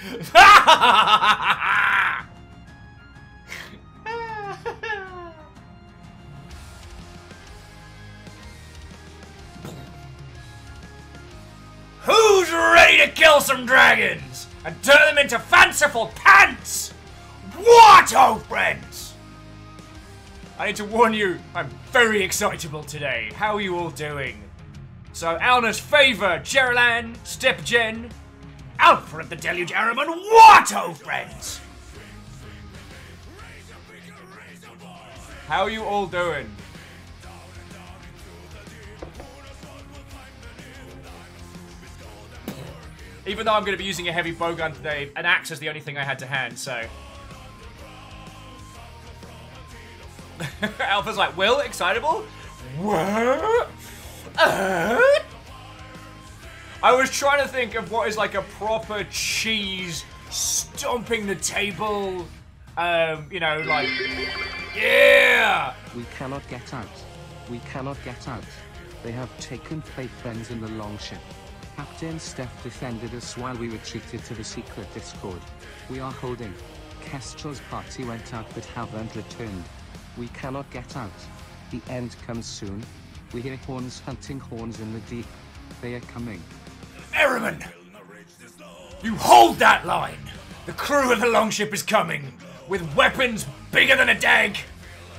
Who's ready to kill some dragons and turn them into fanciful pants? What, old friends? I need to warn you, I'm very excitable today. How are you all doing? So, Alna's favour, Geralan, Step Jen, Alfred the Deluge Araman, what, old friends? How are you all doing? Even though I'm going to be using a heavy bowgun today, an axe is the only thing I had to hand, so... Alpha's like, Will, excitable? What? I was trying to think of what is like a proper cheese stomping the table, you know, like, yeah! We cannot get out. We cannot get out. They have taken plate friends in the Longship. Captain Steph defended us while we retreated to the secret Discord. We are holding. Kestrel's party went out but haven't returned. We cannot get out. The end comes soon. We hear horns hunting horns in the deep. They are coming. Araman! You hold that line! The crew of the Longship is coming, with weapons bigger than a dag,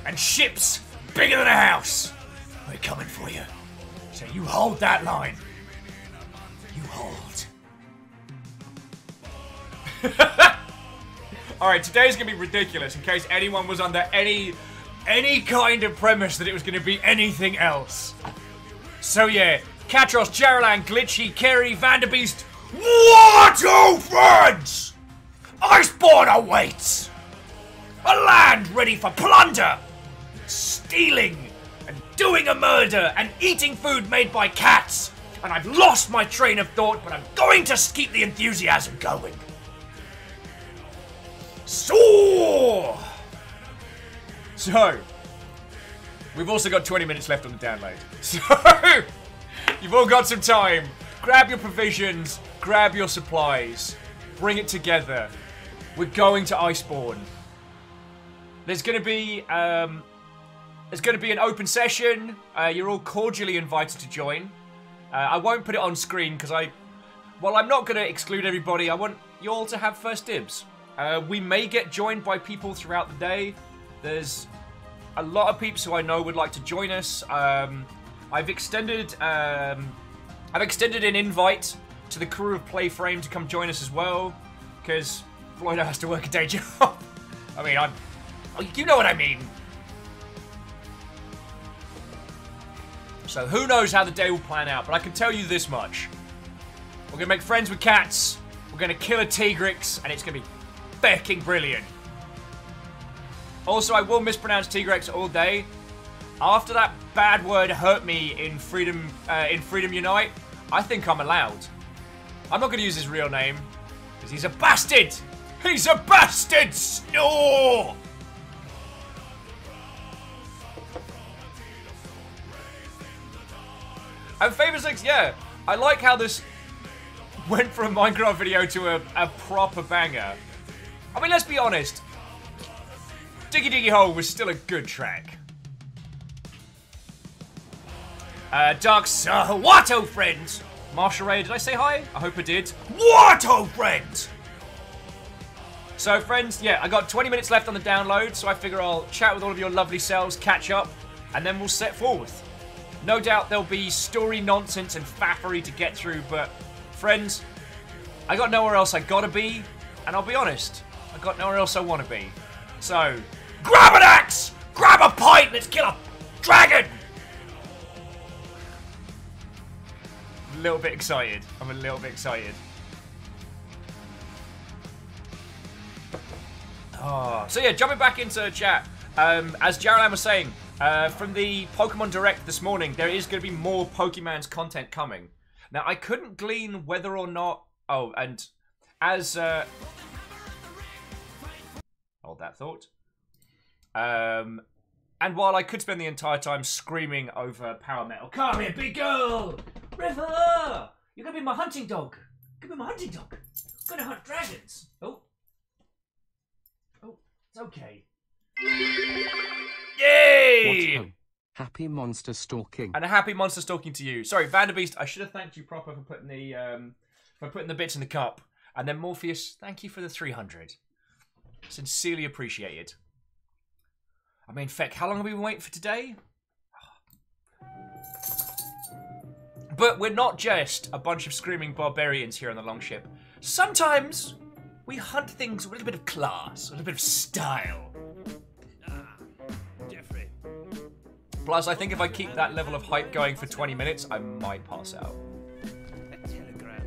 and ships bigger than a house. We're coming for you. So you hold that line. You hold. Alright, today's gonna be ridiculous, in case anyone was under any kind of premise that it was gonna be anything else. So yeah, Katros, Geralan, Glitchy, Kerry, Vanderbeest. What, old friends? Iceborne awaits! A land ready for plunder, stealing, and doing a murder, and eating food made by cats. And I've lost my train of thought, but I'm going to keep the enthusiasm going. So, we've also got 20 minutes left on the download. So, you've all got some time. Grab your provisions, grab your supplies, bring it together. We're going to Iceborne. There's going to be an open session. You're all cordially invited to join. I won't put it on screen because well, I'm not going to exclude everybody. I want you all to have first dibs. We may get joined by people throughout the day. There's a lot of peeps who I know would like to join us. I've extended an invite to the crew of Playframe to come join us as well, because Floydo has to work a day job. I mean, you know what I mean. So who knows how the day will plan out, but I can tell you this much. We're going to make friends with cats, we're going to kill a Tigrex, and it's going to be becking brilliant. Also, I will mispronounce Tigrex all day. After that bad word hurt me in Freedom Unite, I think I'm allowed. I'm not going to use his real name, because he's a bastard! He's a bastard! Snore! And Famous Links, yeah, I like how this went from a Minecraft video to a proper banger. I mean, let's be honest. Diggy Diggy Hole was still a good track. Dark what, old friends? Marshall Ray, did I say hi? I hope I did. What, old friends? So, friends, yeah, I got 20 minutes left on the download, so I figure I'll chat with all of your lovely selves, catch up, and then we'll set forth. No doubt there'll be story nonsense and faffery to get through, but, friends, I got nowhere else I gotta be, and I'll be honest, I got nowhere else I wanna be. So, grab an axe! Grab a pint! Let's kill a dragon! I'm a little bit excited. I'm a little bit excited. Oh, so yeah, jumping back into chat. As Geralan was saying, from the Pokemon Direct this morning, there is going to be more Pokemon's content coming. Now, I couldn't glean whether or not... Oh, and as... Hold that thought. And while I could spend the entire time screaming over Power Metal, come here, big girl! River! You're going to be my hunting dog. You're going to be my hunting dog. I'm going to hunt Dragons! Oh. Oh, it's okay. Yay! What? Happy monster stalking. And a happy monster stalking to you. Sorry, Vanderbeest, I should have thanked you proper for putting the bits in the cup. And then Morpheus, thank you for the 300. Sincerely appreciated. I mean, feck, how long have we been waiting for today? But we're not just a bunch of screaming barbarians here on the Longship. Sometimes we hunt things with a little bit of class, a little bit of style. Jeffrey. Plus, I think if I keep that level of hype going for 20 minutes, I might pass out. A telegram.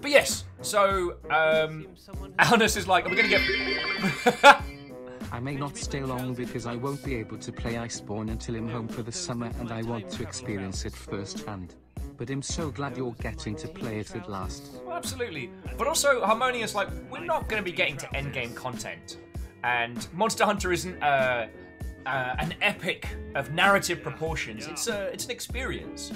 But yes, so, Alnus is like, are we gonna get... I may not stay long because I won't be able to play Iceborne until I'm home for the summer and I want to experience it firsthand. But I'm so glad you're getting to play it at last. Well, absolutely. But also, Harmonious, like, we're not going to be getting to endgame content. And Monster Hunter isn't an epic of narrative proportions. It's an experience.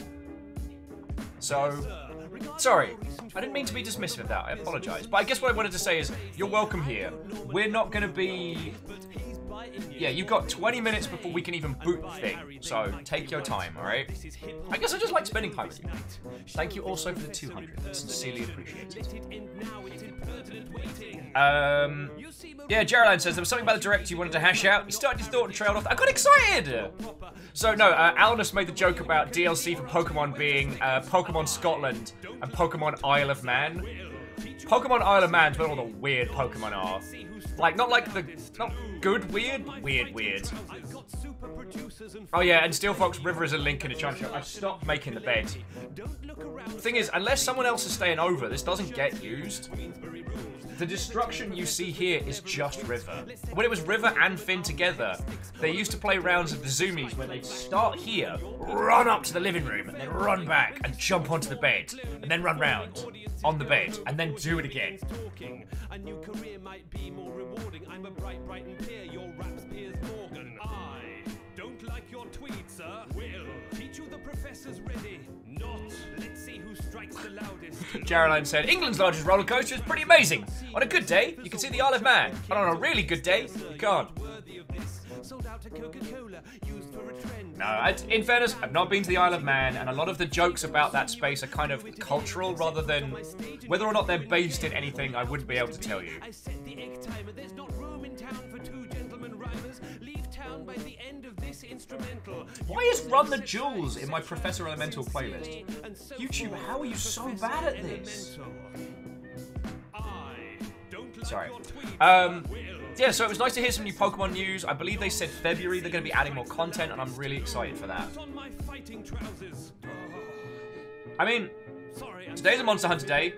So, sorry. I didn't mean to be dismissive of that. I apologise. But I guess what I wanted to say is, you're welcome here. We're not going to be... Yeah, you've got 20 minutes before we can even boot the thing. So, take your time, alright? I guess I just like spending time with you. Thank you also for the 200. Sincerely appreciated. Yeah, Geraldine says there was something about the direct you wanted to hash out. You started your thought and trailed off. I got excited! So, no, Alnus made the joke about DLC for Pokemon being Pokemon Scotland and Pokemon Isle of Man. Pokemon Isle of Man's where all the weird Pokemon are. Like, not good weird, weird. Oh yeah, and Steel Fox River is a link in the chat show. I've stopped making the bed. The thing is, unless someone else is staying over, this doesn't get used. The destruction you see here is just River. When it was River and Finn together, they used to play rounds of the Zoomies where they'd start here, run up to the living room, and then run back and jump onto the bed, and then run round on the bed, and then do it again. A new career might be more rewarding. I'm a bright and peer, your raps Piers Morgan. I don't like your tweets, sir. Will teach you the professor's ready. Not. Let's see who strikes the loudest. Geraldine said, England's largest roller coaster is pretty amazing. On a good day, you can see the Isle of Man. But on a really good day, you can't. Sold out to Coca-Cola, used for a trend. No, in fairness, I've not been to the Isle of Man, and a lot of the jokes about that space are kind of cultural rather than whether or not they're based in anything. I wouldn't be able to tell you. I set the egg timer. There's not room in town for two gentlemen rhymers. Leave town by the end of this instrumental. Why is Run the Jewels in my Professor Elemental playlist? YouTube, how are you so bad at this? Sorry. Yeah, so it was nice to hear some new Pokemon news. I believe they said February they're going to be adding more content, and I'm really excited for that. I mean, today's a Monster Hunter Day.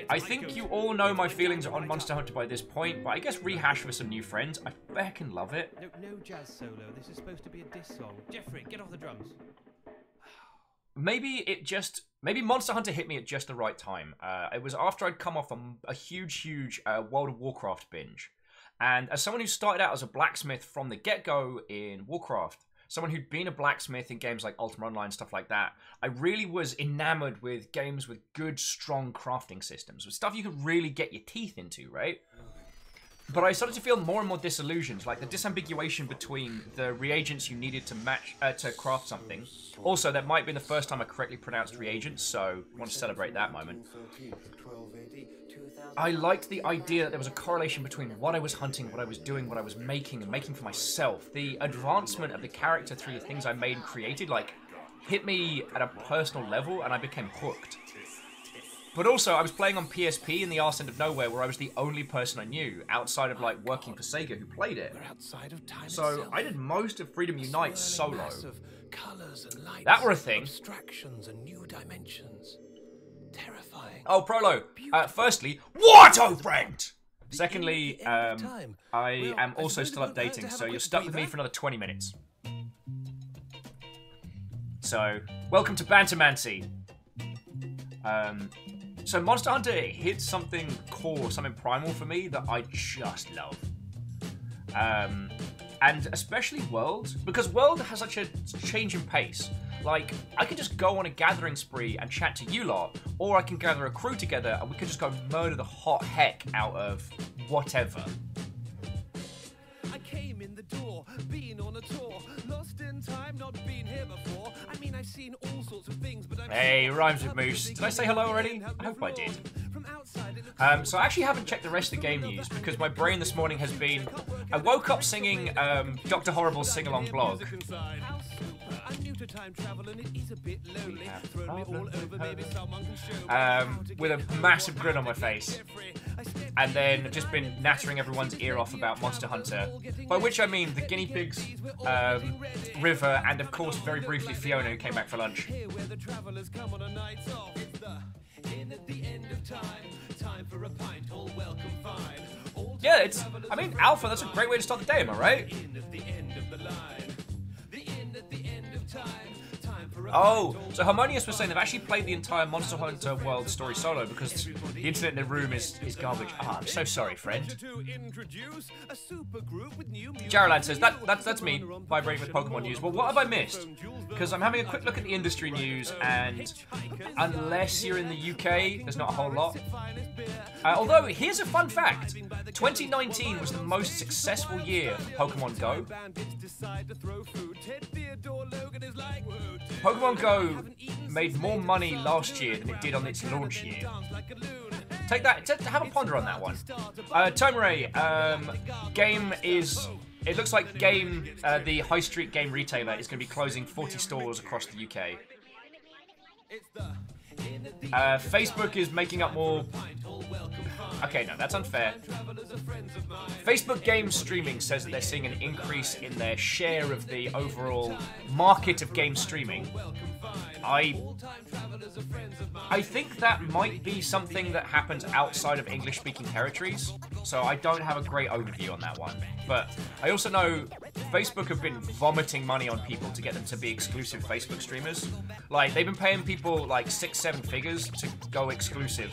I think you all know my feelings on Monster Hunter by this point, but I guess rehash for some new friends. I feckin' love it. No jazz solo. This is supposed to be a diss song. Jeffrey, get off the drums. Maybe Monster Hunter hit me at just the right time. It was after I'd come off a huge World of Warcraft binge. And as someone who started out as a blacksmith from the get-go in Warcraft, someone who'd been a blacksmith in games like Ultima Online, stuff like that, I really was enamored with games with good, strong crafting systems, with stuff you could really get your teeth into, right? But I started to feel more and more disillusioned, like the disambiguation between the reagents you needed to match to craft something. Also, that might have been the first time I correctly pronounced reagents, so I want to celebrate that moment. I liked the idea that there was a correlation between what I was hunting, what I was doing, what I was making, and making for myself. The advancement of the character through the things I made and created, like, hit me at a personal level, and I became hooked. But also, I was playing on PSP in the arse end of nowhere, where I was the only person I knew, outside of, like, working for Sega, who played it. So, I did most of Freedom Unite solo. That were a thing. Oh, Prolo. Firstly, what, oh friend? Secondly, I am also still updating, so you're stuck with me for another 20 minutes. So, welcome to Bantermancy. So Monster Hunter hits something core, something primal for me that I just love. And especially World, because World has such a change in pace. Like, I could just go on a gathering spree and chat to you lot, or I can gather a crew together and we could just go murder the hot heck out of whatever. I came in the door, been on a tour, lost in time, not been here before. I mean, I've seen all sorts of things, but Hey, rhymes with Moose. Did I say hello already? I hope I did. So I actually haven't checked the rest of the game news because my brain this morning has been... I woke up singing Dr. Horrible's sing-along blog. With a massive grin on my face. And then just been nattering everyone's ear off about Monster Hunter. By which I mean the guinea pigs, River, and of course very briefly Fiona, who came back for lunch. Yeah, it's... I mean, Alpha, that's a great way to start the day, am I right? Oh, so Harmonious was saying they've actually played the entire Monster Hunter World story solo because the internet in the room is garbage. Ah, I'm so sorry, friend. Jarrelad says, that's me, vibrating with Pokemon news. Well, what have I missed? Because I'm having a quick look at the industry news, and unless you're in the UK, there's not a whole lot. Although, here's a fun fact. 2019 was the most successful year for Pokemon Go. Pokemon Go made more money last year than it did on its launch year. Take that, have a ponder on that one. Tomere, Game is... It looks like Game, the high street game retailer, is going to be closing 40 stores across the UK. Facebook is making up more... Okay, no, that's unfair. Facebook game streaming says that they're seeing an increase in their share of the overall market of game streaming. I think that might be something that happens outside of English-speaking territories, so I don't have a great overview on that one. But I also know Facebook have been vomiting money on people to get them to be exclusive Facebook streamers. Like, they've been paying people like 6-7 figures to go exclusive.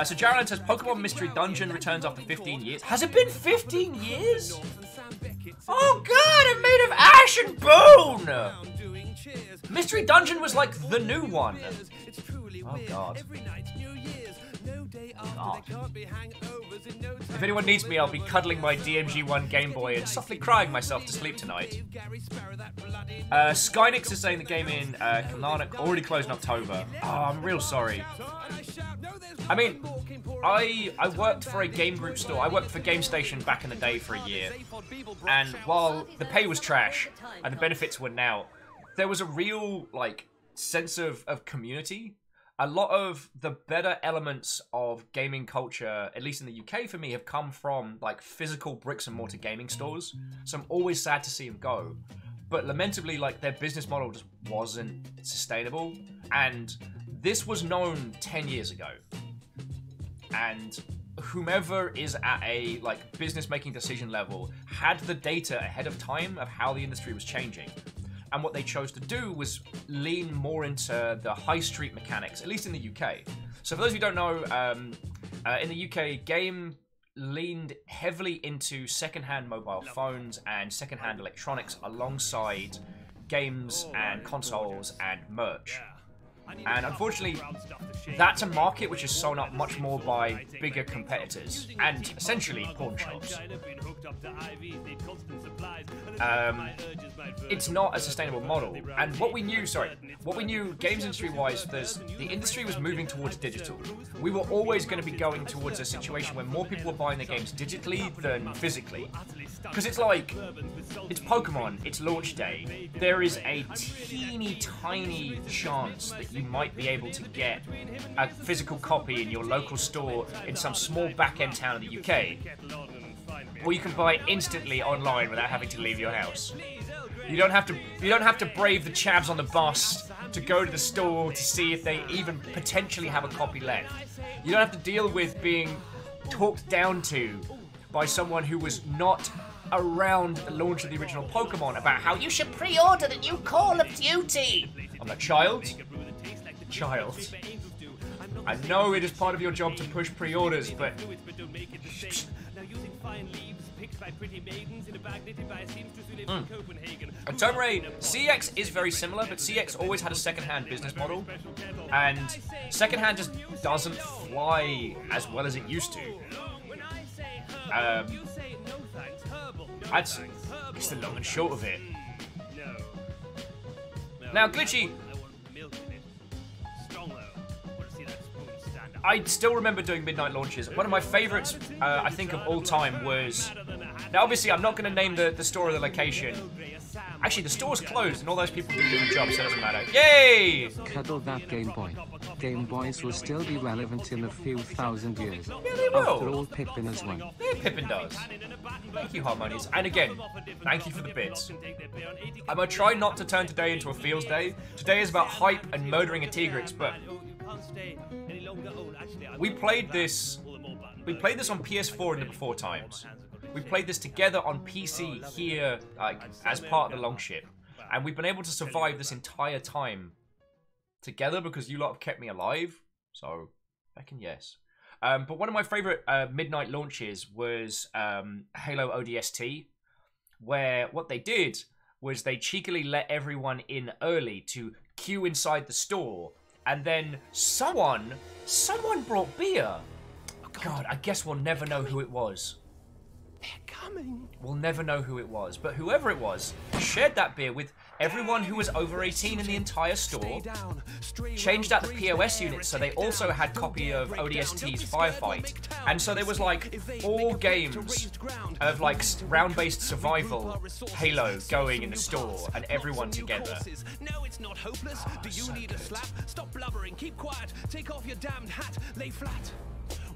So Jarrelad says, Pokemon Mystery Dungeon returns after 15 years. Has it been 15 years? Oh god, I'm made of ash and bone! Mystery Dungeon was like the new one. Oh god. God. If anyone needs me, I'll be cuddling my DMG1 Game Boy and softly crying myself to sleep tonight. Skynix is saying the game in Kilmarnock already closed in October. Oh, I'm real sorry. I mean, I worked for a game group store. I worked for Game Station back in the day for a year. And while the pay was trash and the benefits were now, there was a real, like, sense of community. A lot of the better elements of gaming culture, at least in the UK for me, have come from like physical bricks and mortar gaming stores. So I'm always sad to see them go. But lamentably, like, their business model just wasn't sustainable. And this was known 10 years ago. And whomever is at a like business making decision level had the data ahead of time of how the industry was changing. And what they chose to do was lean more into the high street mechanics, at least in the UK. So for those who don't know, in the UK, Game leaned heavily into second-hand mobile phones and second-hand electronics alongside games and consoles and merch. And unfortunately, that's a market which is sewn up much more by bigger competitors and essentially pawn shops. It's not a sustainable model. And what we knew games industry-wise, the industry was moving towards digital. We were always going to be going towards a situation where more people were buying their games digitally than physically. Because it's like, it's Pokemon, it's launch day. There is a teeny tiny chance that you might be able to get a physical copy in your local store in some small back-end town in the UK. Or you can buy it instantly online without having to leave your house. You don't have to brave the chavs on the bus to go to the store to see if they even potentially have a copy left. You don't have to deal with being talked down to by someone who was not around the launch of the original Pokemon about how you should pre-order the new Call of Duty. I'm a child. I know it is part of your job to push pre-orders, but Tomray, CX is very similar, but CX always had a second-hand business model, and second-hand just doesn't fly as well as it used to. That's the long and short of it. Now, Glitchy, I still remember doing midnight launches. One of my favourites, I think, of all time was... Now, obviously, I'm not going to name the store or the location. Actually, the store's closed, and all those people do different jobs, so it doesn't matter. Yay! Cuddle that Game Boy. Game Boys will still be relevant in a few thousand years. Yeah, they will. After all, Pippin has one. Yeah, Pippin does. Thank you, Harmonies. And again, thank you for the bits. I'm going to try not to turn today into a feels day. Today is about hype and murdering a Tigrex, but... We played this on PS4 in the before times. We played this together on PC here, as part of the Longship. And we've been able to survive this entire time together because you lot have kept me alive. So, heckin' yes. But one of my favourite midnight launches was Halo ODST, where what they did was they cheekily let everyone in early to queue inside the store, and then someone brought beer. God, I guess we'll never know who it was. They're coming. We'll never know who it was, but whoever it was shared that beer with everyone who was over 18 in the entire store, changed out the POS units so they also had copy of ODST's Firefight, and so there was like 4 games of like round-based survival Halo going in the store, and everyone together. No, it's not hopeless. Do you need a slap? Stop blubbering, keep quiet, take off your damned hat, lay flat.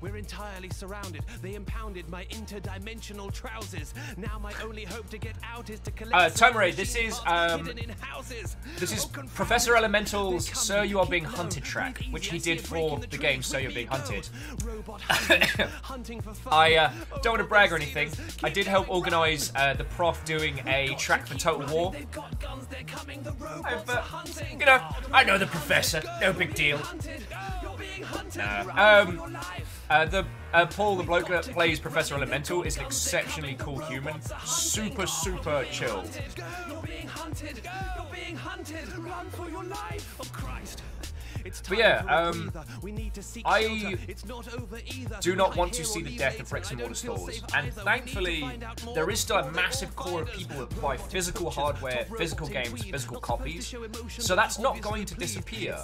We're entirely surrounded. They impounded my interdimensional trousers. Now my only hope to get out is to collect. Tomray, this is Professor Elemental's "Sir, You Are Being Hunted" track, which he did for the game "Sir, You're Being Hunted." I don't want to brag or anything. I did help organise the prof doing a track for Total War. I know the professor. No big deal. Paul, the bloke that plays Professor Elemental, is an exceptionally cool human. Super, super chill. You're being hunted. You're being hunted. Run for your life. Oh Christ. But yeah, I do not want to see the death of bricks and mortar stores, and thankfully there is still a massive core of people that buy physical hardware, physical games, physical copies, so that's not going to disappear.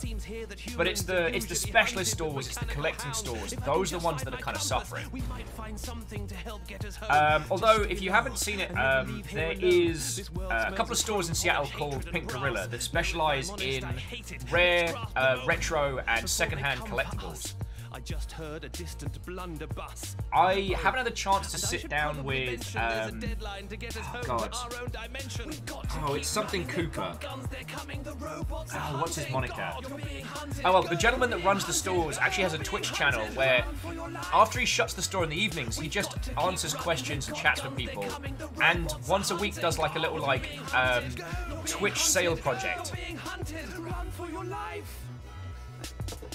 But it's the specialist stores, it's the collecting stores, those are the ones that are kind of suffering. Although if you haven't seen it, there is a couple of stores in Seattle called Pink Gorilla that specialize in rare, retro and second-hand collectibles. I just heard a distant blunderbuss. I haven't had the chance to sit down with oh god. Oh, it's something Cooper. Oh, what's his moniker? Oh well, the gentleman that runs the stores actually has a Twitch channel where after he shuts the store in the evenings, he just answers questions and chats with people, and once a week does like a little like Twitch sale project.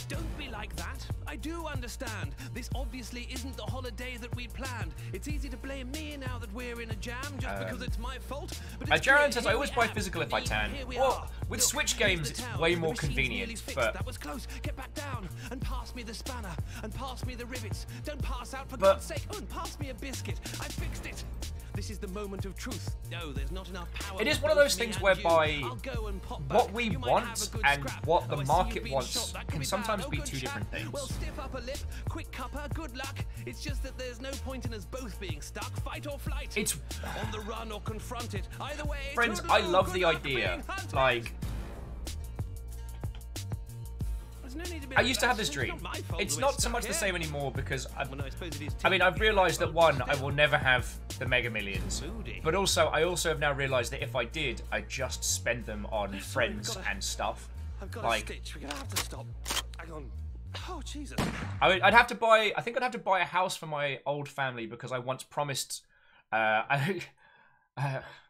Don't be like that. I do understand. This obviously isn't the holiday that we planned. It's easy to blame me now that we're in a jam just because it's my fault. But Jaron says I always buy physical if I can. Well, with Switch games, it's way more convenient. But that was close. Get back down and pass me the spanner and pass me the rivets. Don't pass out for God's sake. Oh, and pass me a biscuit. I fixed it. This is the moment of truth. No, there's not enough power. It is one of those things whereby what we want and what the market wants can sometimes be two different things. Well, stiff upper lip, quick cuppa, good luck. It's just that there's no point in us both being stuck. Fight or flight. It's on the run or confront it. Either way. Friends, I love the idea. Like, I used to have this dream. It's not so much the same anymore because I've realised that one, I will never have the Mega Millions, but also I have now realised that if I did, I'd just spend them on friends and stuff. Like, we're gonna have to stop. Hang on. Oh Jesus! I'd have to buy. I think I'd have to buy a house for my old family because I once promised. I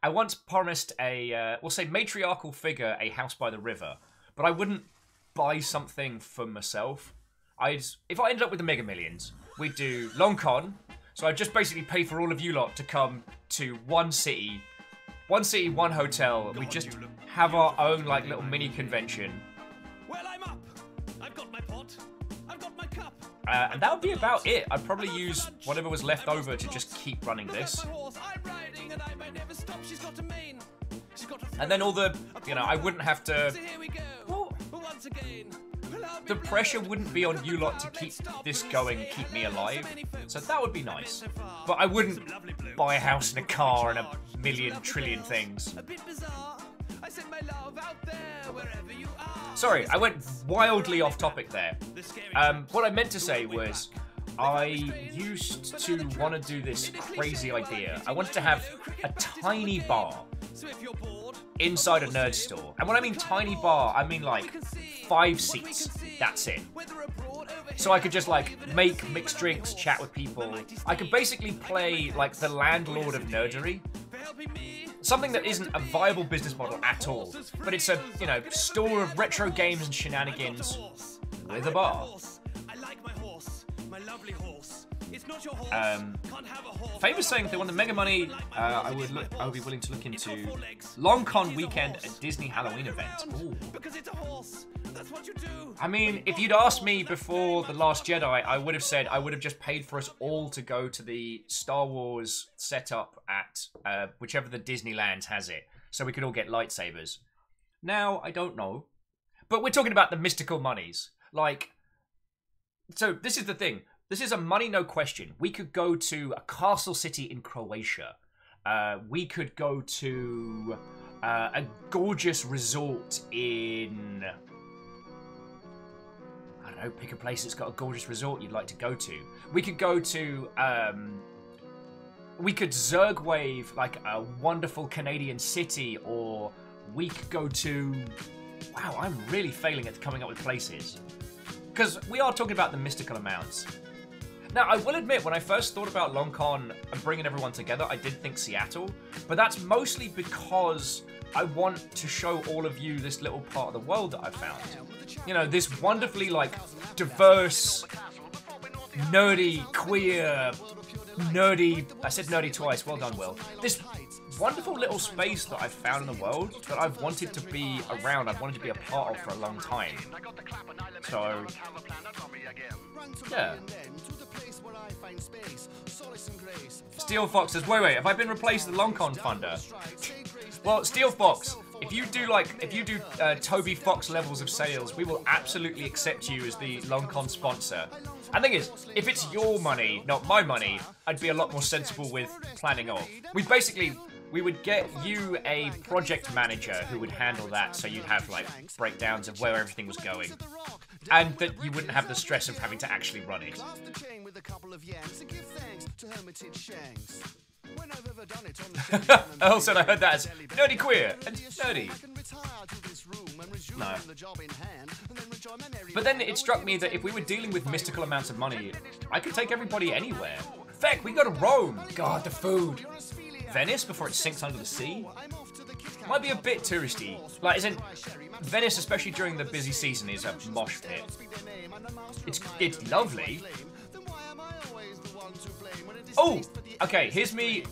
once promised a we'll say matriarchal figure a house by the river, but I wouldn't buy something for myself. If I ended up with the Mega Millions, we'd do Long Con, So I just basically pay for all of you lot to come to one city, one hotel, and we just have our own like little mini convention. Well, I'm up. I've got my pot. I've got my cup. And that would be about it. I'd probably use whatever was left over to just keep running this. And then all the, you know, I wouldn't have to... Well, the pressure wouldn't be on you lot to keep this going, keep me alive. So that would be nice. But I wouldn't buy a house and a car and a million trillion things. Sorry, I went wildly off topic there. What I meant to say was, I used to want to do this crazy idea. I wanted to have a tiny bar inside a nerd store. And when I mean tiny bar, I mean like 5 seats. That's it. So I could just like make mixed drinks, chat with people. I could basically play like the landlord of nerdery. Something that isn't a viable business model at all. But it's a, you know, store of retro games and shenanigans with a bar. Famous saying if they want the mega money, I would be willing to look into LongCon weekend at Disney Halloween event. Ooh. I mean, if you'd asked me before The Last Jedi, I would have said I would have just paid for us all to go to the Star Wars setup at whichever the Disneyland has it, so we could all get lightsabers. Now, I don't know. But we're talking about the mystical monies. Like, so this is the thing. This is a money no question. We could go to a castle city in Croatia. We could go to a gorgeous resort in... I don't know, pick a place that's got a gorgeous resort you'd like to go to. We could go to... we could Zergwave, like a wonderful Canadian city, or we could go to... Wow, I'm really failing at coming up with places. Because we are talking about the mystical amounts. Now, I will admit, when I first thought about LongCon and bringing everyone together, I did think Seattle. But that's mostly because I want to show all of you this little part of the world that I've found. You know, this wonderfully, like, diverse, nerdy, queer, nerdy... I said nerdy twice. Well done, Will. This wonderful little space that I've found in the world that I've wanted to be around, I've wanted to be a part of for a long time. So, yeah. Steel Fox says, wait, have I been replaced with the LongCon funder? Well, Steel Fox, if you do Toby Fox levels of sales, we will absolutely accept you as the LongCon sponsor. And the thing is, if it's your money, not my money, I'd be a lot more sensible with planning off. We would get you a project manager who would handle that, so you'd have like breakdowns of where everything was going. And that you wouldn't have the stress of having to actually run it. Earl said I heard that as nerdy queer and nerdy. No. But then it struck me that if we were dealing with mystical amounts of money, I could take everybody anywhere. Feck, we go to Rome. God, the food. Venice before it sinks under the sea? Might be a bit touristy. Like, isn't Venice, especially during the busy season, is a mosh pit. It's lovely. Oh, okay, here's me.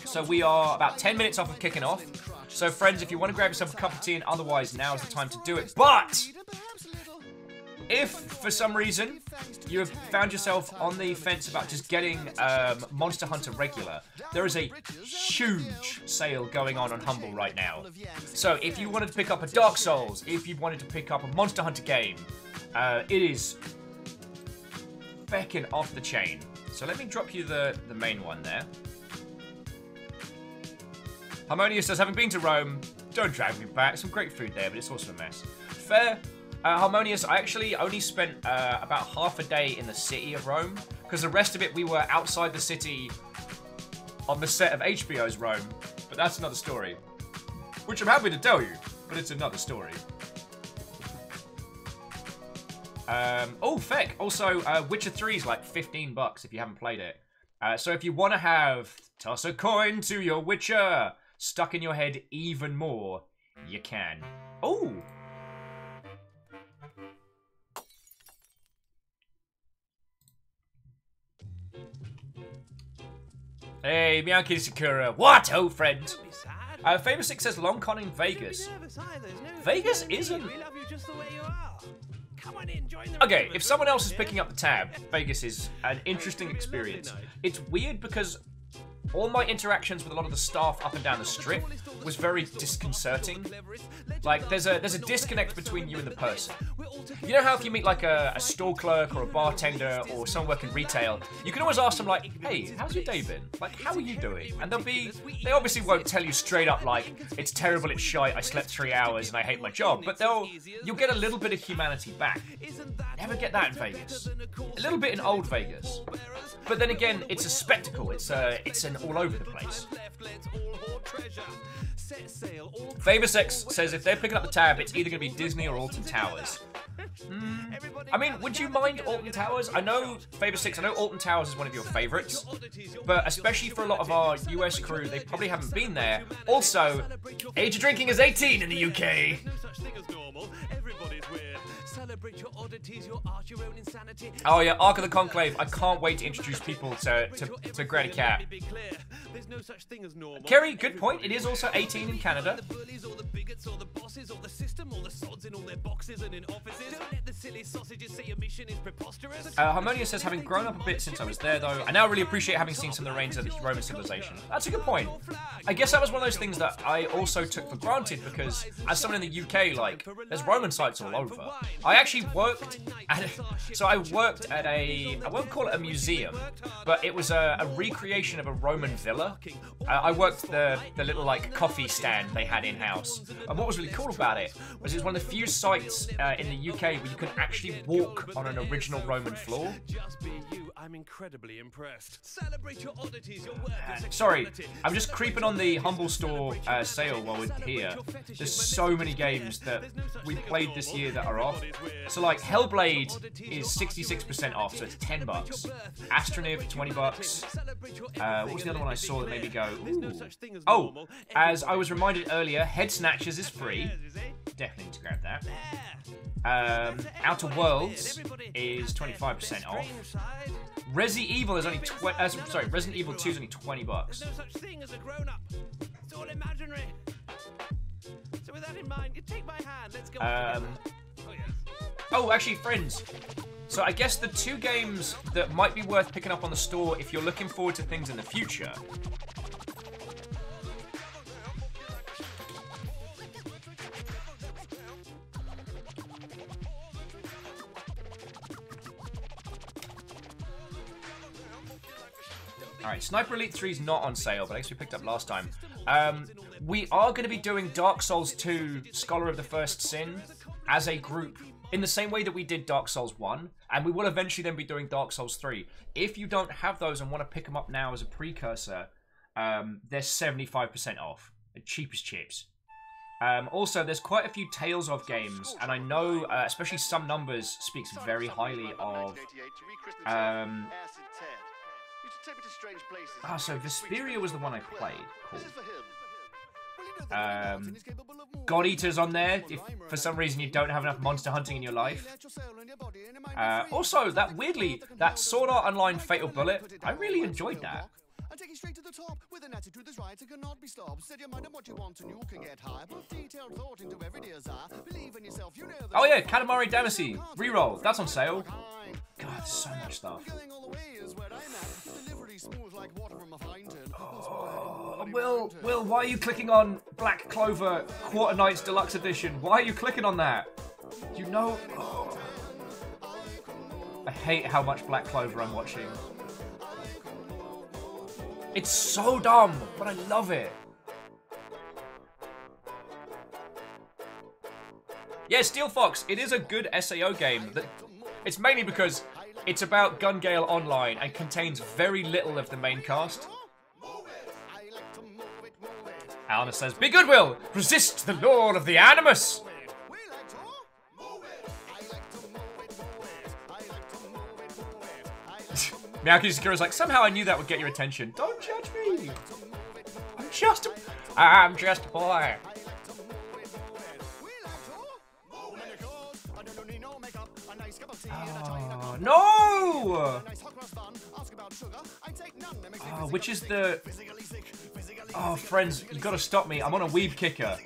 So we are about 10 minutes off of kicking off. So friends, if you want to grab yourself a cup of tea, and otherwise now is the time to do it. But if for some reason you have found yourself on the fence about just getting Monster Hunter Regular, there is a huge sale going on Humble right now. So if you wanted to pick up a Dark Souls, if you wanted to pick up a Monster Hunter game, it is feckin' off the chain. So let me drop you the main one there. Harmonious says, having been to Rome, don't drag me back. Some great food there, but it's also a mess. Fair. Harmonious, I actually only spent about half a day in the city of Rome, because the rest of it we were outside the city on the set of HBO's Rome, but that's another story. Which I'm happy to tell you, but it's another story. Oh, feck. Also, Witcher 3 is like 15 bucks if you haven't played it. So if you want to have toss a coin to your Witcher stuck in your head even more, you can. Oh! Hey, Miyaki Sakura. What, oh friend? Famous 6 says Long Con in Vegas. Vegas isn't. Okay, if someone else is picking up the tab, Vegas is an interesting experience. It's weird because all my interactions with a lot of the staff up and down the strip was very disconcerting. Like, there's a disconnect between you and the person. You know how if you meet like a store clerk or a bartender or someone working retail, you can always ask them like, hey, how's your day been? Like, how are you doing? And they obviously won't tell you straight up like, it's terrible, it's shite, I slept 3 hours and I hate my job, but you'll get a little bit of humanity back. Never get that in Vegas. A little bit in old Vegas. But then again, it's a spectacle. It's an all over the place. Famous X says if they're picking up the tab, it's either going to be Disney or Alton Towers. I mean, would you mind Alton Towers? I know, Famous 6, I know Alton Towers is one of your favourites, but especially for a lot of our US crew, they probably haven't been there. Also, age of drinking is 18 in the UK. Oh yeah, Ark of the Conclave. I can't wait to introduce people to Granny Cat. Kerry, good point. It is also 18 in Canada. Harmonia says, having grown up a bit since I was there though, I now really appreciate having seen some of the reigns of the Roman civilization. That's a good point. I guess that was one of those things that I also took for granted because as someone in the UK, like, there's Roman sites all over. I actually worked at, I won't call it a museum, but it was a recreation of a Roman villa. I worked the little like coffee stand they had in-house. And what was really cool about it was one of the few sites in the UK where you could actually walk on an original Roman floor. I'm incredibly impressed. Sorry, I'm just creeping on the Humble Store sale while we're here. There's so many games that we played this year that are off. So like Hellblade is 66% off, so it's $10. Astroniv, $20. What was the other one I saw that made me go, ooh? Oh, as I was reminded earlier, Head Snatchers is free. Definitely need to grab that. Outer Worlds is 25% off. Resident Evil is only Resident Evil 2 is only $20. There's no such thing as a grown-up. It's all imaginary. So with that in mind, you take my hand. Let's go. Oh, actually, friends. So I guess the two games that might be worth picking up on the store if you're looking forward to things in the future. Alright, Sniper Elite 3 is not on sale, but I guess we picked up last time. We are going to be doing Dark Souls 2 Scholar of the First Sin as a group in the same way that we did Dark Souls 1, and we will eventually then be doing Dark Souls 3. If you don't have those and want to pick them up now as a precursor, they're 75% off. The cheapest chips. Also, there's quite a few Tales of games, and I know, especially Some Numbers speaks very highly of... so Vesperia was the one I played. Cool. God Eater's on there, if for some reason you don't have enough monster hunting in your life. Also, that Sword Art Online Fatal Bullet, I really enjoyed that. Take it straight to the top with an attitude that's right and cannot be stopped. Set your mind on what you want and you can get high. Put detailed thought into every desire. Believe in yourself, you know. Oh yeah, Katamari Damacy reroll. That's on sale. God, there's so much stuff. Oh, Will, why are you clicking on Black Clover Quarter Nights Deluxe Edition? Why are you clicking on that? You know. Oh. I hate how much Black Clover I'm watching. It's so dumb, but I love it. Yeah, Steel Fox, it is a good SAO game. It's mainly because it's about Gun Gale Online and contains very little of the main cast. Alana says, be good, Will! Resist the law of the Animus! Miyaki Sakura's like, somehow I knew that would get your attention. Don't judge me. I'm just a boy. Oh, no! which is the... Oh, friends, you gotta stop me. I'm on a weeb kicker.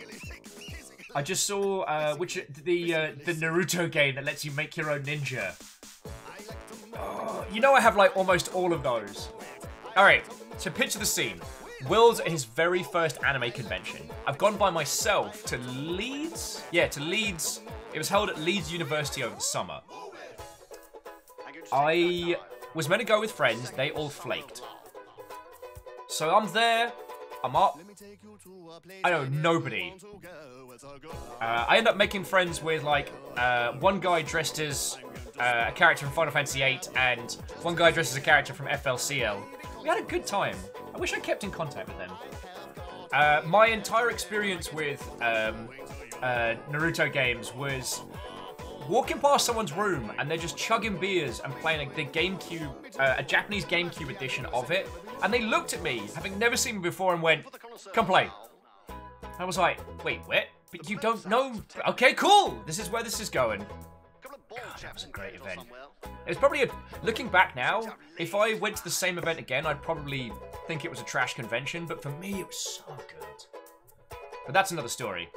I just saw the Naruto game that lets you make your own ninja. Oh, you know I have like almost all of those. Alright, so picture the scene. Will's at his very first anime convention. I've gone by myself to Leeds? Yeah, to Leeds. It was held at Leeds University over the summer. I was meant to go with friends. They all flaked. So I'm there. I'm up. I know nobody. I end up making friends with like one guy dressed as a character from Final Fantasy VIII and one guy dressed as a character from FLCL. We had a good time. I wish I kept in contact with them. My entire experience with Naruto games was walking past someone's room and they're just chugging beers and playing the GameCube, a Japanese GameCube edition of it. And they looked at me, having never seen me before, and went, "Come play." I was like, "Wait, what? But you don't know? Okay, cool. This is where this is going." God, that was a great event. It was probably, looking back now, if I went to the same event again, I'd probably think it was a trash convention, but for me, it was so good. But that's another story.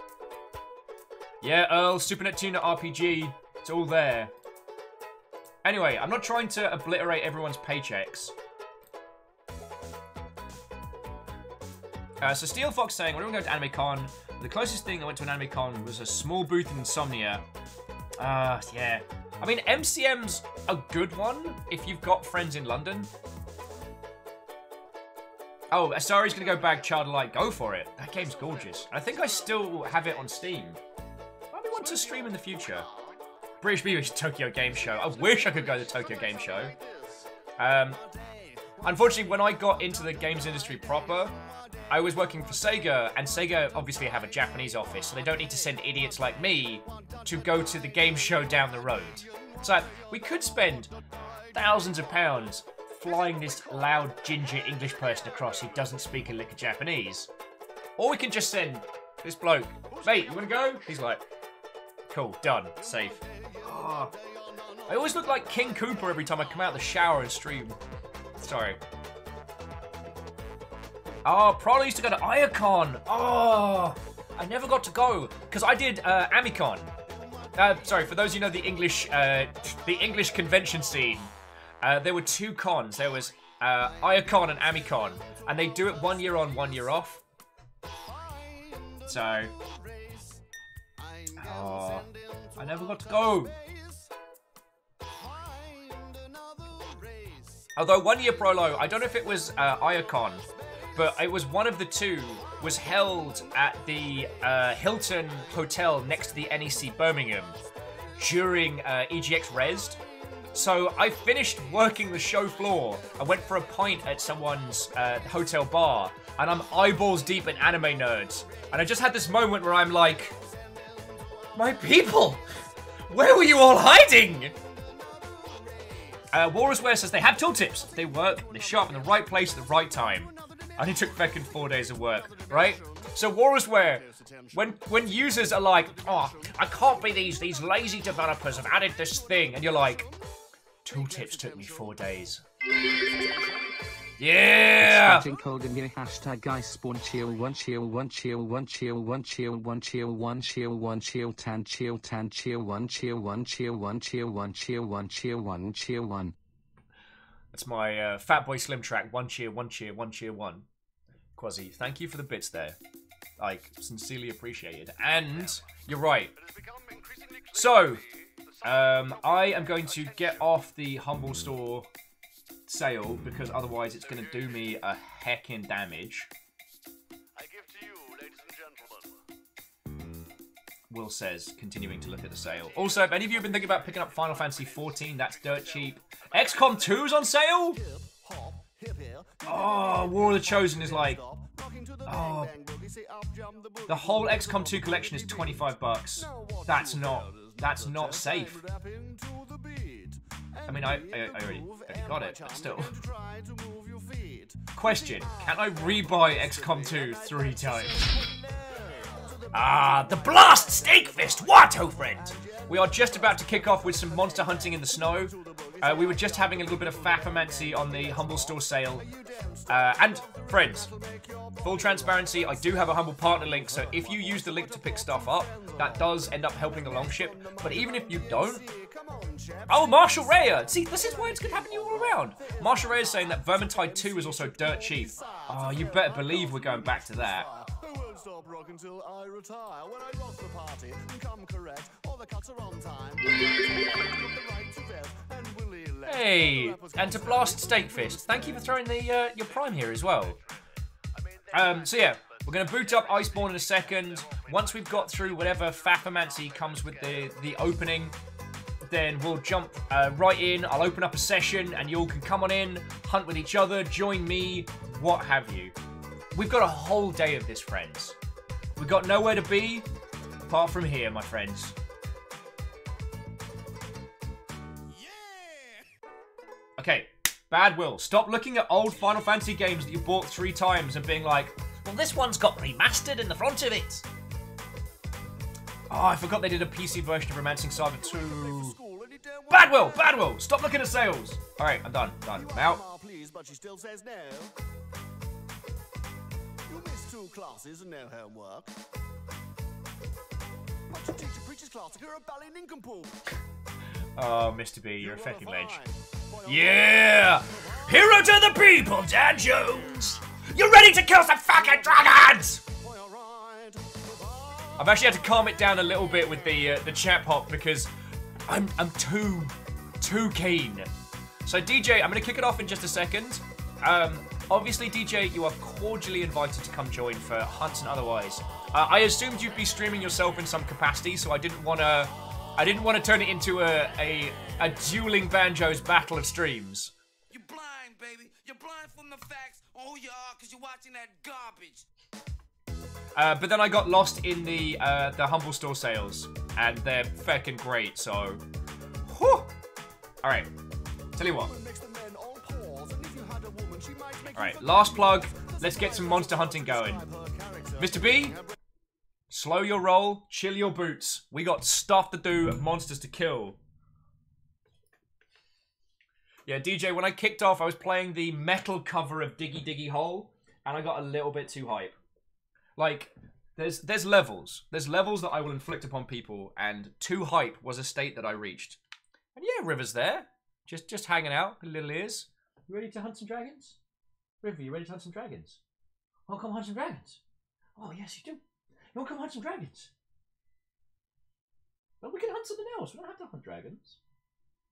Yeah, Earl, Super Neptune RPG, it's all there. Anyway, I'm not trying to obliterate everyone's paychecks. So Steel Fox saying, when we were going to AnimeCon, the closest thing I went to an AnimeCon was a small booth in Insomnia. Yeah. I mean, MCM's a good one if you've got friends in London. Oh, Asari's gonna go bag Childlike. Go for it. That game's gorgeous. I think I still have it on Steam. Maybe want to stream in the future. British BBC Tokyo Game Show. I wish I could go to the Tokyo Game Show. Unfortunately, when I got into the games industry proper, I was working for Sega, and Sega obviously have a Japanese office, so they don't need to send idiots like me to go to the game show down the road. So we could spend thousands of pounds flying this loud ginger English person across who doesn't speak a lick of Japanese. Or we can just send this bloke, "Mate, you wanna go?" He's like, "Cool, done, safe." Oh, I always look like King Koopa every time I come out of the shower and stream. Sorry. Oh, probably used to go to Iacon. Oh, I never got to go because I did Amicon. Sorry, for those you know the English convention scene. There were two cons. There was Iacon and Amicon, and they do it 1 year on, 1 year off. So, I never got to go. Although 1 year Prolo, I don't know if it was Iacon, but it was one of the two, was held at the Hilton Hotel next to the NEC Birmingham during EGX Rezzed. So I finished working the show floor. I went for a pint at someone's hotel bar, and I'm eyeballs deep in anime nerds. And I just had this moment where I'm like, my people, where were you all hiding? Walrusware says they have tooltips. They work, they show up in the right place at the right time. I only took fucking 4 days of work, right? So Walrusware, when users are like, "Oh, I can't be these lazy developers have added this thing," and you're like, "Tooltips took me 4 days." Yeah! It's getting cold in here. Hashtag Iceborne chill, one chill, one chill, one chill, one chill, one chill, one chill, one chill, tan chill, one chill, one chill, one chill, one chill, one chill, one chill, one. That's my Fatboy Slim track. One cheer, one cheer, one cheer, one. Quasi, thank you for the bits there. Like, sincerely appreciated. And you're right. So, I am going to get off the Humble Store sale because otherwise it's going to do me a heckin' damage. I give to you, ladies and gentlemen. Will says, continuing to look at the sale. Also, if any of you have been thinking about picking up Final Fantasy XIV, that's dirt cheap. XCOM 2's on sale? Oh, War of the Chosen is like... Oh. The whole XCOM 2 collection is 25 bucks. That's not safe. I mean, I already got it, but still. Question, can I rebuy XCOM 2 3 times? Ah, the Blast Snake Fist! What, oh friend? We are just about to kick off with some monster hunting in the snow. We were just having a little bit of faffomancy on the Humble Store sale. And, friends, full transparency, I do have a Humble Partner link, so if you use the link to pick stuff up, that does end up helping the Longship. But even if you don't... Oh, Marshall Raya! See, this is why it's good having you all around. Marshall Raya is saying that Vermintide 2 is also dirt cheap. Oh, you better believe we're going back to that. Stop rocking till I retire. When I rock the party, come correct. All the cuts are on time. Hey, and to Blast Stakefist, thank you for throwing the your Prime here as well. So yeah, we're going to boot up Iceborne in a second. Once we've got through whatever faffomancy comes with the opening, then we'll jump right in. I'll open up a session and you all can come on in, hunt with each other, join me, what have you. We've got a whole day of this, friends. We've got nowhere to be apart from here, my friends. Okay, Bad Will, stop looking at old Final Fantasy games that you bought 3 times and being like, well, this one's got remastered in the front of it. Oh, I forgot they did a PC version of Romancing Saga 2. Bad Will, stop looking at sales. All right, I'm done. I'm out. But she still says no. You missed 2 classes and no homework. But you teach a preacher's class like you're a bally nincompoop. Oh, Mr. B, you're a fucking ledge. Yeah! Hero to the people, Dan Jones! You ready to kill some fucking dragons? I've actually had to calm it down a little bit with the chat pop because I'm too keen. So DJ, I'm gonna kick it off in just a second. Obviously, DJ, you are cordially invited to come join for hunts and otherwise. I assumed you'd be streaming yourself in some capacity, so I didn't want to turn it into a dueling banjos battle of streams. You're blind, baby. You're blind from the facts. Oh, you are, because you're watching that garbage. But then I got lost in the Humble Store sales, and they're feckin' great, so... Whew! Alright, tell you what. Alright, last plug. Let's get some monster hunting going. Mr. B, slow your roll, chill your boots. We got stuff to do and monsters to kill. Yeah, DJ, when I kicked off, I was playing the metal cover of Diggy Diggy Hole, and I got a little bit too hype. Like, there's levels. There's levels that I will inflict upon people, and too hype was a state that I reached. And yeah, River's there. Just hanging out, little ears. You ready to hunt some dragons? River, you ready to hunt some dragons? Oh, come hunt some dragons. Oh, yes, you do. You want to come hunt some dragons? Well, we can hunt something else. We don't have to hunt dragons.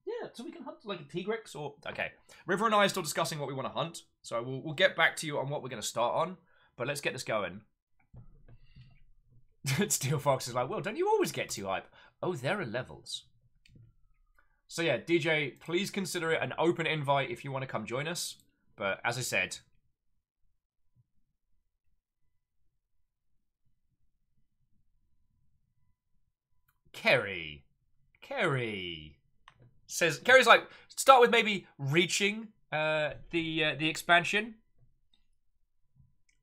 Yeah, so we can hunt like a Tigrex or... Okay, River and I are still discussing what we want to hunt, so we'll get back to you on what we're going to start on, but let's get this going. Steel Fox is like, well, don't you always get too hype? Oh, there are levels. So yeah, DJ, please consider it an open invite if you want to come join us, but as I said... Kerry says, Kerry's like, start with maybe reaching the expansion.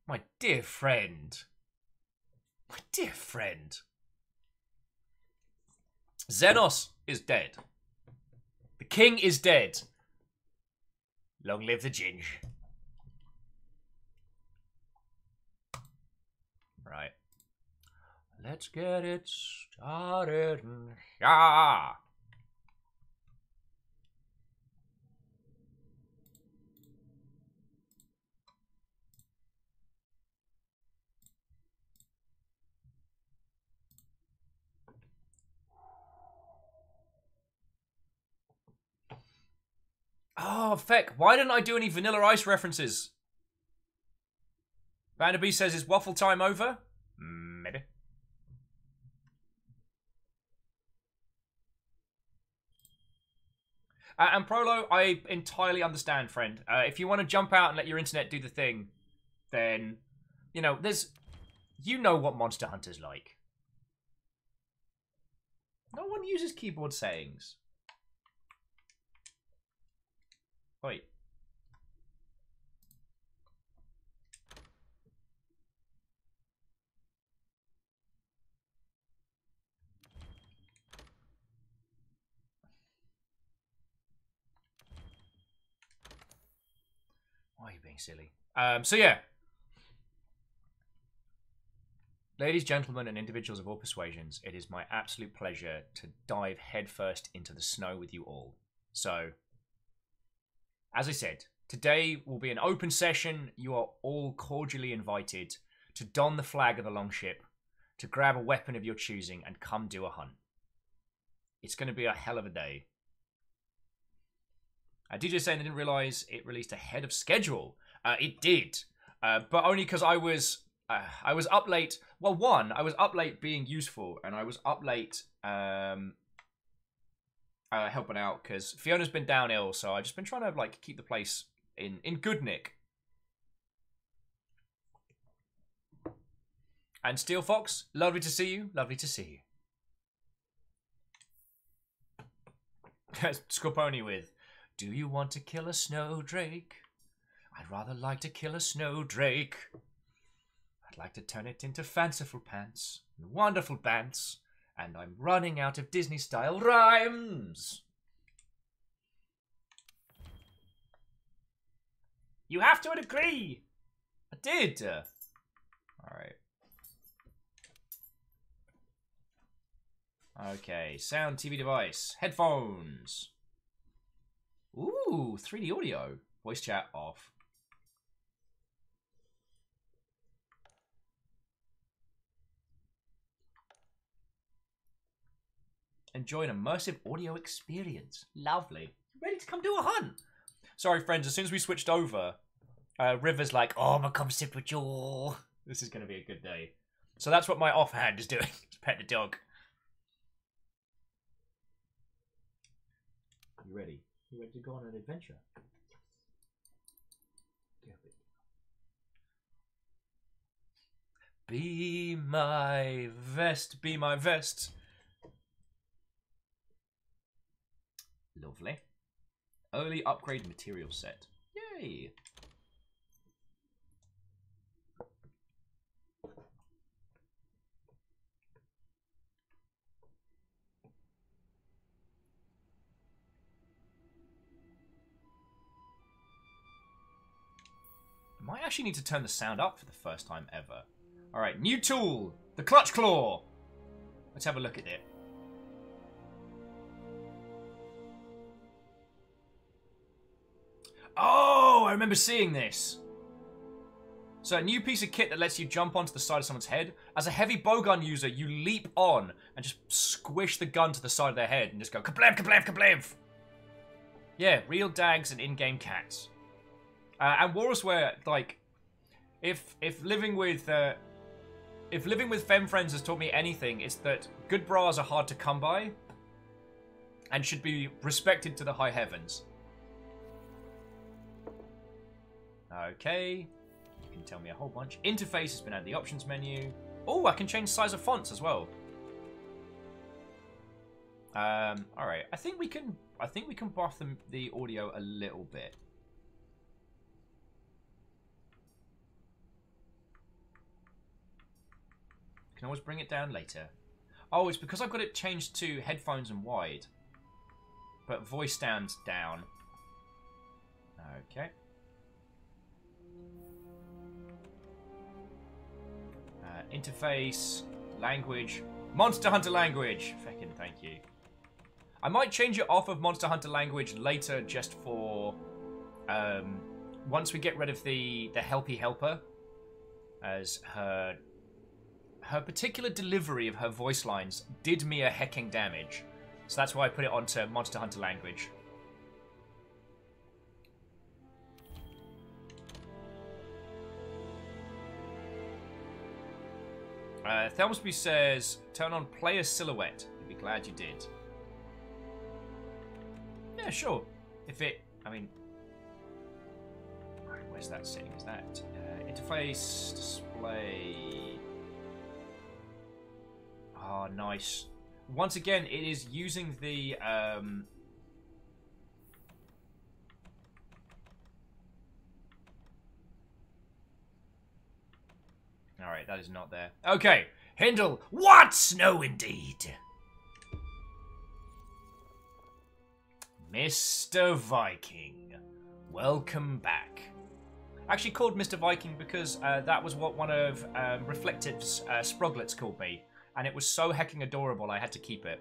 My dear friend. My dear friend. Xenos is dead. The king is dead. Long live the Ginge. Right. Let's get it started. Yeah. Oh, feck. Why didn't I do any Vanilla Ice references? Vanderby says, is waffle time over? Maybe. And Prolo, I entirely understand, friend. If you want to jump out and let your internet do the thing, then, you know, you know what Monster Hunter's like. No one uses keyboard sayings. Wait. being silly. So yeah. Ladies, gentlemen, and individuals of all persuasions, it is my absolute pleasure to dive headfirst into the snow with you all. So, as I said, today will be an open session. You are all cordially invited to don the flag of the Longship, to grab a weapon of your choosing, and come do a hunt. It's going to be a hell of a day. DJ saying I didn't realise it released ahead of schedule. It did, but only because I was up late. Well, one, I was up late being useful, and I was up late helping out because Fiona's been down ill, so I've just been trying to like keep the place in good nick. And Steel Fox, lovely to see you. Lovely to see you. Scorponi with, do you want to kill a snowdrake? I'd rather like to kill a snowdrake. I'd like to turn it into fanciful pants and wonderful pants, and I'm running out of Disney-style rhymes. You have to agree. I did. All right. Okay, sound TV device, headphones. Ooh, 3D audio. Voice chat off. Enjoy an immersive audio experience. Lovely. Ready to come do a hunt. Sorry, friends, as soon as we switched over, River's like, oh, I'm gonna come sit with you. This is going to be a good day. So that's what my offhand is doing. Pet the dog. You ready? You ready to go on an adventure? Be my vest, be my vest. Lovely. Early upgrade material set. Yay! I might actually need to turn the sound up for the first time ever. Alright, new tool! The Clutch Claw! Let's have a look at it. Oh, I remember seeing this. So a new piece of kit that lets you jump onto the side of someone's head. As a heavy bowgun user, you leap on and just squish the gun to the side of their head and just go kablam, kablam, kablam. Yeah, real dags and in-game cats. And Walrus, where like, if living with femme friends has taught me anything, it's that good bras are hard to come by and should be respected to the high heavens. Okay, you can tell me a whole bunch. Interface has been added to the options menu. Oh, I can change size of fonts as well. All right, I think we can buff the audio a little bit. Can always bring it down later. Oh, it's because I've got it changed to headphones and wide, but voice stands down. Okay. Interface, language, Monster Hunter language. Feckin' thank you. I might change it off of Monster Hunter language later, just for once we get rid of the helpy helper, as her particular delivery of her voice lines did me a hecking damage. So that's why I put it onto Monster Hunter language. Thelmsby says, turn on player silhouette. You'd be glad you did. Yeah, sure. If it, I mean... Right, where's that setting? Is that interface, display... Oh, nice. Once again, it is using the... Alright, that is not there. Okay, Hindle. What snow indeed! Mr. Viking, welcome back. Actually called Mr. Viking because that was what one of Reflective's Sproglets called me. And it was so hecking adorable, I had to keep it.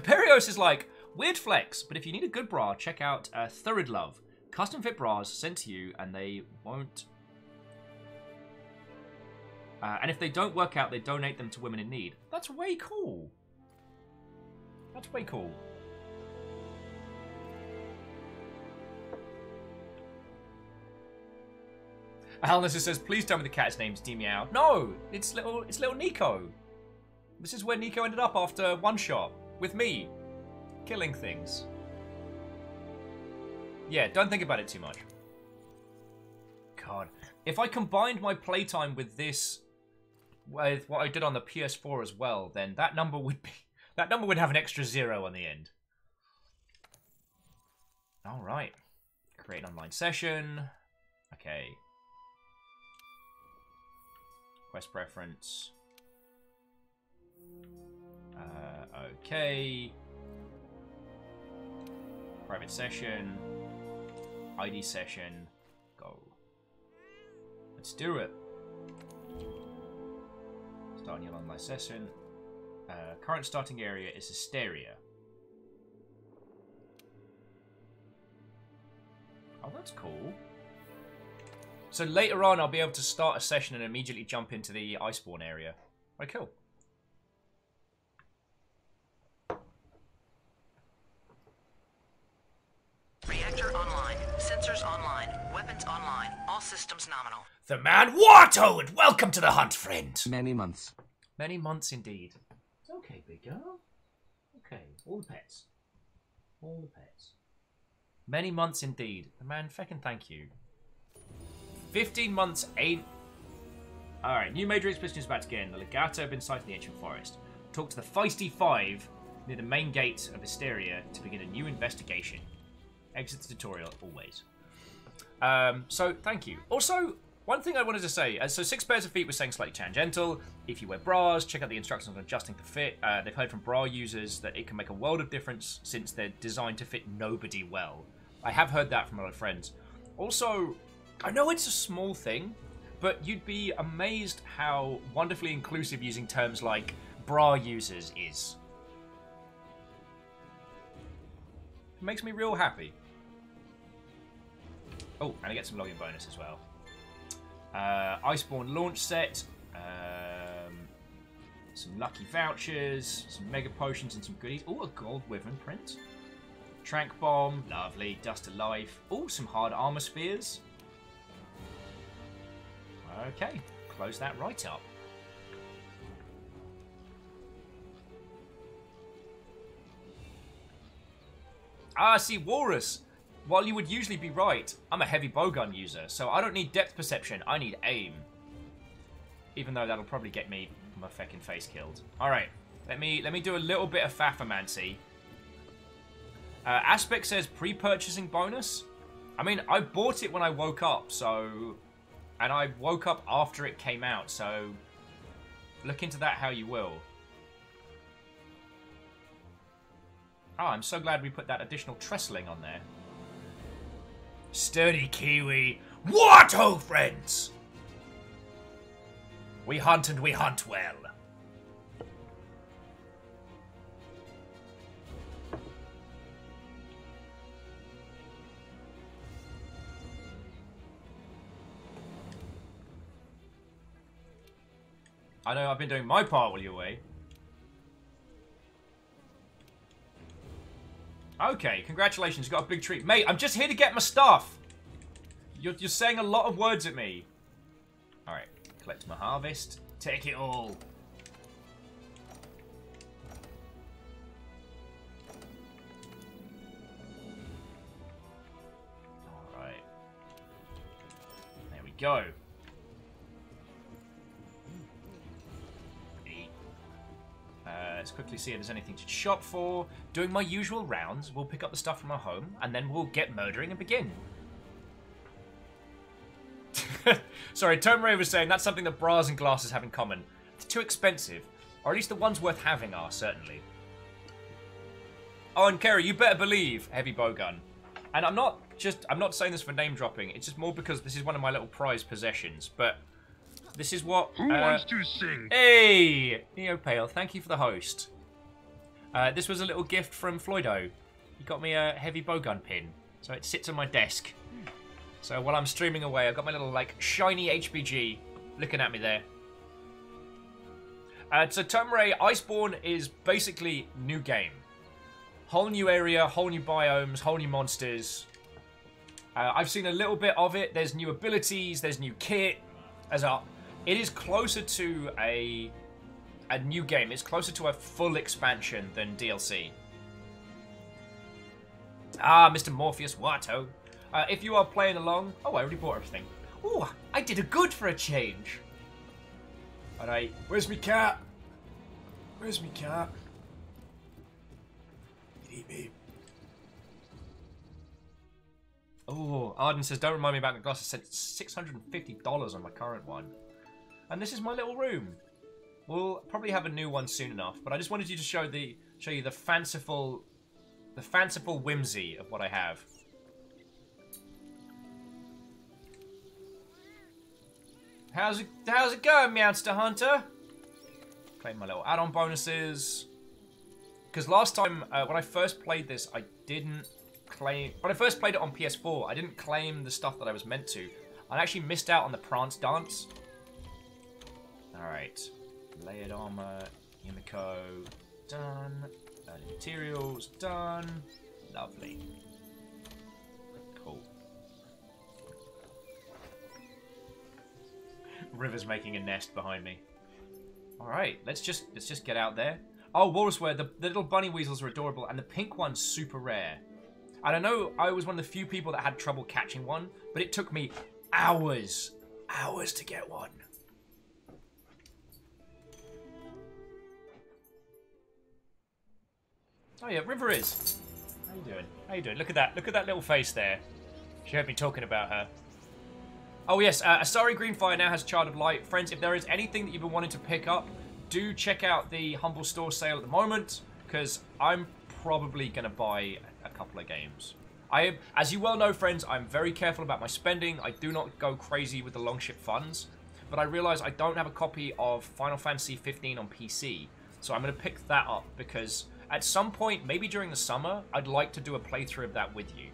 Perios is like, weird flex, but if you need a good bra, check out Third Love. Custom fit bras sent to you, and they won't... and if they don't work out, they donate them to women in need. That's way cool. That's way cool. Alness says, please tell me the cat's name's Meow. No, it's little Nico. This is where Nico ended up after one shot with me, killing things. Yeah, don't think about it too much. God, if I combined my playtime with this, with what I did on the PS4 as well, then that number would have an extra 0 on the end. All right, create an online session. Okay. Quest preference. Okay. Private session. ID session. Go. Let's do it. Starting your online session. Current starting area is Hysteria. Oh, that's cool. So later on, I'll be able to start a session and immediately jump into the Iceborne area. Very cool. Reactor online. Sensors online. Weapons online. All systems nominal. The man Watto, and welcome to the hunt, friend. Many months. Many months indeed. It's okay, big girl. Okay, all the pets. All the pets. Many months indeed. The man, feckin' thank you. 15 months ain't... Alright, new major expedition is about to begin. The Legato have been sighted in the ancient forest. Talk to the Feisty Five near the main gate of Hysteria to begin a new investigation. Exit the tutorial, always. So, thank you. Also, one thing I wanted to say. So, 6 pairs of feet was saying slightly tangential. If you wear bras, check out the instructions on adjusting to fit. They've heard from bra users that it can make a world of difference since they're designed to fit nobody well. I have heard that from a lot of friends. Also, I know it's a small thing, but you'd be amazed how wonderfully inclusive using terms like bra users is. It makes me real happy. Oh, and I get some login bonus as well. Iceborne launch set. Some lucky vouchers. Some mega potions and some goodies. Oh, a gold wyvern print. Trank bomb. Lovely. Dust to life. Oh, some hard armor spheres. Okay. Close that right up. Ah, see, Walrus. While you would usually be right, I'm a heavy bowgun user, so I don't need depth perception, I need aim. Even though that'll probably get me my feckin' face killed. Alright, let me do a little bit of Faffermancy. Aspect says pre-purchasing bonus. I mean, I bought it when I woke up, so... And I woke up after it came out, so... Look into that how you will. Oh, I'm so glad we put that additional trestling on there. Sturdy Kiwi. What, oh friends? We hunt and we hunt well. I know I've been doing my part while you're away. Okay, congratulations, you got a big treat. Mate, I'm just here to get my stuff. You're saying a lot of words at me. Alright, collect my harvest. Take it all. Alright. There we go. Let's quickly see if there's anything to shop for. Doing my usual rounds, we'll pick up the stuff from our home, and then we'll get murdering and begin. Sorry, Tome Ray was saying that's something that bras and glasses have in common. It's too expensive. Or at least the ones worth having are, certainly. Oh, and Kerry, you better believe, heavy bowgun, And I'm not saying this for name dropping. It's just more because this is one of my little prized possessions. But this is what. Who wants to sing? Hey, Neopale, thank you for the host. This was a little gift from Floydo. He got me a heavy bowgun pin, so it sits on my desk. So while I'm streaming away, I've got my little like shiny HBG looking at me there. So Tomray, Iceborne is basically new game. Whole new area, whole new biomes, whole new monsters. I've seen a little bit of it. There's new abilities, there's new kit. It is closer to a new game. It's closer to a full expansion than DLC. Ah, Mr. Morpheus Watto. If you are playing along... Oh, I already bought everything. Oh, I did a good for a change. Alright, where's me cat? Where's me cat? Eat me. Oh, Arden says, don't remind me about the glass. I spent $650 on my current one. And this is my little room. We'll probably have a new one soon enough, but I just wanted you to show you the fanciful whimsy of what I have. How's it going, Meowster Hunter? Claim my little add-on bonuses. Because last time, when I first played this, I didn't claim... When I first played it on PS4, I didn't claim the stuff that I was meant to. I actually missed out on the Prance Dance. Alright. Layered armor, Yumiko, done. Materials, done. Lovely. Cool. River's making a nest behind me. Alright, let's just get out there. Oh, Walrusware, the little bunny weasels are adorable, and the pink one's super rare. And I know I was one of the few people that had trouble catching one, but it took me hours to get one. Oh yeah, River is. How you doing? How you doing? Look at that. Look at that little face there. She heard me talking about her. Oh yes, Asari Greenfire now has Child of Light. Friends, if there is anything that you've been wanting to pick up, do check out the Humble Store sale at the moment, because I'm probably going to buy a couple of games. As you well know, friends, I'm very careful about my spending. I do not go crazy with the Longship funds, but I realise I don't have a copy of Final Fantasy 15 on PC, so I'm going to pick that up, because at some point, maybe during the summer, I'd like to do a playthrough of that with you.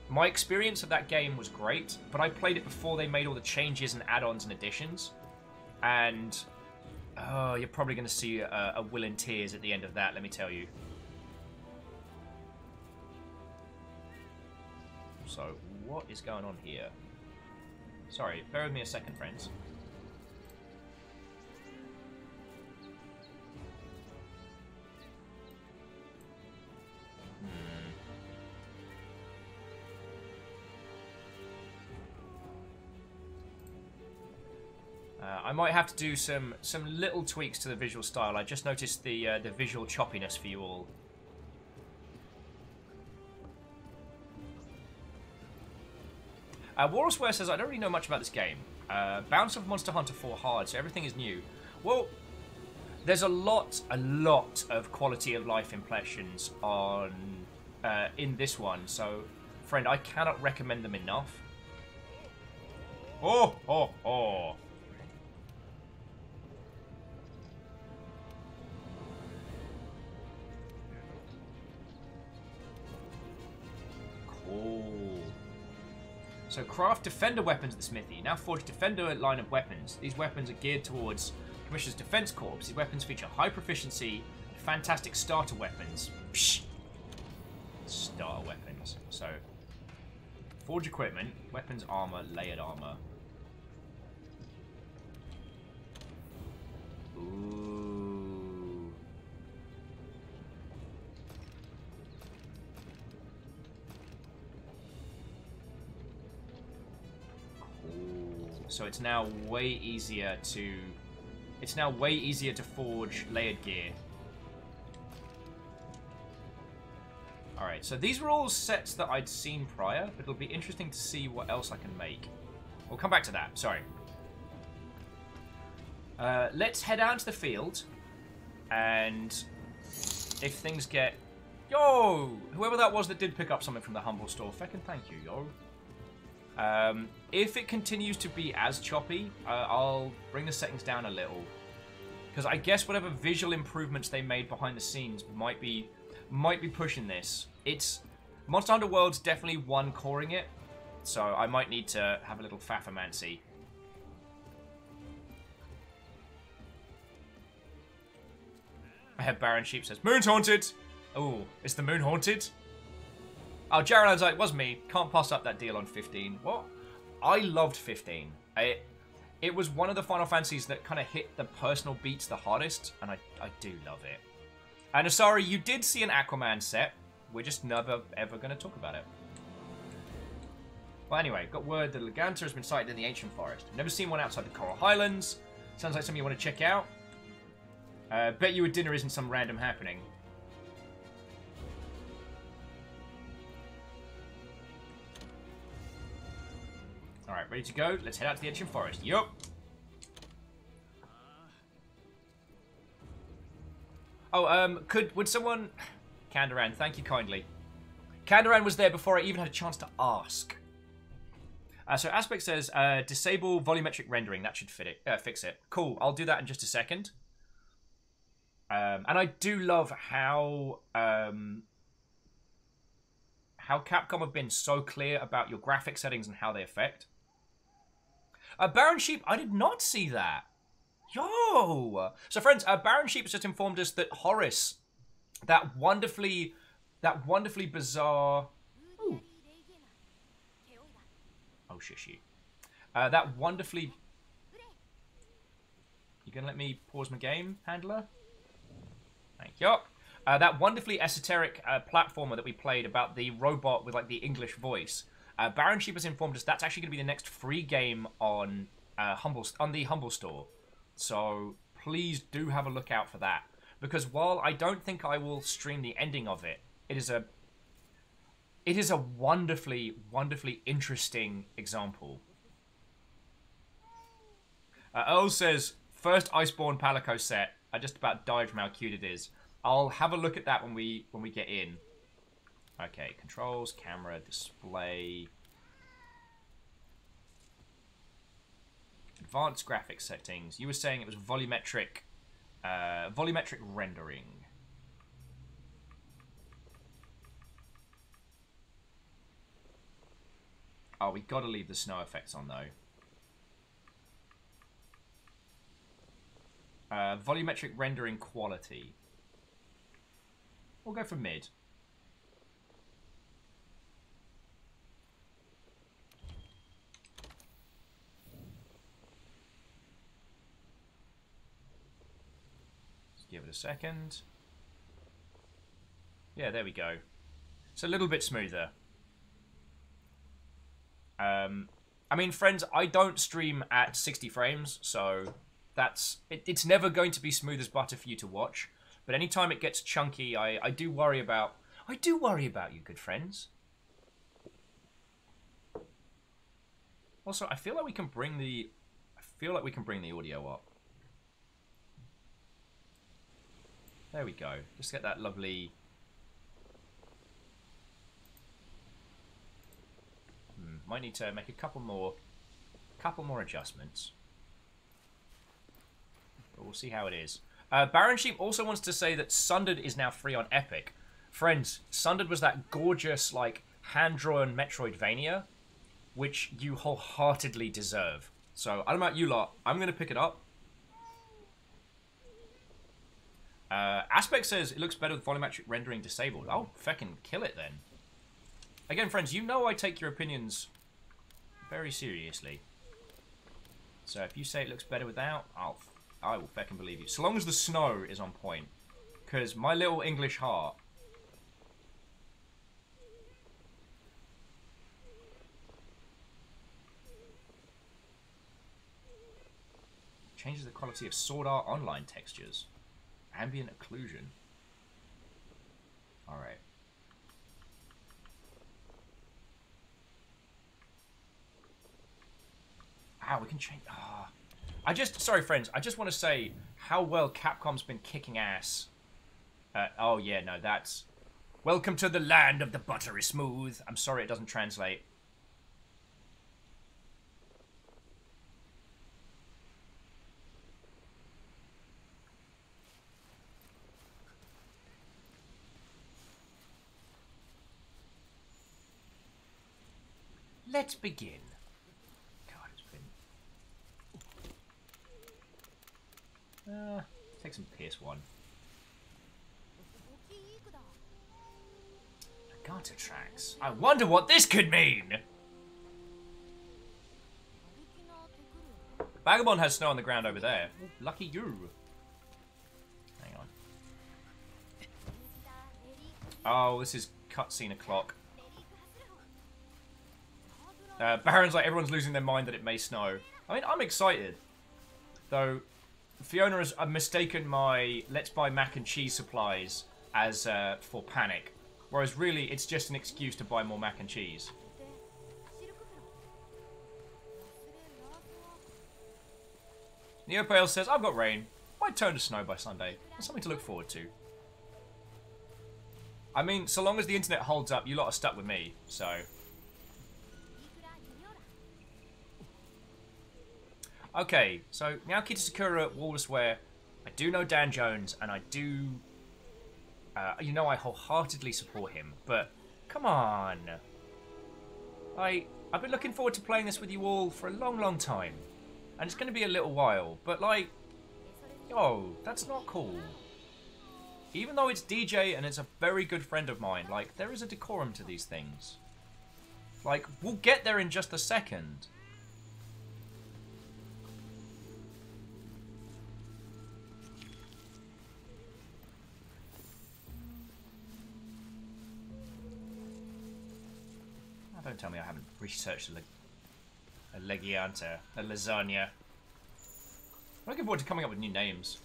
My experience of that game was great, but I played it before they made all the changes and add-ons and additions. And oh, you're probably going to see a Will in Tears at the end of that, let me tell you. So, what is going on here? Sorry, bear with me a second, friends. I might have to do some little tweaks to the visual style. I just noticed the visual choppiness for you all. Warosware says, I don't really know much about this game. Bounce of Monster Hunter 4 hard, so everything is new. Well, there's a lot of quality of life impressions on in this one, so friend, I cannot recommend them enough. Oh, oh, oh. Cool. So craft defender weapons at the smithy. Now forge defender line of weapons. These weapons are geared towards Commissioner's Defense Corps. These weapons feature high proficiency and fantastic starter weapons. Psh! Starter weapons. So forge equipment, weapons, armor, layered armor. Ooh. Cool. So it's now way easier to forge layered gear. Alright, so these were all sets that I'd seen prior, but it'll be interesting to see what else I can make. We'll come back to that, sorry. Let's head out to the field, and if things get Yo! Whoever that was that did pick up something from the Humble Store, feckin' thank you, yo. If it continues to be as choppy, I'll bring the settings down a little. Because I guess whatever visual improvements they made behind the scenes might be pushing this. Monster Hunter World's definitely one coring it, so I might need to have a little faffermancy. I have Baron Sheep says, Moon's haunted! Oh, is the moon haunted? Oh, Jaren's like, it was me. Can't pass up that deal on 15. What? I loved 15. It was one of the Final Fantasies that kind of hit the personal beats the hardest, and I do love it. And Asari, you did see an Aquaman set. We're just never, ever going to talk about it. Well, anyway, got word that Leganter has been sighted in the Ancient Forest. Never seen one outside the Coral Highlands. Sounds like something you want to check out. Bet you a dinner isn't some random happening. Alright, ready to go? Let's head out to the Ancient Forest. Yup. Oh, would someone... Kandaran, thank you kindly. Kandaran was there before I even had a chance to ask. So Aspect says, disable volumetric rendering. That should fix it. Cool, I'll do that in just a second. And I do love how Capcom have been so clear about your graphic settings and how they affect. Baron Sheep, I did not see that. Yo! So friends, Baron Sheep has just informed us that Horus, that wonderfully bizarre... Ooh. Oh, shishy. That wonderfully... You gonna let me pause my game, handler? Thank you. That wonderfully esoteric platformer that we played about the robot with like the English voice. Baron Sheep has informed us that's actually going to be the next free game on the Humble Store. So please do have a look out for that. Because while I don't think I will stream the ending of it, it is a wonderfully, wonderfully interesting example. Earl says, first Iceborne Palico set. I just about died from how cute it is. I'll have a look at that when we get in. Okay, controls, camera, display. Advanced graphics settings. You were saying it was volumetric rendering. Oh, we gotta leave the snow effects on though. Volumetric rendering quality. We'll go for mid. Let's give it a second. Yeah, there we go. It's a little bit smoother. I mean, friends, I don't stream at 60 frames, so it's never going to be smooth as butter for you to watch. But anytime it gets chunky, I do worry about you, good friends. Also, I feel like we can bring the audio up. There we go. Just get that lovely. Might need to make a couple more adjustments. But we'll see how it is. Baron Sheep also wants to say that Sundered is now free on Epic. Friends, Sundered was that gorgeous, like, hand-drawn Metroidvania, which you wholeheartedly deserve. So, I don't know about you lot, I'm going to pick it up. Aspect says it looks better with volumetric rendering disabled. Oh, feckin' kill it then. Again, friends, you know I take your opinions very seriously. So if you say it looks better without, I will feckin' believe you. So long as the snow is on point. Because my little English heart. Changes the quality of Sword Art Online textures. Ambient occlusion. Alright. We can change. Sorry, friends. I just want to say how well Capcom's been kicking ass. Oh yeah, no, that's Welcome to the land of the buttery smooth. I'm sorry it doesn't translate. Let's begin. God, it's been... take some PS1. Garter tracks. I wonder what this could mean! Vagabond has snow on the ground over there. Lucky you. Hang on. Oh, this is cutscene o'clock. Baron's like, everyone's losing their mind that it may snow. I mean, I'm excited. Though, Fiona has mistaken my let's buy mac and cheese supplies as for panic. Whereas really, it's just an excuse to buy more mac and cheese. Neopale says, I've got rain. Might turn to snow by Sunday. That's something to look forward to. I mean, so long as the internet holds up, you lot are stuck with me, so... Okay, so Naoki Sakura, Walrus Wear. I do know Dan Jones, and I do... you know I wholeheartedly support him, but come on. I've been looking forward to playing this with you all for a long, long time. And it's going to be a little while, but like, yo, that's not cool. Even though it's DJ and it's a very good friend of mine, like, there is a decorum to these things. Like, we'll get there in just a second. Don't tell me I haven't researched a legianta, a lasagna. I'm looking forward to coming up with new names.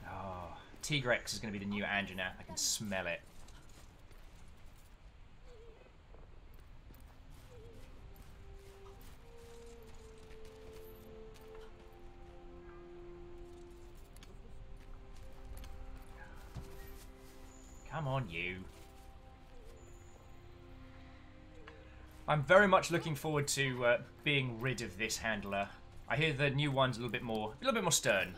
Oh, Tigrex is going to be the new Angina. I can smell it. Come on, you. I'm very much looking forward to being rid of this handler. I hear the new one's a little bit more stern.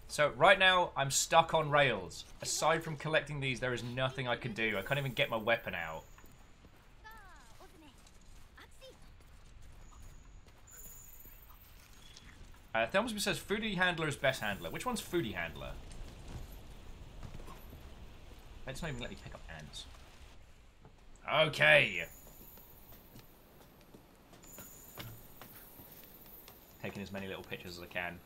So right now, I'm stuck on rails. Aside from collecting these, there is nothing I can do. I can't even get my weapon out. Thelmsby says, Foodie Handler is best handler. Which one's Foodie Handler? It's not even let me pick up ants. Okay. Taking as many little pictures as I can.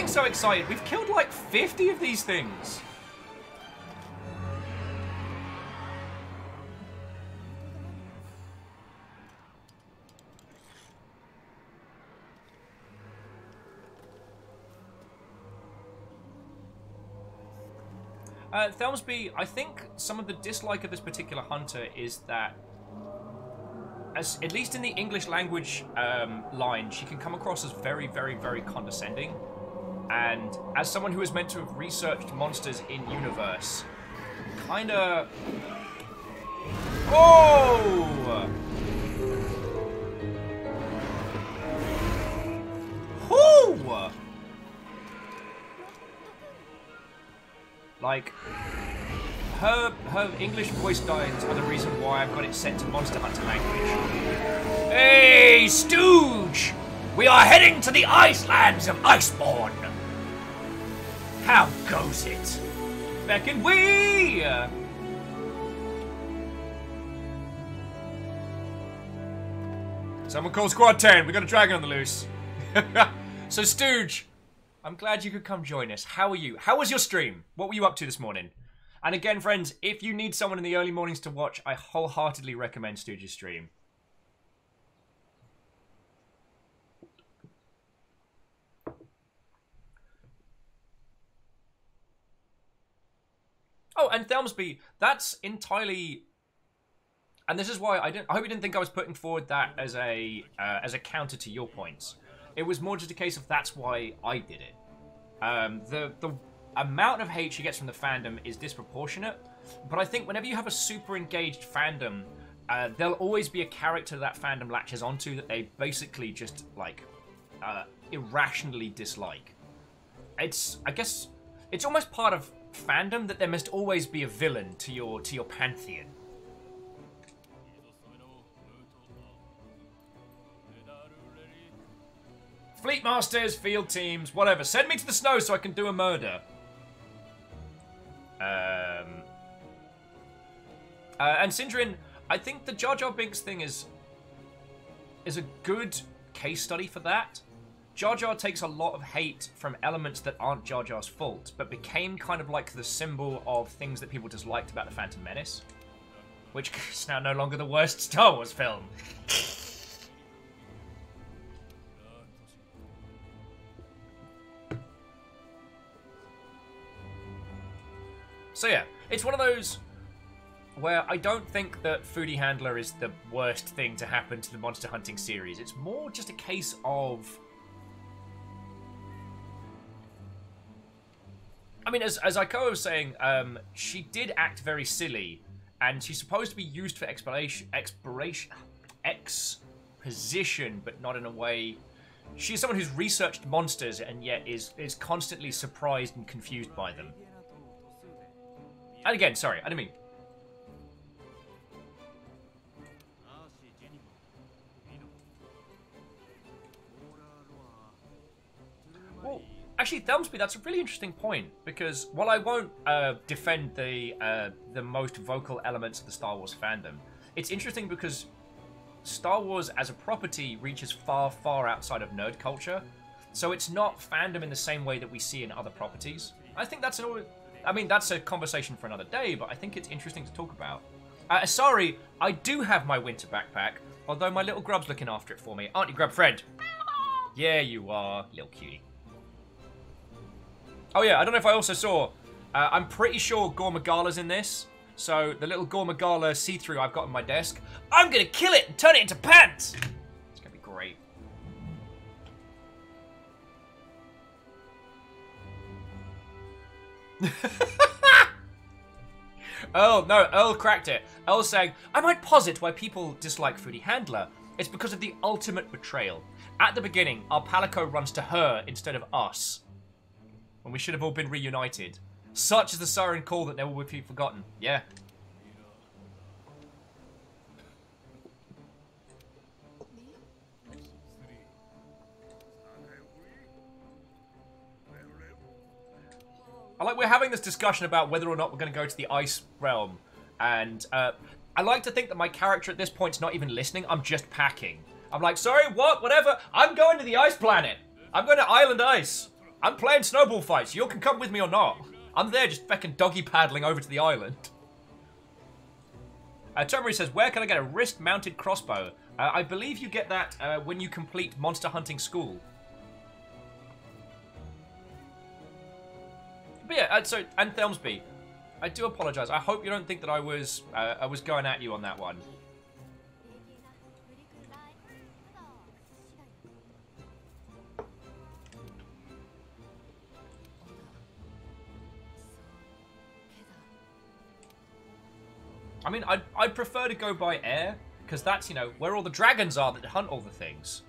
So excited. We've killed like 50 of these things. Thelmsby, I think some of the dislike of this particular hunter is that, as at least in the English language line, she can come across as very, very, very condescending. And as someone who is meant to have researched monsters in universe, kinda... Oh! Whoo! Like, her English voice lines are the reason why I've got it set to Monster Hunter language. Hey, Stooge! We are heading to the Icelands of Iceborne! How goes it? Back and we! Someone call Squad 10. We got a dragon on the loose. So, Stooge, I'm glad you could come join us. How are you? How was your stream? What were you up to this morning? And again, friends, if you need someone in the early mornings to watch, I wholeheartedly recommend Stooge's stream. Oh, and Thelmsby, that's entirely... And this is why I hope you didn't think I was putting forward that as a counter to your points. It was more just a case of that's why I did it. The amount of hate she gets from the fandom is disproportionate, but I think whenever you have a super engaged fandom, there'll always be a character that fandom latches onto that they basically just like irrationally dislike. I guess it's almost part of fandom that there must always be a villain to your pantheon. Fleet masters, field teams, whatever. Send me to the snow so I can do a murder. And Sindrin, I think the Jar Jar Binks thing is a good case study for that. Jar Jar takes a lot of hate from elements that aren't Jar Jar's fault, but became kind of like the symbol of things that people disliked about The Phantom Menace, which is now no longer the worst Star Wars film. So yeah, it's one of those where I don't think that Foodie Handler is the worst thing to happen to the Monster Hunting series. It's more just a case of... I mean, as Aiko was saying, she did act very silly, and she's supposed to be used for exposition, but not in a way... She's someone who's researched monsters and yet is constantly surprised and confused by them. And again, sorry, I didn't mean... Well, actually, Thelmsby, that's a really interesting point, because while I won't defend the most vocal elements of the Star Wars fandom, it's interesting because Star Wars as a property reaches far, far outside of nerd culture, so it's not fandom in the same way that we see in other properties. I think that's I mean, that's a conversation for another day, but I think it's interesting to talk about. Sorry, I do have my winter backpack, although my little grub's looking after it for me. Aren't you, grub friend? Yeah, you are, little cutie. Oh yeah, I don't know if I also saw, I'm pretty sure Gore Magala's in this, so the little Gore Magala see-through I've got on my desk, I'm gonna kill it and turn it into pants! It's gonna be great. Earl cracked it. Earl's saying, I might posit why people dislike Foodie Handler. It's because of the ultimate betrayal. At the beginning, our Palico runs to her instead of us, when we should have all been reunited. Such is the siren call that never will be forgotten. Yeah. I like we're having this discussion about whether or not we're going to go to the Ice Realm, and I like to think that my character at this point's not even listening. I'm just packing. I'm like, sorry, what? Whatever. I'm going to the Ice Planet. I'm going to Island Ice. I'm playing snowball fights. You can come with me or not. I'm there just fucking doggy paddling over to the island. Tomry says, where can I get a wrist-mounted crossbow? I believe you get that when you complete Monster Hunting School. But yeah, and Thelmsby, I do apologise. I hope you don't think that I was going at you on that one. I mean, I'd prefer to go by air, because that's, you know, where all the dragons are that hunt all the things.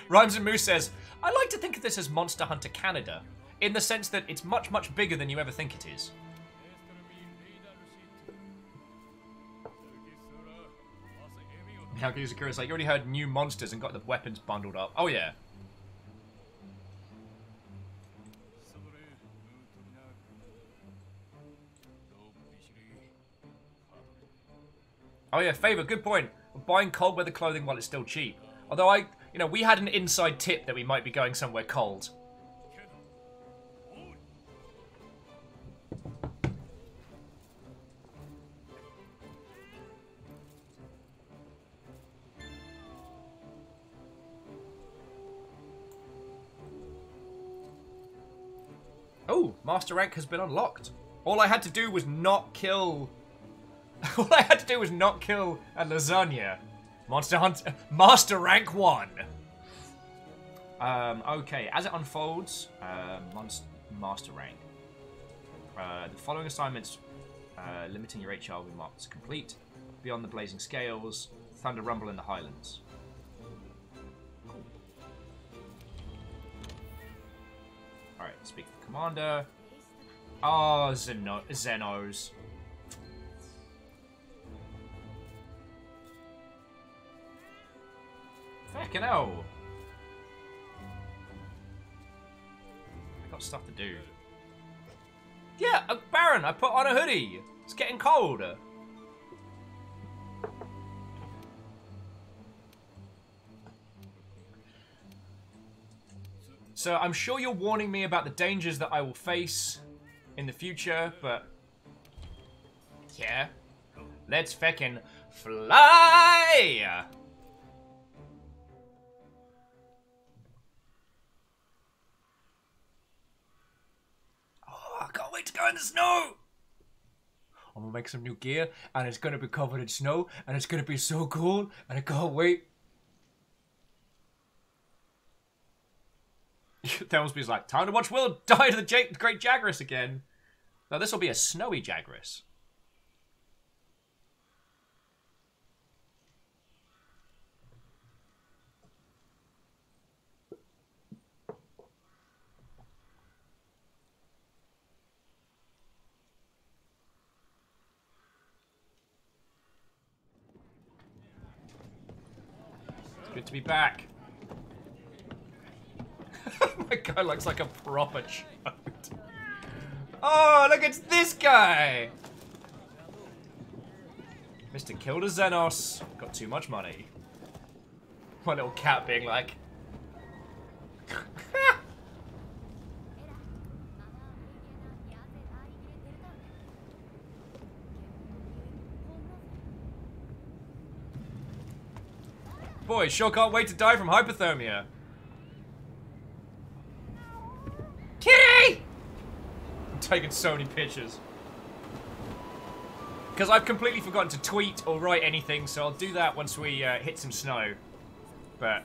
Rhymes and Moose says, I like to think of this as Monster Hunter Canada, in the sense that it's much, much bigger than you ever think it is. Miyagi Zakura is like, you already heard new monsters and got the weapons bundled up. Oh, yeah. Oh yeah, Favor, good point. buying cold weather clothing while it's still cheap. Although we had an inside tip that we might be going somewhere cold. Oh, master rank has been unlocked. All I had to do was not kill... All I had to do was not kill a lasagna. Monster Hunter... Master rank 1. Okay, as it unfolds... master rank. The following assignments... limiting your HR will be marked as complete. Beyond the Blazing Scales. Thunder Rumble in the Highlands. Alright, speak to the commander. Oh, Zenos. Fucking hell. I got stuff to do. Yeah, Baron, I put on a hoodie. It's getting cold. So I'm sure you're warning me about the dangers that I will face in the future, but yeah, let's feckin' fly! Oh, I can't wait to go in the snow! I'm gonna make some new gear, and it's gonna be covered in snow, and it's gonna be so cool, and I can't wait. Thelsby's like, time to watch Will die to the Great Jagras again. Now this will be a snowy Jagras. It's good to be back. My guy looks like a proper chode. Oh, look, it's this guy! Mr. Kilda Xenos. Got too much money. My little cat being like... Boy, sure can't wait to die from hypothermia. Kitty! I'm taking so many pictures. Because I've completely forgotten to tweet or write anything, so I'll do that once we hit some snow. But...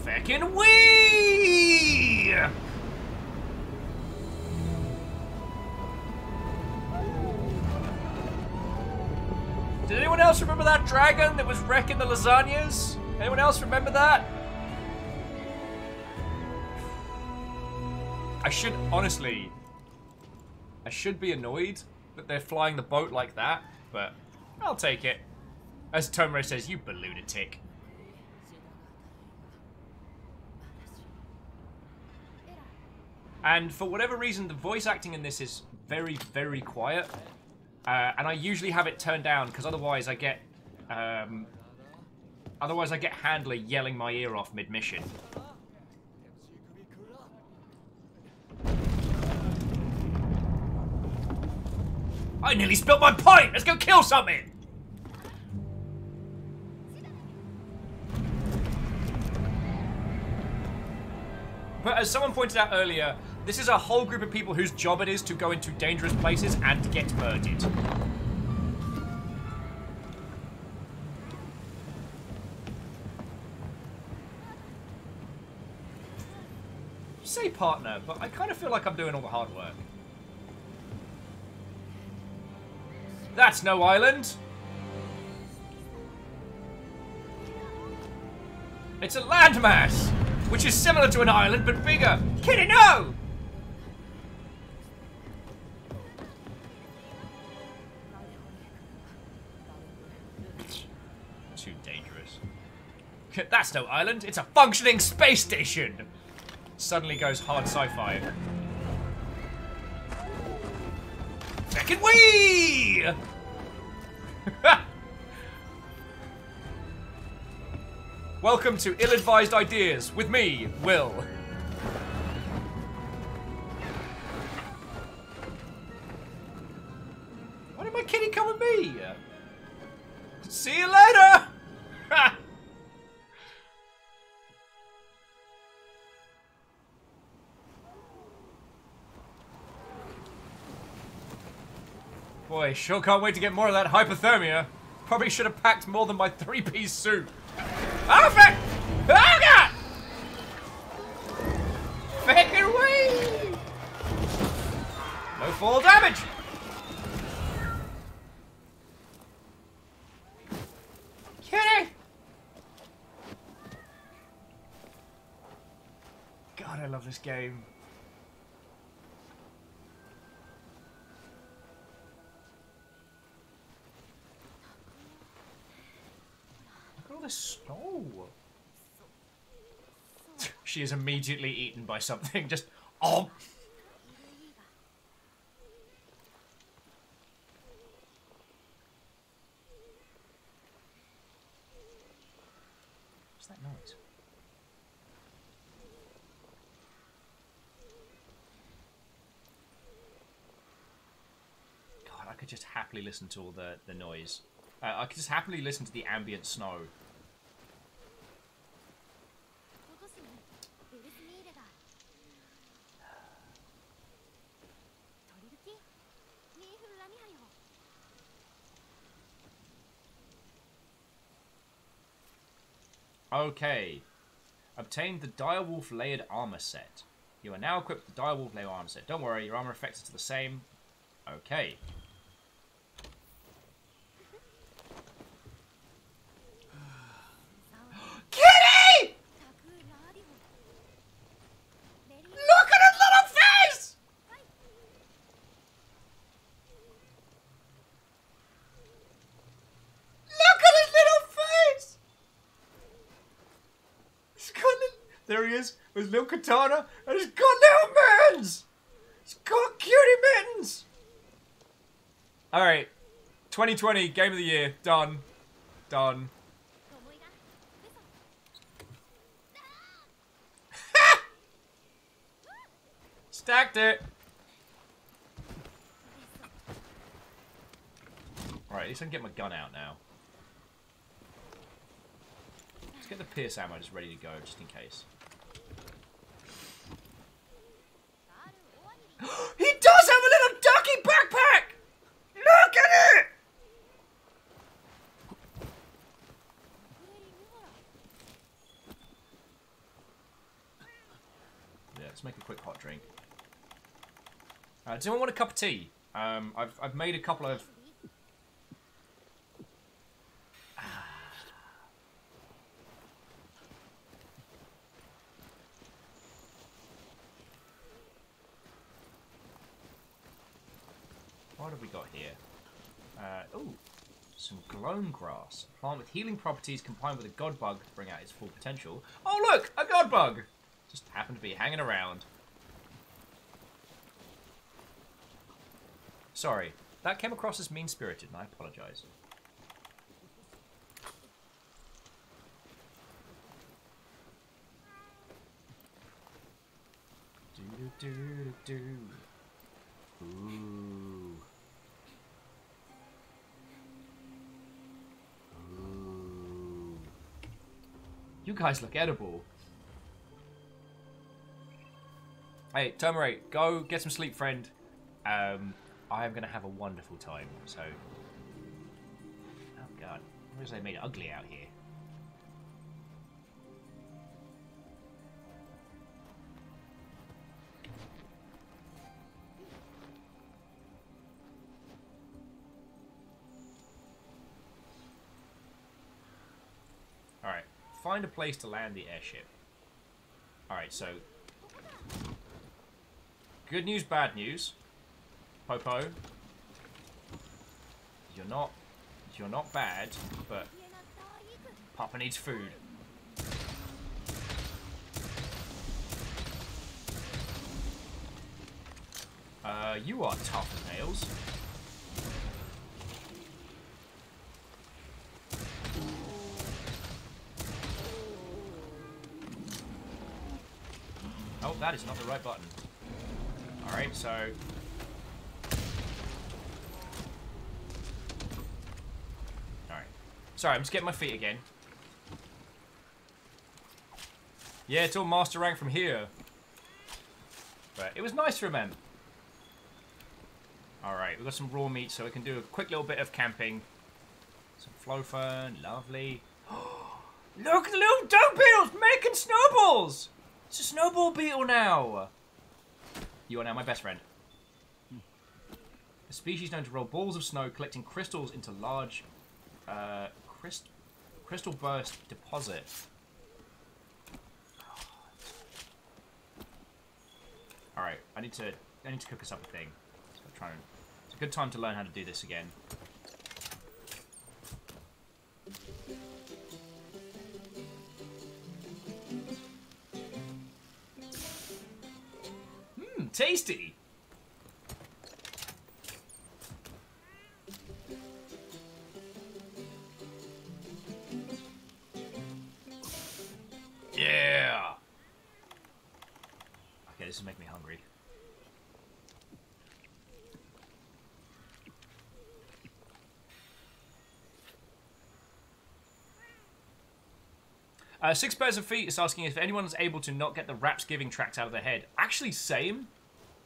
Feckin' wee! Did anyone else remember that dragon that was wrecking the lasagnas? Anyone else remember that? I should, honestly, I should be annoyed that they're flying the boat like that, but I'll take it. As Tomre says, you lunatic. And for whatever reason, the voice acting in this is very, very quiet. And I usually have it turned down, because otherwise I get... Handler yelling my ear off mid-mission. I nearly spilled my pint! Let's go kill something! But as someone pointed out earlier, this is a whole group of people whose job it is to go into dangerous places and get murdered. Say partner, but I kind of feel like I'm doing all the hard work. That's no island! It's a landmass, which is similar to an island but bigger. Kitty, no! Too dangerous. That's no island, it's a functioning space station! Suddenly goes hard sci-fi. Fucking wee! Welcome to Ill-Advised Ideas with me, Will. Why did my kitty come with me? See you later! Boy, sure can't wait to get more of that hypothermia. Probably should have packed more than my 3-piece suit. Oh, fuck! Oh, God! Fucking wee! No fall damage! Kitty! God, I love this game. Look at all this snow. She is immediately eaten by something. Just, oh. What's that noise? God, I could just happily listen to all the noise. I could just happily listen to the ambient snow. Okay. Obtained the Direwolf Layered Armor Set. You are now equipped with the Direwolf Layered Armor Set. Don't worry, your armor effects are the same. Okay. Kitty! Look at his little face! Look at his little face! He's got little... There he is, with his little katana, and he's got little mittens! He's got cutie mittens! Alright. 2020, Game of the Year. Done. Done. Stacked it! Alright, at least I can get my gun out now. Let's get the pierce ammo just ready to go, just in case. He does have a little ducky backpack! Look at it! Yeah, let's make a quick hot drink. Does anyone want a cup of tea? I've made a couple of... What have we got here? Ooh, some gloam grass. A plant with healing properties combined with a god bug to bring out its full potential. Oh look, a god bug! Just happened to be hanging around. Sorry, that came across as mean-spirited, and I apologise. Do-do-do-do-do. Ooh. Ooh. You guys look edible. Hey, Termarate, go get some sleep, friend. I am going to have a wonderful time, so... Oh, God. Why is they made it ugly out here? Alright. Find a place to land the airship. Alright, so... Good news, bad news. Popo, you're not bad, but Papa needs food. You are tough as nails. Oh, that is not the right button. Alright, so... Alright. Sorry, I'm just getting my feet again. Yeah, it's all master rank from here. But it was nice to remember. Alright, we've got some raw meat, so we can do a quick little bit of camping. Some flow fern, lovely. Look at the little dung beetles making snowballs! It's a snowball beetle now. You are now my best friend. A species known to roll balls of snow, collecting crystals into large crystal burst deposit. All right, I need to cook us up a thing. So I'm trying. It's a good time to learn how to do this again. Tasty! Yeah! Okay, this is making me hungry. Six Pairs of Feet is asking if anyone's able to not get the Raps Giving tracks out of their head. Actually, same.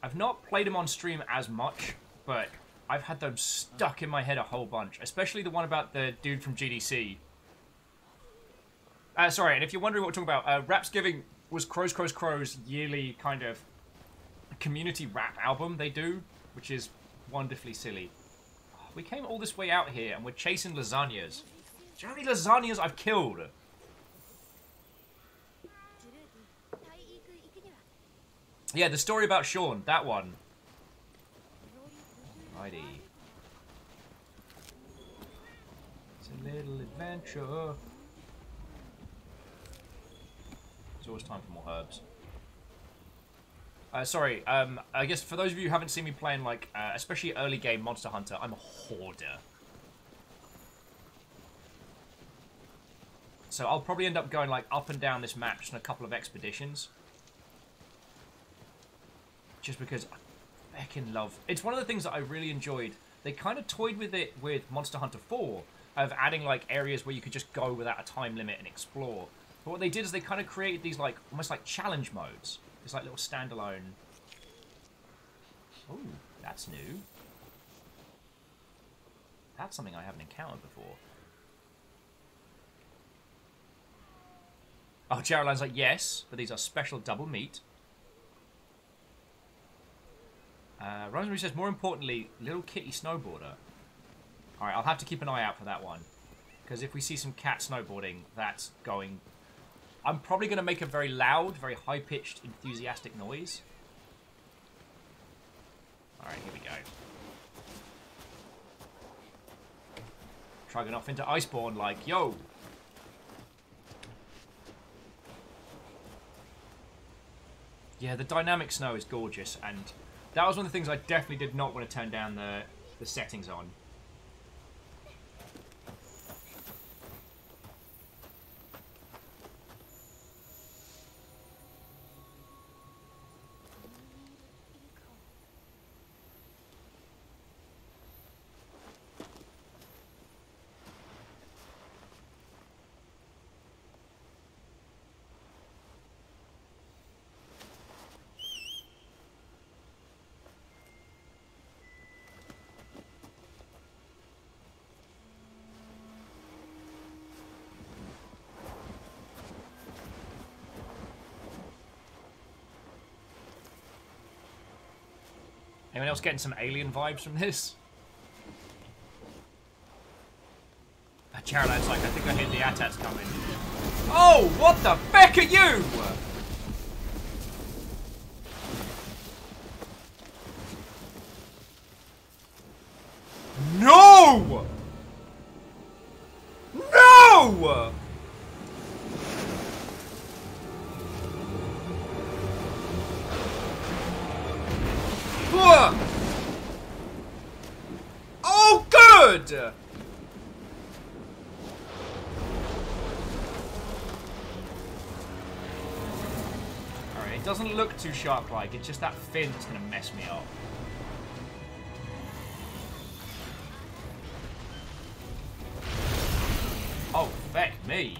I've not played them on stream as much, but I've had them stuck in my head a whole bunch. Especially the one about the dude from GDC. Sorry, and if you're wondering what we're talking about, Raps Giving was Crow's yearly kind of community rap album they do, which is wonderfully silly. We came all this way out here and we're chasing lasagnas. Do you know how many lasagnas I've killed? Yeah, the story about Sean, that one. Righty. It's a little adventure. It's always time for more herbs. Sorry, I guess for those of you who haven't seen me playing, like, especially early game Monster Hunter, I'm a hoarder. So I'll probably end up going, like, up and down this map just in a couple of expeditions. Just because I fucking love... It's one of the things that I really enjoyed. They kind of toyed with it with Monster Hunter 4, of adding, like, areas where you could just go without a time limit and explore. But what they did is they kind of created these, like, almost like challenge modes. It's like little standalone... Ooh, that's new. That's something I haven't encountered before. Oh, Geraldine's like, yes, but these are special double meat. Rosemary says, more importantly, little kitty snowboarder. Alright, I'll have to keep an eye out for that one. Because if we see some cat snowboarding, that's going... I'm probably going to make a very loud, very high-pitched, enthusiastic noise. Alright, here we go. Trugging off into Iceborne like, yo! Yeah, the dynamic snow is gorgeous, and that was one of the things I definitely did not want to turn down the settings on. Anyone else getting some alien vibes from this? Charlad's like, I think I hear the AT-ATs coming. Oh, what the feck are you? No! No! Good! Alright, it doesn't look too shark-like. It's just that fin that's going to mess me up. Oh, feck me.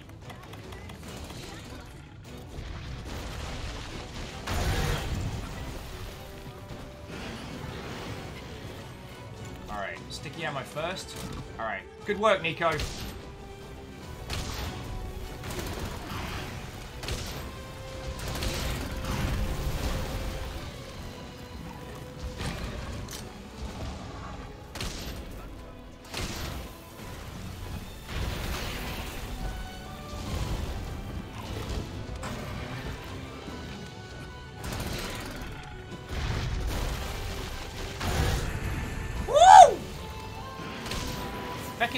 Alright, sticky ammo first. Alright, good work, Nico.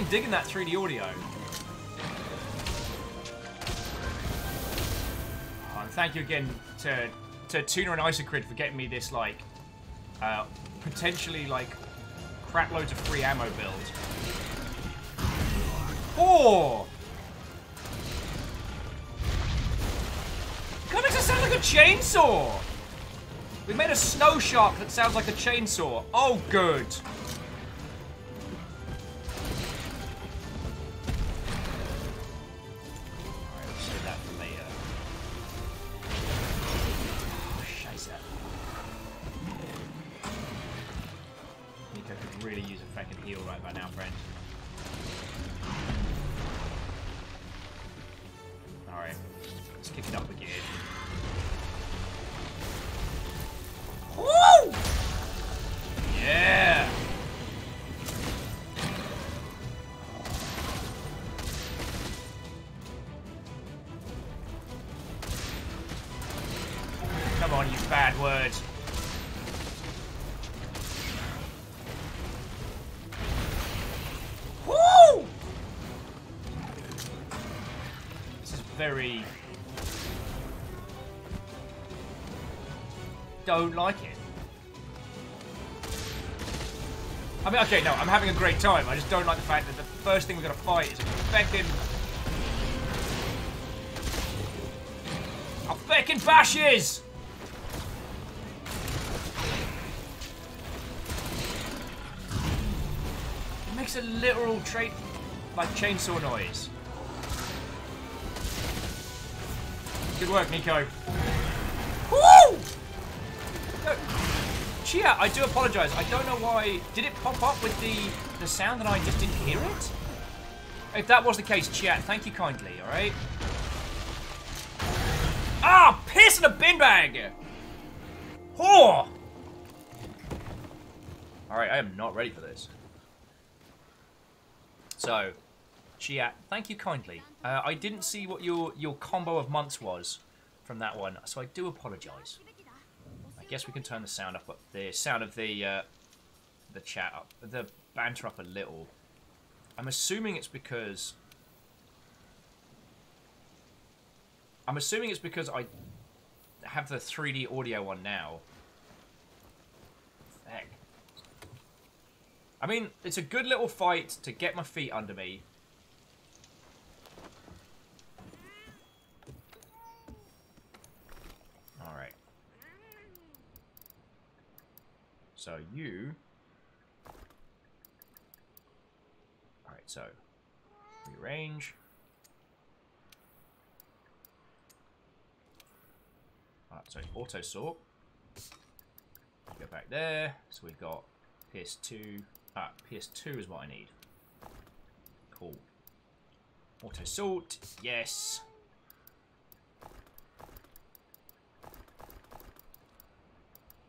Digging that 3D audio. Oh, and thank you again to Tuna and Isocrid for getting me this, like, potentially, like, crap loads of free ammo build. Oh! God, makes it sound like a chainsaw! We made a snow shark that sounds like a chainsaw. Oh, good. Don't like it. I mean, okay, no, I'm having a great time. I just don't like the fact that the first thing we're gonna fight is a feckin' bashes! It makes a literal like chainsaw noise. Good work, Nico. Woo! Chia, I do apologise. I don't know why. Did it pop up with the sound and I just didn't hear it? If that was the case, Chia, thank you kindly, alright? Ah! Piss in a bin bag! Oh! Alright, I am not ready for this. So, Chia, thank you kindly. I didn't see what your combo of months was from that one, so I do apologise. I guess we can turn the sound up, the sound of the chat up, the banter up a little. I'm assuming it's because I have the 3D audio on now. Heck. I mean, it's a good little fight to get my feet under me. Alright. So you... Alright, so rearrange. Alright, so auto sort. Go back there. So we've got PS2. PS2 is what I need. Cool. Auto sort. Yes.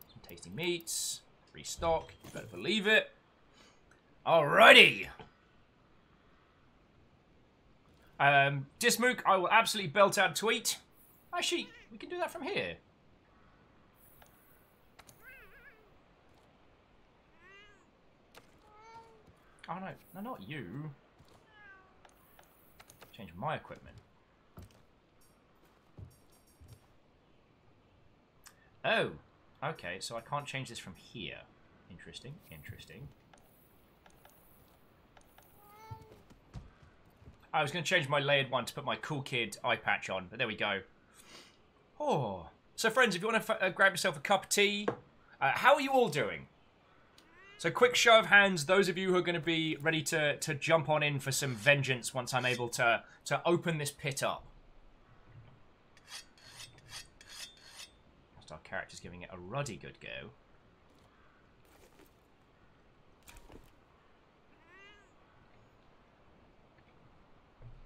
Some tasty meats. Restock. You better believe it. Alrighty. Dismook, I will absolutely belt out a tweet. Actually, we can do that from here. Oh no, no, not you. Change my equipment. Oh, okay, so I can't change this from here. Interesting, interesting. I was going to change my layered one to put my cool kid eye patch on, but there we go. Oh. So, friends, if you want to grab yourself a cup of tea, how are you all doing? So, quick show of hands, those of you who are going to be ready to jump on in for some vengeance once I'm able to open this pit up. Our character's giving it a ruddy good go.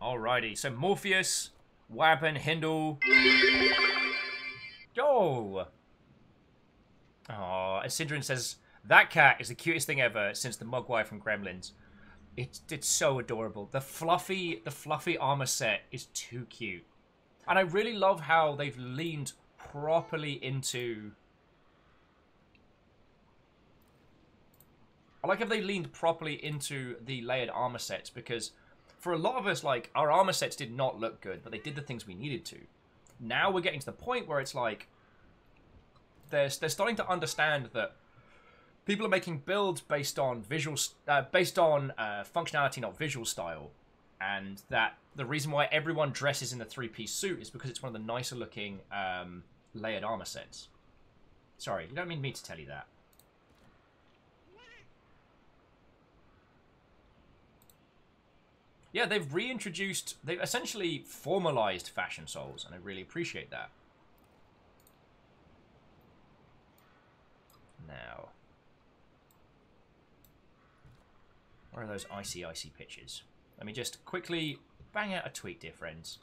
Alrighty, so Morpheus, Waben, Hindle. Yo! Oh, as Syndrin says, that cat is the cutest thing ever since the Mogwai from Gremlins. It's so adorable. The fluffy armor set is too cute. And I really love how they've leaned properly into... I like how they leaned properly into the layered armor sets, because for a lot of us, like, our armor sets did not look good, but they did the things we needed to. Now we're getting to the point where it's like they're starting to understand that people are making builds based on functionality, not visual style, and that the reason why everyone dresses in the three-piece suit is because it's one of the nicer looking layered armor sets. Sorry, you don't mean me to tell you that. Yeah, they've essentially formalized Fashion Souls, and I really appreciate that. Now, where are those icy pictures? Let me just quickly bang out a tweet, dear friends.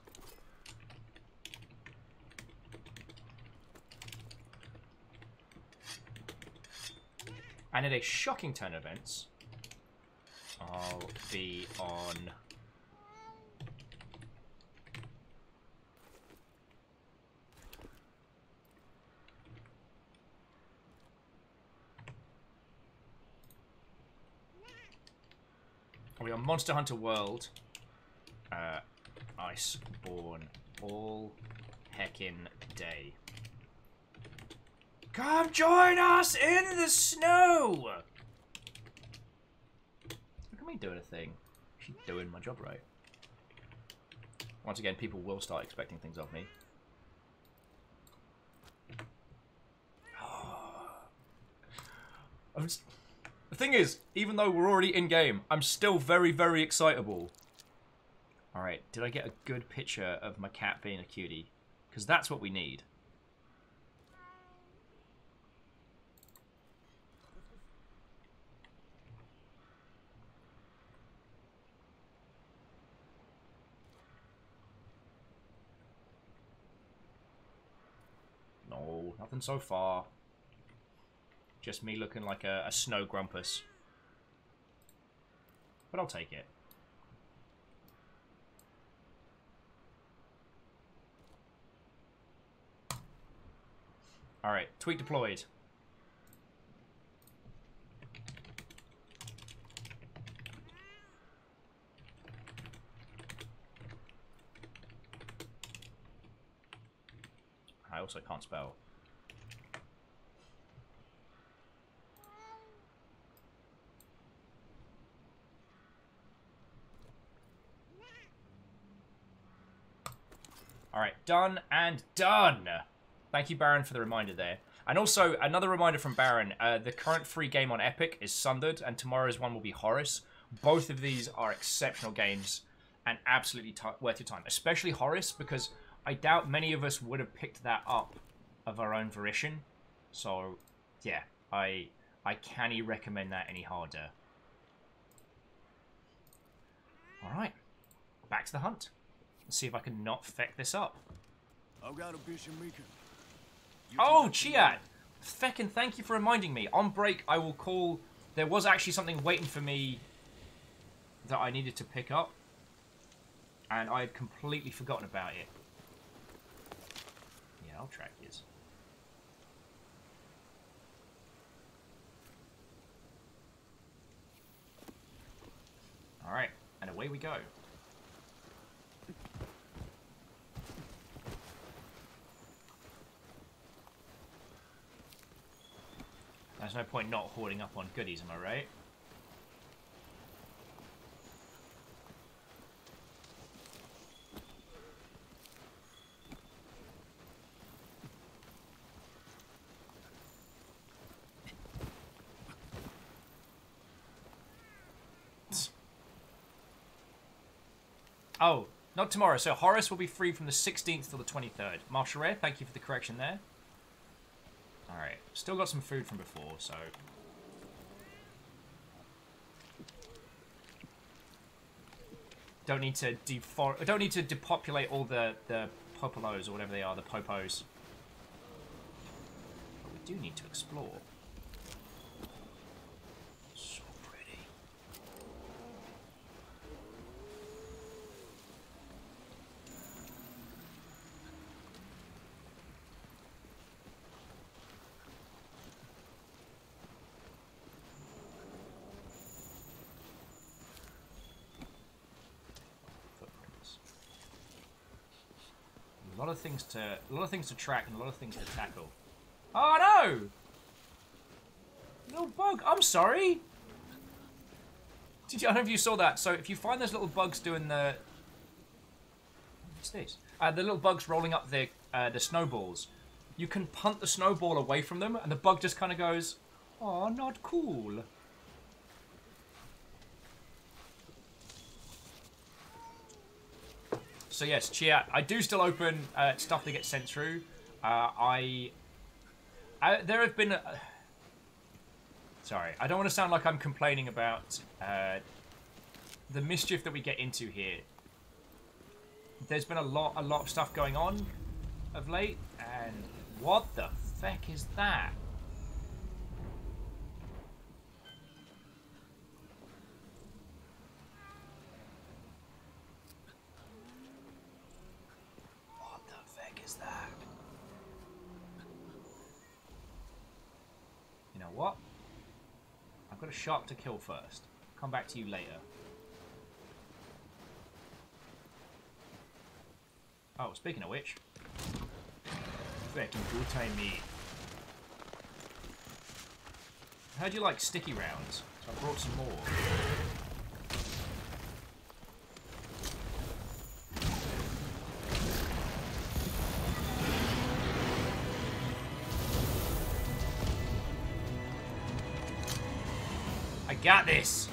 And at a shocking turn of events, I'll be on... Are we on Monster Hunter World? Iceborne all heckin' day. Come join us in the snow! Look at me doing a thing. She's doing my job right. Once again, people will start expecting things of me. The thing is, even though we're already in-game, I'm still very, very excitable. Alright, did I get a good picture of my cat being a cutie? Because that's what we need. No, nothing so far. Just me looking like a snow grumpus. But I'll take it. Alright, tweet deployed. I also can't spell. Alright, done and done! Thank you, Baron, for the reminder there. And also, another reminder from Baron, the current free game on Epic is Sundered, and tomorrow's one will be Horus. Both of these are exceptional games, and absolutely worth your time. Especially Horus, because I doubt many of us would have picked that up of our own volition. So, yeah, I can't recommend that any harder. Alright, back to the hunt. Let's see if I can not feck this up. Oh, Chiat! Feckin' thank you for reminding me. On break, I will call... There was actually something waiting for me that I needed to pick up. And I had completely forgotten about it. Yeah, I'll track this. Alright, and away we go. There's no point not hoarding up on goodies, am I right? Oh, not tomorrow. So Horace will be free from the 16th till the 23rd. Marshall Ray, thank you for the correction there. Alright, still got some food from before, so... Don't need to depopulate all the popolos or whatever they are, the popos. But we do need to explore. So pretty. A lot of things to track and a lot of things to tackle. Oh no! Little bug. I'm sorry. I don't know if you saw that. So if you find those little bugs doing the what's this? The little bugs rolling up the snowballs. You can punt the snowball away from them, and the bug just kind of goes, "Oh, not cool." So yes, Chia, I do still open stuff that gets sent through. There have been... sorry, I don't want to sound like I'm complaining about the mischief that we get into here. There's been a lot of stuff going on of late, and what the feck is that? You know what? I've got a shark to kill first. Come back to you later. Oh, speaking of which. Fucking good time, me. I heard you like sticky rounds, so I brought some more. I got this!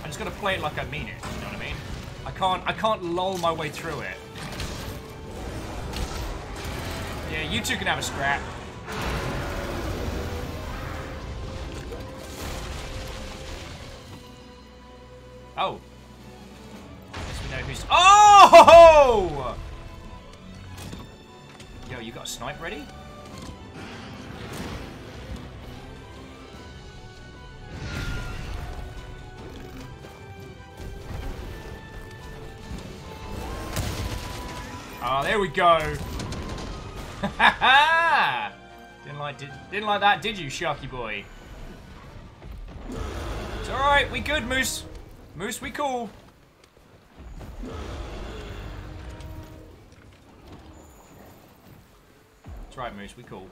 I just gotta play it like I mean it, you know what I mean? I can't lull my way through it. Yeah, you two can have a scrap. Oh. Oh! Yo, you got a snipe ready? Oh, there we go. Didn't like that, did you, Sharky boy? It's alright, we good, Moose. Moose, we cool. That's right, Moose, we cool.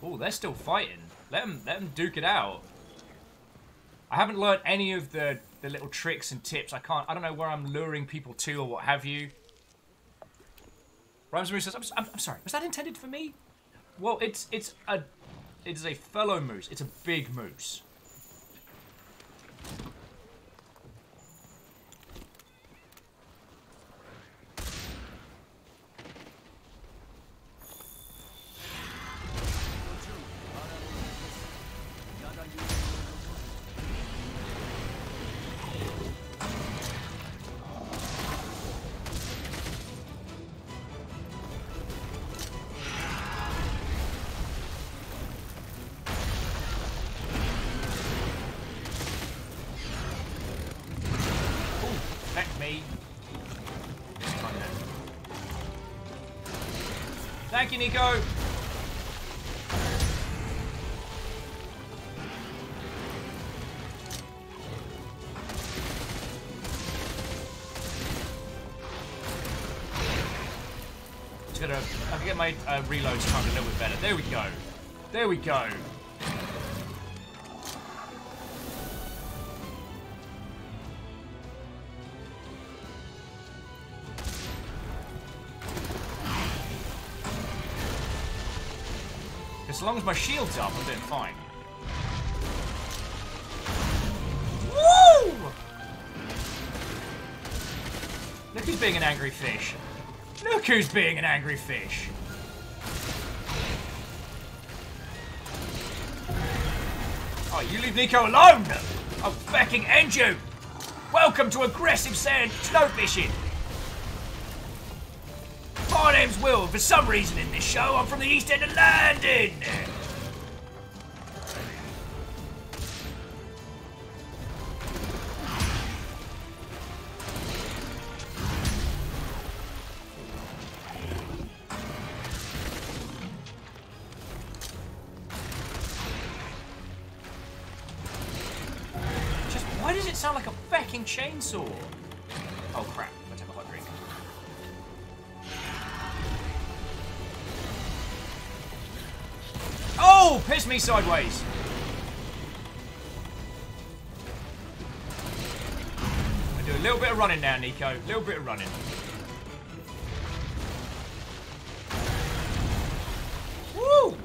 Oh, they're still fighting. Let them duke it out. I haven't learned any of the little tricks and tips. I don't know where I'm luring people to or what have you. Rhymes Moose says, I'm sorry, was that intended for me? Well, it is a fellow moose. It's a big moose. Thank you, Nico. Just gotta, I can get my reloads timed a little bit better. There we go. There we go. As long as my shield's up, I'm doing fine. Woo! Look who's being an angry fish. Look who's being an angry fish. Oh, you leave Nico alone! I'll fucking end you! Welcome to aggressive sand snow fishing! My name's Will, and for some reason in this show, I'm from the East End of London! Why does it sound like a fucking chainsaw? Oh crap, let's have a hot drink. Oh, piss me sideways. I do a little bit of running now, Nico. A little bit of running. Woo!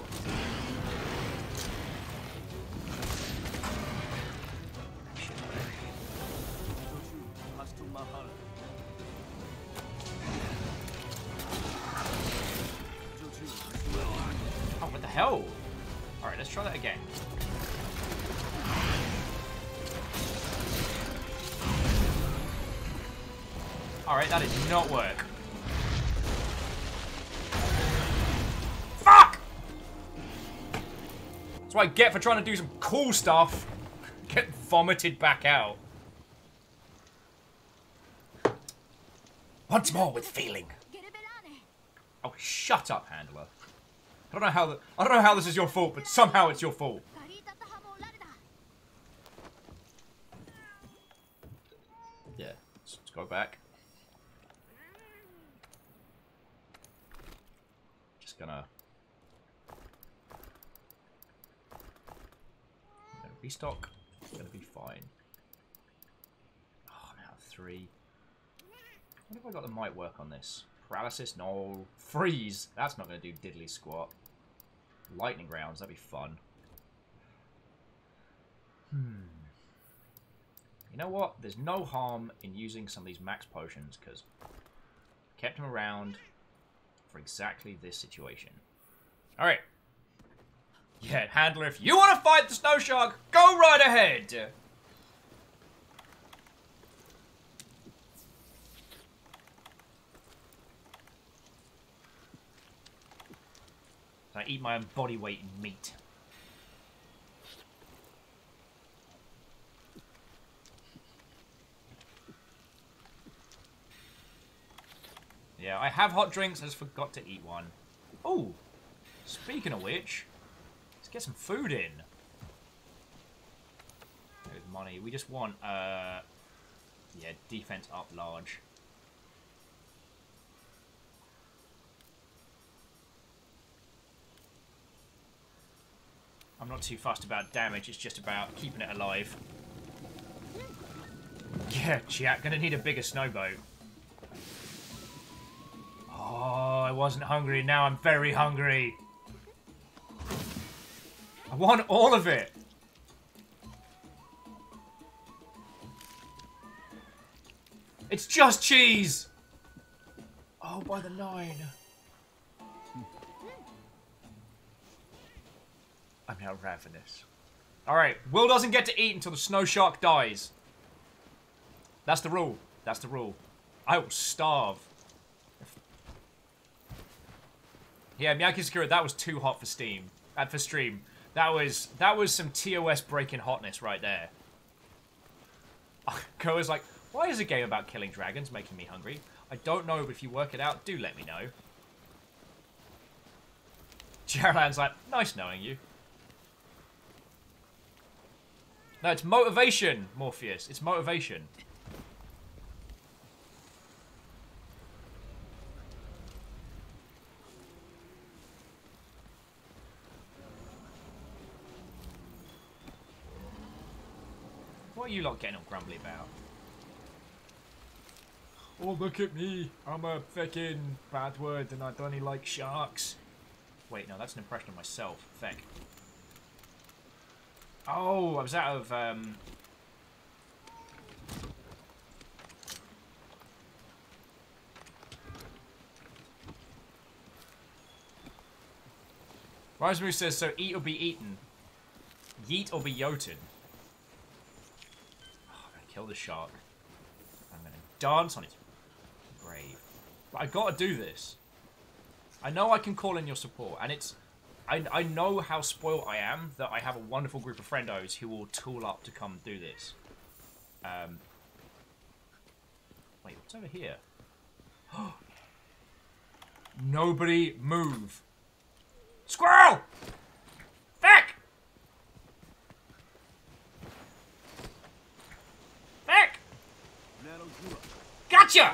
Oh, what the hell? Alright, let's try that again. Alright, that did not work. Fuck! That's what I get for trying to do some cool stuff. Get vomited back out. Once more with feeling. Oh, shut up, handler. I don't know how this is your fault, but somehow it's your fault. Yeah, let's go back. Just gonna restock. It's gonna be fine. Oh, I'm out of 3. What have I got that might work on this? Paralysis? No. Freeze! That's not going to do diddly squat. Lightning rounds, that'd be fun. You know what? There's no harm in using some of these max potions, because I kept them around for exactly this situation. Alright. Yeah, handler, if you want to fight the snow shark, go right ahead! I eat my own body weight in meat. Yeah, I have hot drinks, I just forgot to eat one. Oh, speaking of which, let's get some food in. There's money. We just want, yeah, defense up large. I'm not too fussed about damage, it's just about keeping it alive. Yeah, chat, gonna need a bigger snowboat. Oh, I wasn't hungry, now I'm very hungry. I want all of it. It's just cheese! Oh, by the 9. I'm now ravenous. Alright, Will doesn't get to eat until the snow shark dies. That's the rule. That's the rule. I will starve. Yeah, Miyaki Sakura, that was too hot for Steam. For stream. That was some TOS breaking hotness right there. Koa's like, why is a game about killing dragons making me hungry? I don't know, but if you work it out, do let me know. Gerald's like, nice knowing you. No, it's motivation, Morpheus. It's motivation. What are you lot getting all grumbly about? Oh, look at me. I'm a fucking bad word and I don't like sharks. Wait, no, that's an impression of myself. Feck. Oh, I was out of... Risemoo says, so eat or be eaten. Yeet or be yoten. Oh, I'm gonna kill the shark. I'm gonna dance on its grave. But I gotta do this. I know I can call in your support, and it's... I know how spoiled I am that I have a wonderful group of friendos who will tool up to come do this. Wait, what's over here? Nobody move. Squirrel! Feck! Feck! Gotcha!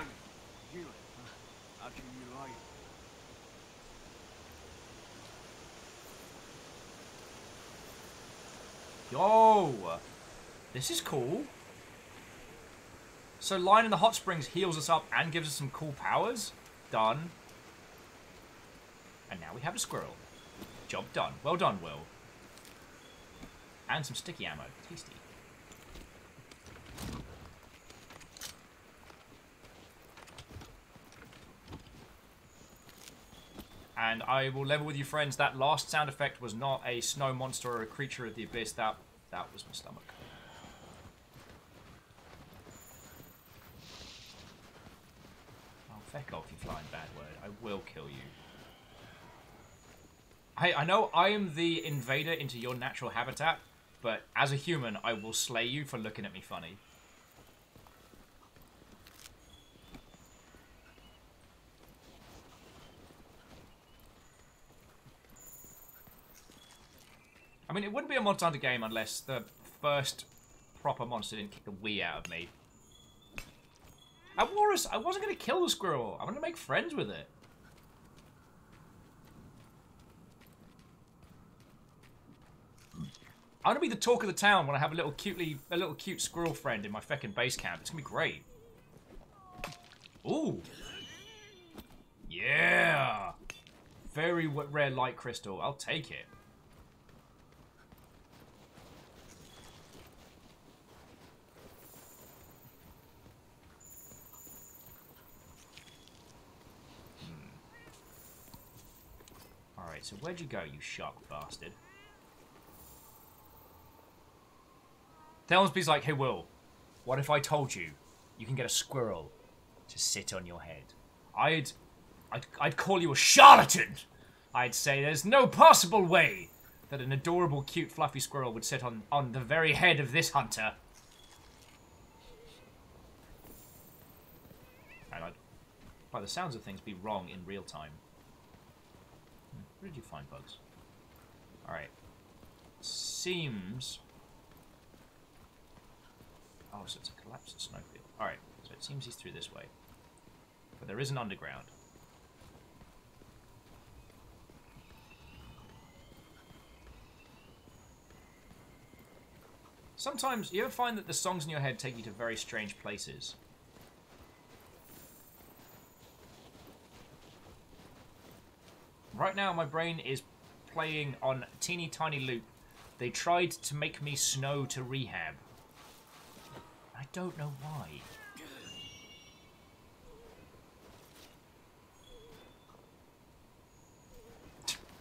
Yo! This is cool. So Lion in the Hot Springs heals us up and gives us some cool powers. Done. And now we have a squirrel. Job done. Well done, Will. And some sticky ammo. Tasty. And I will level with you, friends. That last sound effect was not a snow monster or a creature of the abyss. That was my stomach. Oh, feck off, you flying bad word. I will kill you. I know I am the invader into your natural habitat, but as a human, I will slay you for looking at me funny. I mean, it wouldn't be a Monster Hunter game unless the first proper monster didn't kick the wee out of me. I wasn't going to kill the squirrel. I want to make friends with it. I want to be the talk of the town when I have a little cute squirrel friend in my feckin' base camp. It's going to be great. Ooh. Yeah. Very rare light crystal. I'll take it. Alright, so where'd you go, you shark bastard? Thelmsby's like, hey Will, what if I told you you can get a squirrel to sit on your head? I'd call you a charlatan! I'd say there's no possible way that an adorable, cute, fluffy squirrel would sit on the very head of this hunter. And I'd, by the sounds of things, be wrong in real time. Where did you find bugs? Alright. Seems... Oh, so it's a collapsed snowfield. Alright, so it seems he's through this way. But there is an underground. Sometimes, you ever find that the songs in your head take you to very strange places? Right now, my brain is playing on teeny tiny loop. They tried to make me snow to rehab. I don't know why.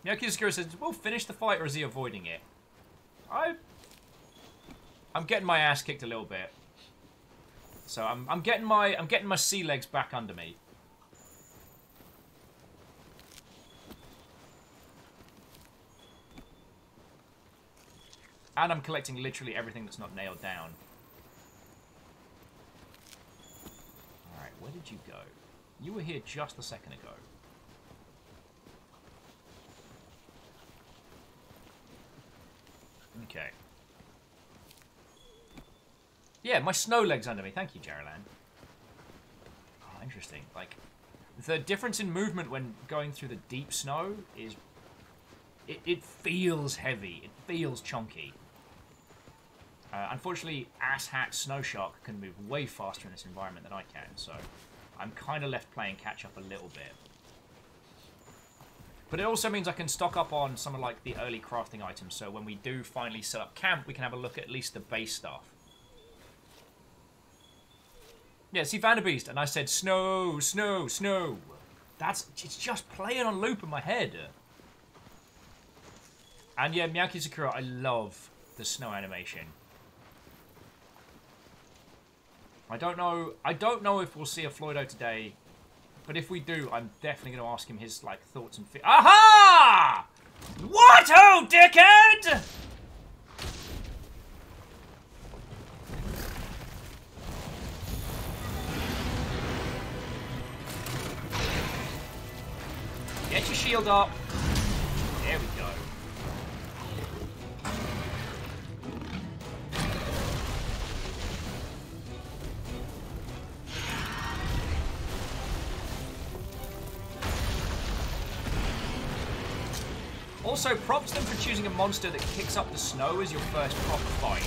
Yakuza says, "We'll finish the fight, or is he avoiding it?" I'm getting my ass kicked a little bit, so I'm getting my sea legs back under me. And I'm collecting literally everything that's not nailed down. Alright, where did you go? You were here just a second ago. Okay. Yeah, my snow legs under me. Thank you, Jeralan. Oh, interesting. Like, the difference in movement when going through the deep snow is... It feels heavy. It feels chunky. Unfortunately, asshat Snow Shark can move way faster in this environment than I can, so I'm kind of left playing catch up a little bit. But it also means I can stock up on some of like the early crafting items, so when we do finally set up camp, we can have a look at least the base stuff. Yeah, see Vanderbeest, and I said snow, snow, snow. It's just playing on loop in my head. And yeah, Miyaki Sakura, I love the snow animation. I don't know if we'll see a Floydo today, but if we do, I'm definitely going to ask him his like thoughts and Aha! What, oh dickhead! Get your shield up. There we go. Also, props them for choosing a monster that kicks up the snow as your first proper fight.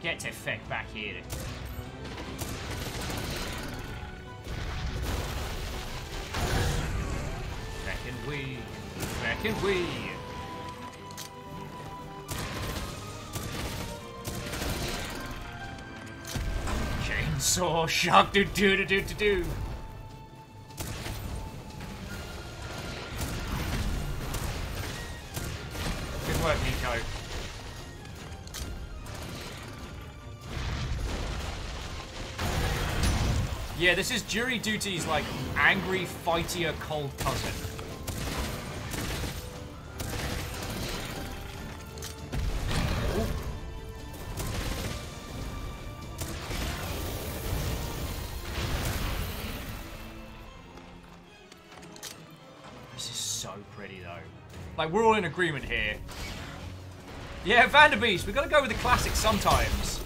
Get to feck back here. Back and we. Chainsaw shock do do do do do do. Good work, Nico. Yeah, this is Jury Duty's like angry, fightier, cold cousin. Like, we're all in agreement here. Yeah, Vanderbeest, we've got to go with the classics sometimes.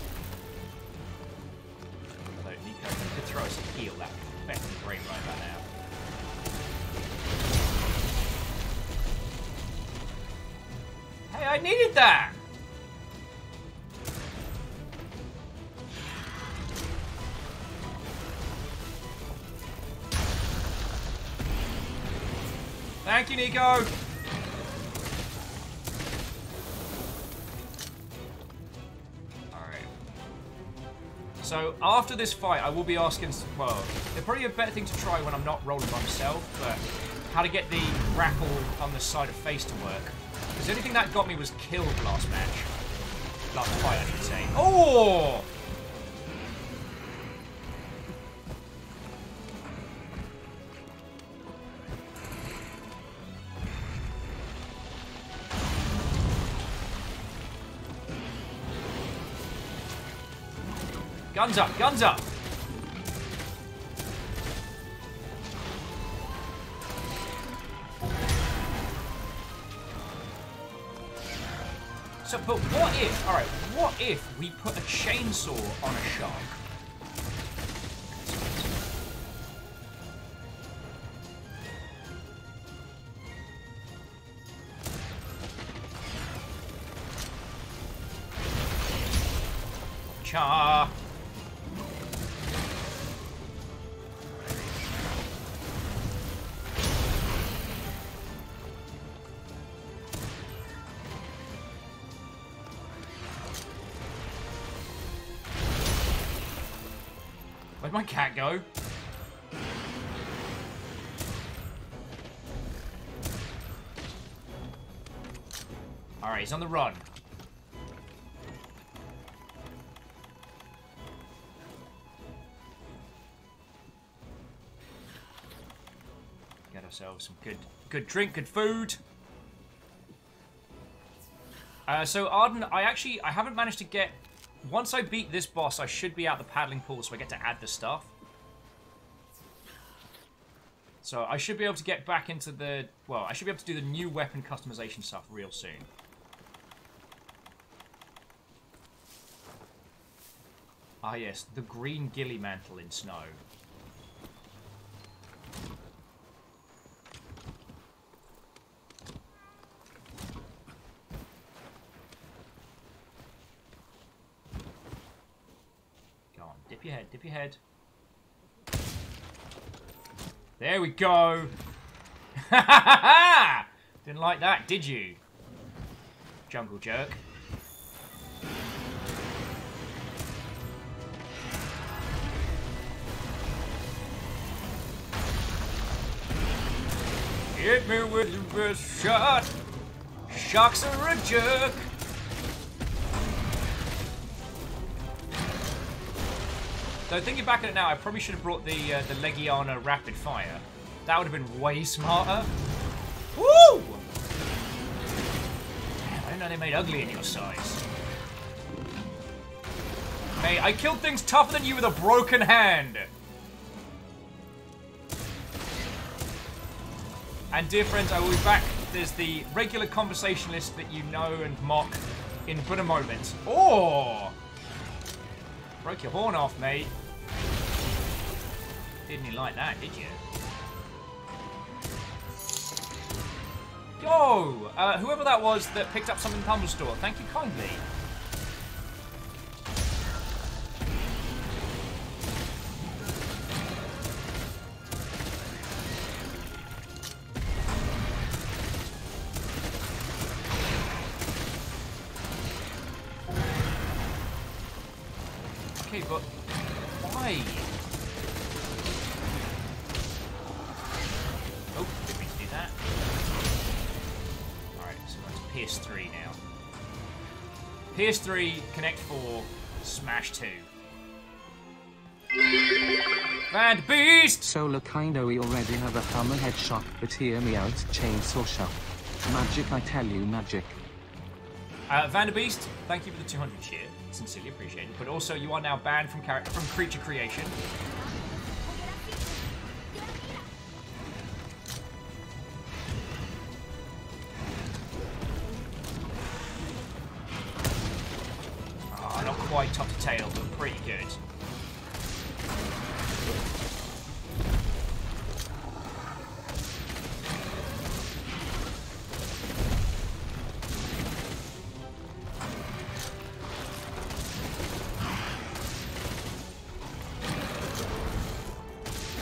Although, Nico, you could throw us a heal, that would be fucking great right about now. Hey, I needed that! Thank you, Nico! So, after this fight, I will be asking, well, it'd probably be a better thing to try when I'm not rolling by myself, but how to get the grapple on the side of face to work. Because the only thing that got me was killed last match. Last fight, I should say. Oh! Guns up, guns up! So, but what if, alright, what if we put a chainsaw on a shark? Cha! Where'd my cat go? Alright, he's on the run. Get ourselves some good drink, good food. So Arden, I haven't managed to get... Once I beat this boss, I should be out the paddling pool, so I get to add the stuff. So I should be able to get back into the... Well, I should be able to do the new weapon customization stuff real soon. Ah yes, the green ghillie mantle in snow. Dip your head, dip your head. There we go. Didn't like that, did you? Jungle jerk. Hit me with your best shot. Sharks are a jerk. So thinking back at it now, I probably should have brought the Legiana Rapid Fire. That would have been way smarter. Woo! Damn, I didn't know they made ugly in your size. Mate, I killed things tougher than you with a broken hand. And dear friends, I will be back. There's the regular conversationalist that you know and mock in but a moment. Oh! Broke your horn off, mate. Didn't you like that, did you? Yo! Whoever that was that picked up something from the store, thank you kindly. Okay, but why? Oh, didn't mean to do that. Alright, so that's PS3 now. PS3, Connect 4, Smash 2. Van Beast! So look, I know we already have a hammerhead shop, but hear me out, chainsaw shop. Magic, I tell you, magic. Vanderbeast, thank you for the 200 cheer. Sincerely appreciated. But also, you are now banned from creature creation. Oh, not quite top to tail, but pretty good.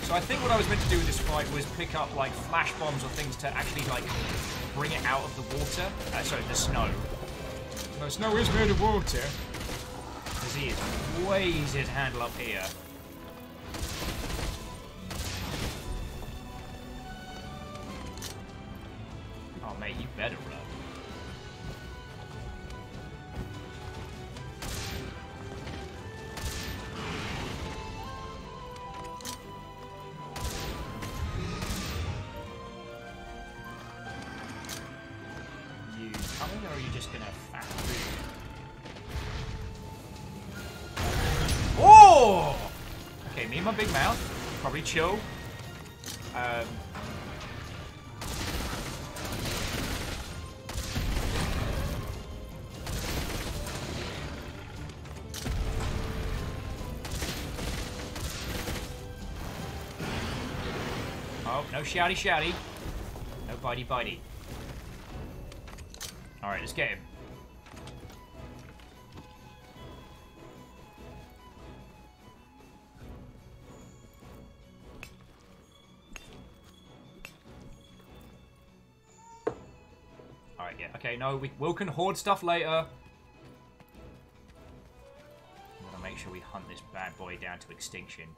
So I think what I was meant to do with this fight was pick up like flash bombs or things to actually like bring it out of the water. Sorry, the snow. No, snow is made of water. Because he is way easier to handle up here. Oh mate, you better run. Or are you just gonna fat food? Oh! Okay, me and my big mouth. Probably chill. Oh, no shouty shouty. No bitey bitey. Alright, let's get him. Alright, yeah. Okay, no, we can hoard stuff later. I want to make sure we hunt this bad boy down to extinction.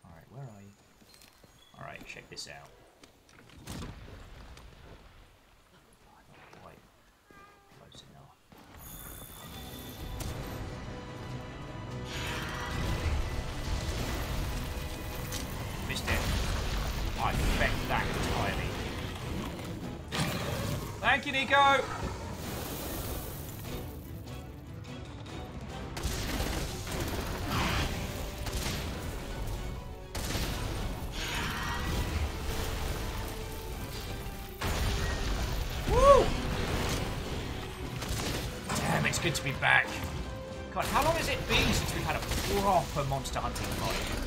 Alright, where are you? Alright, check this out. I respect that entirely. Thank you, Nico! Woo! Damn, it's good to be back. God, how long has it been since we've had a proper monster hunting fight?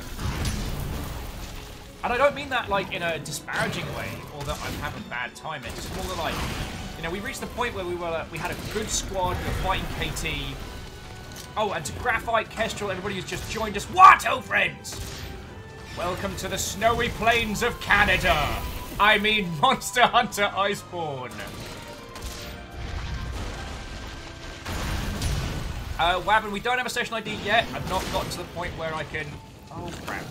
And I don't mean that, like, in a disparaging way, or that I'm having a bad time. It's just more like, you know, we reached the point where we had a good squad, we were fighting KT. Oh, and to Graphite, Kestrel, everybody who's just joined us. What, oh friends? Welcome to the snowy plains of Canada. I mean Monster Hunter Iceborne. Wabben, we don't have a session ID yet. I've not gotten to the point where I can... Oh, crap.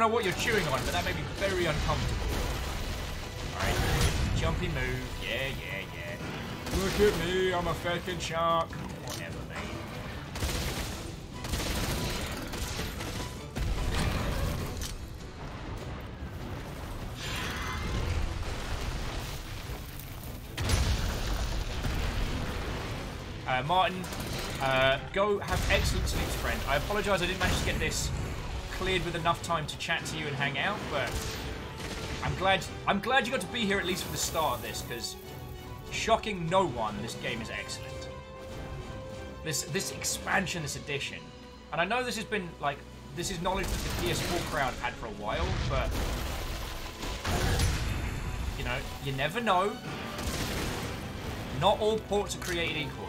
What you're chewing on, but that made me very uncomfortable. Alright, jumpy move. Yeah. Look at me, I'm a fucking shark. Whatever, mate. Martin, go have excellent sleeps, friend. I apologise I didn't manage to get this cleared with enough time to chat to you and hang out, but I'm glad you got to be here at least for the start of this, because shocking no one, this game is excellent. This expansion, this edition, and I know this has been like, this is knowledge that the PS4 crowd had for a while, but you know, you never know. Not all ports are created equal.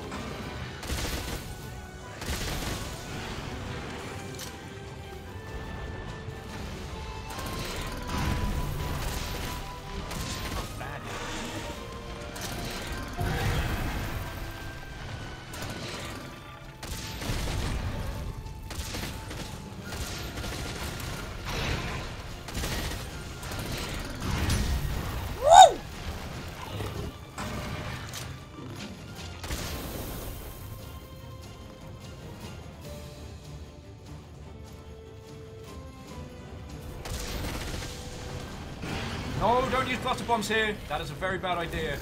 No, don't use cluster bombs here. That is a very bad idea.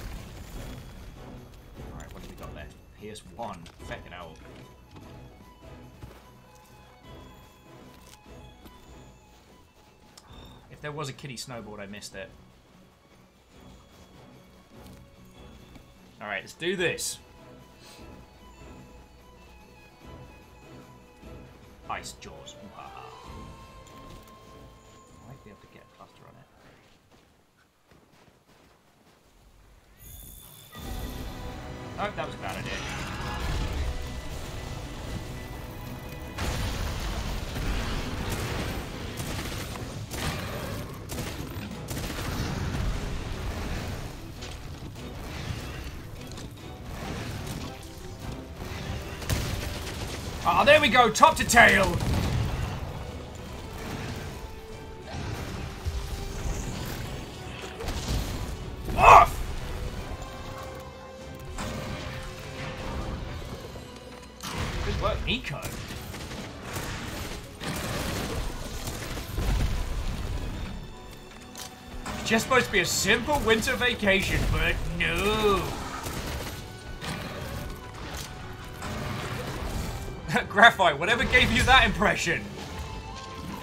Alright, what have we got left? PS1. Fucking hell. If there was a kiddie snowboard, I missed it. Alright, let's do this. Ice Jaws. Wahaha. I might be able to get a cluster on it. Oh, that was a bad idea. Ah, there we go, top to tail. Off! Good work, Nico. It's just supposed to be a simple winter vacation, but no. Graphite, whatever gave you that impression?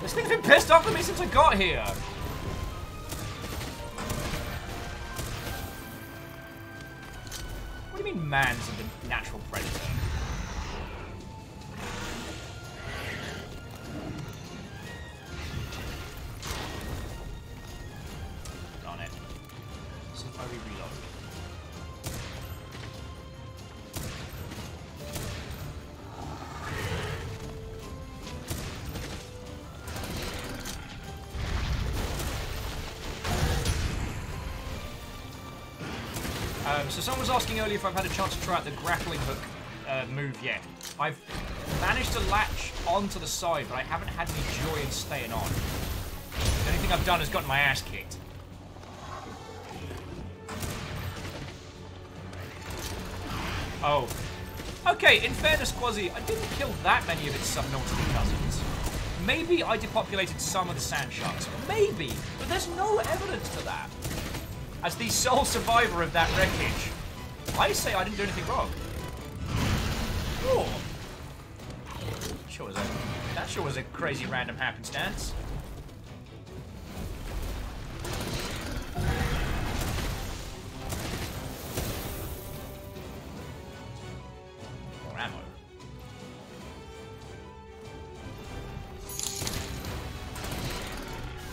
This thing's been pissed off at me since I got here. What do you mean man's the natural predator? Darn it. This is why we reload. So someone was asking earlier if I've had a chance to try out the grappling hook move yet. I've managed to latch onto the side, but I haven't had any joy in staying on. The only thing I've done is gotten my ass kicked. Oh. Okay, in fairness, Quasi, I didn't kill that many of its subnautical cousins. maybe I depopulated some of the sand sharks. Maybe, but there's no evidence to that. As the sole survivor of that wreckage, I say I didn't do anything wrong. Oh. That sure was a crazy random happenstance. More ammo.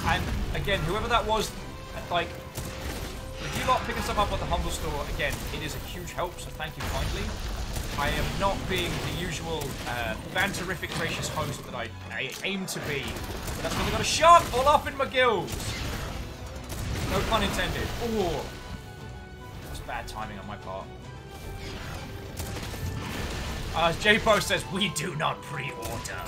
And again, whoever that was, like, if you lot picking stuff up at the Humble Store, again, it is a huge help, so thank you kindly. I am not being the usual banterific, gracious host that I aim to be. That's because I got a shark all up in my gills. No pun intended. Oh, that's bad timing on my part. As J-Po says, we do not pre-order.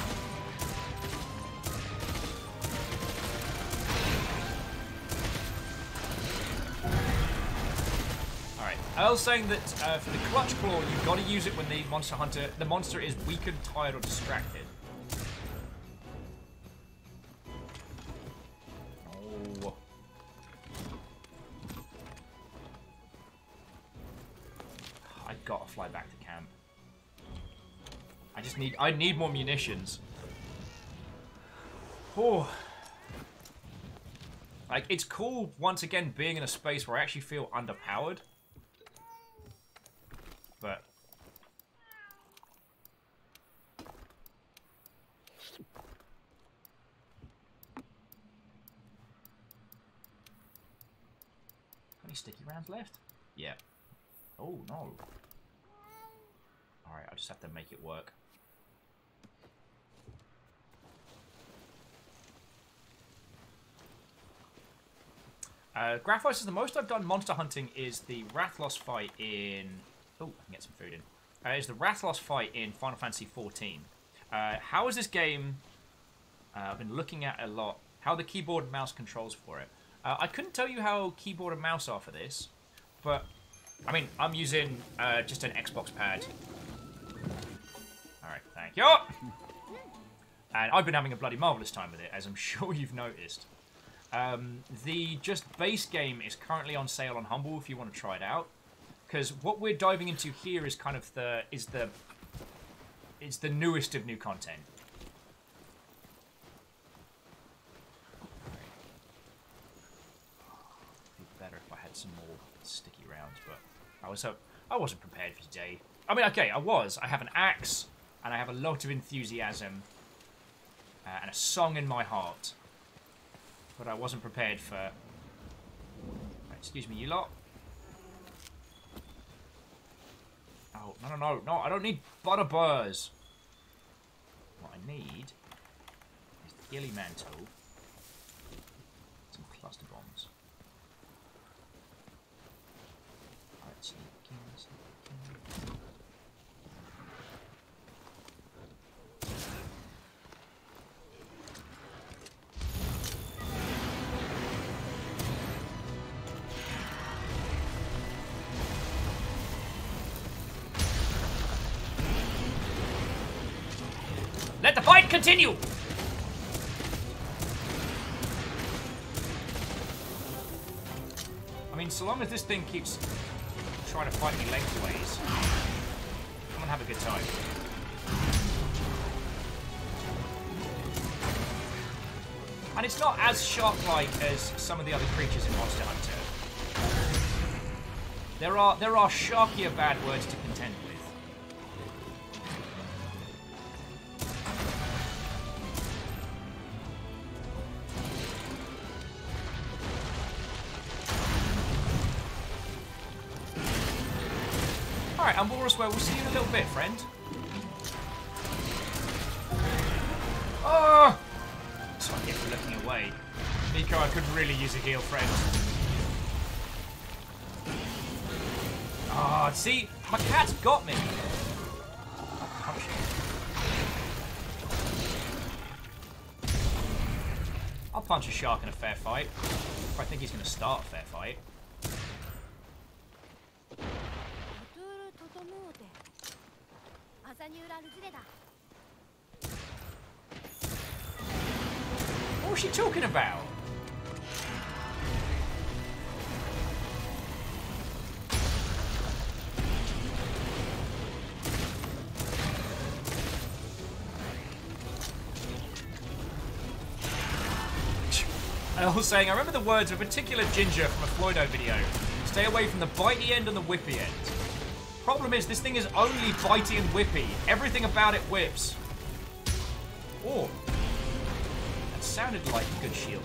I was saying that for the clutch claw, you've got to use it when the monster is weakened, tired, or distracted. Oh. I gotta fly back to camp. I need more munitions. Oh. Like, it's cool, once again, being in a space where I actually feel underpowered. But any sticky rounds left? Yeah. Oh no. Alright, I just have to make it work. Graphite says the most I've done monster hunting is the Rathlos fight in... Oh, I can get some food in. It's the Rathlos fight in Final Fantasy XIV. How is this game... I've been looking at a lot. How the keyboard and mouse controls for it. I couldn't tell you how keyboard and mouse are for this. But, I mean, I'm using just an Xbox pad. Alright, thank you. And I've been having a bloody marvellous time with it, as I'm sure you've noticed. The just base game is currently on sale on Humble if you want to try it out. Because what we're diving into here is kind of it's the newest of new content. It'd be better if I had some more sticky rounds, but I wasn't prepared for today. I mean, okay, I was. I have an axe, and I have a lot of enthusiasm, and a song in my heart. But I wasn't prepared for... Right, excuse me, you lot. Oh, no, I don't need butterburs. What I need is the Gilly Mantle, some cluster bombs. Alright, sneak. Let the fight continue! I mean, so long as this thing keeps trying to fight me lengthways, I'm gonna have a good time. And it's not as shark-like as some of the other creatures in Monster Hunter. There are sharkier bad words to contend with. Alright, and we'll see you in a little bit, friend. Oh! So I kept looking away. Nico, I could really use a heal, friend. Ah, see? My cat's got me. I'll punch him. I'll punch a shark in a fair fight. If I think he's going to start a fair fight. What was she talking about? And I was saying, I remember the words of a particular ginger from a Floydo video. Stay away from the bitey end and the whippy end. Problem is, this thing is only bitey and whippy. Everything about it whips. Oh. That sounded like a good shield.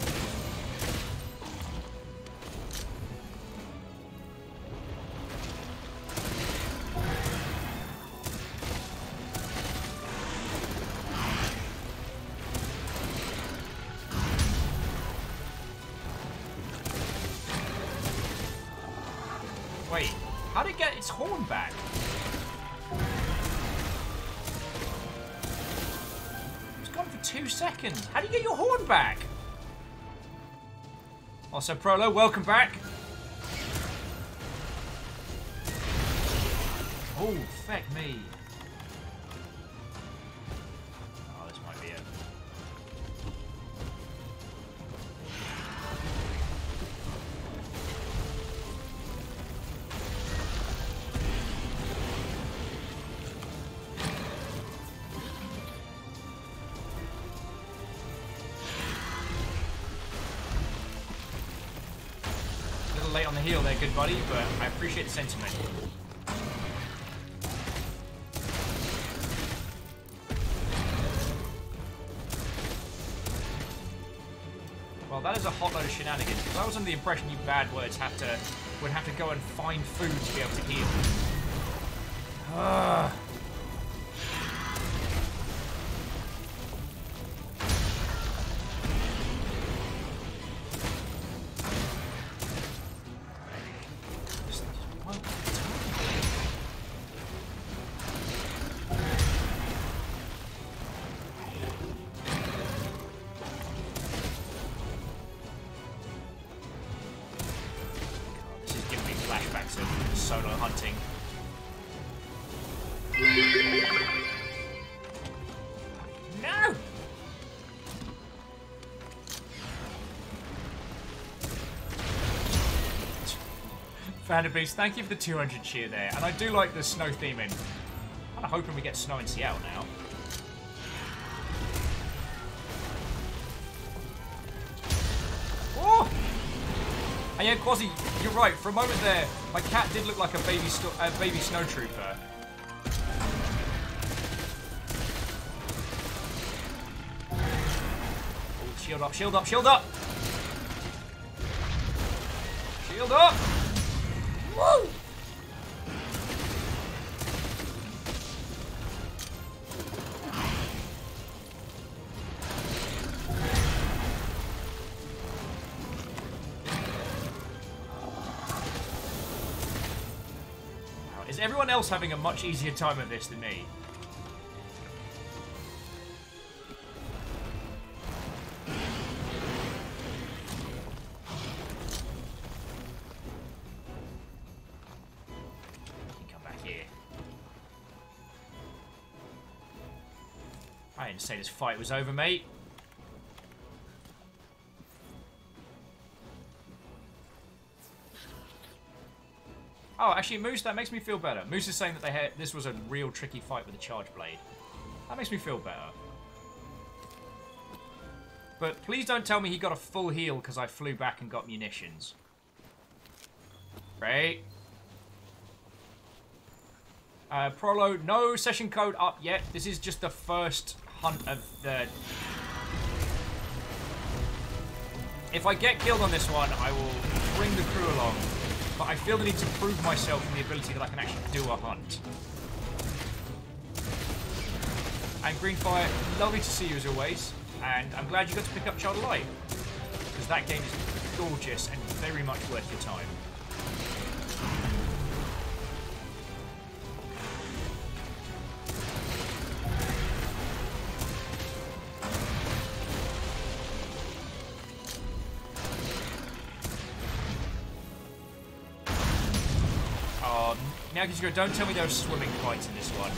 Wait, how did it get its horn back? It's gone for 2 seconds. How do you get your horn back? Also, Prolo, welcome back. Oh, feck me. Oh, this might be it. Late on the heel there, good buddy, but I appreciate the sentiment. Well, that is a hot load of shenanigans, because I was under the impression you bad words would have to go and find food to be able to heal. Ugh. Flashbacks of solo hunting. No! Vanderbeast, thank you for the 200 cheer there. And I do like the snow theming. I'm kind of hoping we get snow in Seattle now. Oh! And yeah, Quasi, you're right. For a moment there, my cat did look like a baby snow trooper. Oh, shield up, shield up, shield up! Shield up! Woo! Is everyone else having a much easier time of this than me? Come back here. I didn't say this fight was over, mate. Oh, actually, Moose, that makes me feel better. Moose is saying that this was a real tricky fight with a charge blade. That makes me feel better. But please don't tell me he got a full heal because I flew back and got munitions. Great. Prolo, no session code up yet. This is just the first hunt of the... If I get killed on this one, I will bring the crew along. But I feel the need to prove myself in the ability that I can actually do a hunt. And Greenfire, lovely to see you as always. And I'm glad you got to pick up Child of Light. Because that game is gorgeous and very much worth your time. Now, Kishiko, don't tell me there are swimming fights in this one.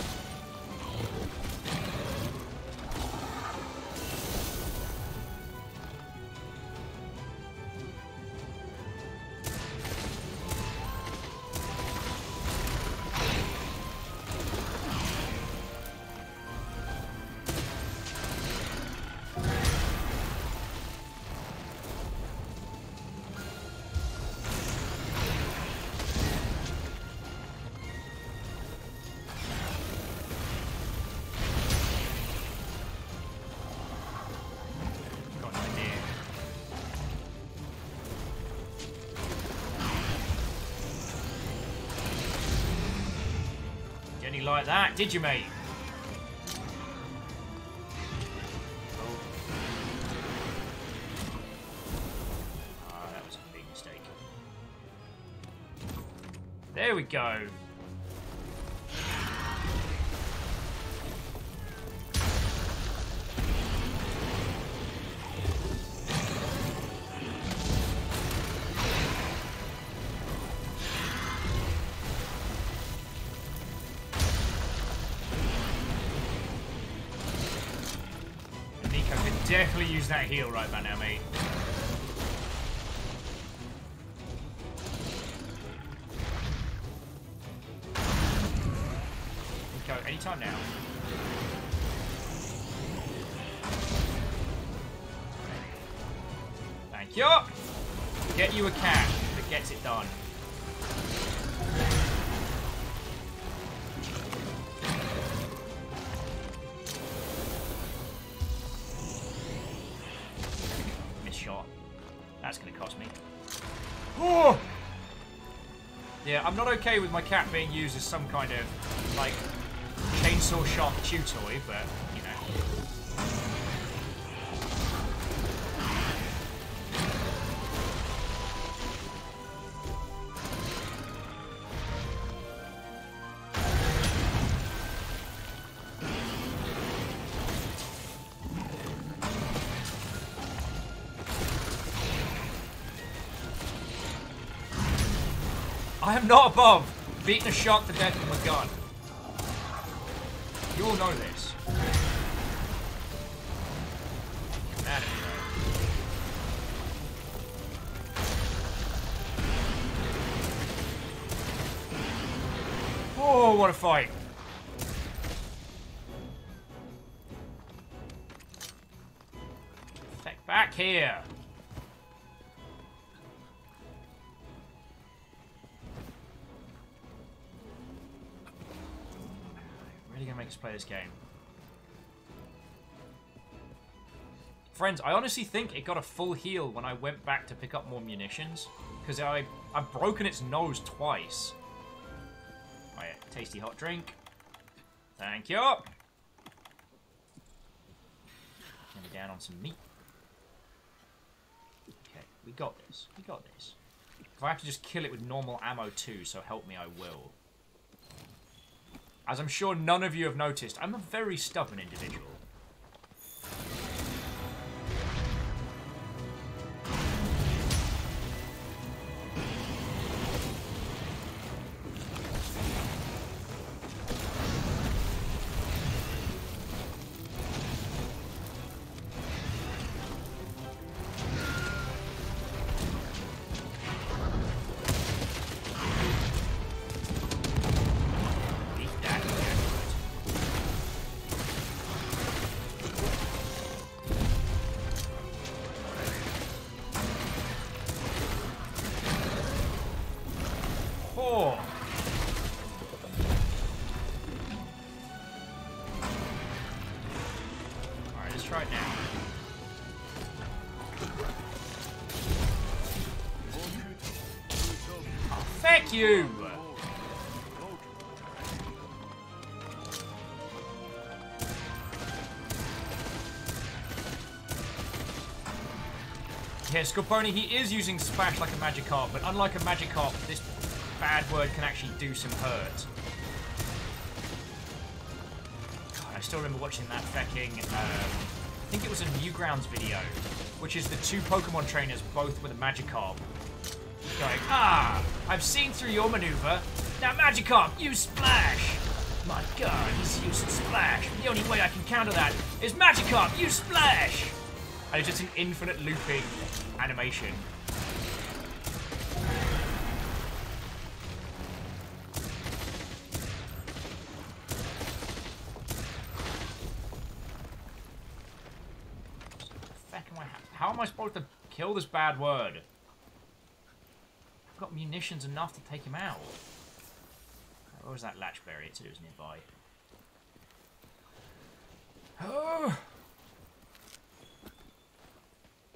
Didn't he like that? Did you, mate? Oh. Ah, that was a big mistake. There we go. Definitely use that heal right about now, mate. Go anytime now. Thank you. Get you a cat that gets it done. Shot. That's going to cost me. Oh! Yeah, I'm not okay with my cat being used as some kind of, like, chainsaw sharp chew toy, but, you know. I am not above beating a shark to death with a gun. You all know this. Get mad at me, though. Oh, what a fight. Heck, back here. Really gonna make us play this game. Friends, I honestly think it got a full heal when I went back to pick up more munitions. Because I've broken its nose twice. Oh yeah, tasty hot drink. Thank you. Get me down on some meat. Okay, we got this. We got this. If I have to just kill it with normal ammo too, so help me, I will. As I'm sure none of you have noticed, I'm a very stubborn individual. You. Yeah, Scorponi, he is using Splash like a Magikarp, but unlike a Magikarp, this bad word can actually do some hurt. God, I still remember watching that fecking, I think it was a Newgrounds video, which is the two Pokemon trainers, both with a Magikarp. Going, I've seen through your maneuver. Now, Magikarp, use Splash! My god, he's using Splash. The only way I can counter that is Magikarp, use Splash! And it's just an infinite looping animation. How am I supposed to kill this bad word? I've got munitions enough to take him out. Where was that Latchberry? It was nearby. Oh!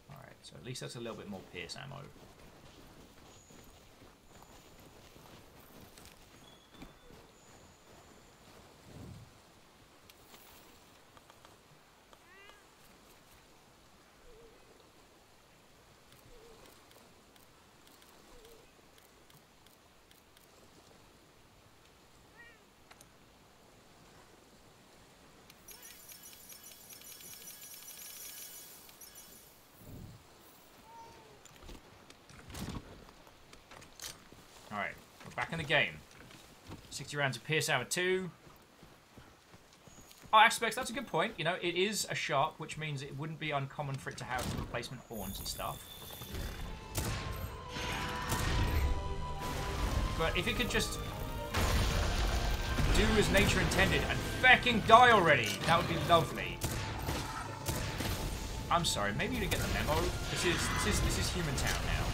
Alright, so at least that's a little bit more Pierce ammo. back in the game. 60 rounds of Pierce Armor 2. Oh, aspects, that's a good point. You know, it is a shark, which means it wouldn't be uncommon for it to have replacement horns and stuff. But if it could just do as nature intended and fucking die already, that would be lovely. I'm sorry, maybe you didn't get the memo. This is Human Town now.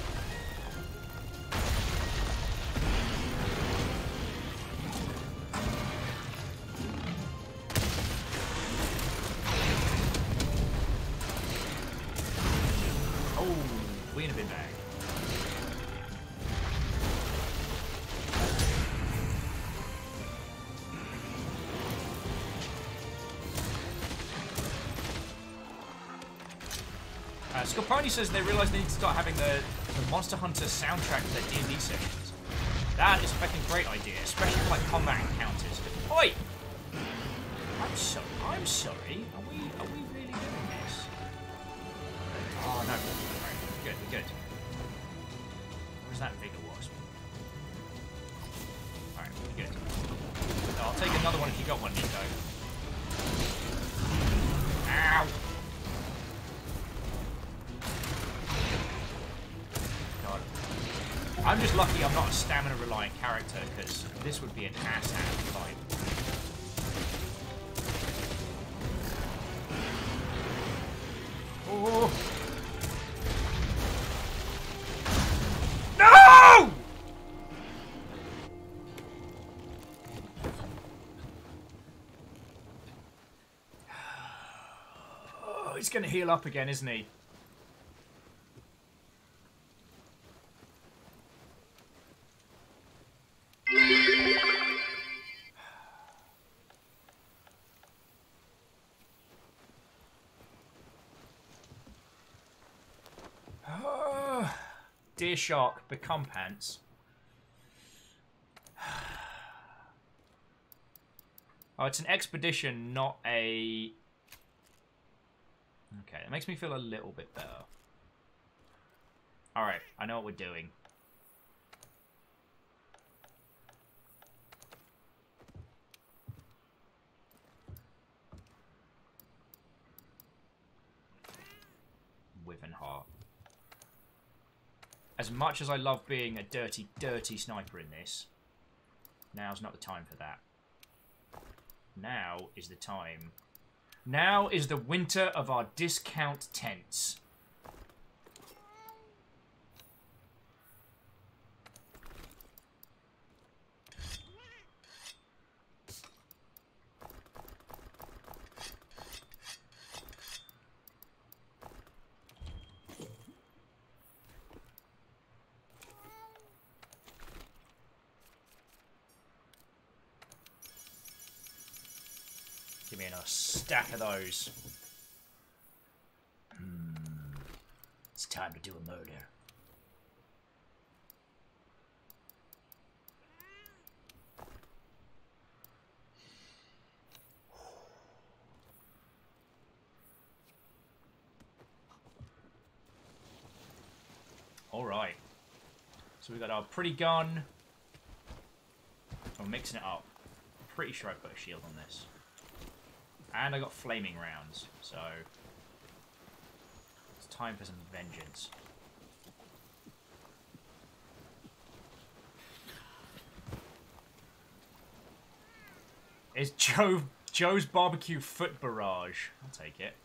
Oh, we in a bin bag. Scoponi says they realise they need to start having the Monster Hunter soundtrack for their D&D sessions. That is a fucking great idea, especially for like combat encounters. Oi! I'm sorry. Are we really doing this? Oh no. Right. We're good. Where's that bigger wasp? Alright, we're good. No, I'll take another one if you got one, Nico. Ow! I'm just lucky I'm not a stamina-reliant character, because this would be an ass-hand fight. Oh! No! Oh, he's going to heal up again, isn't he? Deer shark, become pants. Oh, it's an expedition, not a... Okay, that makes me feel a little bit better. Alright, I know what we're doing. Wyvern heart. As much as I love being a dirty, dirty sniper in this, now's not the time for that. Now is the time. Now is the winter of our discount tents. Give me a stack of those. It's time to do a murder. Alright. So we got our pretty gun. We're mixing it up. Pretty sure I put a shield on this. And I got flaming rounds, so it's time for some vengeance. It's Joe's barbecue foot barrage. I'll take it.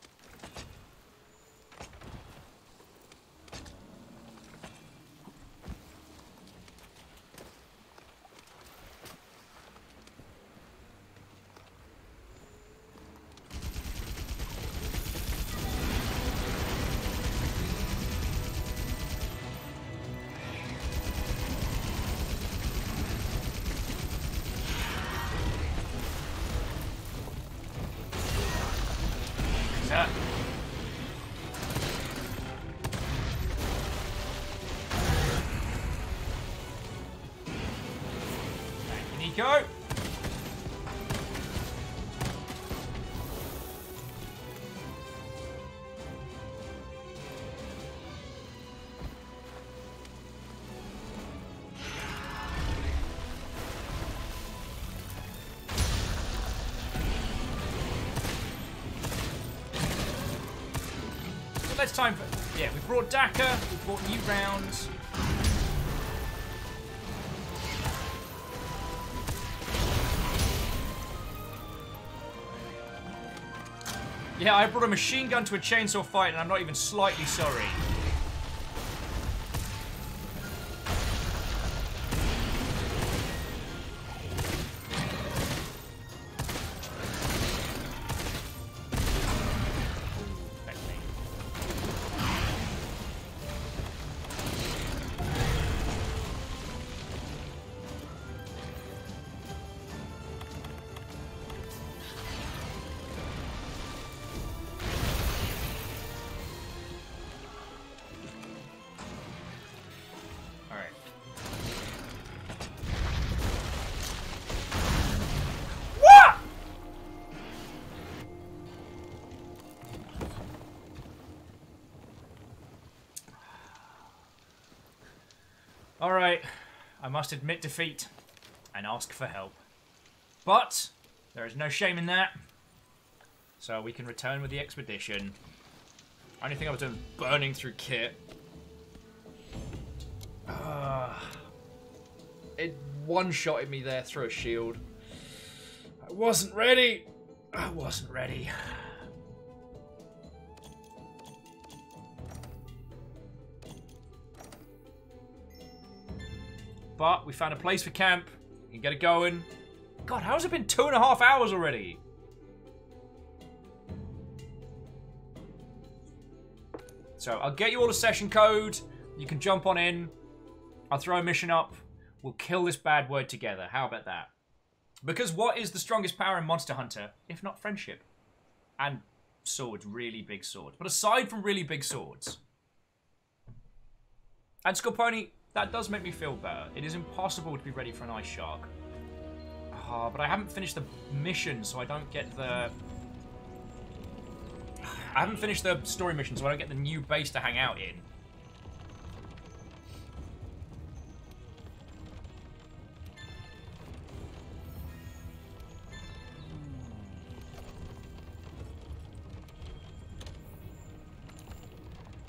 Go! let's time for... Yeah, we brought Daka, we brought new rounds. Yeah, I brought a machine gun to a chainsaw fight, and I'm not even slightly sorry. Alright, I must admit defeat and ask for help. But there is no shame in that. So we can return with the expedition. Only thing I was doing was burning through kit. It one-shotted me there through a shield. I wasn't ready. I wasn't ready. But we found a place for camp. We can get it going. God, how's it been 2.5 hours already? So I'll get you all a session code. You can jump on in. I'll throw a mission up. We'll kill this bad word together. How about that? Because what is the strongest power in Monster Hunter, if not friendship? And swords, really big swords. But aside from really big swords. And Scorponi, that does make me feel better. It is impossible to be ready for an ice shark. But I haven't finished the mission, so I don't get the... I haven't finished the story mission, so I don't get the new base to hang out in.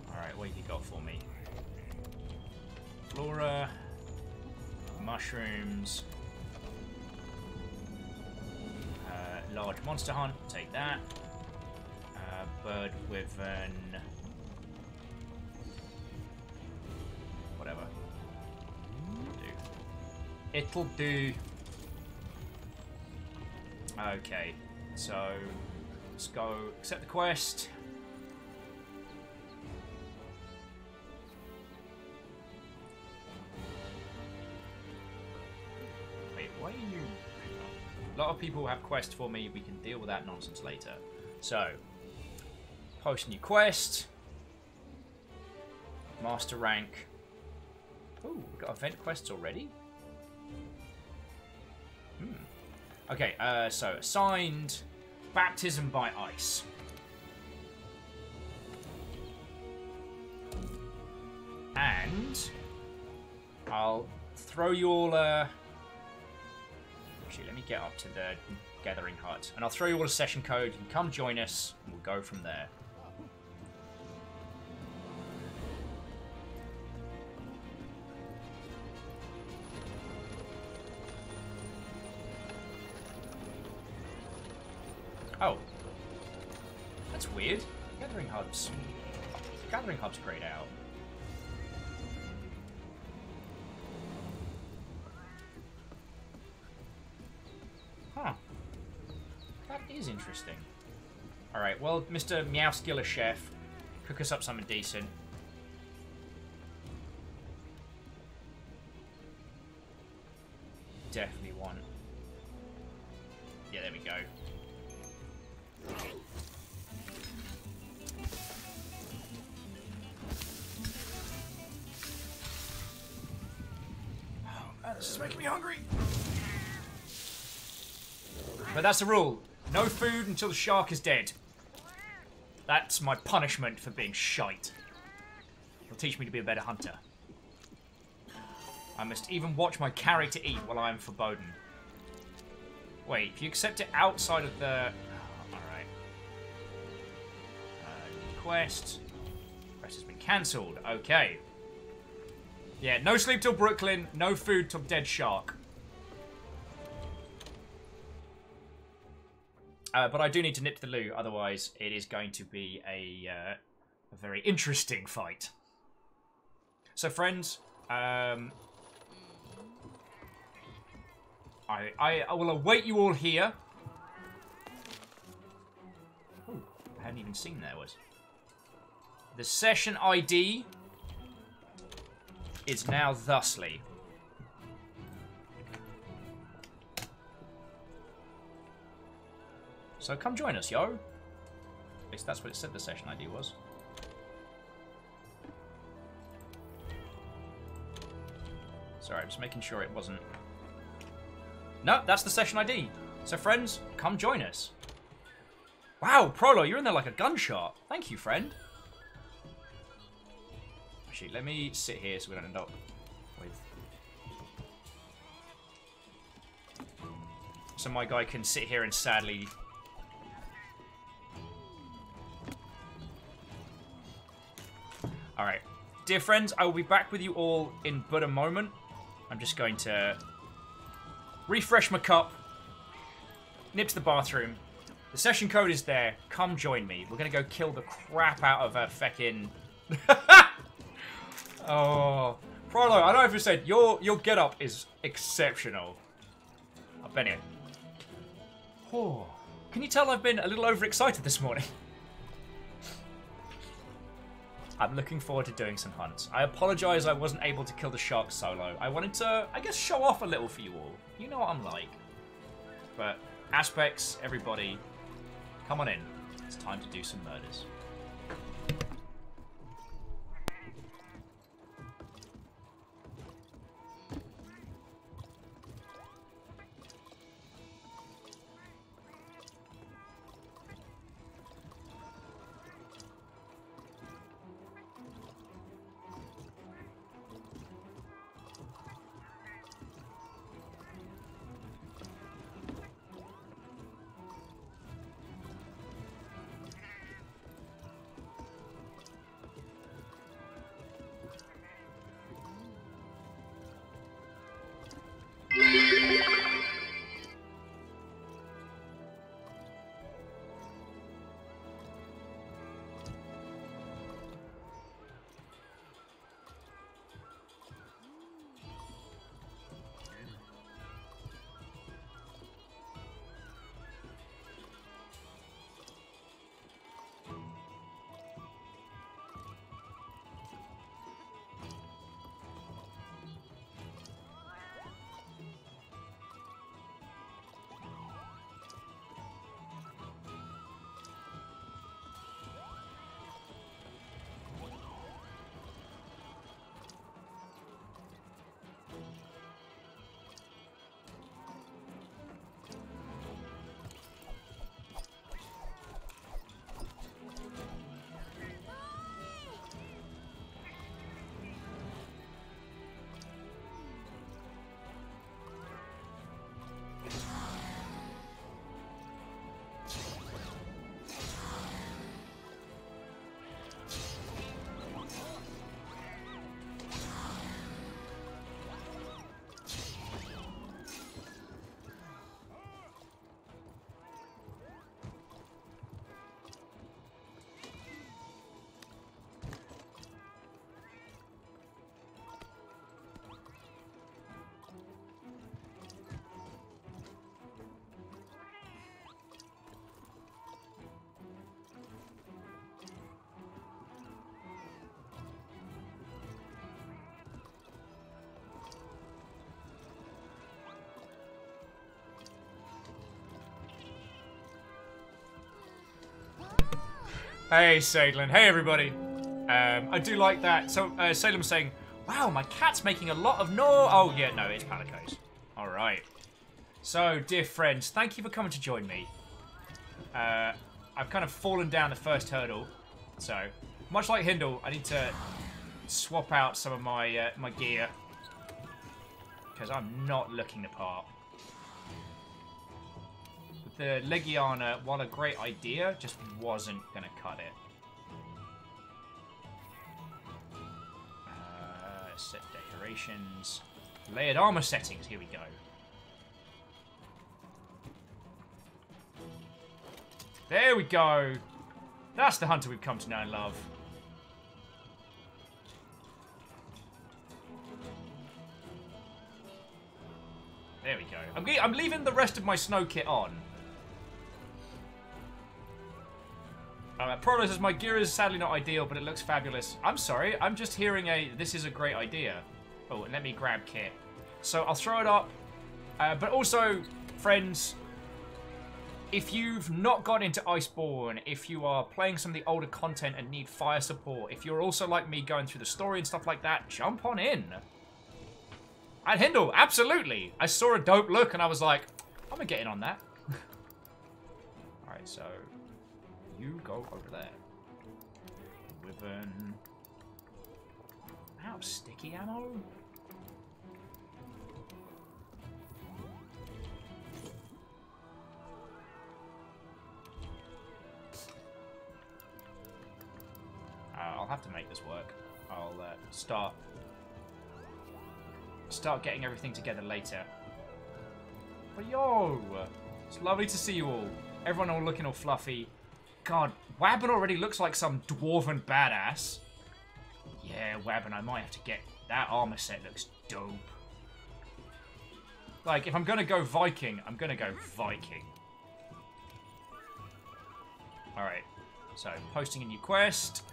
Alright, what have you got for me? Flora, mushrooms, large monster hunt, take that. Bird wyvern, whatever. It'll do. Okay, so let's go accept the quest. Why are you... A lot of people have quests for me. We can deal with that nonsense later. So, post new quest. Master rank. Ooh, we've got event quests already? Okay, so assigned baptism by ice. And I'll throw you all actually, let me get up to the gathering hut. And I'll throw you all a session code. You can come join us, and we'll go from there. Oh. That's weird. Gathering hubs. Gathering hubs grayed out. Huh. That is interesting. Alright, well, Mr. Meowskiller Chef, cook us up something decent. Definitely want. Yeah, there we go. Oh man, this is making me hungry. But that's the rule. No food until the shark is dead. That's my punishment for being shite. It'll teach me to be a better hunter. I must even watch my character eat while I am foreboding. Wait, if you accept it outside of the... Oh, alright. Quest. Quest has been cancelled. Okay. Yeah, no sleep till Brooklyn. No food till Dead Shark. But I do need to nip to the loo, otherwise it is going to be a very interesting fight. So, friends, I will await you all here. Ooh, I hadn't even seen there was. The session ID is now thusly. So come join us, yo. At least that's what it said the session ID was. Sorry, I'm just making sure it wasn't... No, that's the session ID. So friends, come join us. Wow, Prolo, you're in there like a gunshot. Thank you, friend. Actually, let me sit here so we don't end up with... So my guy can sit here and sadly... Alright. Dear friends, I will be back with you all in but a moment. I'm just going to refresh my cup, nip to the bathroom. The session code is there. Come join me. We're going to go kill the crap out of a feckin'... Oh. Prolo, I don't know if you said, your get-up is exceptional. But anyway. Oh. Can you tell I've been a little overexcited this morning? I'm looking forward to doing some hunts. I apologise I wasn't able to kill the shark solo. I wanted to, I guess, show off a little for you all. You know what I'm like. But, Aspects, everybody, come on in. It's time to do some murders. Hey, Salem. Hey, everybody. I do like that. So, Salem's saying, wow, my cat's making a lot of noise. Oh, yeah, no, it's Palicos. All right. So, dear friends, thank you for coming to join me. I've kind of fallen down the first hurdle. So, much like Hindle, I need to swap out some of my my gear. Because I'm not looking the part. The Legiana, while a great idea, just wasn't going to cut it. Set decorations. Layered armor settings. Here we go. There we go. That's the hunter we've come to know and love. There we go. I'm leaving the rest of my snow kit on. Prolo says, my gear is sadly not ideal, but it looks fabulous. I'm sorry, I'm just hearing this is a great idea. Oh, and let me grab kit. So I'll throw it up. But also, friends, if you've not got into Iceborne, if you are playing some of the older content and need fire support, if you're also like me going through the story and stuff like that, jump on in. And Hindle, absolutely. I saw a dope look and I was like, I'm gonna get in on that. Alright, so you go over there. Wyvern. Out of sticky ammo? I'll have to make this work. I'll start getting everything together later. But yo, it's lovely to see you all. Everyone all looking all fluffy. God, Wabbin already looks like some dwarven badass. Yeah, Wabbin, I might have to get... That armor set looks dope. Like, if I'm gonna go Viking, I'm gonna go Viking. Alright, so posting a new quest.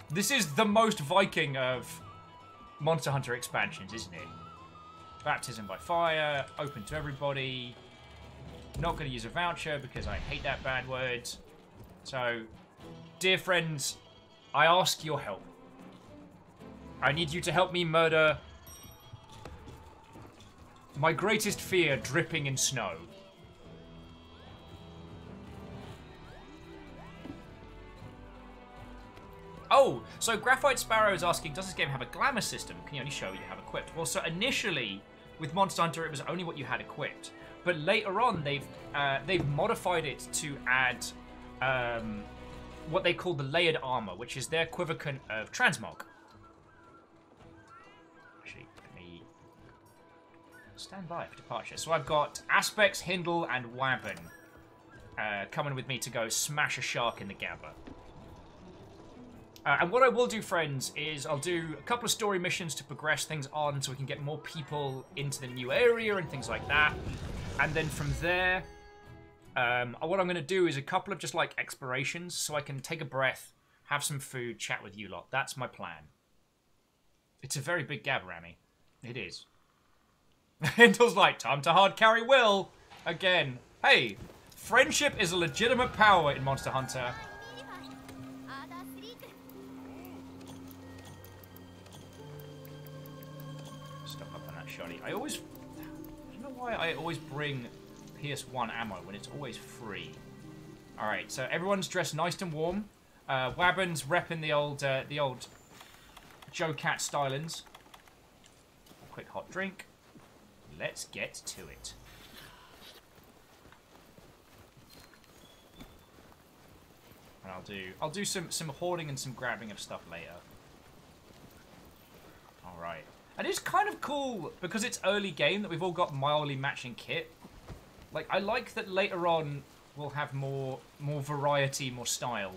This is the most Viking of Monster Hunter expansions, isn't it? Baptism by fire, open to everybody. Not going to use a voucher because I hate that bad word. So, dear friends, I ask your help. I need you to help me murder my greatest fear, dripping in snow. Oh, so Graphite Sparrow is asking, does this game have a glamour system? Can you only show what you have equipped? Well, so initially, with Monster Hunter, it was only what you had equipped. But later on, they've modified it to add what they call the layered armor, which is their equivalent of transmog. Actually, let me stand by for departure. So I've got Aspects, Hindle, and Wabbin coming with me to go smash a shark in the Gabba. And what I will do, friends, is I'll do a couple of story missions to progress things on so we can get more people into the new area and things like that. And then from there, what I'm going to do is a couple of just like explorations so I can take a breath, have some food, chat with you lot. That's my plan. It's a very big gab, Rami. It is. Hindle's like, time to hard carry Will. Again. Hey, friendship is a legitimate power in Monster Hunter. I don't know why I always bring PS1 ammo when it's always free. Alright, so everyone's dressed nice and warm. Wabbin's repping the old Joe Cat stylings. A quick hot drink. Let's get to it. And I'll do some hoarding and some grabbing of stuff later. Alright. And it's kind of cool, because it's early game, that we've all got mildly matching kit. Like, I like that later on we'll have more variety, more style.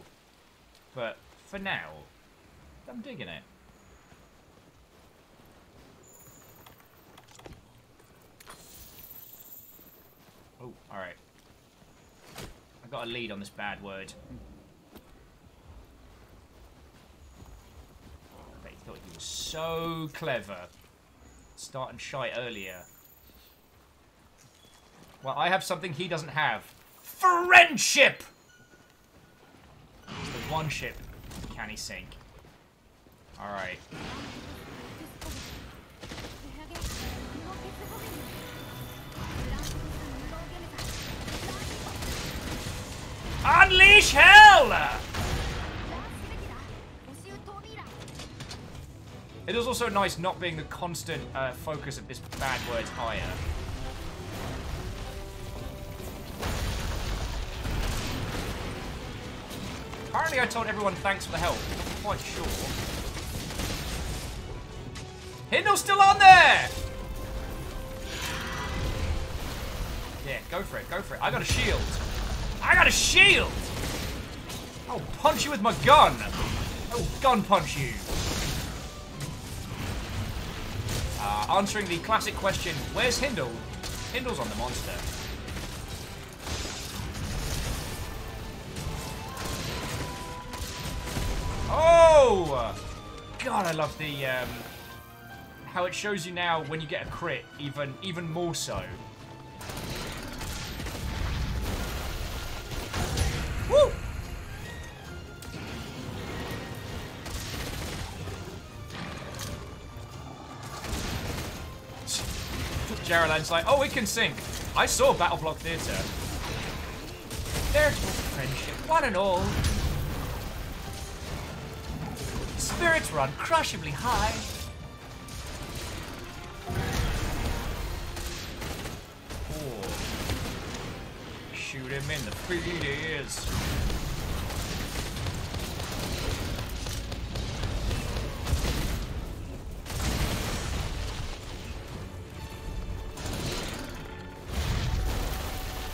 But for now, I'm digging it. Oh, alright. I got a lead on this bad word. Thought he was so clever. Starting shy earlier. Well, I have something he doesn't have. Friendship! It's the one ship. Can he sink? Alright. Unleash hell! It is also nice not being the constant focus of this bad word's hire. Apparently I told everyone thanks for the help. I'm not quite sure. Hindle's still on there! Yeah, go for it, go for it. I got a shield. I got a shield! I'll punch you with my gun. I'll gun punch you. Answering the classic question, where's Hindle? Hindle's on the monster. Oh! God, I love the, how it shows you now when you get a crit, even more so. Woo! Geraldine's like, oh, it can sink. I saw Battle Block Theatre. Veritable friendship, one and all. Spirits run crushingly high. Oh. Shoot him in the feet.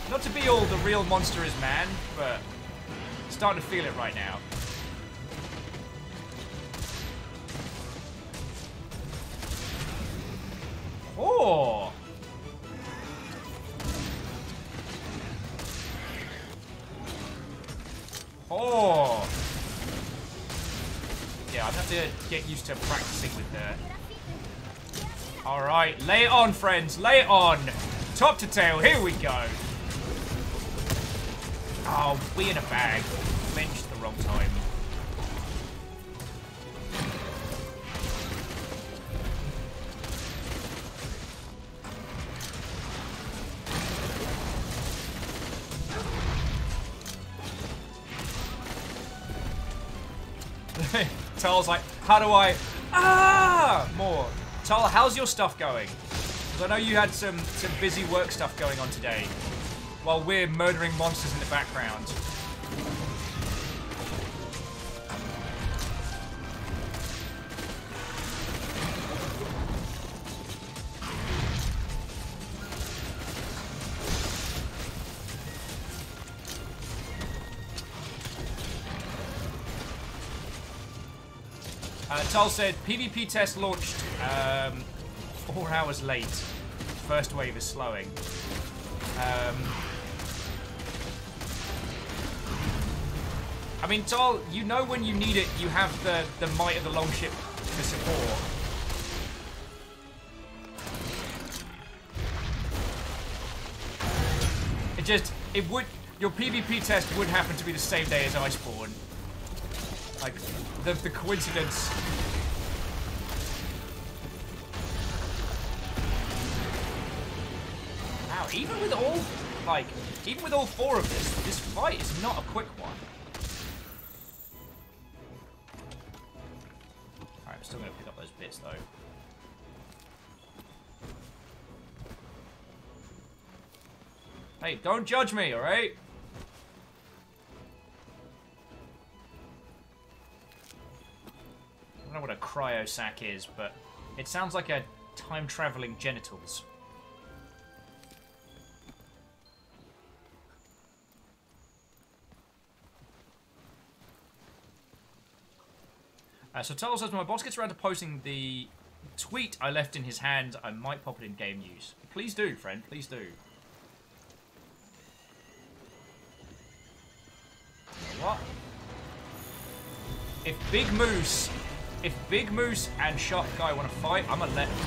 Not to be all the real monster is man, but starting to feel it right now. Oh! Oh! Yeah, I'd have to get used to practicing with that. Alright, lay it on, friends. Lay it on. Top to tail, here we go. Oh, we in a bag. Flinched the wrong time. Tal's like, how do I... Ah! More. Tal, how's your stuff going? Because I know you had some busy work stuff going on today. While we're murdering monsters in the background. Tal said, PvP test launched 4 hours late. First wave is slowing. I mean, Tal, you know when you need it, you have the might of the Longship to support. Your PvP test would happen to be the same day as Iceborne. Like, the coincidence. Wow, even with all 4 of this fight is not a quick one. Alright, I'm still gonna pick up those bits though. Hey, don't judge me, alright? I don't know what a cryo sac is, but it sounds like a time-traveling genitals. So Tal says, when my boss gets around to posting the tweet I left in his hand, I might pop it in game use. Please do, friend. Please do. What? If Big Moose and Shark Guy want to fight, I'm gonna let them.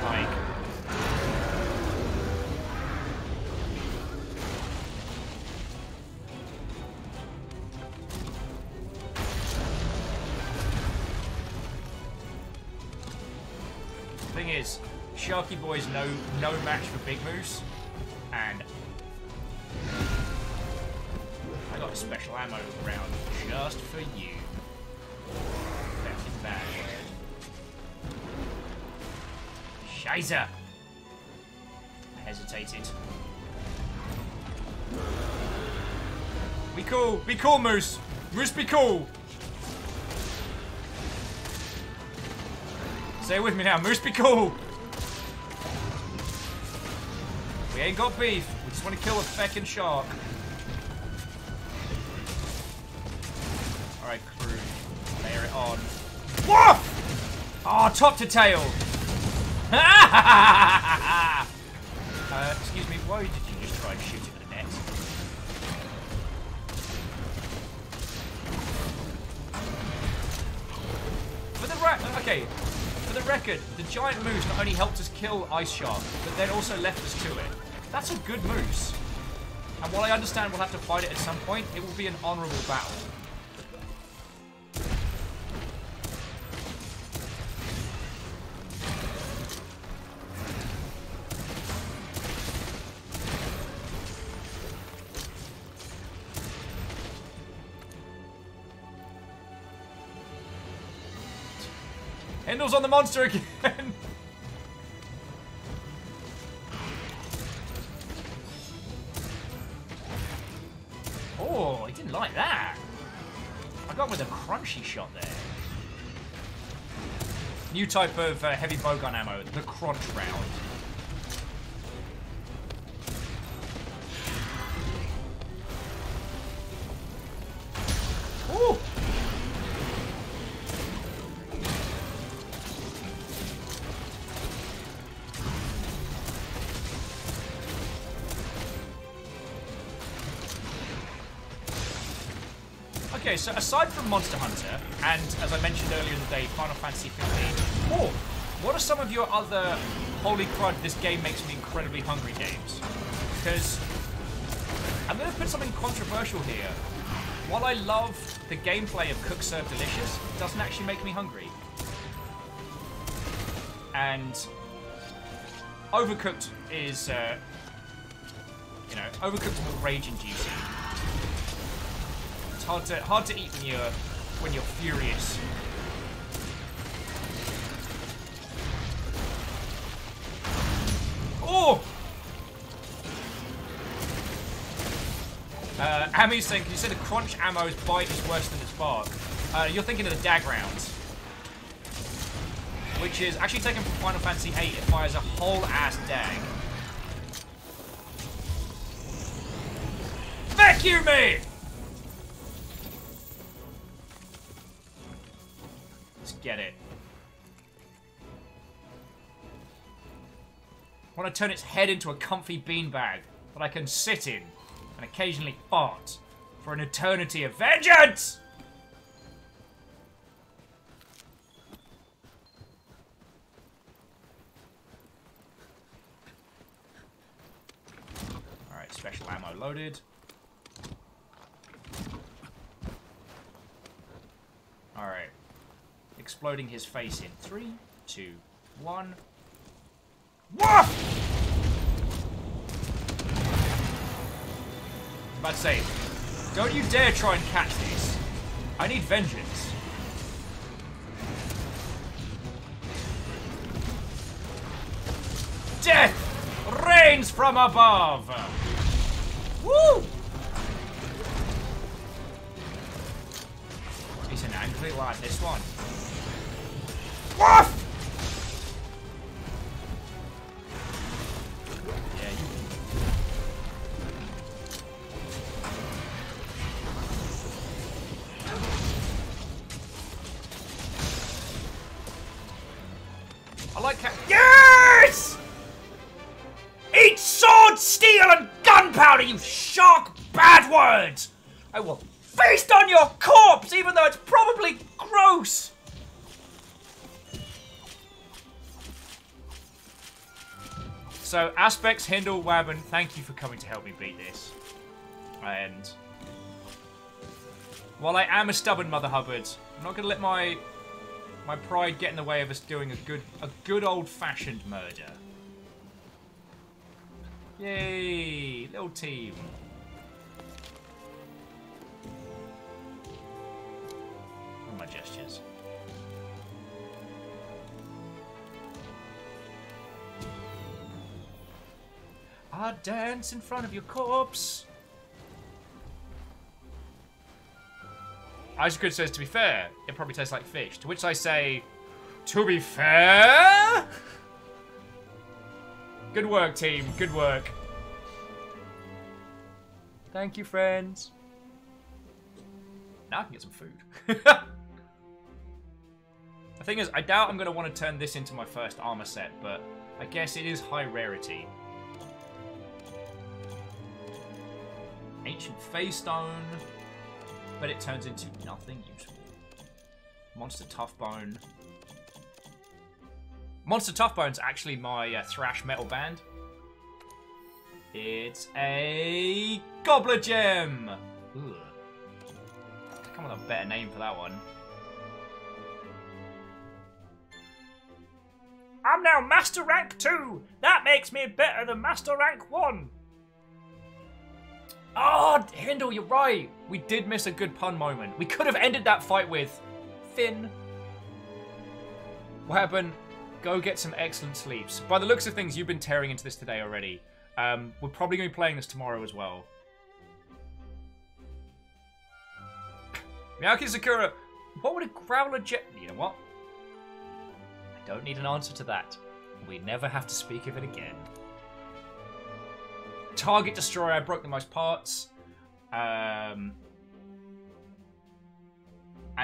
Like. Thing is, Sharky Boy's no match for Big Moose, and I got a special ammo round just for you. That's in bad. Scheiße! I hesitated. Be cool. Be cool, Moose. Moose, be cool. Say it with me now. Moose, be cool. We ain't got beef. We just want to kill a feckin' shark. Alright, crew. Layer it on. Woof! Oh, top to tail. Excuse me, why did you just try and shoot it at the net? For the record, the giant moose not only helped us kill Ice Shark, but then also left us to it. That's a good moose. And while I understand we'll have to fight it at some point, it will be an honourable battle. Hindle's on the monster again! Oh, I didn't like that. I got with a crunchy shot there. New type of heavy bowgun ammo, the crunch round. Ooh! Okay, so aside from Monster Hunter, and as I mentioned earlier in the day, Final Fantasy 15, what are some of your other holy crud, this game makes me incredibly hungry games? Because I'm going to put something controversial here. While I love the gameplay of Cook Serve Delicious, it doesn't actually make me hungry. And Overcooked is, Overcooked is more rage-inducing. It's hard to eat when you're furious. Oh! Ami's saying, you said a crunch ammo's bite is worse than its bark. You're thinking of the dag rounds, which is actually taken from Final Fantasy VIII. It fires a whole ass dag. Vacuum me! Get it. I want to turn its head into a comfy beanbag that I can sit in and occasionally fart for an eternity of vengeance! Alright, special ammo loaded. Alright. Exploding his face in 3, 2, 1. Woof! About to say, don't you dare try and catch this. I need vengeance. Death rains from above. Woo! He's an angry lad, this one. Woof! Yeah, I like how— yes! Eat sword, steel, and gunpowder, you shark bad words! I will feast on your corpse, even though it's probably gross! So, Aspects, Hindle, Wabben, thank you for coming to help me beat this. And while I am a stubborn Mother Hubbard, I'm not going to let my pride get in the way of us doing a good old-fashioned murder. Yay! Little team. What are my gestures? I dance in front of your corpse. Isaac says, to be fair, it probably tastes like fish. To which I say, to be fair? Good work, team. Good work. Thank you, friends. Now I can get some food. The thing is, I doubt I'm going to want to turn this into my first armor set, but I guess it is high rarity. Ancient Phase Stone, but it turns into nothing useful. Monster Tough Bone. Monster Tough Bone's actually my thrash metal band. It's a Gobbler Gem! Ugh. Come on, a better name for that one. I'm now Master Rank 2! That makes me better than Master Rank 1! Oh, Hindle, you're right! We did miss a good pun moment. We could have ended that fight with Finn. What happened? Go get some excellent sleeps. By the looks of things, you've been tearing into this today already. We're probably going to be playing this tomorrow as well. Miyaki Sakura, what would a Growler Jet... You know what? I don't need an answer to that. We never have to speak of it again. Target Destroyer, I broke the most parts. And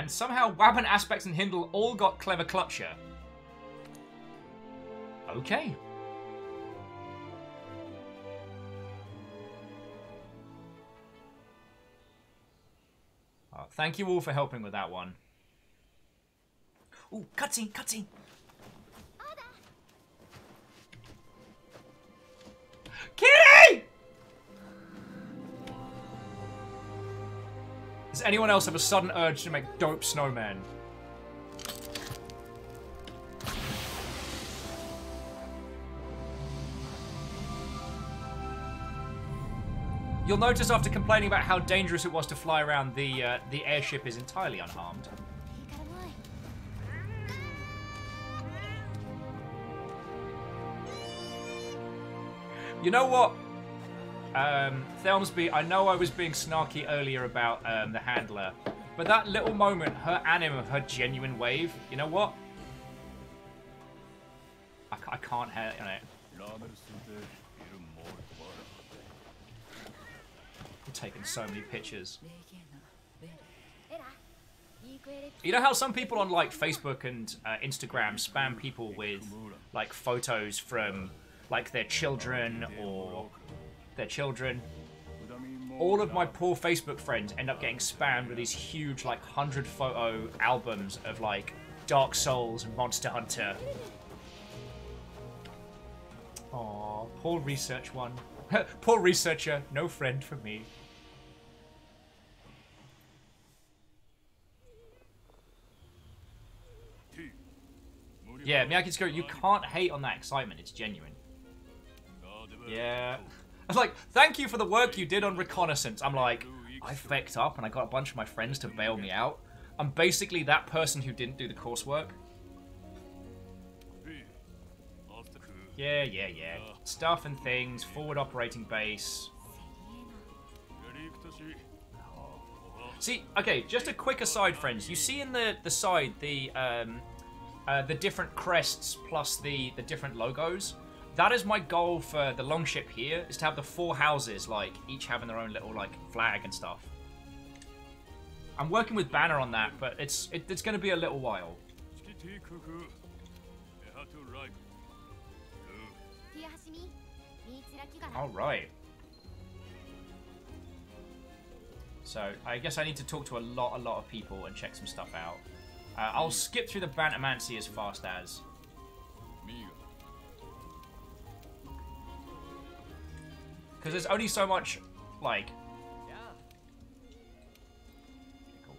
somehow Wabban, Aspects, and Hindle all got Clever Clutcher. Okay. Thank you all for helping with that one. Ooh, cutscene, cutscene. Kitty! Does anyone else have a sudden urge to make dope snowmen? You'll notice after complaining about how dangerous it was to fly around, the airship is entirely unharmed. You know what, Thelmsby, I know I was being snarky earlier about the handler, but that little moment, her anime of her genuine wave, you know what? I can't have it. I'm taking so many pictures. You know how some people on like Facebook and Instagram spam people with like photos from like their children or their children? All of my poor Facebook friends end up getting spammed with these huge like 100 photo albums of like Dark Souls and Monster Hunter. Aw, poor research one. Poor researcher, no friend for me. Yeah, Miyaki-Tsuko, you can't hate on that excitement, it's genuine. Yeah. I was like, thank you for the work you did on reconnaissance. I'm like, I fecked up and I got a bunch of my friends to bail me out. I'm basically that person who didn't do the coursework. Yeah. Stuff and things, forward operating base. See, okay, just a quick aside, friends. You see in the side, the different crests plus the different logos. That is my goal for the Longship here, is to have the 4 houses, like, each having their own little, like, flag and stuff. I'm working with Banner on that, but it's going to be a little while. Alright. So, I guess I need to talk to a lot of people and check some stuff out. I'll skip through the Bantamancy as fast as. Because there's only so much, like... Cool.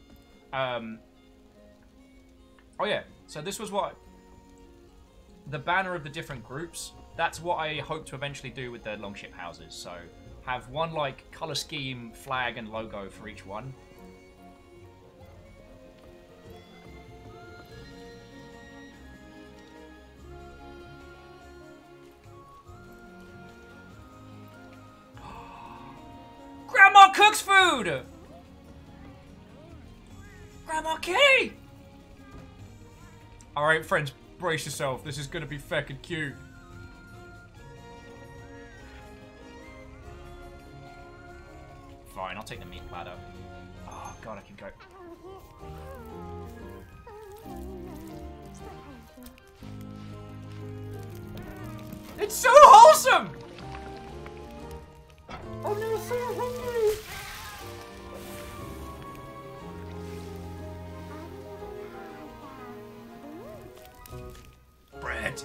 Oh yeah, so this was what... The banner of the different groups, that's what I hope to eventually do with the Longship houses. So, have one, like, colour scheme, flag, and logo for each one. Grandma cooks food! Grandma Kitty! Alright, friends, brace yourself. This is gonna be fucking cute. Fine, I'll take the meat platter. Oh, God, I can go. It's so wholesome! I'm so hungry. Bread.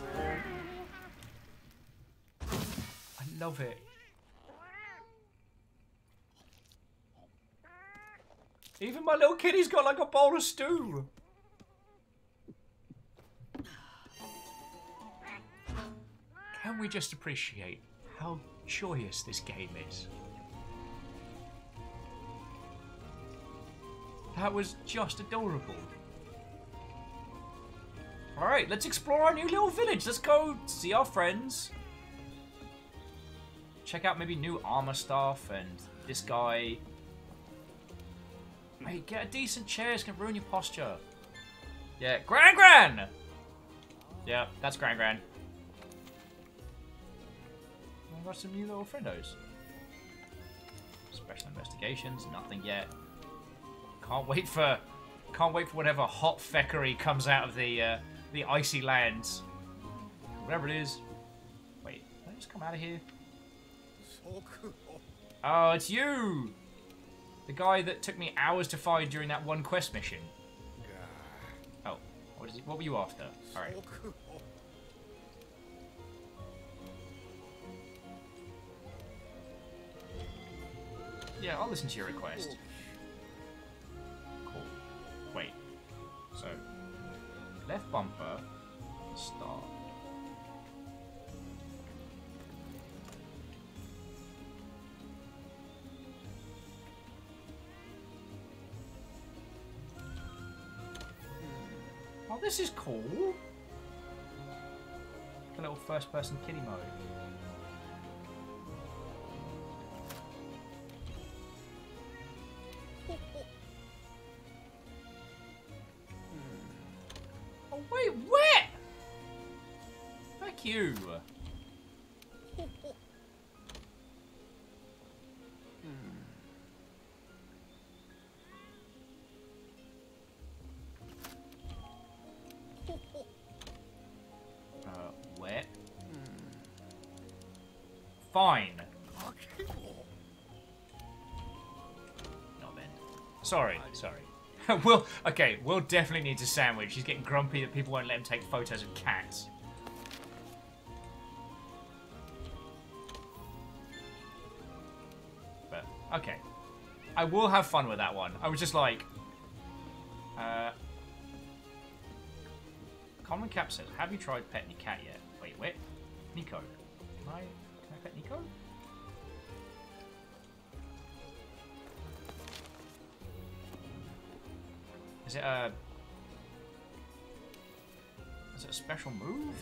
I love it. Even my little kitty's got like a bowl of stew. Can we just appreciate how joyous this game is? That was just adorable. Alright, let's explore our new little village. Let's go see our friends. Check out maybe new armor stuff and this guy. Hey, get a decent chair. It's gonna ruin your posture. Yeah, Gran! Yeah, that's Gran. I've got some new little friendos. Special investigations, nothing yet. Can't wait for whatever hot feckery comes out of the icy lands. Whatever it is. Wait, can I just come out of here? Oh, it's you! The guy that took me hours to find during that one quest mission. Oh, what were you after? Alright. Yeah, I'll listen to your request. Cool. Wait. So, left bumper, start. Oh, this is cool. A little first-person kiddie mode. Oh wait, where? Fuck you. Wet. Fine. Not then. Sorry. We'll definitely need a sandwich. He's getting grumpy that people won't let him take photos of cats. But, okay. I will have fun with that one. I was just like... Common Cap says, have you tried petting your cat yet? Wait, wait. Nico. Can I pet Nico? Is it a special move?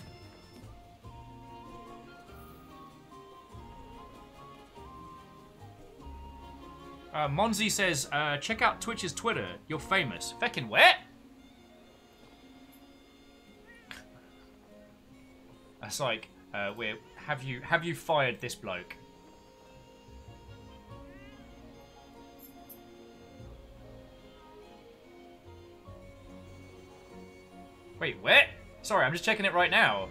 Monzi says, check out Twitch's Twitter. You're famous. Feckin' wet? That's like, have you fired this bloke? Wait, where? Sorry, I'm just checking it right now.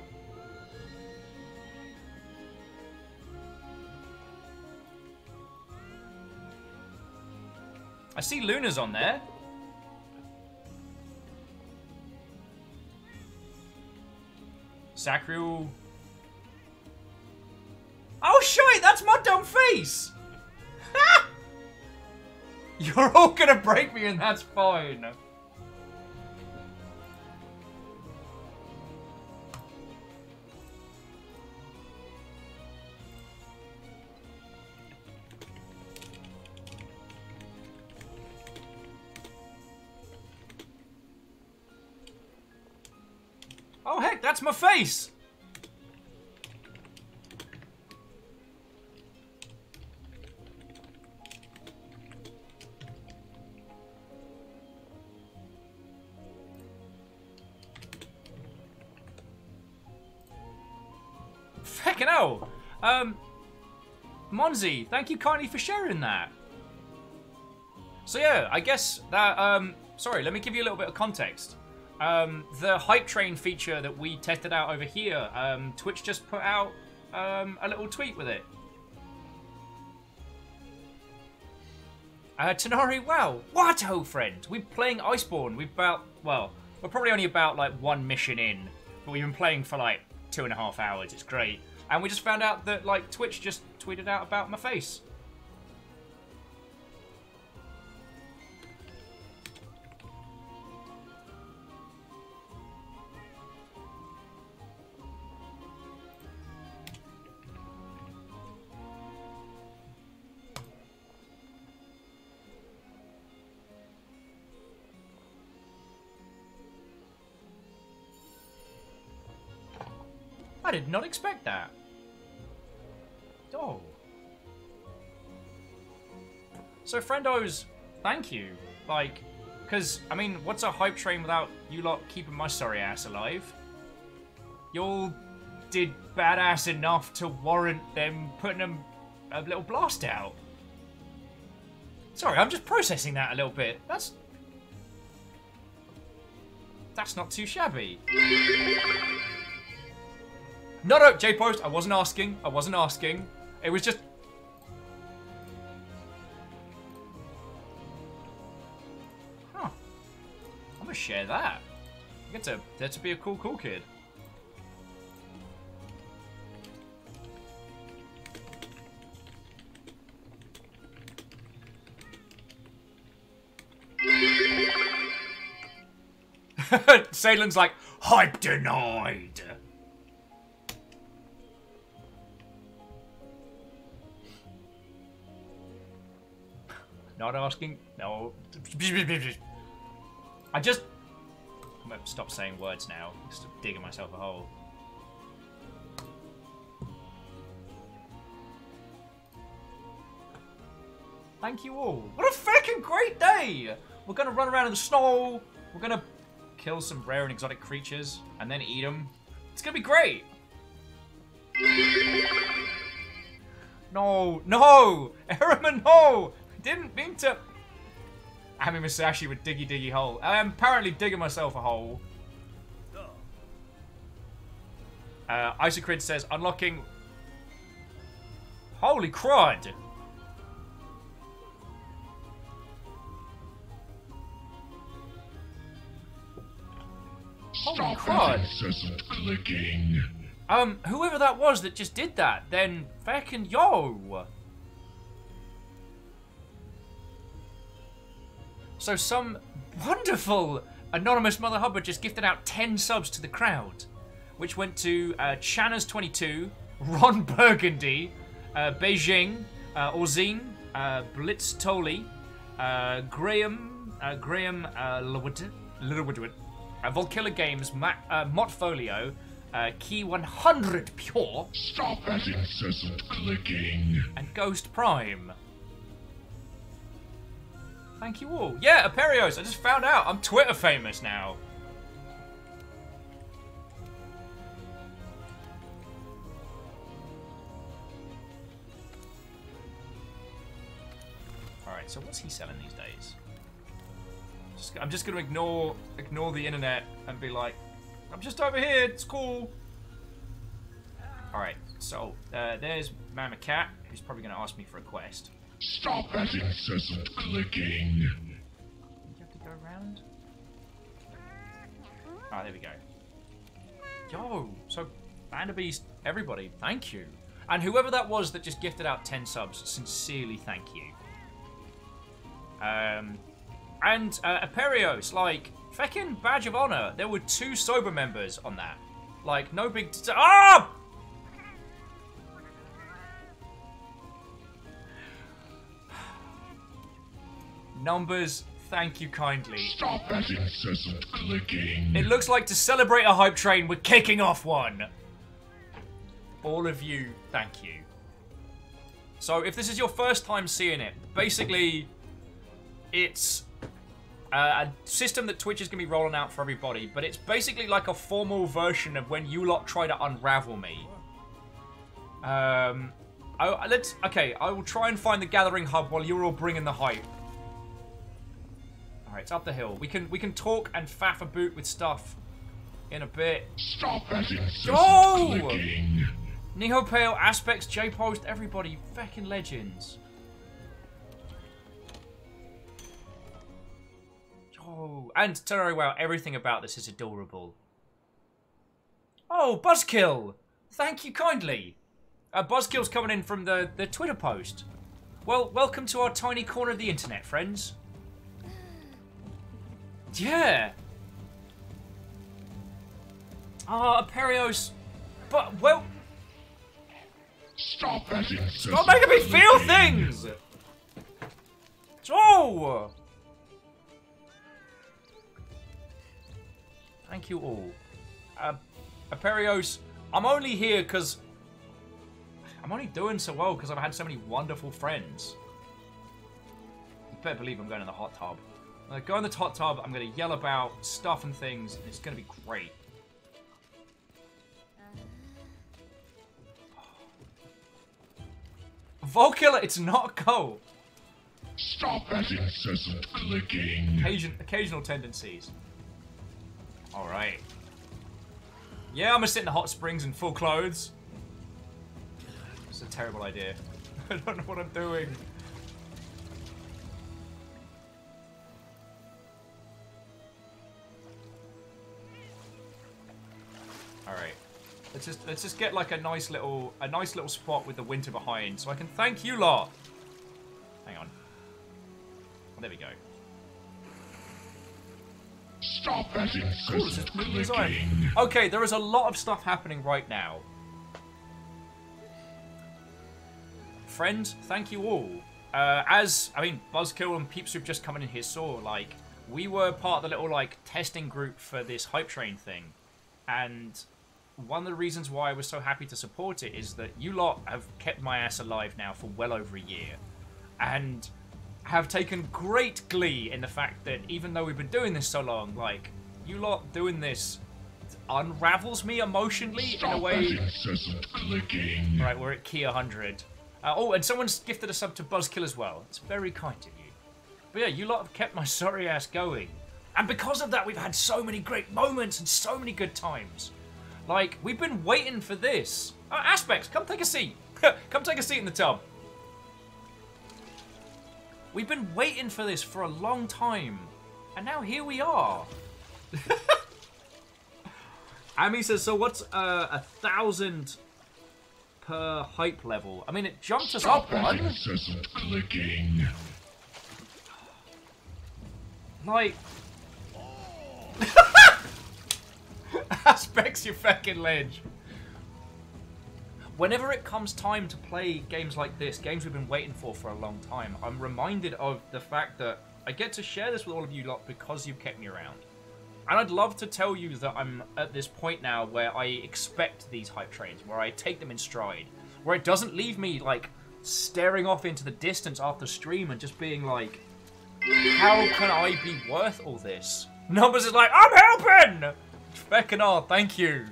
I see Luna's on there. Sacriel. Oh shit, that's my dumb face! You're all gonna break me and that's fine. Oh heck, that's my face! fucking hell. Monzi, thank you kindly for sharing that. So yeah, I guess that, sorry, let me give you a little bit of context. The hype train feature that we tested out over here, Twitch just put out a little tweet with it. Tenari, wow, what ho friend, we're playing Iceborne. We're probably only about like one mission in, but we've been playing for like 2.5 hours. It's great. And we just found out that like Twitch just tweeted out about my face. I did not expect that. Oh. So, friendos, thank you. Like, because, I mean, what's a hype train without you lot keeping my sorry ass alive? Y'all did badass enough to warrant them putting a little blast out. Sorry, I'm just processing that a little bit. That's not too shabby. No, J-Post, I wasn't asking. It was just... Huh. I'm gonna share that. You get to be a cool kid. Salen's like, hype denied. Not asking. No. I'm gonna stop saying words now. Just digging myself a hole. Thank you all. What a freaking great day! We're gonna run around in the snow. We're gonna kill some rare and exotic creatures and then eat them. It's gonna be great. No, Eraman, no! Didn't mean to. Ami Musashi with diggy hole. I am apparently digging myself a hole. Isocrid says unlocking. Holy crud! Holy crud! Incessant clicking. Whoever that was that just did that, then feckin' yo! So some wonderful anonymous Mother Hubbard just gifted out 10 subs to the crowd, which went to Channers22, Ron Burgundy, Beijing, Orzine, Blitz Toley, Graham Littlewood, Volkilla Games, Motfolio, Key 100 Pure, Stop that incessant clicking. and Ghost Prime. Thank you all. Yeah, Aperios, I just found out I'm Twitter famous now. Alright, so what's he selling these days? I'm just gonna ignore the internet and be like, I'm just over here, it's cool. Alright, so there's Mama Cat, who's probably gonna ask me for a quest. Stop that incessant clicking. You have to go around? Ah, there we go. Yo, so Vanderbeast, everybody, thank you. And whoever that was that just gifted out 10 subs, sincerely thank you. And Aperios, like, feckin' badge of honor. There were 2 sober members on that. Like, no big... Ah! Numbers, thank you kindly. Stop that incessant clicking. It looks like to celebrate a hype train, we're kicking off one. All of you, thank you. So if this is your first time seeing it, basically it's a system that Twitch is going to be rolling out for everybody, but it's basically like a formal version of when you lot try to unravel me. Okay, I will try and find the gathering hub while you're all bringing the hype. Alright, it's up the hill. We can talk and faff a boot with stuff in a bit. Stop that incessant clicking. Neopale, Aspects, J-Post, everybody, fucking legends. Oh, and Terry, wow, everything about this is adorable. Oh, Buzzkill! Thank you kindly. Buzzkill's coming in from the Twitter post. Well, welcome to our tiny corner of the internet, friends. Yeah. Ah, Aperios. But, well... Stop that incessant Stop making me feel things! Oh! Thank you all. Aperios, I'm only here because... I'm only doing so well because I've had so many wonderful friends. You better believe I'm going in the hot tub. I'm going to go in the hot tub, I'm going to yell about stuff and things, and it's going to be great. Volkiller, it's not a goal. Stop that incessant clicking. Occasional tendencies. Alright. Yeah, I'm gonna sit in the hot springs in full clothes. It's a terrible idea. I don't know what I'm doing. Alright. Let's just get like a nice little spot with the winter behind so I can thank you lot. Hang on. There we go. Stop that incessant clicking. Okay, there is a lot of stuff happening right now. Friends, thank you all. Buzzkill and Peeps who've just come in here saw, like, we were part of the little, like, testing group for this hype train thing. And one of the reasons why I was so happy to support it is that you lot have kept my ass alive now for well over a year. And have taken great glee in the fact that even though we've been doing this so long, like, you lot doing this unravels me emotionally in a way. Stop that incessant clicking. Right, we're at key 100. Oh, and someone's gifted a sub to Buzzkill as well. It's very kind of you. But yeah, you lot have kept my sorry ass going. And because of that, we've had so many great moments and so many good times. Like, we've been waiting for this. Aspects, come take a seat. Come take a seat in the tub. We've been waiting for this for a long time. And now here we are. Amy says, so what's 1,000 per hype level? I mean, it jumped us up one. Incessant clicking. Like... Aspects, you fucking ledge. Whenever it comes time to play games like this, games we've been waiting for a long time, I'm reminded of the fact that I get to share this with all of you lot because you've kept me around. And I'd love to tell you that I'm at this point now where I expect these hype trains, where I take them in stride, where it doesn't leave me, like, staring off into the distance after stream and just being like, how can I be worth all this? Numbers is like, I'm helping! Feckin' all, thank you.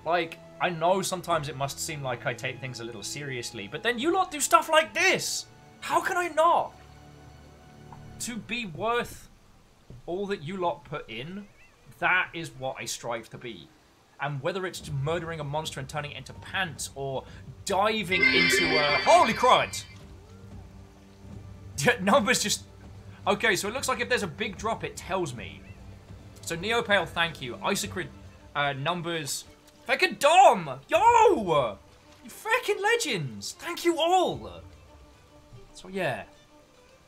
Like, I know sometimes it must seem like I take things a little seriously, but then you lot do stuff like this! How can I not? To be worth all that you lot put in, that is what I strive to be. And whether it's murdering a monster and turning it into pants, or diving into a... Holy crud! Numbers just... Okay, so it looks like if there's a big drop, it tells me. So Neopale, thank you. Isocrid, Numbers... Feckin' Dom! Yo! You feckin' legends! Thank you all! So yeah.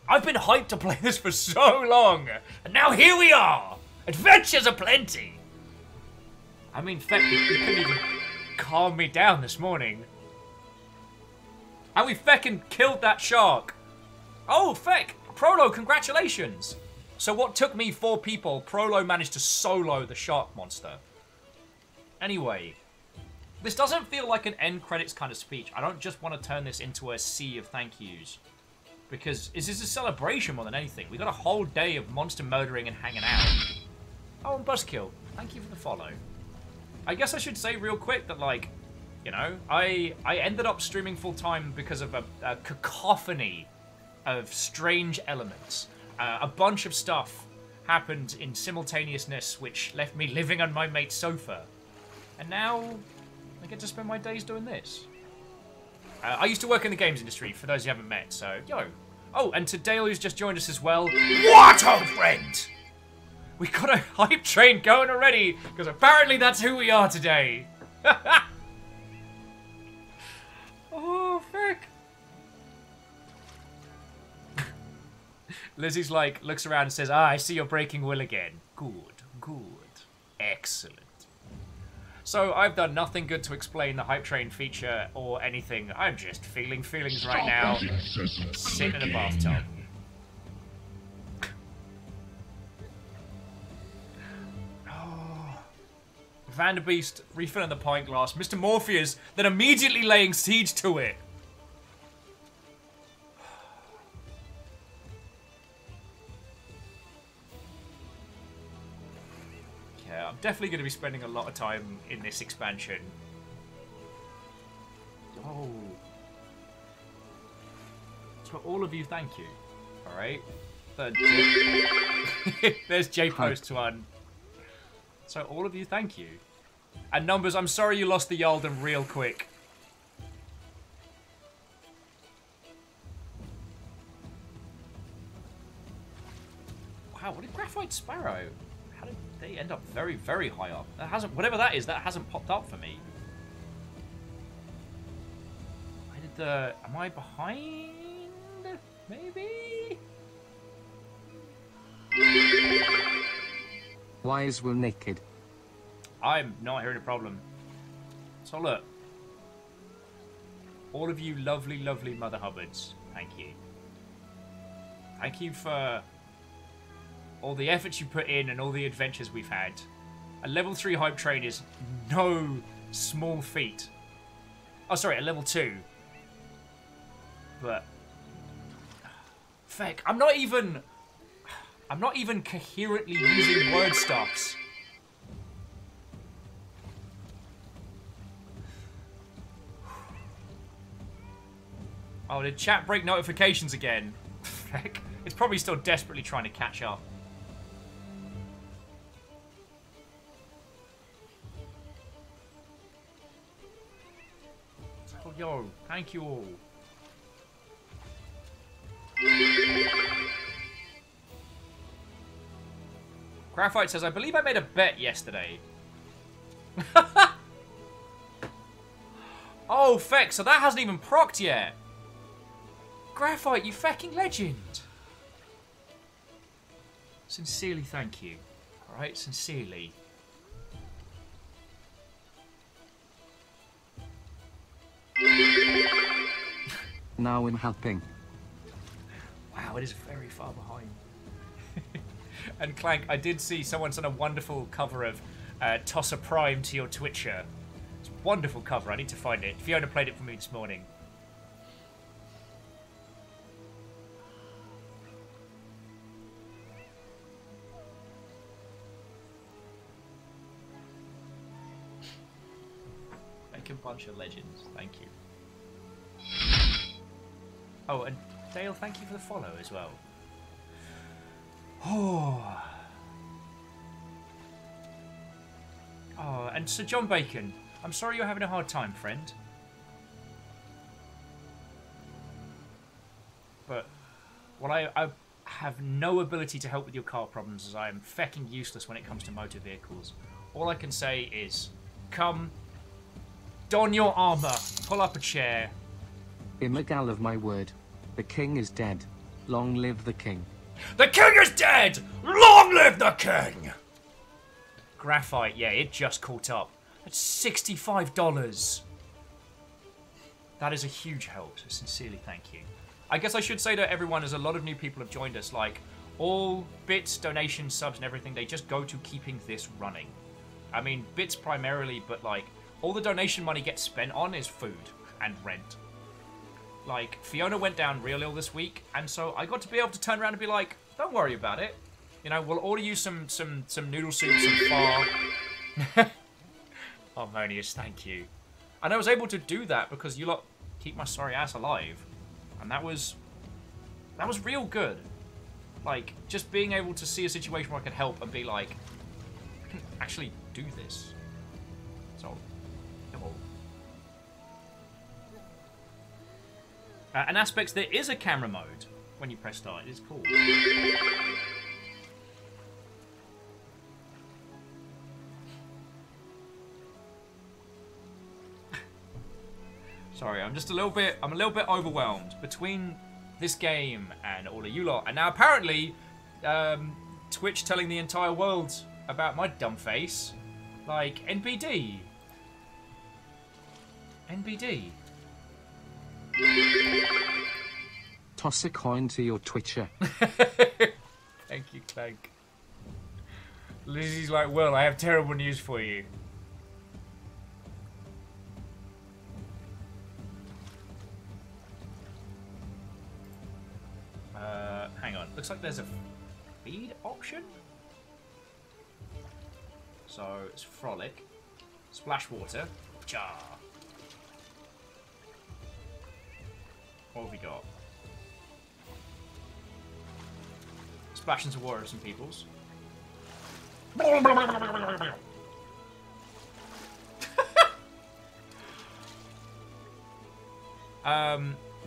I've been hyped to play this for so long, and now here we are! Adventures aplenty! I mean, feck, you couldn't even calm me down this morning. And we feckin' killed that shark! Oh, feck! Prolo, congratulations! So what took me 4 people, Prolo managed to solo the shark monster. Anyway, this doesn't feel like an end credits kind of speech. I don't just want to turn this into a sea of thank yous. Because this is a celebration more than anything. We got a whole day of monster murdering and hanging out. Oh, and Buzzkill, thank you for the follow. I guess I should say real quick that, like, You know, I ended up streaming full time because of a cacophony of strange elements. A bunch of stuff happened in simultaneousness, which left me living on my mate's sofa. And now I get to spend my days doing this. I used to work in the games industry, for those you haven't met, so yo. Oh, and to Dale, who's just joined us as well. What, old friend? We got a hype train going already, because apparently that's who we are today. Oh, frick. Lizzie's like, looks around and says, I see you're breaking will again. Good, good, excellent. So, I've done nothing good to explain the hype train feature or anything. I'm just feeling feelings right now. Sitting in a bathtub. Vanderbeest refilling the pint glass. Mr. Morpheus then immediately laying siege to it. Yeah, I'm definitely going to be spending a lot of time in this expansion. Oh. So all of you, thank you. Alright. There's J-Post one. So all of you, thank you. And Numbers, I'm sorry you lost the Yaldum real quick. Wow, what did Graphite Sparrow? How did they end up very, very high up? That hasn't, whatever that is, that hasn't popped up for me. I did the, am I behind? Maybe? Why is Will naked? I'm not hearing a problem. So look. All of you lovely, lovely Mother Hubbards, thank you. Thank you for all the efforts you put in and all the adventures we've had. A level 3 hype train is no small feat. Oh, sorry, a level 2. But... Feck, I'm not even coherently using word stuffs. Oh, did chat break notifications again? Heck, it's probably still desperately trying to catch up. Oh, yo, thank you all. Graphite says, I believe I made a bet yesterday. Oh, feck, so that hasn't even procced yet. Graphite, you fucking legend. Sincerely, thank you. Alright, sincerely. Now I'm helping. Wow, it is very far behind. And Clank, I did see someone's done a wonderful cover of Toss a Prime to your Twitcher. It's a wonderful cover, I need to find it. Fiona played it for me this morning. Make a bunch of legends, thank you. Oh, and Dale, thank you for the follow as well. Oh. Oh, and Sir John Bacon, I'm sorry you're having a hard time, friend. But, well, I have no ability to help with your car problems as I am fecking useless when it comes to motor vehicles. All I can say is, come, don your armor, pull up a chair. Imagal of my word, the king is dead. Long live the king. The king is dead! Long live the king! Graphite, yeah, it just caught up. That's $65. That is a huge help, so sincerely thank you. I guess I should say to everyone, as a lot of new people have joined us, like, all bits, donations, subs, and everything, they just go to keeping this running. I mean, bits primarily, but, like, all the donation money gets spent on is food and rent. Like, Fiona went down real ill this week, and so I got to be able to turn around and be like, don't worry about it. You know, we'll order you some noodle soup, some far. Harmonious, thank you. And I was able to do that because you lot keep my sorry ass alive. And that was real good. Like, just being able to see a situation where I could help and be like, I can actually do this. So, oh. And aspects, there is a camera mode when you press start. It is cool. Sorry, I'm a little bit overwhelmed between this game and all of you lot. And now apparently, Twitch telling the entire world about my dumb face. Like, NBD. NBD. Toss a coin to your Twitcher. Thank you, Clank. Lizzie's like, well, I have terrible news for you. Hang on. Looks like there's a feed option. So it's frolic, splash water, jar. What have we got? Splash into water of some peoples.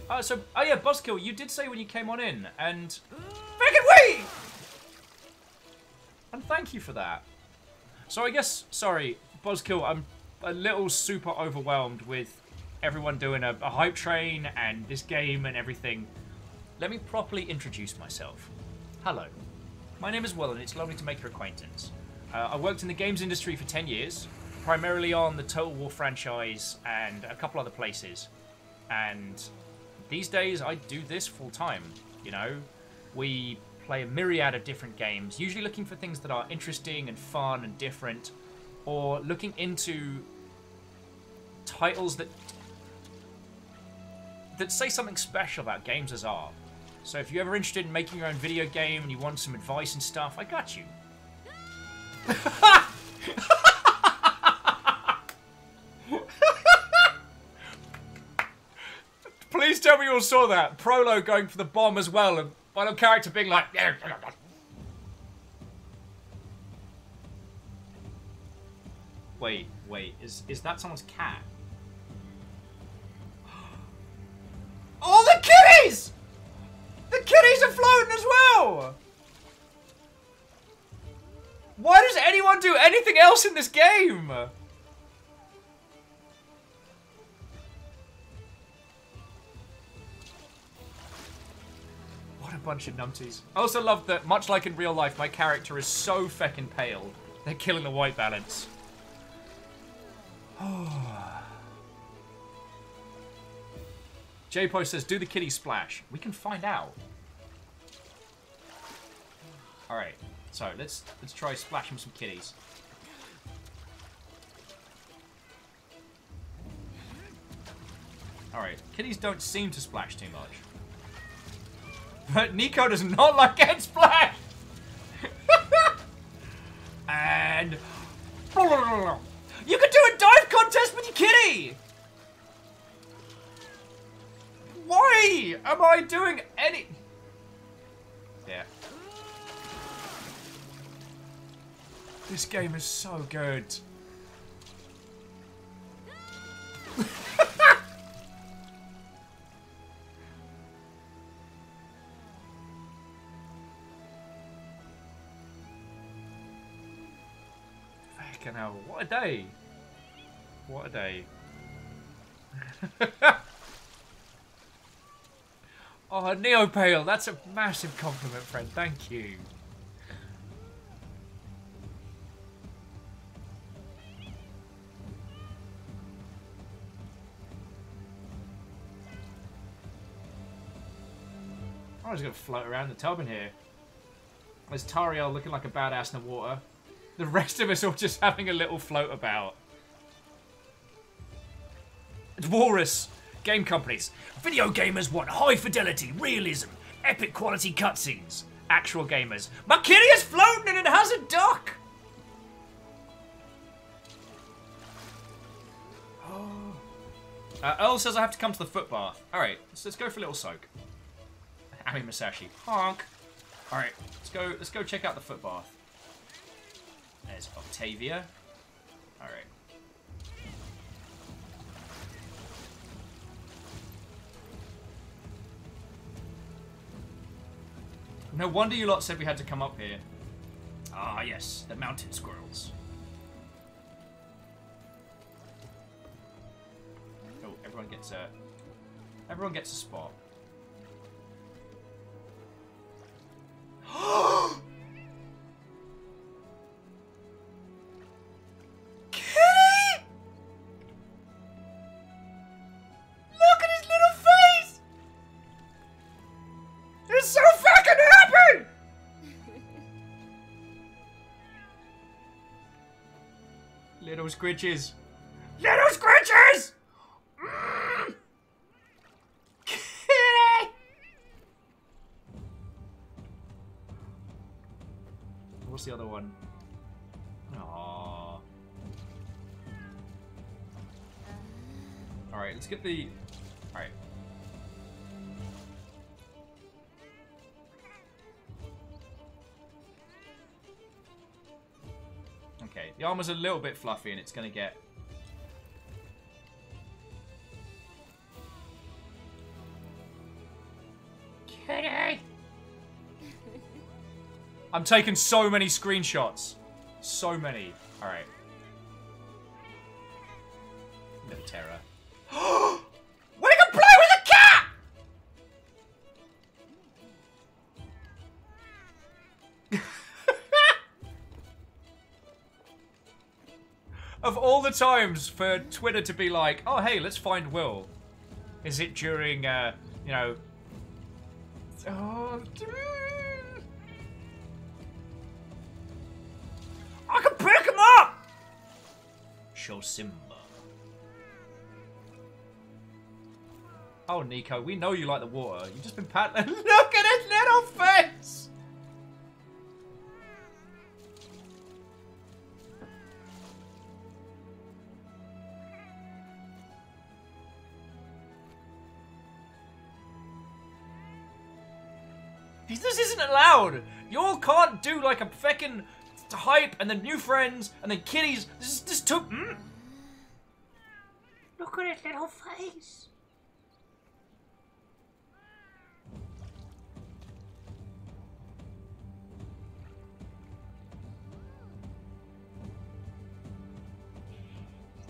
Oh yeah, Buzzkill, you did say when you came on in, and fucking wait! And thank you for that. So I guess, sorry, Buzzkill, I'm a little super overwhelmed with everyone doing a hype train and this game and everything. Let me properly introduce myself. Hello, my name is Will and it's lovely to make your acquaintance. I worked in the games industry for 10 years, primarily on the Total War franchise and a couple other places. And these days I do this full time, you know. We play a myriad of different games, usually looking for things that are interesting and fun and different, or looking into titles that say something special about games as art. So if you're ever interested in making your own video game and you want some advice and stuff, I got you. Please tell me you all saw that. Prolo going for the bomb as well, and my little character being like... Wait, is that someone's cat? Oh, the kitties! The kitties are floating as well! Why does anyone do anything else in this game? What a bunch of numpties. I also love that, much like in real life, my character is so feckin' pale. They're killing the white balance. J-Po says, do the kitty splash. We can find out. Alright, so let's try splashing some kitties. Alright, kitties don't seem to splash too much. But Nico does not like getting splashed! And... You could do a dive contest with your kitty! Why am I doing any... Yeah. This game is so good. Fucking hell, what a day. What a day. Oh, Neopale, that's a massive compliment, friend. Thank you. I'm just gonna float around the tub in here. There's Tariel looking like a badass in the water. The rest of us all just having a little float about. Dwarus. Game companies. Video gamers want high fidelity, realism, epic quality cutscenes. Actual gamers. My kitty is floating and it has a duck! Oh. Earl says I have to come to the foot bath. Alright, let's go for a little soak. Ami Masashi. Honk. Alright, let's go check out the foot bath. There's Octavia. Alright. No wonder you lot said we had to come up here. Ah, yes, the mountain squirrels. Oh, everyone gets a spot. Kitty! Look at his little face! It's so fucking happy! Little scritches. Little scritches! Kitty! What's the other one? Aww. Alright, let's get the... Alright. Okay, the armor's a little bit fluffy and it's gonna get... Kitty! I'm taking so many screenshots. So many. Alright. No terror. We can play with a cat! Of all the times for Twitter to be like, oh hey, let's find Will. Is it during, you know... Oh, I can pick him up! Show Simba. Oh, Nico, we know you like the water. You've just been patting. Look at his little face! This isn't allowed. You all can't do like a feckin' hype and then new friends and then kitties. This took. Look at his little face.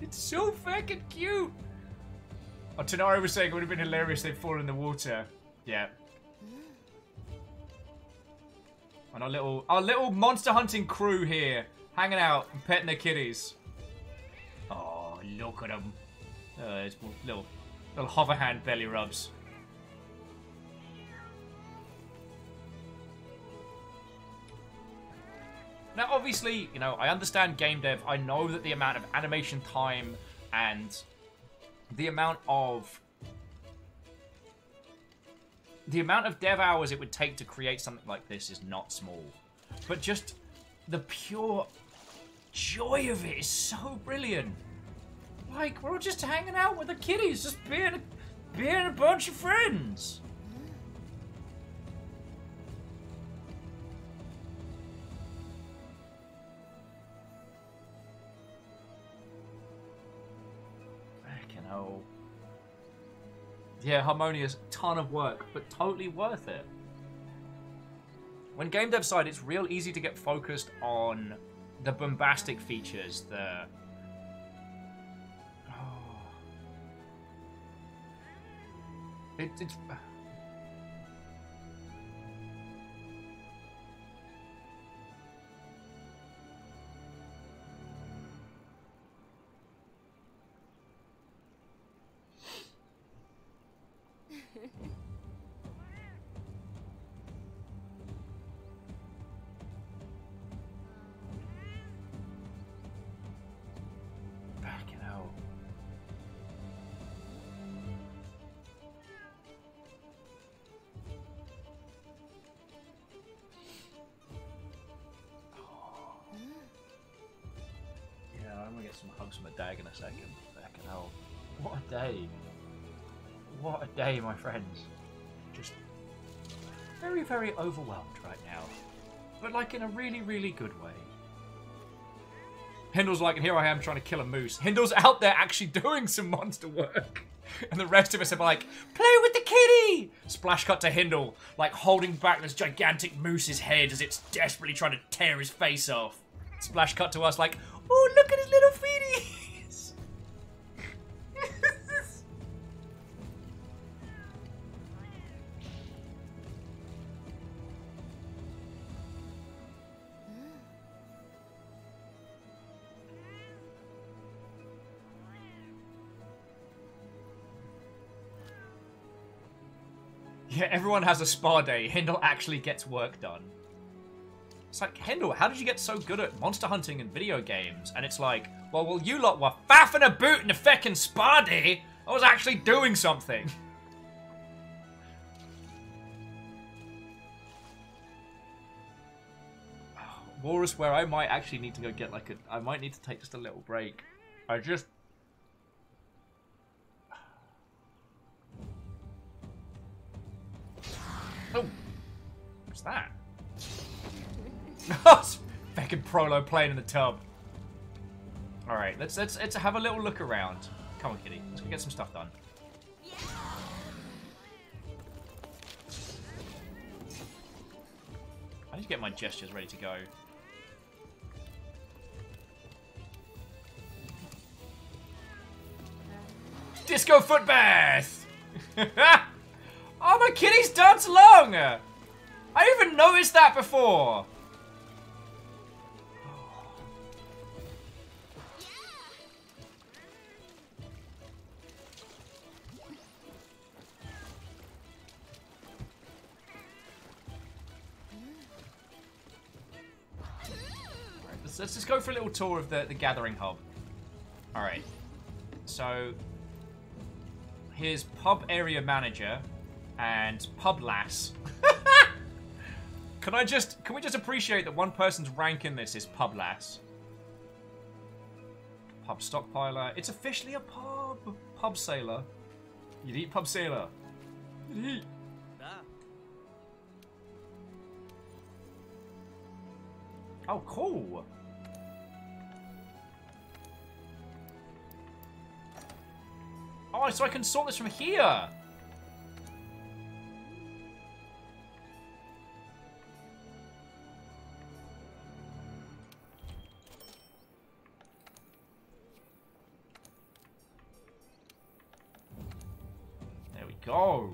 It's so fucking cute. Oh, Tanari was saying it would have been hilarious if they'd fallen in the water. Yeah. And our little monster hunting crew here, hanging out and petting their kitties. Oh, look at them. It's little hover hand belly rubs. Now, obviously, you know, I understand game dev. I know that the amount of animation time and the amount of dev hours it would take to create something like this is not small. But just the pure joy of it is so brilliant. Like, we're all just hanging out with the kiddies, just being a bunch of friends. Fucking hell. Yeah, harmonious, ton of work, but totally worth it. When game dev side, it's real easy to get focused on the bombastic features, it's... Fucking hell. Yeah, I'm gonna get some hugs from a dag in a second. Fucking hell. What a day. What a day, my friends. Just very, very overwhelmed right now. But like in a really, really good way. Hindle's like, and here I am trying to kill a moose. Hindle's out there actually doing some monster work. And the rest of us are like, play with the kitty! Splash cut to Hindle, like holding back this gigantic moose's head as it's desperately trying to tear his face off. Splash cut to us like, oh, look at his little feeties! Yeah, everyone has a spa day. Hindle actually gets work done. It's like, Hindle, how did you get so good at monster hunting and video games? And it's like, well, you lot were faffing about in the feckin' spa day. I was actually doing something. Walrus, where I might actually need to go get like I might need to take just a little break. I just... Oh, what's that? Fucking Prolo playing in the tub. All right, let's have a little look around. Come on, kitty, let's go get some stuff done. I need to get my gestures ready to go. Disco foot bath. Oh, my kitties dance along! I didn't even noticed that before! Alright, let's just go for a little tour of the gathering hub. Alright. So, here's pub area manager. And pub lass. Can we just appreciate that one person's rank in this is pub lass? Pub stockpiler. It's officially a pub. Pub sailor. You'd eat pub sailor. You'd eat. Oh, cool. Oh, so I can sort this from here. Go.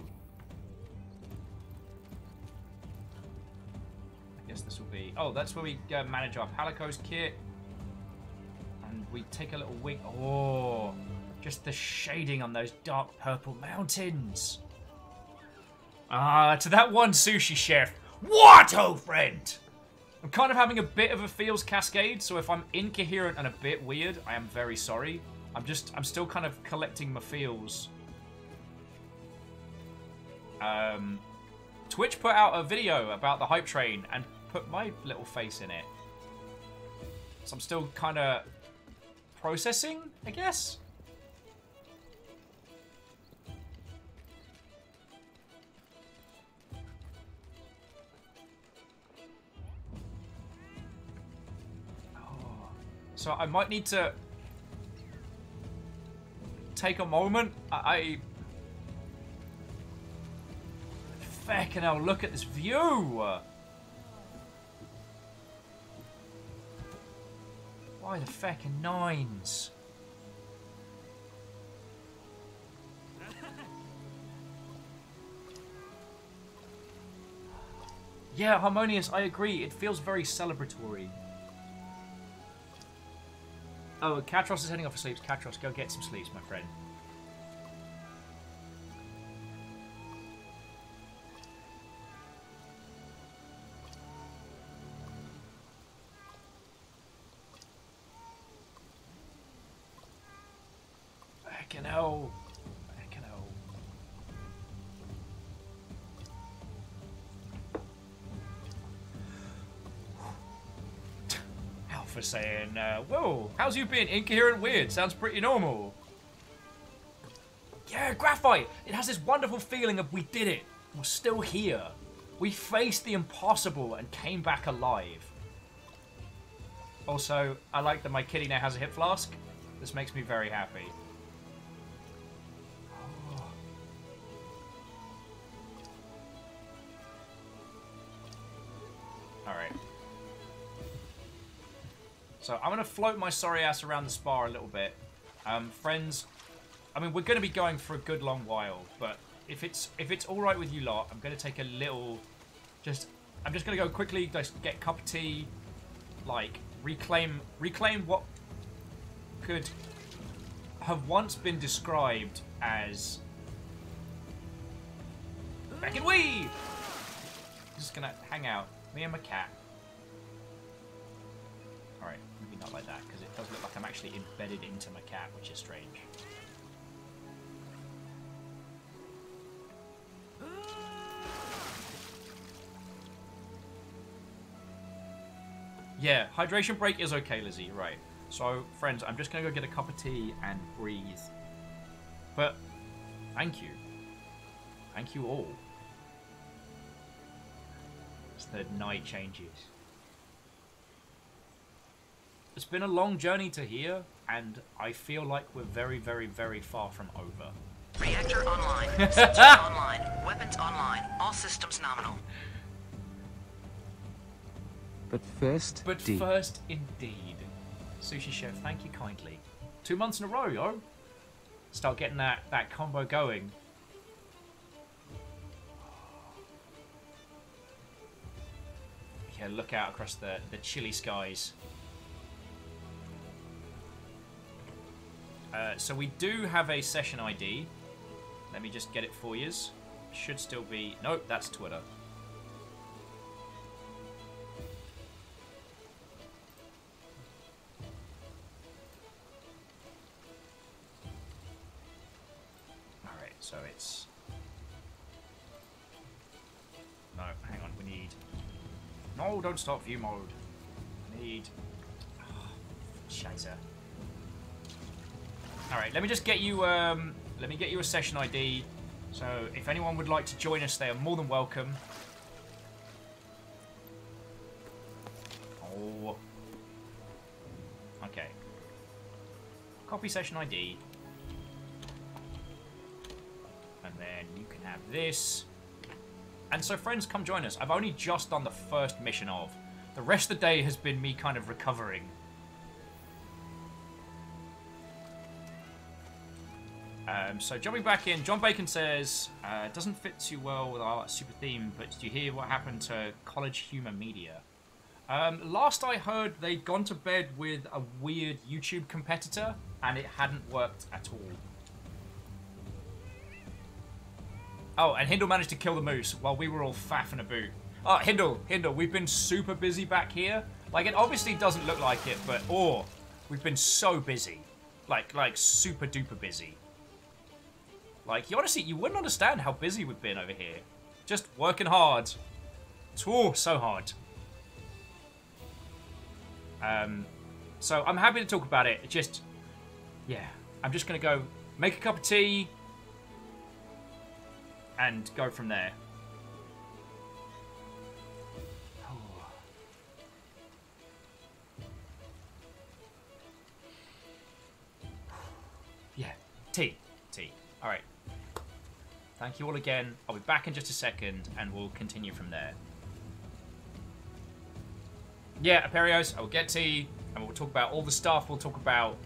I guess this will be... Oh, that's where we manage our Palico's kit. And we take a little wing... Oh, just the shading on those dark purple mountains. Ah, to that one sushi chef. What, old friend? I'm kind of having a bit of a feels cascade, so if I'm incoherent and a bit weird, I am very sorry. I'm still kind of collecting my feels. Twitch put out a video about the hype train and put my little face in it. So I'm still kind of processing, I guess. Oh. So I might need to take a moment. Fucking hell, look at this view! Why the fucking nines? Yeah, Harmonious, I agree. It feels very celebratory. Oh, Katros is heading off for sleep. Katros, go get some sleeps, my friend. Fucking hell. Fucking hell. Alpha saying, whoa, how's you being incoherent weird? Sounds pretty normal. Yeah, graphite. It has this wonderful feeling of we did it. We're still here. We faced the impossible and came back alive. Also, I like that my kitty now has a hip flask. This makes me very happy. Oh. Alright. So I'm going to float my sorry ass around the spa a little bit. Friends, I mean, we're going to be going for a good long while, but if it's alright with you lot, I'm going to take a little... I'm just going to go quickly, just get a cup of tea, like, reclaim what could have once been described as... Back and wee! Just going to hang out, me and my cat. Alright, maybe not like that, because it does look like I'm actually embedded into my cat, which is strange. Yeah, hydration break is okay, Lizzie, right. So, friends, I'm just going to go get a cup of tea and breathe. But, thank you. Thank you all. As the night changes. It's been a long journey to here, and I feel like we're very, very, very far from over. Reactor online. Sensors online. Weapons online. All systems nominal. But first, First, indeed. Sushi Chef, thank you kindly. 2 months in a row, yo. Start getting that combo going. Yeah, look out across the chilly skies. So we do have a session ID. Let me just get it for yous. Should still be... Nope, that's Twitter. Alright, so it's... No, hang on, we need... No, don't start view mode. I need... Oh, Scheiße. Alright, let me just get you, let me get you a session ID. So, if anyone would like to join us, they are more than welcome. Oh. Okay. Copy session ID. And then you can have this. And so, friends, come join us. I've only just done the first mission of. The rest of the day has been me kind of recovering. So jumping back in, John Bacon says, doesn't fit too well with our super theme, but did you hear what happened to College Humor Media? Last I heard, they'd gone to bed with a weird YouTube competitor, and it hadn't worked at all. Oh, and Hindle managed to kill the moose while we were all faffing about. Oh, Hindle, we've been super busy back here. Like, it obviously doesn't look like it, but, oh, we've been so busy. Like super duper busy. Like, honestly, you wouldn't understand how busy we've been over here. Just working hard. Oh, so hard. So I'm happy to talk about it. Just, yeah, I'm just going to go make a cup of tea and go from there. Yeah, tea. All right. Thank you all again. I'll be back in just a second, and we'll continue from there. Yeah, Aperios, I will get tea, and we'll talk about all the stuff. We'll talk about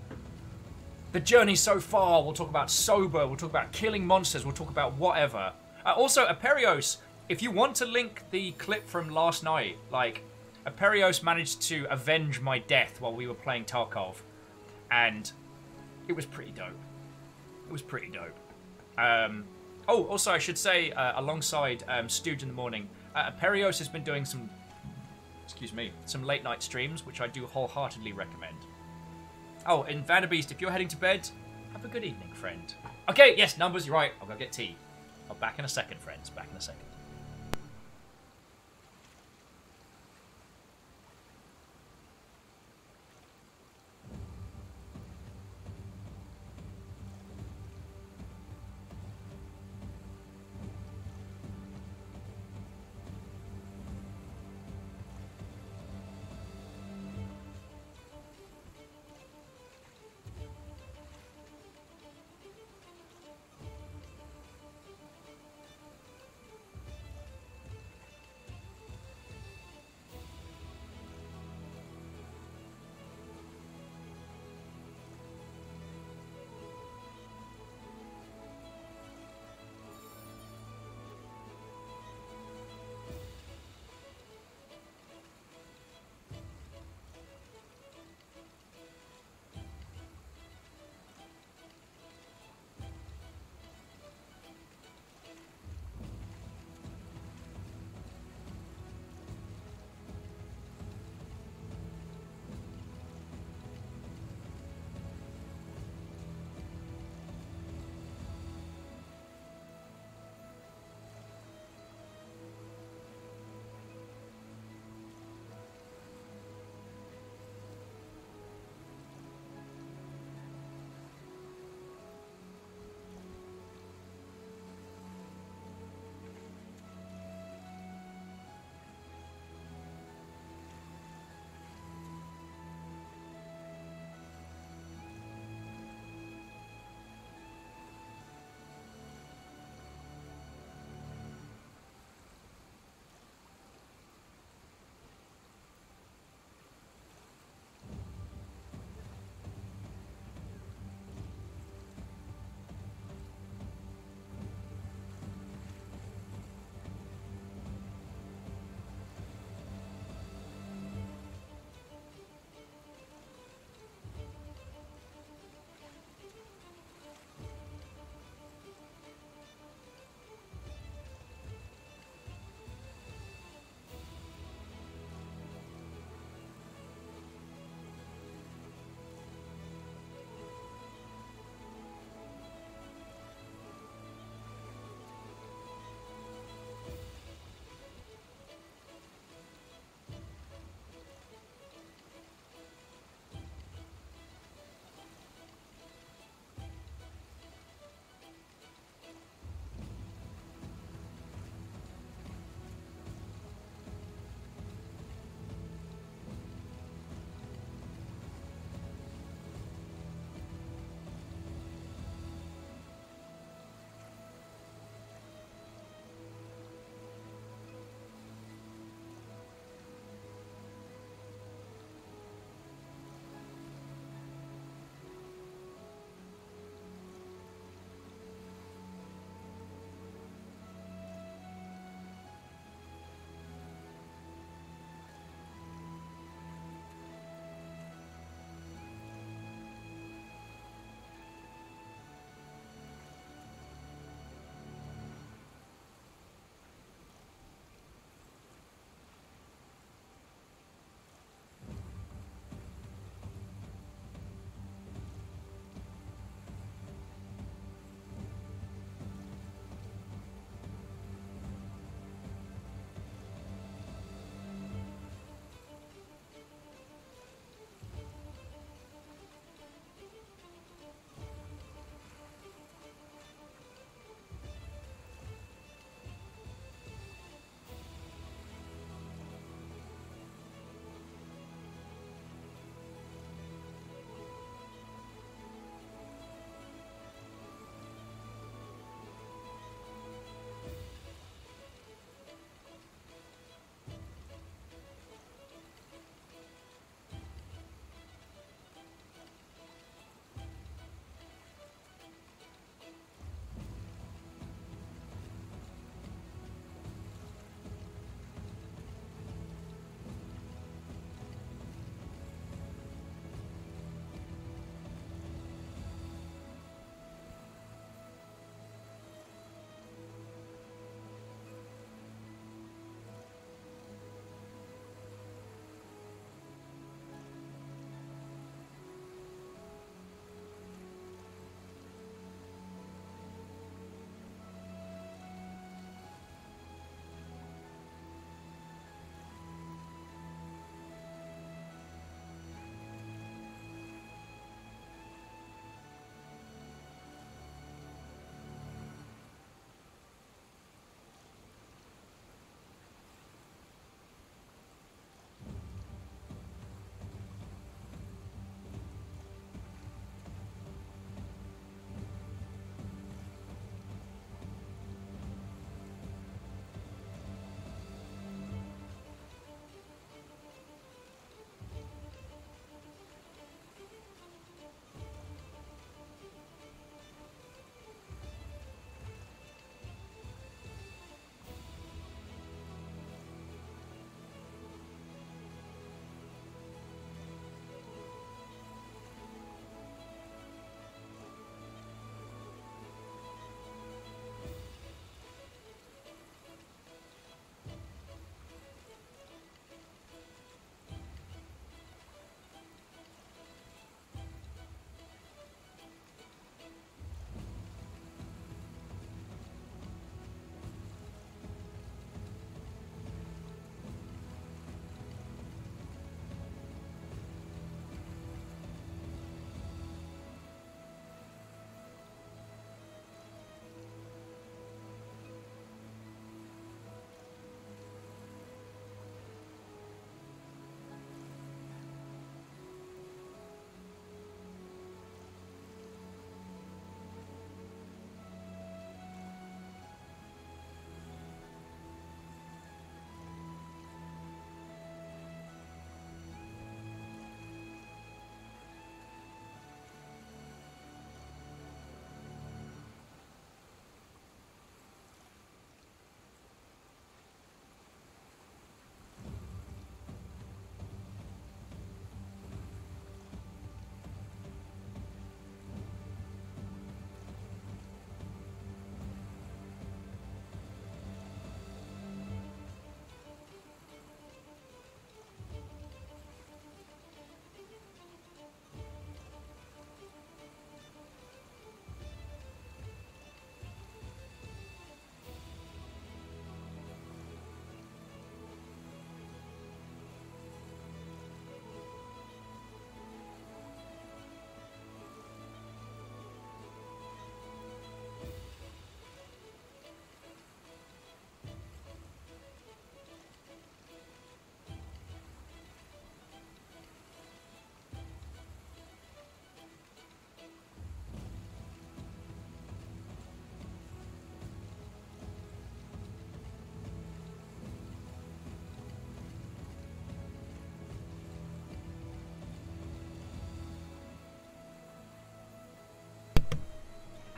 the journey so far. We'll talk about sober. We'll talk about killing monsters. We'll talk about whatever. Also, Aperios, if you want to link the clip from last night, like, Aperios managed to avenge my death while we were playing Tarkov, and it was pretty dope. It was pretty dope. Oh, also, I should say, alongside Stooge in the Morning, Aperios has been doing some, some late night streams, which I do wholeheartedly recommend. Oh, and Vanderbeest, if you're heading to bed, have a good evening, friend. Okay, yes, numbers, you're right. I'll go get tea. I'll back in a second, friends. Back in a second.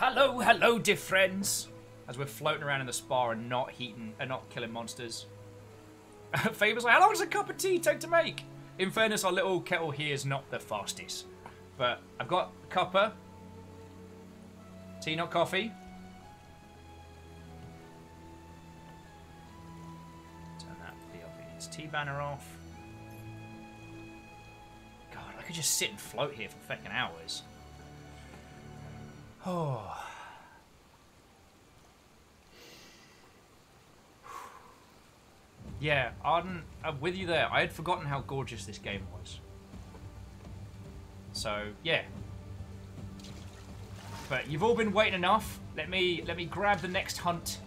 Hello, hello, dear friends. As we're floating around in the spa and not killing monsters. Faber's like, how long does a cup of tea take to make? In fairness, our little kettle here is not the fastest. But I've got a cuppa. Tea, not coffee. Turn that PLV's tea banner off. God, I could just sit and float here for fucking hours. Oh. Yeah, Arden, I'm with you there. I had forgotten how gorgeous this game was. So, yeah. But you've all been waiting enough. Let me grab the next hunt.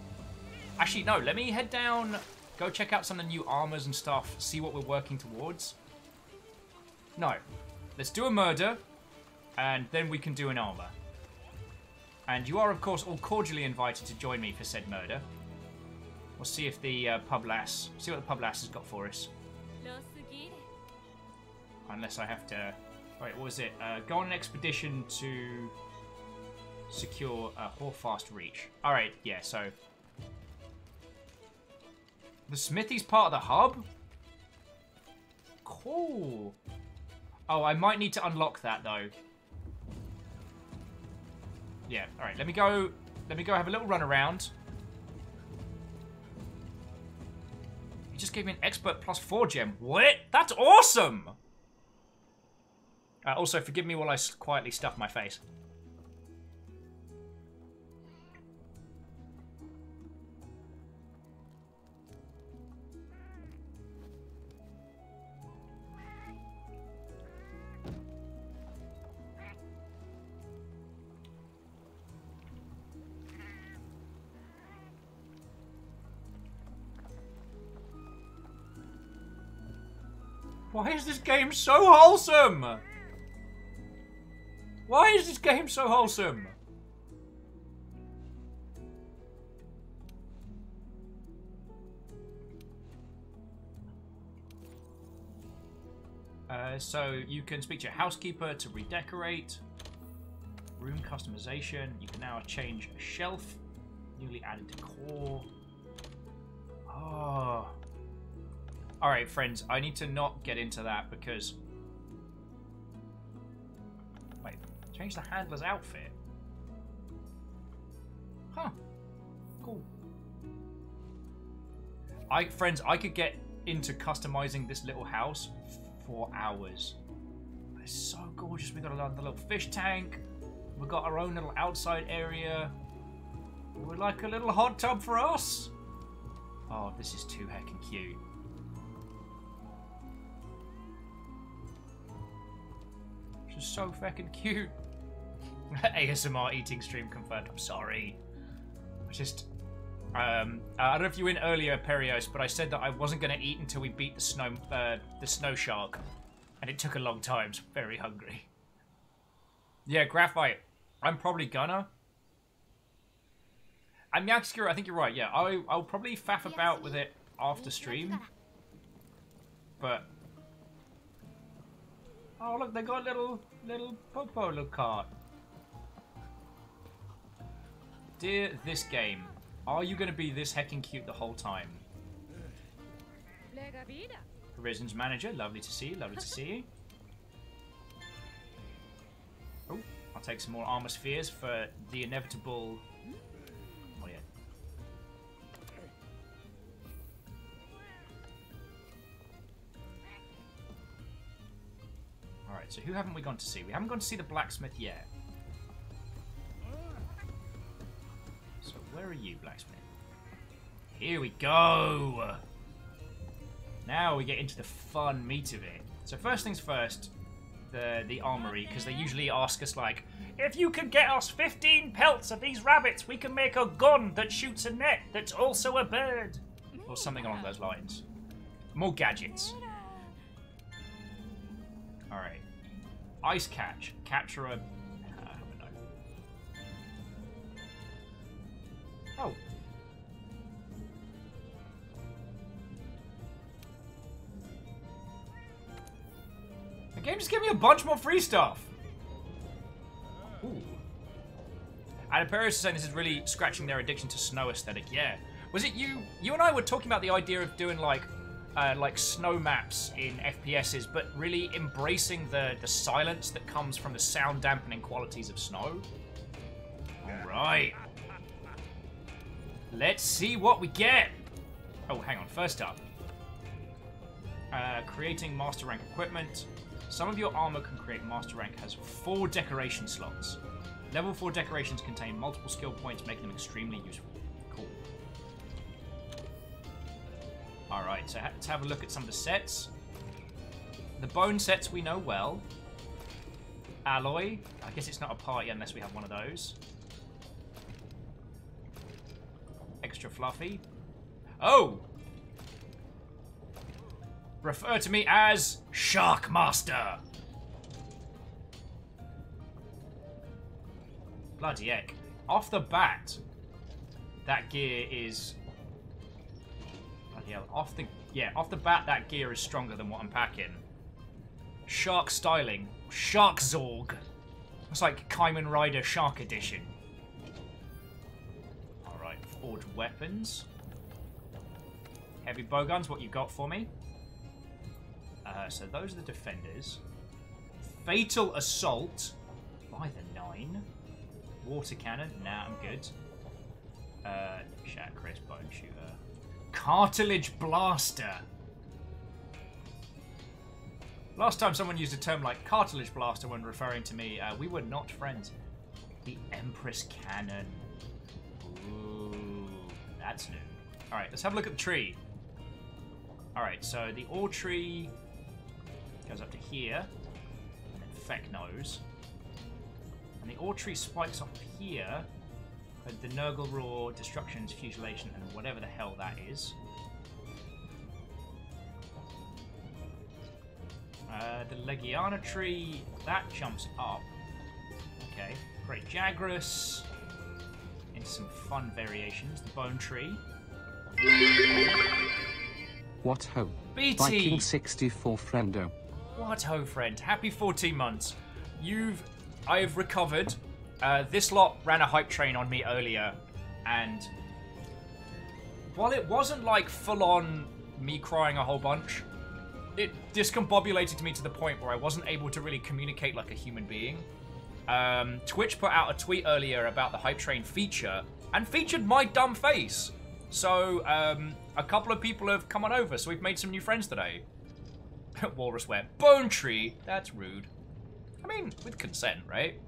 Actually, no, let me head down, go check out some of the new armors and stuff, see what we're working towards. No. Let's do a murder, and then we can do an armor. And you are, of course, all cordially invited to join me for said murder. We'll see if the pub lass, see what the pub lass has got for us. Unless I have to, wait, what was it? Go on an expedition to secure a Hoarfast Reach. All right, yeah. So the smithy's part of the hub. Cool. Oh, I might need to unlock that though. Yeah. All right. Let me go have a little run around. Just gave me an expert +4 gem. What? That's awesome! Also, forgive me while I quietly stuff my face. Why is this game so wholesome? Why is this game so wholesome? So you can speak to your housekeeper to redecorate. Room customization. You can now change a shelf. Newly added decor. Oh. Alright, friends, I need to not get into that because... Wait, change the handler's outfit? Huh. Cool. Friends, I could get into customizing this little house for hours. It's so gorgeous. We got a little fish tank. We've got our own little outside area. We're like a little hot tub for us. Oh, this is too heckin' cute. So fucking cute. ASMR eating stream confirmed. I'm sorry. I just I don't know if you were in earlier, Perios, but I said that I wasn't going to eat until we beat the snow shark, and it took a long time. So I'm very hungry. Yeah, graphite. I'm probably gonna. And Yakskira, I think you're right. Yeah, I'll probably faff about with it after stream, but. Oh look, they got a little popo little cart. Dear this game, are you going to be this heckin' cute the whole time? Provisions manager, lovely to see you, lovely to see you. Oh, I'll take some more armor spheres for the inevitable. Oh yeah. Alright, so who haven't we gone to see? We haven't gone to see the blacksmith yet. So where are you, blacksmith? Here we go! Now we get into the fun meat of it. So first things first, the armory, because they usually ask us like, if you can get us 15 pelts of these rabbits, we can make a gun that shoots a net that's also a bird. Or something along those lines. More gadgets. Alright. Ice catch. Capture a... Oh. The game just gave me a bunch more free stuff. Ooh. And Imperius is saying this is really scratching their addiction to snow aesthetic. Yeah. Was it you? You and I were talking about the idea of doing like snow maps in FPSs, but really embracing the silence that comes from the sound dampening qualities of snow. All right. Let's see what we get. Oh, hang on. First up, creating master rank equipment. Some of your armor can create master rank has 4 decoration slots. Level 4 decorations contain multiple skill points, making them extremely useful. Cool. Alright, so let's have a look at some of the sets. The bone sets we know well. Alloy. I guess it's not a party unless we have one of those. Extra fluffy. Oh! Refer to me as Shark Master. Bloody heck. Off the bat, that gear is... Bloody hell. Off the bat, that gear is stronger than what I'm packing. Shark styling. Shark Zorg. It's like Kamen Rider Shark Edition. Alright, forged weapons. Heavy bowguns, what you got for me? So those are the defenders. Fatal Assault by the 9. Water cannon, nah, I'm good. Shat Chris, bone shooter. Cartilage blaster. Last time someone used a term like cartilage blaster when referring to me, we were not friends. The Empress cannon. Ooh, that's new. Alright, let's have a look at the tree. Alright, so the ore tree goes up to here, and then Feck knows. And the ore tree spikes off of here, with the Nurgle Roar, Destructions, Fusilation, and whatever the hell that is. The Legiana tree, that jumps up. Okay, Great Jagras. Into some fun variations. The Bone Tree. What ho? BT! Viking 64 friendo. What ho, friend. Happy 14 months. I've recovered. This lot ran a hype train on me earlier, and while it wasn't like full-on me crying a whole bunch, it discombobulated me to the point where I wasn't able to really communicate like a human being. Twitch put out a tweet earlier about the hype train feature, and featured my dumb face. So, a couple of people have come on over, so we've made some new friends today. Walrus wear. Bone tree? That's rude. I mean, with consent, right?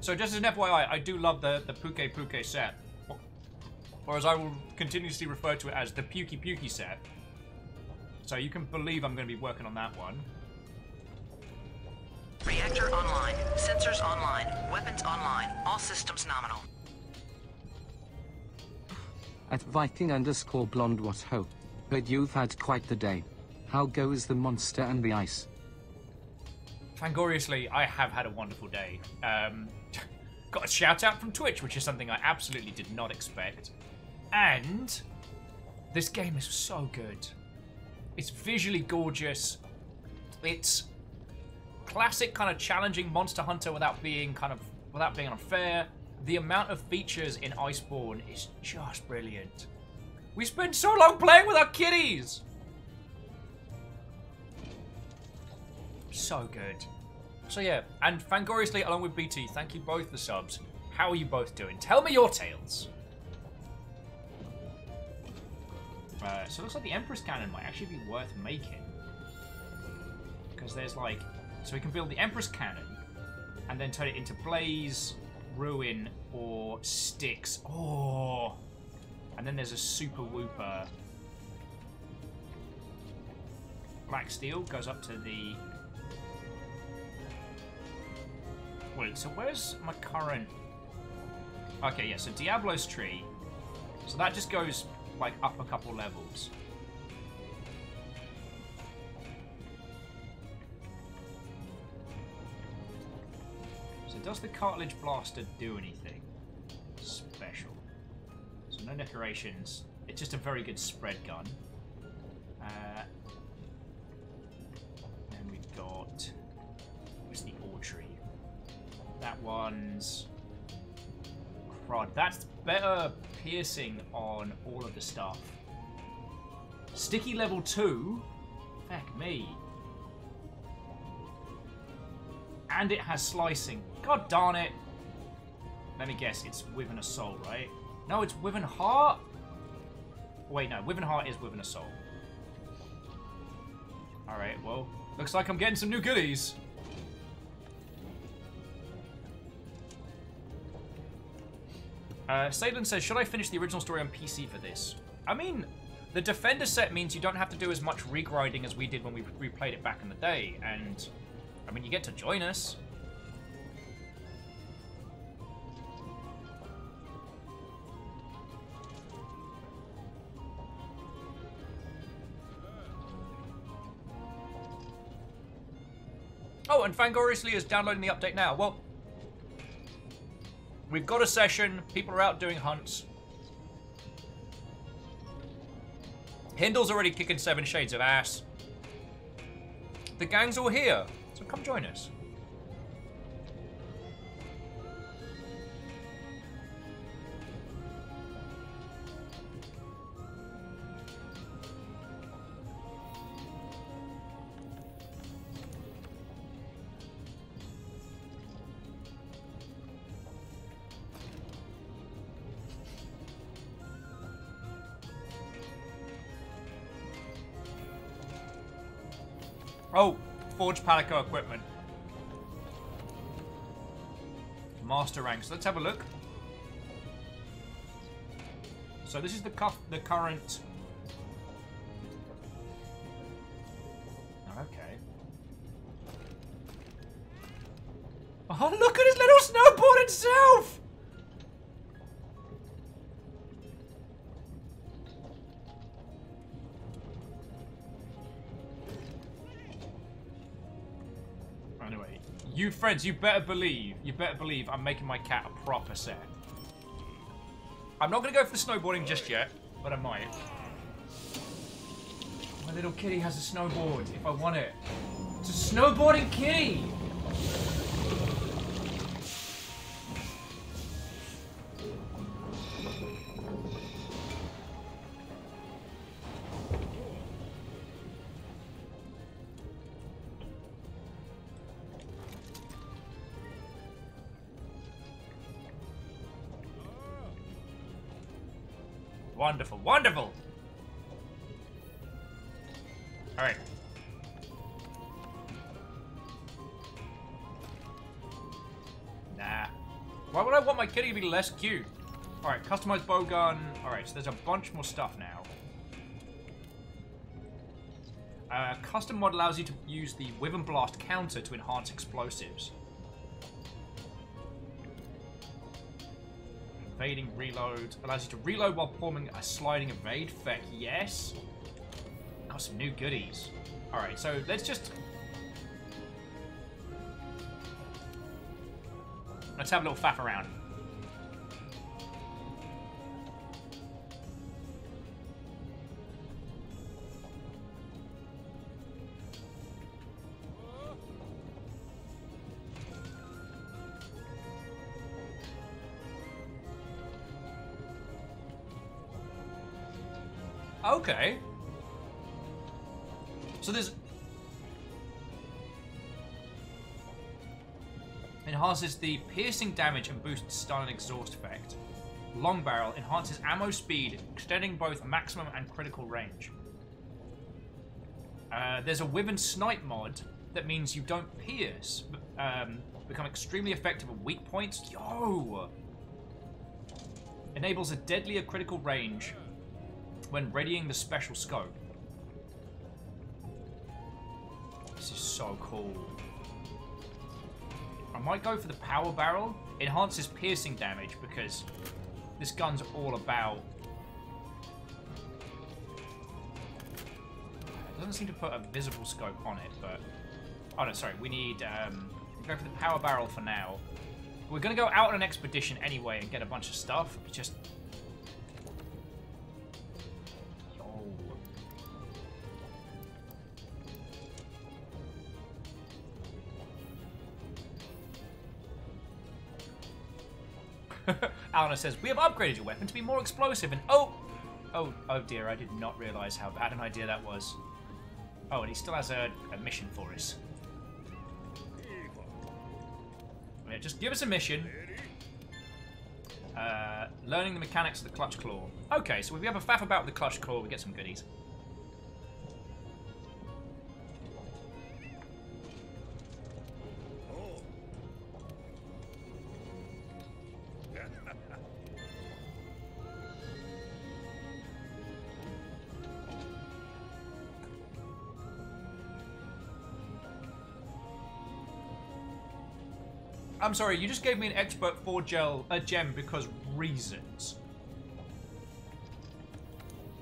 So just as an FYI, I do love the Puke Puke set. Or as I will continuously refer to it as the Pukey Pukey set. So you can believe I'm going to be working on that one. Reactor online. Sensors online. Weapons online. All systems nominal. At Viking_blonde what ho. But you've had quite the day. How goes the monster and the ice? Fangoriously, I have had a wonderful day. Got a shout out from Twitch, which is something I absolutely did not expect. And this game is so good. It's visually gorgeous. It's classic kind of challenging Monster Hunter without being unfair. The amount of features in Iceborne is just brilliant. We spent so long playing with our kitties. So good. So yeah, and Fangoriously along with BT, thank you both for subs. How are you both doing? Tell me your tales. So it looks like the Empress Cannon might actually be worth making. Because there's like... So we can build the Empress Cannon and then turn it into Blaze, Ruin, or Styx. Oh! And then there's a Super Whooper. Black Steel goes up to the... Wait, so where's my current... Okay, yeah, so Diablo's Tree. So that just goes... like up a couple levels. So does the cartilage blaster do anything special? So no decorations. It's just a very good spread gun. And we've got... Where's the Audrey? That one's... Crud. That's better piercing on all of the stuff. Sticky level 2? Feck me. And it has slicing. God darn it. Let me guess, it's with an assault, right? No, it's with an heart? Wait, no, with an heart is with an assault. Alright, well, looks like I'm getting some new goodies. Sadlin says, should I finish the original story on PC for this? I mean, the Defender set means you don't have to do as much regrinding as we did when we replayed it back in the day, and, I mean, you get to join us. Oh, and Fangoriously is downloading the update now. Well, we've got a session. People are out doing hunts. Hindle's already kicking 7 shades of ass. The gang's all here, so come join us. Oh, Forge Palico equipment. Master ranks. Let's have a look. So this is the current... Okay. Oh, look at his little snowboard itself! Anyway, you friends, you better believe I'm making my cat a proper set. I'm not going to go for the snowboarding just yet, but I might. My little kitty has a snowboard, if I want it. It's a snowboarding kitty! Wonderful, wonderful! Alright. Nah. Why would I want my kitty to be less cute? Alright, customized bow gun. Alright, so there's a bunch more stuff now. Custom mod allows you to use the Wyvern Blast counter to enhance explosives. Evading reload. Allows you to reload while performing a sliding evade. Feck, yes. Got some new goodies. Alright, so let's just... Let's have a little faff around. Okay. So there's... Enhances the piercing damage and boosts stun and exhaust effect. Long barrel enhances ammo speed, extending both maximum and critical range. There's a Wyvern Snipe mod that means you don't pierce, but become extremely effective at weak points. Yo! Enables a deadlier critical range when readying the special scope. This is so cool. I might go for the power barrel. Enhances piercing damage because this gun's all about... It doesn't seem to put a visible scope on it, but... Oh no, sorry, we need... go for the power barrel for now. We're going to go out on an expedition anyway and get a bunch of stuff. It's just... Alana says, we have upgraded your weapon to be more explosive and... Oh dear, I did not realise how bad an idea that was. Oh, and he still has a mission for us. Yeah, just give us a mission. Learning the mechanics of the clutch claw. Okay, so if we have a faff about with the clutch claw, we get some goodies. I'm sorry, you just gave me an expert 4 gem because reasons.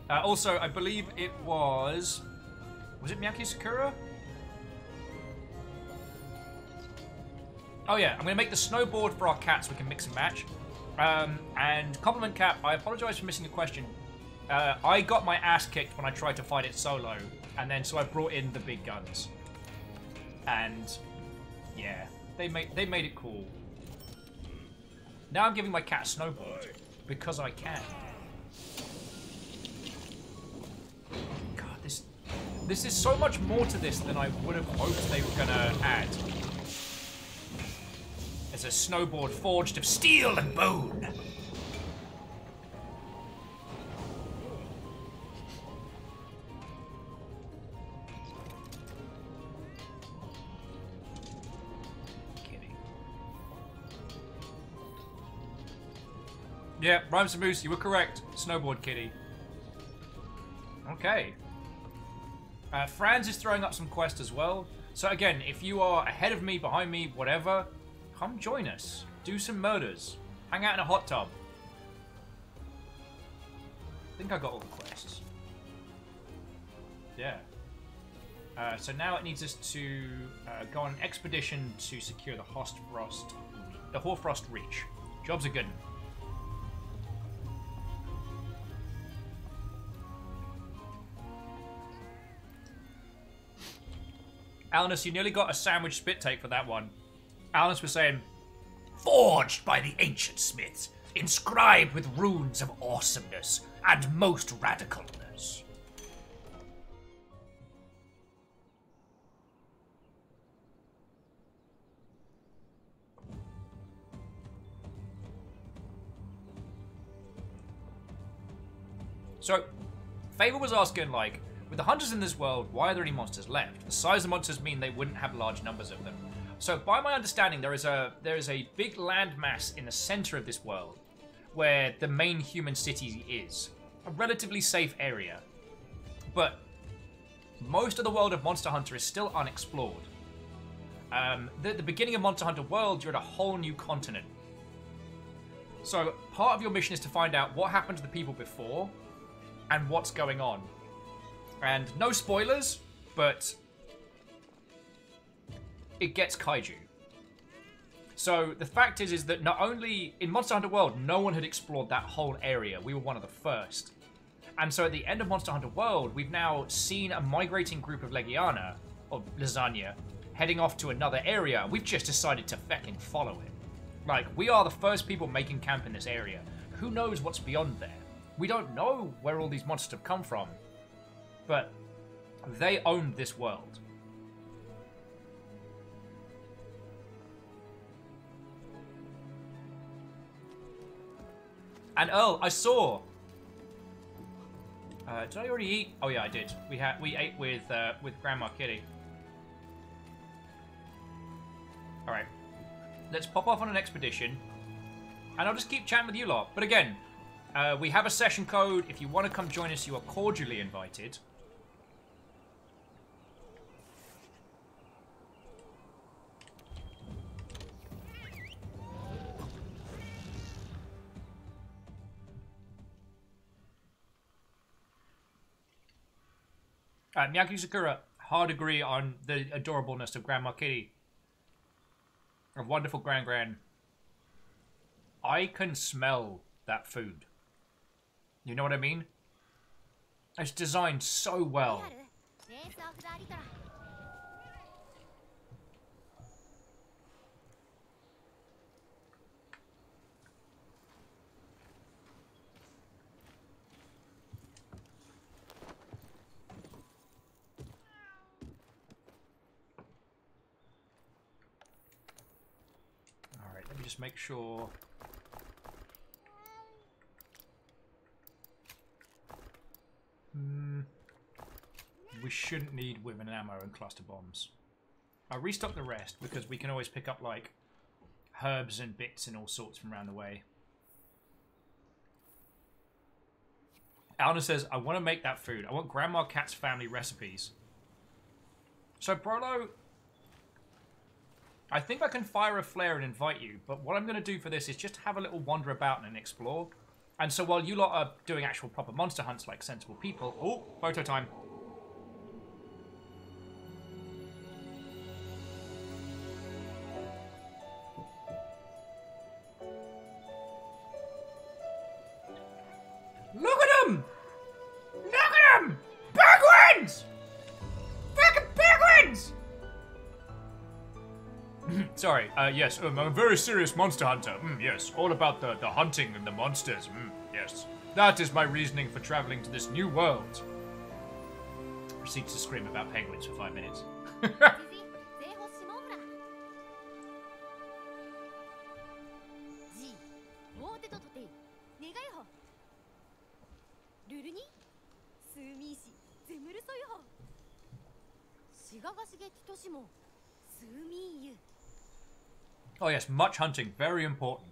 Also, I believe it was... Was it Miyaki Sakura? Oh yeah, I'm going to make the snowboard for our cat so we can mix and match. And Compliment Cap, I apologise for missing a question. I got my ass kicked when I tried to fight it solo, and then so I brought in the big guns. And yeah. They made it cool. Now I'm giving my cat a snowboard because I can. God, this is so much more to this than I would have hoped they were gonna add. It's a snowboard forged of steel and bone. Yeah, Rhymes and Moose, you were correct. Snowboard kitty. Okay. Franz is throwing up some quests as well. So again, if you are ahead of me, behind me, whatever, come join us. Do some murders. Hang out in a hot tub. I think I got all the quests. Yeah. So now it needs us to go on an expedition to secure the Hoarfrost Reach. Job's a good one. Alanus, you nearly got a sandwich spit take for that one. Alanus was saying, forged by the ancient smiths, inscribed with runes of awesomeness and most radicalness. So, Favor was asking, like, with the hunters in this world, why are there any monsters left? The size of monsters mean they wouldn't have large numbers of them. So, by my understanding, there is a big landmass in the center of this world, where the main human city is. A relatively safe area. But most of the world of Monster Hunter is still unexplored. The beginning of Monster Hunter World, you're at a whole new continent. So, part of your mission is to find out what happened to the people before, and what's going on. And no spoilers, but it gets kaiju. So the fact is that not only in Monster Hunter World, no one had explored that whole area. We were one of the first. And so at the end of Monster Hunter World, we've now seen a migrating group of Legiana, or Lasagna, heading off to another area. We've just decided to fucking follow it. Like, we are the first people making camp in this area. Who knows what's beyond there? We don't know where all these monsters have come from. But they own this world. And Earl, I saw. Did I already eat? Oh yeah, I did. We ate with Grandma Kitty. All right, let's pop off on an expedition, and I'll just keep chatting with you lot. But again, we have a session code. If you want to come join us, you are cordially invited. Miyaki Sakura, hard agree on the adorableness of Grandma Kitty. A wonderful Gran. I can smell that food. You know what I mean? It's designed so well. Alright, let me just make sure. We shouldn't need women ammo and cluster bombs. I'll restock the rest because we can always pick up like herbs and bits and all sorts from around the way. Alna says, I want to make that food. I want Grandma Cat's family recipes. So, Brolo, I think I can fire a flare and invite you, but what I'm going to do for this is just have a little wander about and explore. And so while you lot are doing actual proper monster hunts like sensible people... Oh, photo time. Look at them! Look at them! Penguins! Fucking penguins! Sorry, yes, I'm a very serious monster hunter. Yes, all about the hunting and the monsters. Yes. That is my reasoning for traveling to this new world. Proceeds to scream about penguins for 5 minutes. Oh yes, much hunting, very important.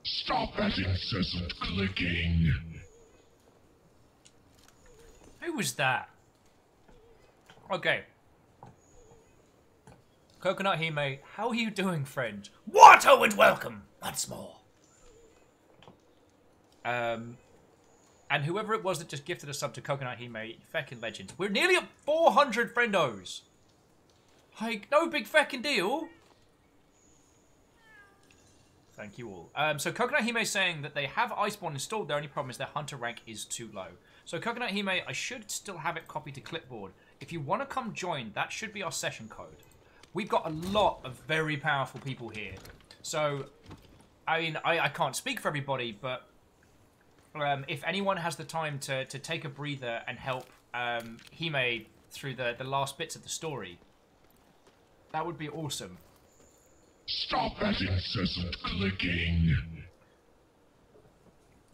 Stop that incessant clicking. Who was that? Okay. Coconut Hime, how are you doing, friend? Water and welcome once more. And whoever it was that just gifted a sub to Coconut Hime, feckin' legend. We're nearly at 400 friendos. Like, no big feckin' deal. Thank you all. So Coconut Hime is saying that they have Iceborne installed. Their only problem is their hunter rank is too low. So Coconut Hime, I should still have it copied to clipboard. If you want to come join, that should be our session code. We've got a lot of very powerful people here. So, I mean, I can't speak for everybody, but if anyone has the time to take a breather and help Hime through the last bits of the story, that would be awesome. Stop that incessant clicking.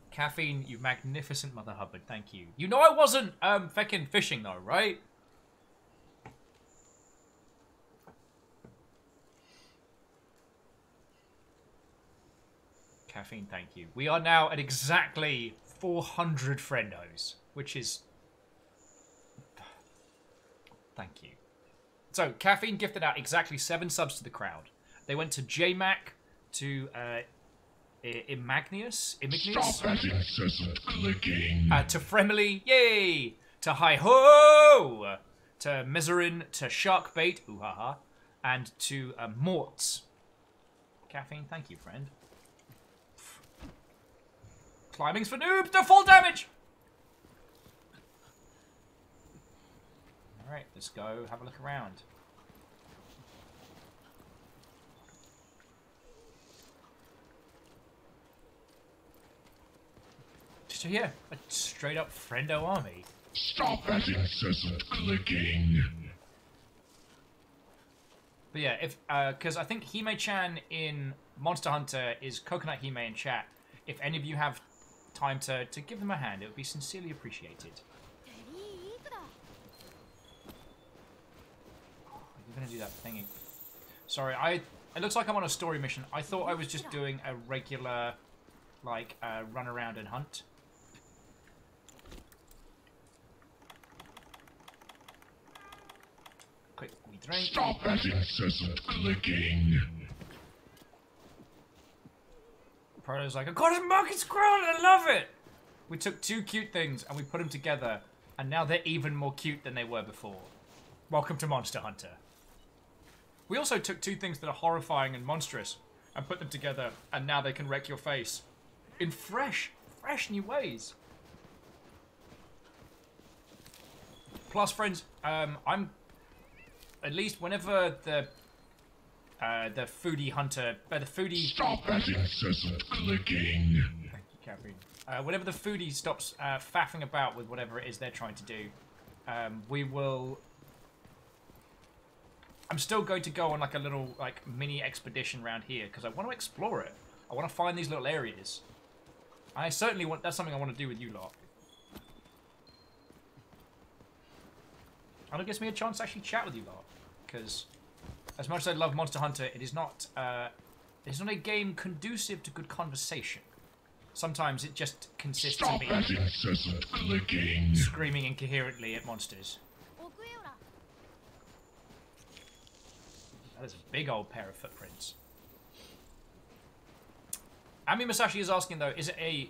Caffeine, you magnificent Mother Hubbard, thank you. You know I wasn't feckin' fishing though, right? Caffeine, thank you. We are now at exactly 400 friendos, which is... Thank you. So, Caffeine gifted out exactly 7 subs to the crowd. They went to JMac, to Imagnius, Stop that incessant clicking. to Fremily, yay! To Hi Ho! To Mezerin, to Sharkbait, ooh ha ha, and to Morts. Caffeine, thank you, friend. Climbing's for noobs, to full damage! Alright, let's go have a look around. So yeah, a straight up friendo army. Stop that incessant clicking. But yeah, if because I think Hime-chan in Monster Hunter is Coconut Hime in chat. If any of you have time to give them a hand, it would be sincerely appreciated. You're gonna do that thingy. Sorry, it looks like I'm on a story mission. I thought I was just doing a regular, like, run around and hunt. drink. Stop that incessant clicking. Proto's like, I got a monkey squirrel and I love it! We took two cute things and we put them together, and now they're even more cute than they were before. Welcome to Monster Hunter. We also took two things that are horrifying and monstrous and put them together, and now they can wreck your face. In fresh new ways. Plus, friends, I'm... At least whenever the foodie hunter... the foodie... Stop that incessant clicking. Thank you, Catherine. Whenever the foodie stops faffing about with whatever it is they're trying to do, we will... I'm still going to go on like a little like mini expedition around here because I want to explore it. I want to find these little areas. I certainly want... That's something I want to do with you lot. And it gives me a chance to actually chat with you lot. Because as much as I love Monster Hunter, it is not a game conducive to good conversation. Sometimes it just consists of Stop me that incessant clicking. screaming incoherently at monsters. That is a big old pair of footprints. Ami Masashi is asking though, is it a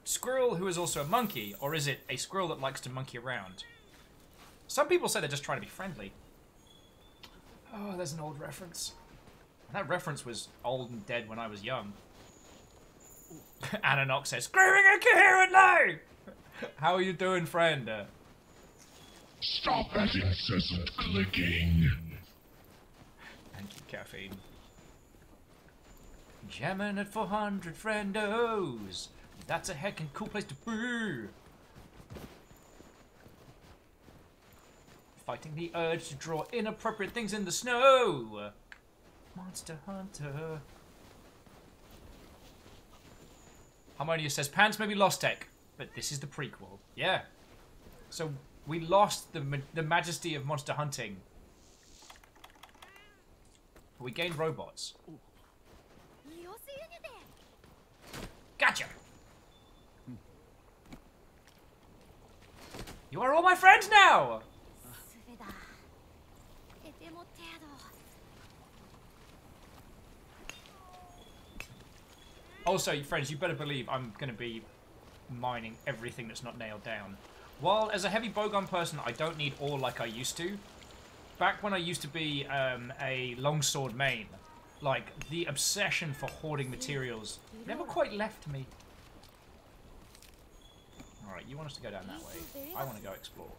squirrel who is also a monkey, or is it a squirrel that likes to monkey around? Some people say they're just trying to be friendly. Oh, there's an old reference. That reference was old and dead when I was young. Ananox says, screaming incoherently! How are you doing, friend? Stop that incessant clicking. Thank you, Caffeine. Jamming at 400 friendos. That's a heckin' cool place to be. Fighting the urge to draw inappropriate things in the snow. Monster Hunter. Harmonious says, Pants may be lost tech, but this is the prequel. Yeah. So we lost the majesty of monster hunting. But we gained robots. Gotcha! You are all my friends now! Also, friends, you better believe I'm going to be mining everything that's not nailed down. While, as a heavy bowgun person, I don't need ore like I used to. Back when I used to be a longsword main, like, the obsession for hoarding materials never quite left me. Alright, you want us to go down that way. I want to go explore.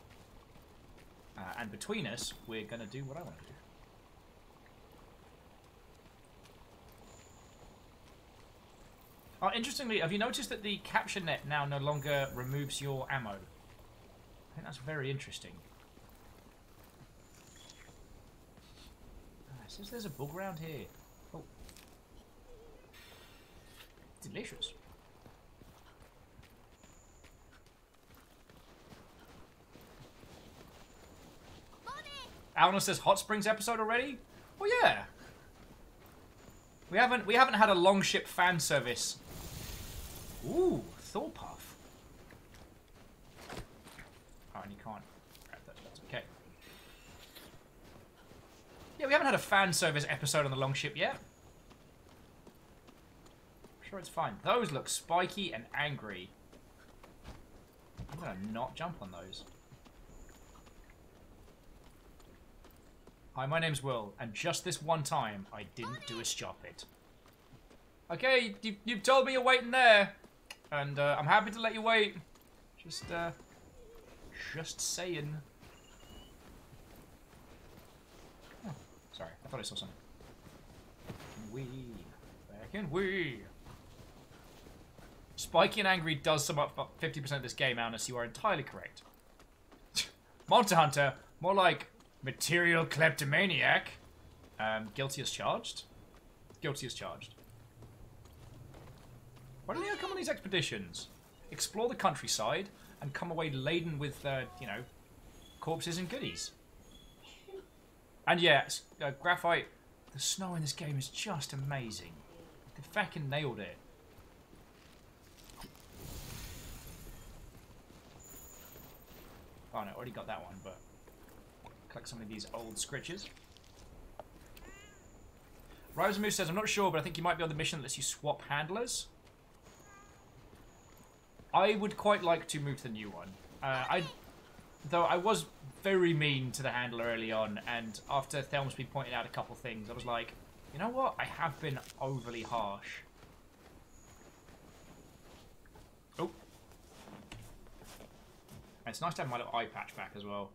And between us, we're going to do what I want to do. Oh, interestingly, have you noticed that the capture net now no longer removes your ammo? I think that's very interesting. It says there's a bug around here. Oh. Delicious. Alna says Hot Springs episode already? Well, yeah. We haven't had a Longship fan service. Ooh, Thorpuff. Oh, and you can't grab that. That's okay. Yeah, we haven't had a fan service episode on the Longship yet. I'm sure it's fine. Those look spiky and angry. I'm gonna not jump on those. Hi, my name's Will, and just this one time, I didn't do a stop it. Okay, you've told me you're waiting there, and I'm happy to let you wait. Just saying. Oh, sorry, I thought I saw something. Back in we. Spiky and angry does sum up 50% of this game, Alnus. You are entirely correct. Monster Hunter, more like material kleptomaniac. Guilty as charged. Guilty as charged. Why do they come on these expeditions? Explore the countryside and come away laden with, you know, corpses and goodies. And yeah, Graphite, the snow in this game is just amazing. They fucking nailed it. Oh no, already got that one, but collect some of these old scritches. Rosamu says, I'm not sure, but I think you might be on the mission that lets you swap handlers. I would quite like to move to the new one. Though I was very mean to the handler early on, and after Thelmsby pointed out a couple things, I was like, you know what? I have been overly harsh. Oh. And it's nice to have my little eye patch back as well.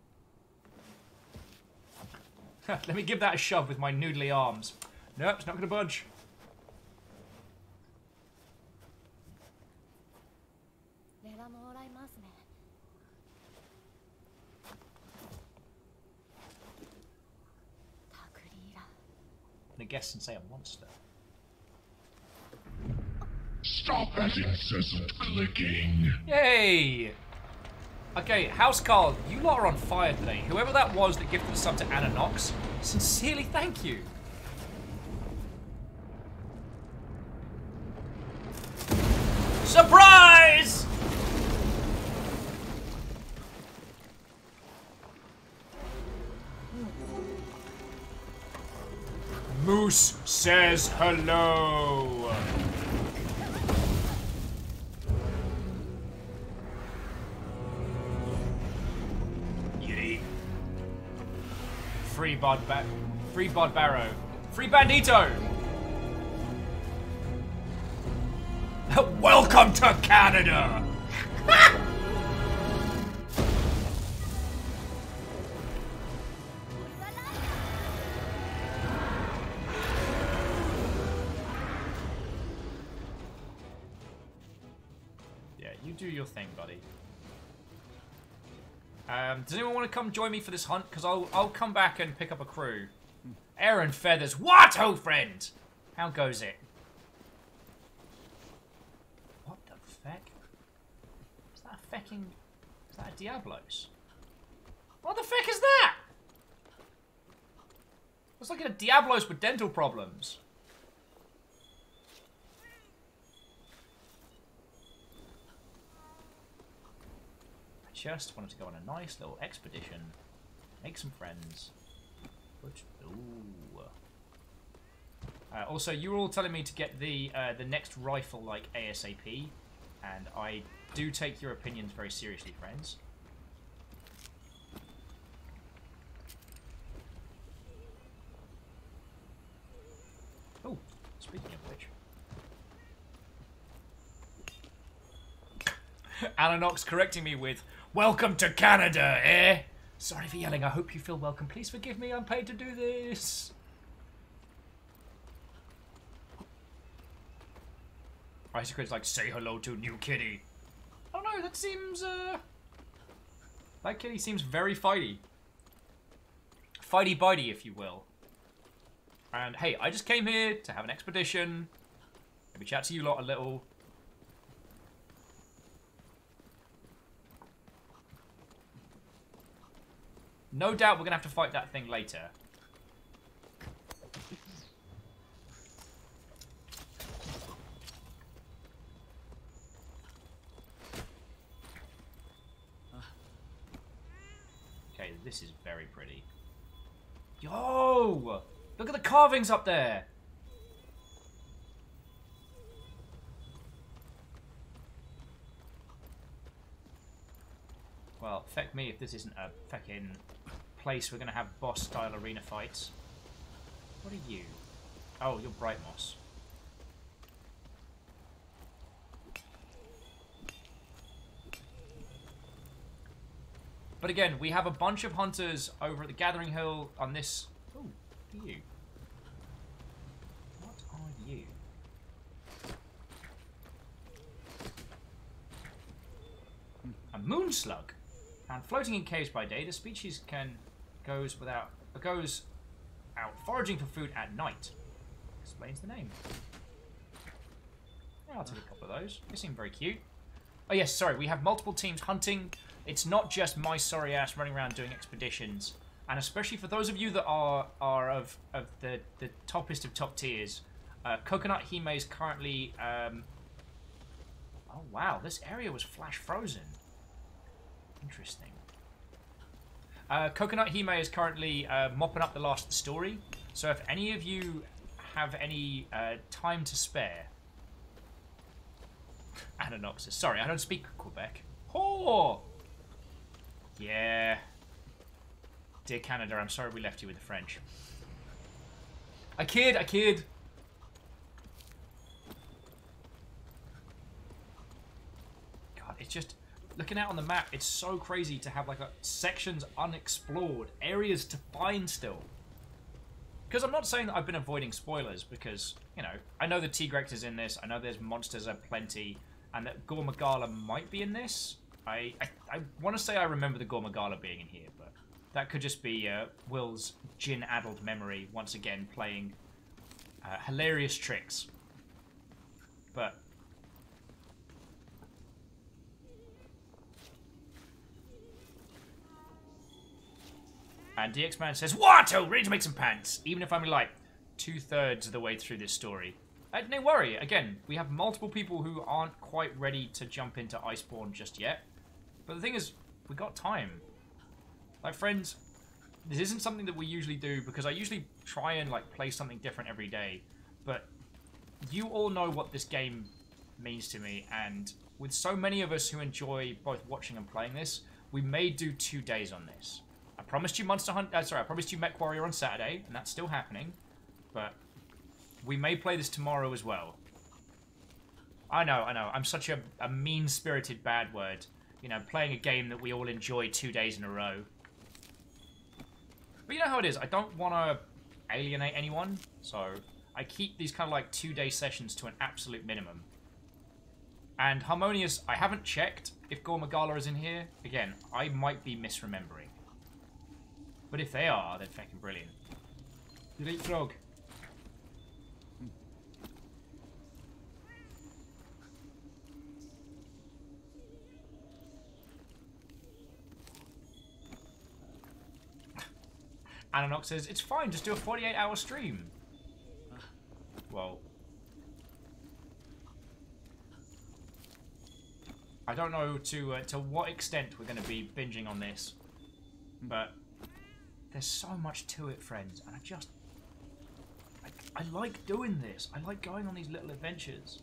Let me give that a shove with my noodly arms. Nope, it's not going to budge. I'm going to guess and say a monster. Stop that incessant clicking. Yay! Okay, House Carl, you lot are on fire today. Whoever that was that gifted the sub to Anna Knox, sincerely thank you. Surprise! Moose says hello. Free Bod Barrow. Free Bandito! Welcome to Canada! Yeah, you do your thing, buddy. Does anyone want to come join me for this hunt? Because I'll come back and pick up a crew. Aaron Feathers. What, old friend? How goes it? What the feck? Is that a fecking... Is that a Diablos? What the feck is that? Looks like a Diablos with dental problems. Just wanted to go on a nice little expedition, make some friends. Ooh. Also, you were all telling me to get the next rifle like ASAP, and I do take your opinions very seriously, friends. Oh, speaking of which. Anna Knox correcting me with, "Welcome to Canada, eh?" Sorry for yelling, I hope you feel welcome. Please forgive me, I'm paid to do this. Isaac like, say hello to new kitty. I don't know, that seems, that kitty seems very fighty. Fighty-bitey, if you will. And hey, I just came here to have an expedition. Maybe chat to you lot a little. No doubt we're going to have to fight that thing later. Okay, this is very pretty. Yo! Look at the carvings up there! Well, feck me if this isn't a feckin' place we're gonna have boss-style arena fights. What are you? Oh, you're Bright Moss. But again, we have a bunch of hunters over at the Gathering Hill on this... Oh, who are you? What are you? A moon slug. Found floating in caves by day, the species goes out foraging for food at night. Explains the name. Yeah, I'll take a couple of those. They seem very cute. Oh yes, sorry, we have multiple teams hunting. It's not just my sorry ass running around doing expeditions. And especially for those of you that are of the toppest of top tiers, Coconut Hime is currently... oh wow, this area was flash frozen. Interesting. Coconut Hime is currently mopping up the last story. So if any of you have any time to spare. Anonoxus. Sorry, I don't speak Quebec. Oh! Yeah. Dear Canada, I'm sorry we left you with the French. I kid. God, it's just... Looking out on the map, it's so crazy to have, like, sections unexplored. Areas to find still. Because I'm not saying that I've been avoiding spoilers, because, you know, I know the Tigrex is in this, I know there's monsters aplenty, and that Gormagala might be in this. I want to say I remember the Gormagala being in here, but that could just be Will's gin-addled memory once again playing hilarious tricks. But... And DX-Man says, Wato, ready to make some pants, even if I'm like 2/3 of the way through this story. No worry, again, we have multiple people who aren't quite ready to jump into Iceborne just yet. But the thing is, we got time. Like, friends, this isn't something that we usually do, because I usually try and, like, play something different every day. But you all know what this game means to me, and with so many of us who enjoy both watching and playing this, we may do 2 days on this. I promised you I promised you Mech Warrior on Saturday, and that's still happening. But we may play this tomorrow as well. I know. I'm such a mean-spirited bad word. You know, playing a game that we all enjoy 2 days in a row. But you know how it is. I don't want to alienate anyone, so I keep these kind of like 2-day sessions to an absolute minimum. And Harmonious, I haven't checked if Gormagala is in here. Again, I might be misremembering. But if they are, they're fucking brilliant. You eat frog. Anonox says, it's fine, just do a 48-hour stream. Well. I don't know to what extent we're going to be binging on this. But there's so much to it, friends. And I like doing this. I like going on these little adventures.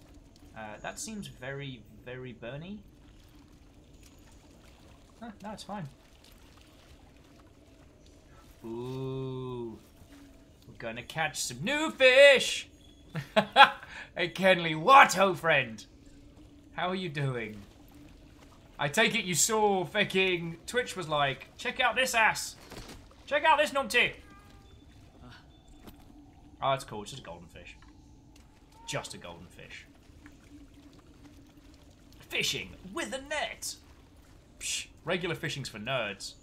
That seems very, very burny. No, it's fine. Ooh. We're gonna catch some new fish! Hey, Kenley, Wato, friend! How are you doing? I take it you saw fucking Twitch was like, check out this ass! Check out this numpty! Oh, that's cool. It's just a golden fish. Just a golden fish. Fishing with a net! Psh, regular fishing's for nerds.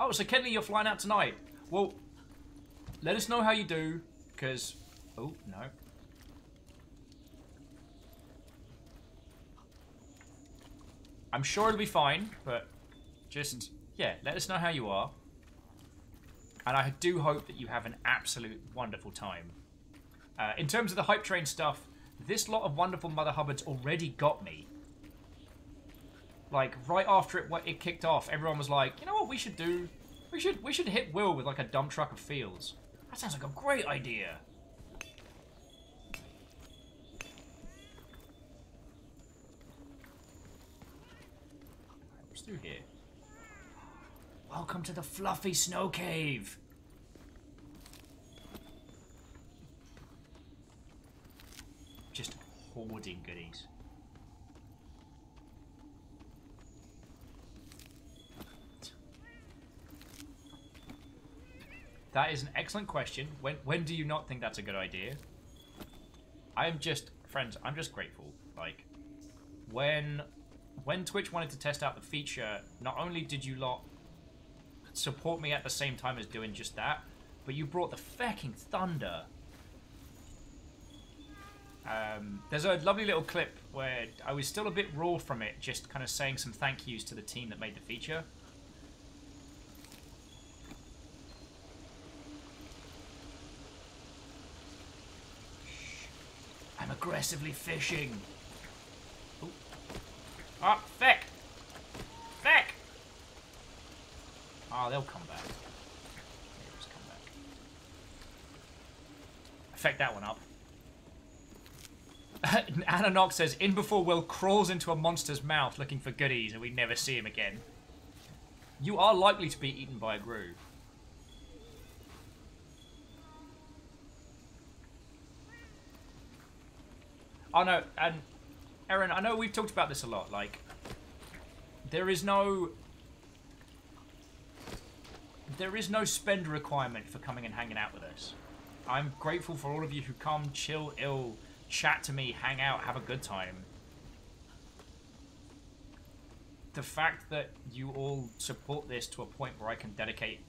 Oh, so Kenley, you're flying out tonight. Well, let us know how you do, because... Oh, no. I'm sure it'll be fine, but just, yeah, let us know how you are. And I do hope that you have an absolute wonderful time. In terms of the hype train stuff, this lot of wonderful Mother Hubbards already got me. Like, right after it kicked off, everyone was like, you know what we should do? We should hit Will with, like, a dump truck of fields. That sounds like a great idea. What's through here? Welcome to the fluffy snow cave. Just hoarding goodies. That is an excellent question. When do you not think that's a good idea? Friends, I'm just grateful. Like, when Twitch wanted to test out the feature, not only did you lot support me at the same time as doing just that, but you brought the fucking thunder. There's a lovely little clip where I was still a bit raw from it, just kind of saying some thank yous to the team that made the feature. I'm aggressively fishing. Ooh. Ah, feck! Feck! Ah, they'll come back. They'll just come back. Effect that one up. Anna Knox says, in before Will crawls into a monster's mouth looking for goodies and we never see him again. You are likely to be eaten by a grue. Oh no, and Erin, I know we've talked about this a lot, like, there is no spend requirement for coming and hanging out with us. I'm grateful for all of you who come, chill, chat to me, hang out, have a good time. The fact that you all support this to a point where I can dedicate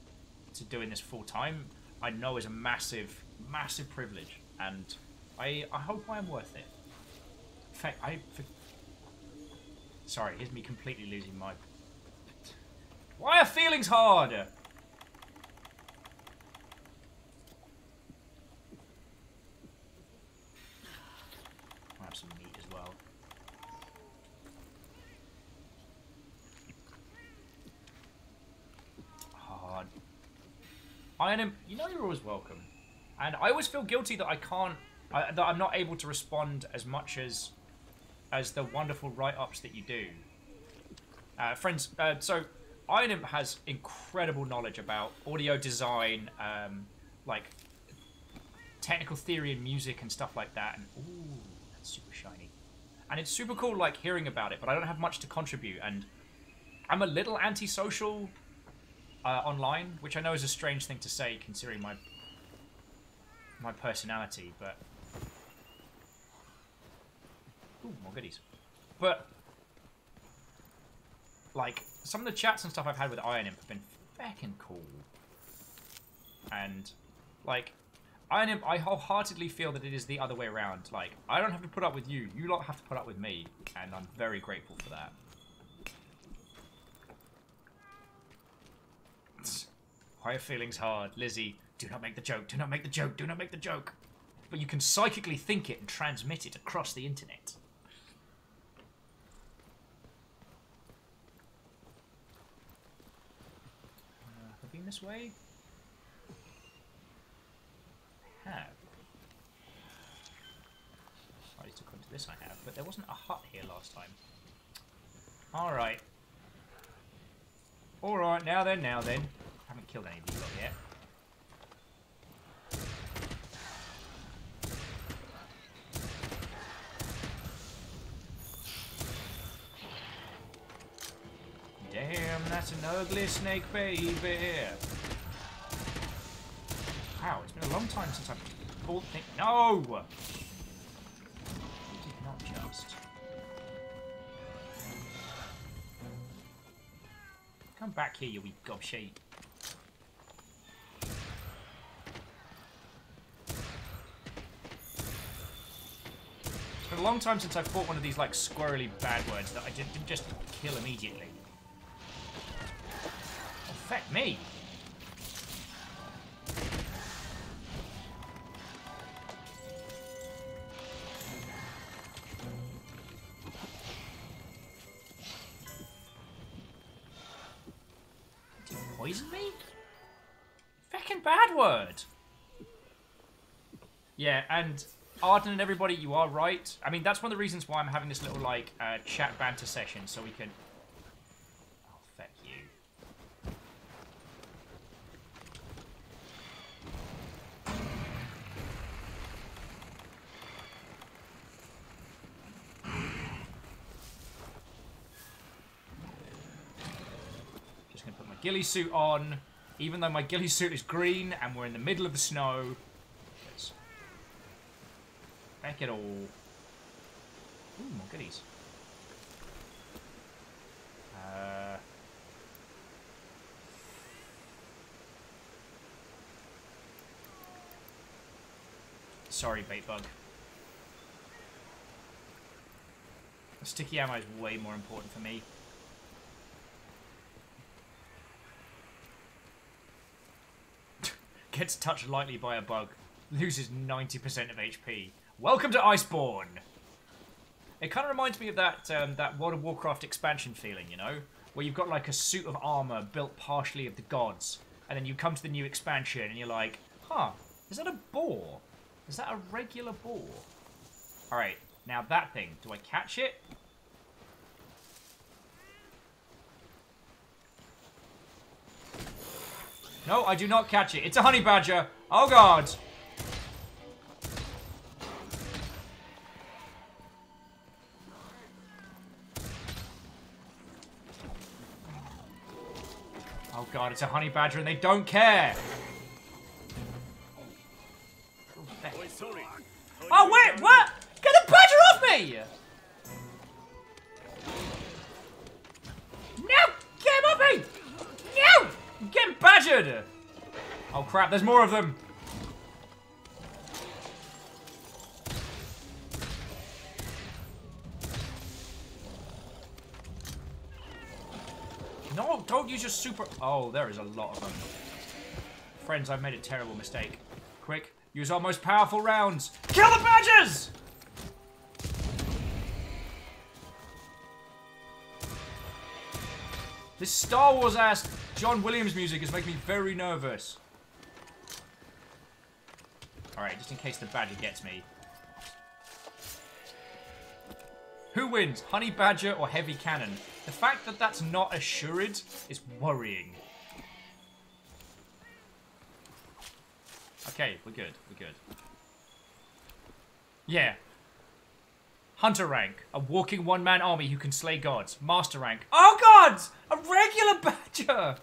to doing this full time, I know is a massive, massive privilege, and I hope I am worth it. In fact, sorry, here's me completely losing my... Why are feelings hard? I'll have some meat as well. Hard. Iron, you know you're always welcome. And I always feel guilty that I can't... that I'm not able to respond as much as the wonderful write-ups that you do. Friends, so Iron Imp has incredible knowledge about audio design, like technical theory and music and stuff like that. And ooh, that's super shiny. And it's super cool, like, hearing about it, but I don't have much to contribute. And I'm a little antisocial online, which I know is a strange thing to say considering my personality, but... Ooh, more goodies. But, like, some of the chats and stuff I've had with Iron Imp have been feckin' cool. And, like, Iron Imp, I wholeheartedly feel that it is the other way around. Like, I don't have to put up with you. You lot have to put up with me. And I'm very grateful for that. Why are feelings hard? Lizzie, do not make the joke. Do not make the joke. Do not make the joke. But you can psychically think it and transmit it across the internet. Have I been this way? I have. I used to come to this, I have. But there wasn't a hut here last time. Alright. Alright, now then. I haven't killed any of these lot yet. Damn, that's an ugly snake, baby. Wow, it's been a long time since I've pulled things. No! It did not just. Come back here, you wee gobshite. It's been a long time since I fought one of these, like, squirrely bad words that I didn't just kill immediately. Affect me! Did you poison me? Feckin' bad word! Yeah, and Arden and everybody, you are right. I mean, that's one of the reasons why I'm having this little, like, chat banter session, so we can... Oh, feck you. Just gonna put my ghillie suit on, even though my ghillie suit is green and we're in the middle of the snow. Let's back it all. Ooh, more goodies. Sorry, bait bug. Sticky ammo is way more important for me. Gets touched lightly by a bug. Loses 90% of HP. Welcome to Iceborne! It kind of reminds me of that that World of Warcraft expansion feeling, you know? Where you've got like a suit of armor built partially of the gods. And then you come to the new expansion and you're like, huh, is that a boar? Is that a regular boar? Alright, now that thing. Do I catch it? No, I do not catch it. It's a honey badger. Oh, God. Oh, God, it's a honey badger and they don't care. Oh, wait, what? Get the badger off me! No! Get him off me! No! I'm getting badgered! Oh, crap, there's more of them. No, don't use your super... Oh, there is a lot of them. Friends, I've made a terrible mistake. Quick, use our most powerful rounds. Kill the badgers! This Star Wars-ass John Williams music is making me very nervous. Alright, just in case the badger gets me. Who wins, Honey Badger or Heavy Cannon? The fact that that's not assured is worrying. Okay, we're good, we're good. Yeah. Hunter rank, a walking one-man army who can slay gods. Master rank, oh gods! A regular badger!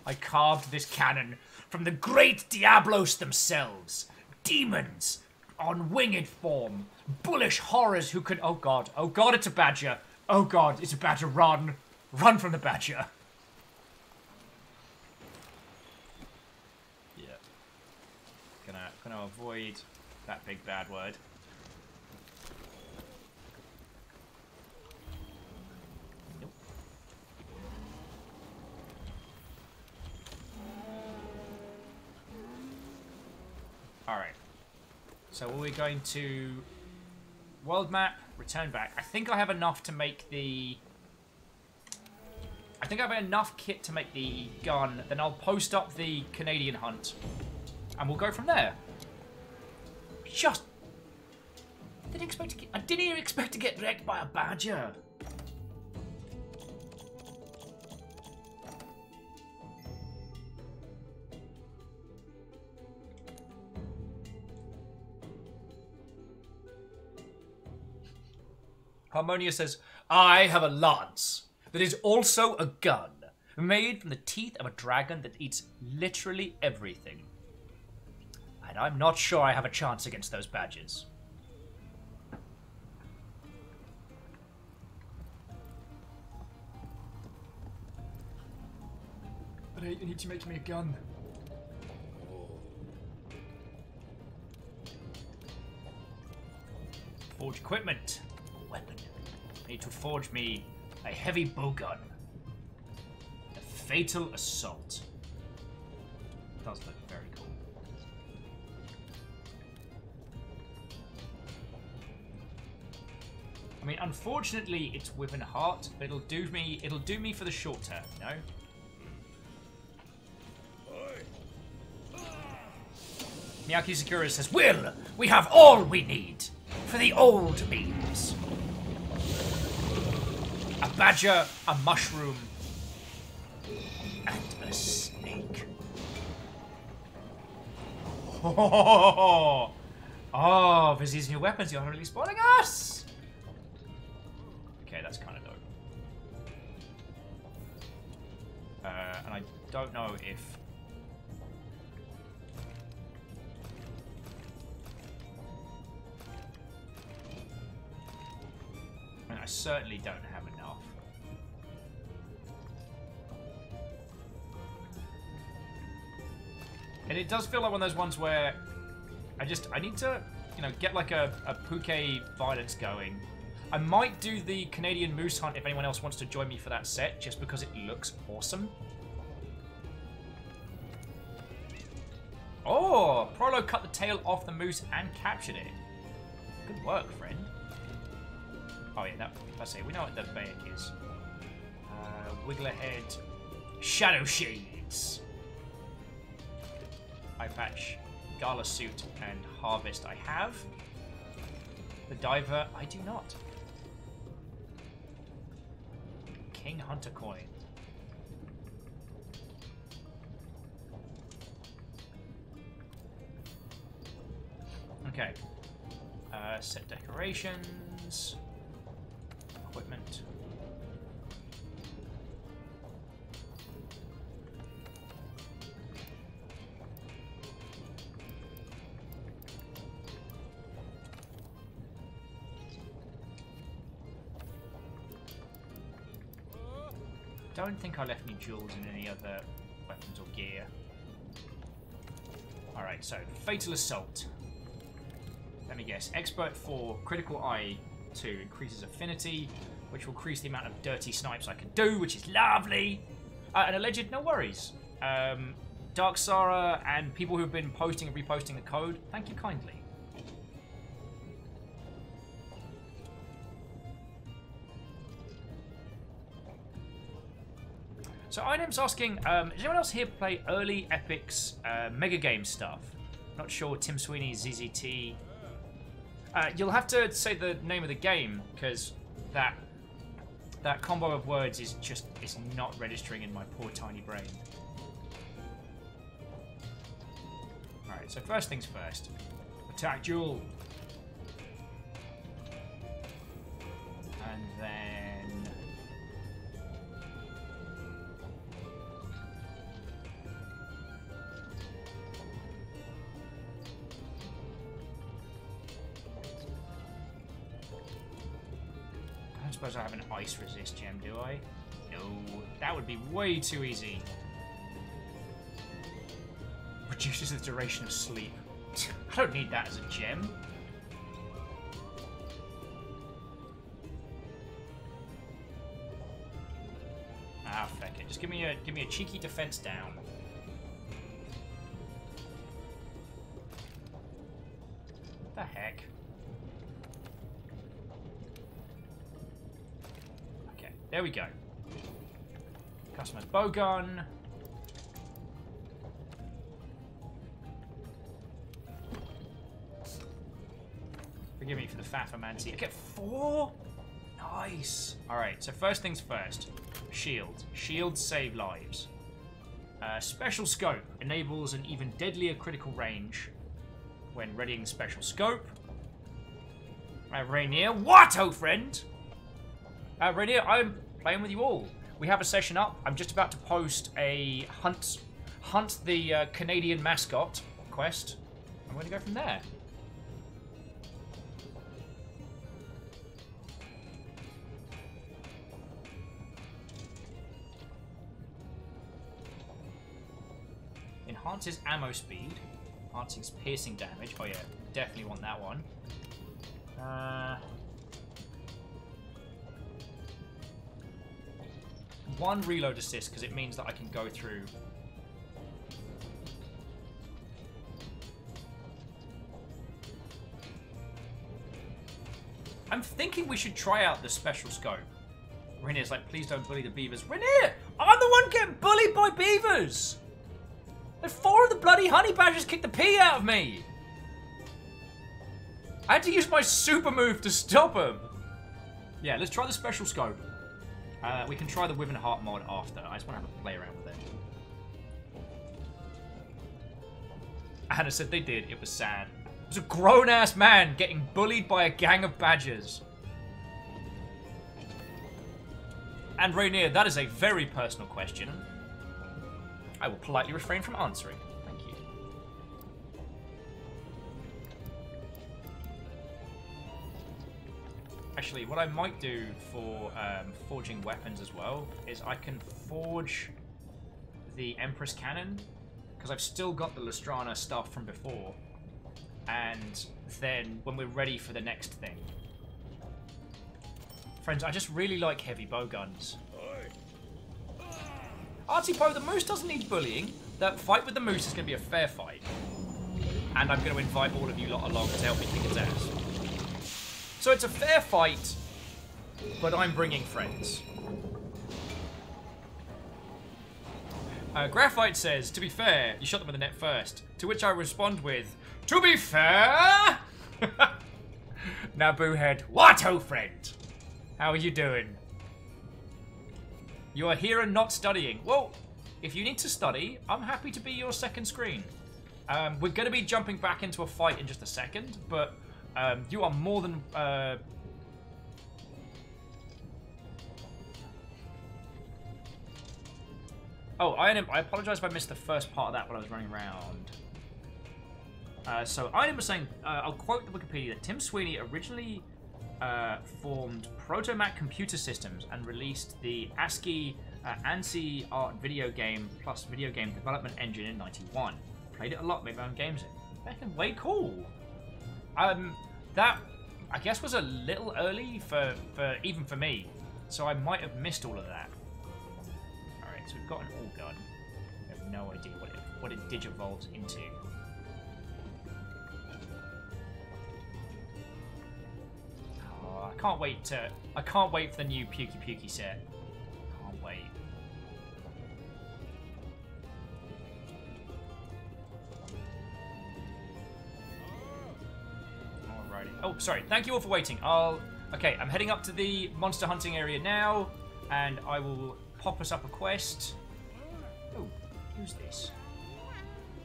I carved this cannon from the great Diablos themselves. Demons on winged form. Bullish horrors who can... Oh god, it's a badger. Oh god, it's a badger, run. Run from the badger. Yeah. Gonna avoid that big bad word. Nope. Alright. So are we going to world map, return back? I think I have enough to make the... I think I have enough kit to make the gun. Then I'll post up the Canadian hunt. And we'll go from there. Just... I didn't even expect to get wrecked by a badger. Harmonia says, I have a lance that is also a gun, made from the teeth of a dragon that eats literally everything. And I'm not sure I have a chance against those badgers. But hey, you need to make me a gun. Forge equipment. Weapon. I need to forge me a heavy bowgun. A fatal assault. Does look very cool. I mean, unfortunately, it's with an heart, but it'll do me for the short term, you know? Miyaki Sakura says, Will, we have all we need for the old memes. A badger, a mushroom, and a snake. Oh, with these new weapons, you're really spawning us. Okay, that's kind of dope. And I don't know if... I certainly don't have enough. And it does feel like one of those ones where I need to, you know, get like a Puke violence going. I might do the Canadian moose hunt if anyone else wants to join me for that set, just because it looks awesome. Oh, Prolo cut the tail off the moose and captured it. Good work, friend. Oh yeah, let's see, we know what the Bayek is. Wigglerhead, Shadow Shades. Eye patch, Gala suit and harvest I have. The diver, I do not. King Hunter coin. Okay. Set decorations. Equipment. Don't think I left any jewels in any other weapons or gear. Alright, so Fatal Assault. Let me guess. Expert 4, Critical Eye 2 increases affinity, which will increase the amount of dirty snipes I can do, which is lovely. And alleged, no worries. Dark Sarah and people who've been posting and reposting the code, thank you kindly. So Inem's asking, does anyone else here play early Epic's Mega Game stuff? Not sure, Tim Sweeney, ZZT. You'll have to say the name of the game, because that combo of words is just, it's not registering in my poor tiny brain. Alright, so first things first. Attack duel. And then... I don't suppose I have an ice resist gem, do I? No, that would be way too easy. Reduces the duration of sleep. I don't need that as a gem. Ah, feck it. Just give me a cheeky defense down. What the heck? Okay, there we go. Customer's bowgun. Forgive me for the Fafamancy. I get 4? Nice. Alright, so first things first. Shield. Shields save lives. Special Scope. Enables an even deadlier critical range when readying the Special Scope. Rainier. What, old friend? Rainier, I'm playing with you all. We have a session up. I'm just about to post a hunt the Canadian mascot quest. I'm going to go from there. Enhances ammo speed. Enhances piercing damage. Oh yeah, definitely want that one. One reload assist, because it means that I can go through... I'm thinking we should try out the Special Scope. Rainier's like, please don't bully the beavers. Rainier! I'm the one getting bullied by beavers! And 4 of the bloody honey badgers kicked the pee out of me! I had to use my super move to stop them! Yeah, let's try the Special Scope. We can try the Wyvern Heart mod after. I just want to have a play around with it. Anna said they did. It was sad. It was a grown-ass man getting bullied by a gang of badgers. And Rainier, that is a very personal question. I will politely refrain from answering. Thank you. Actually, what I might do for forging weapons as well is I can forge the Empress Cannon, because I've still got the Lustrana stuff from before, and then when we're ready for the next thing. Friends, I just really like heavy bowguns. Artie Poe, the moose doesn't need bullying. The fight with the moose is going to be a fair fight. And I'm going to invite all of you lot along to help me kick its ass. So it's a fair fight, but I'm bringing friends. Graphite says, to be fair, you shot them in the net first. To which I respond with, to be fair? Naboo head, what, oh friend? How are you doing? You are here and not studying. Well, if you need to study, I'm happy to be your second screen. We're going to be jumping back into a fight in just a second, but you are more than... Oh, I apologize if I missed the first part of that when I was running around. So Ian was saying, I'll quote the Wikipedia, that Tim Sweeney originally formed Protomac Computer Systems and released the ANSI art video game plus video game development engine in '91. Played it a lot, made my own games in. Fucking way cool. That I guess was a little early for even for me, so I might have missed all of that. All right, so we've got an all gun. I have no idea what it digivolves into. Oh, I can't wait for the new Pukey Pukey set. Can't wait. Oh, sorry. Thank you all for waiting. Okay, I'm heading up to the monster hunting area now, and I will pop us up a quest. Oh, who's this?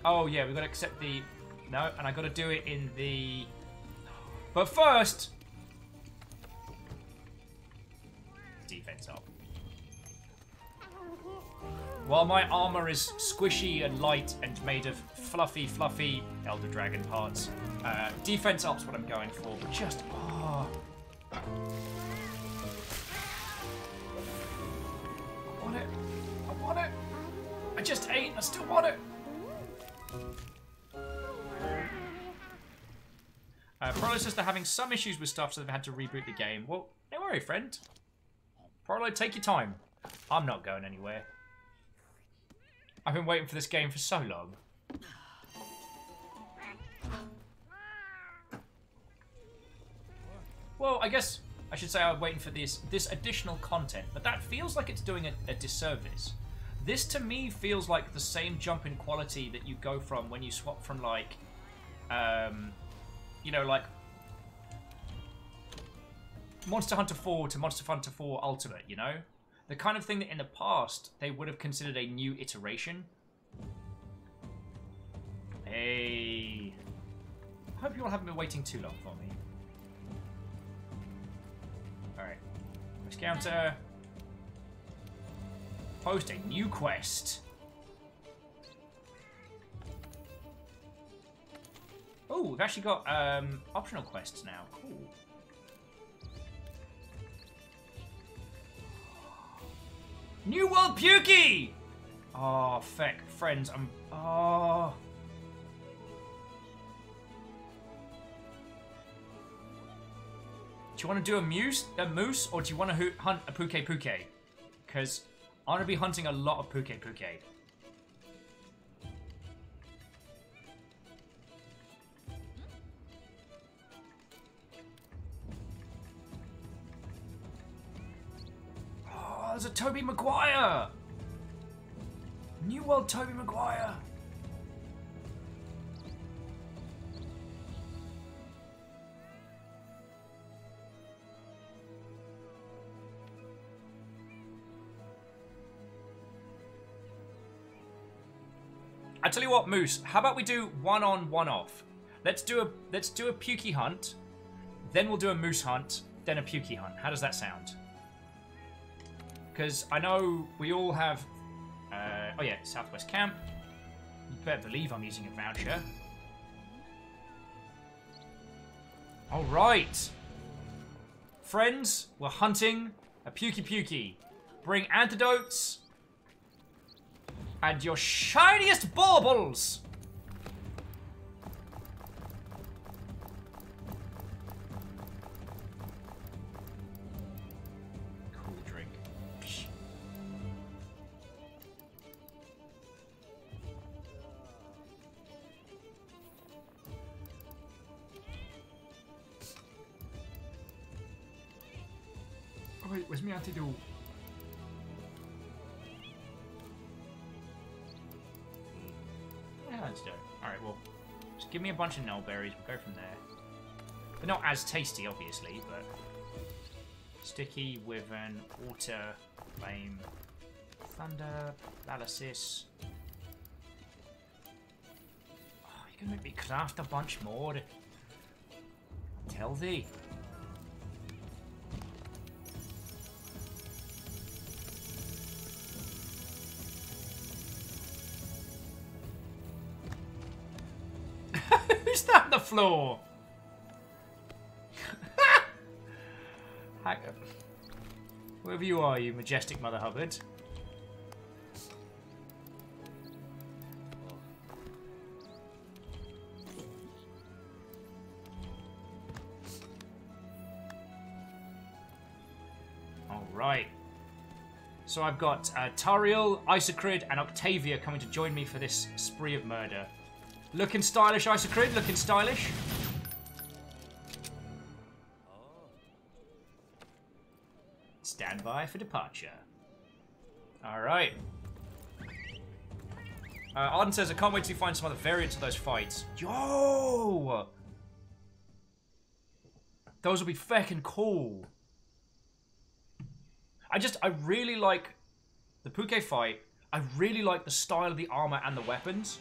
Oh, yeah, we've got to accept the... No, and I got to do it in the... But first... Defense up. While my armor is squishy and light and made of fluffy Elder Dragon parts, defense up's what I'm going for. But just, oh. I want it. I want it. I just ate. I still want it. Prolo says they're having some issues with stuff, so they've had to reboot the game. Well, don't worry, friend. Prolo, take your time. I'm not going anywhere. I've been waiting for this game for so long. Well, I guess I should say I'm waiting for this additional content, but that feels like it's doing a disservice. This, to me, feels like the same jump in quality that you go from when you swap from, like, you know, like, Monster Hunter 4 to Monster Hunter 4 Ultimate, you know? The kind of thing that in the past they would have considered a new iteration. Hey. I hope you all haven't been waiting too long for me. Alright. Quest counter. Post a new quest. Oh, we've actually got optional quests now. Cool. New World Pukey! Oh, feck. Friends, I'm... Oh... Do you want to do a moose, or do you want to hunt a Puke Puke? Because I'm going to be hunting a lot of Puke Puke. There's a Tobey Maguire! New World Tobey Maguire! I tell you what, Moose, how about we do one on, one off? Let's do a Pukey hunt, then we'll do a Moose hunt, then a Pukey hunt. How does that sound? Because I know we all have... oh yeah, Southwest Camp. You better believe I'm using a voucher. Alright. Friends, we're hunting a Pukey Pukey. Bring antidotes. And your shiniest baubles. Wait, where's my antidote? Silence-stone. Alright, well, just give me a bunch of nullberries. We'll go from there. They're not as tasty, obviously, but... Sticky, Wyvern, Water, Flame, Thunder, Paralysis. Oh, you're gonna make me craft a bunch more. Tell thee. Who's that on the floor? Whoever you are, you majestic Mother Hubbard. Alright. So I've got Tariel, Isocrid, and Octavia coming to join me for this spree of murder. Looking stylish, Isocrid, looking stylish. Stand by for departure. Alright. Arden says, I can't wait to find some other variants of those fights. Yo! Those will be feckin' cool. I really like the Puke fight. I really like the style of the armor and the weapons.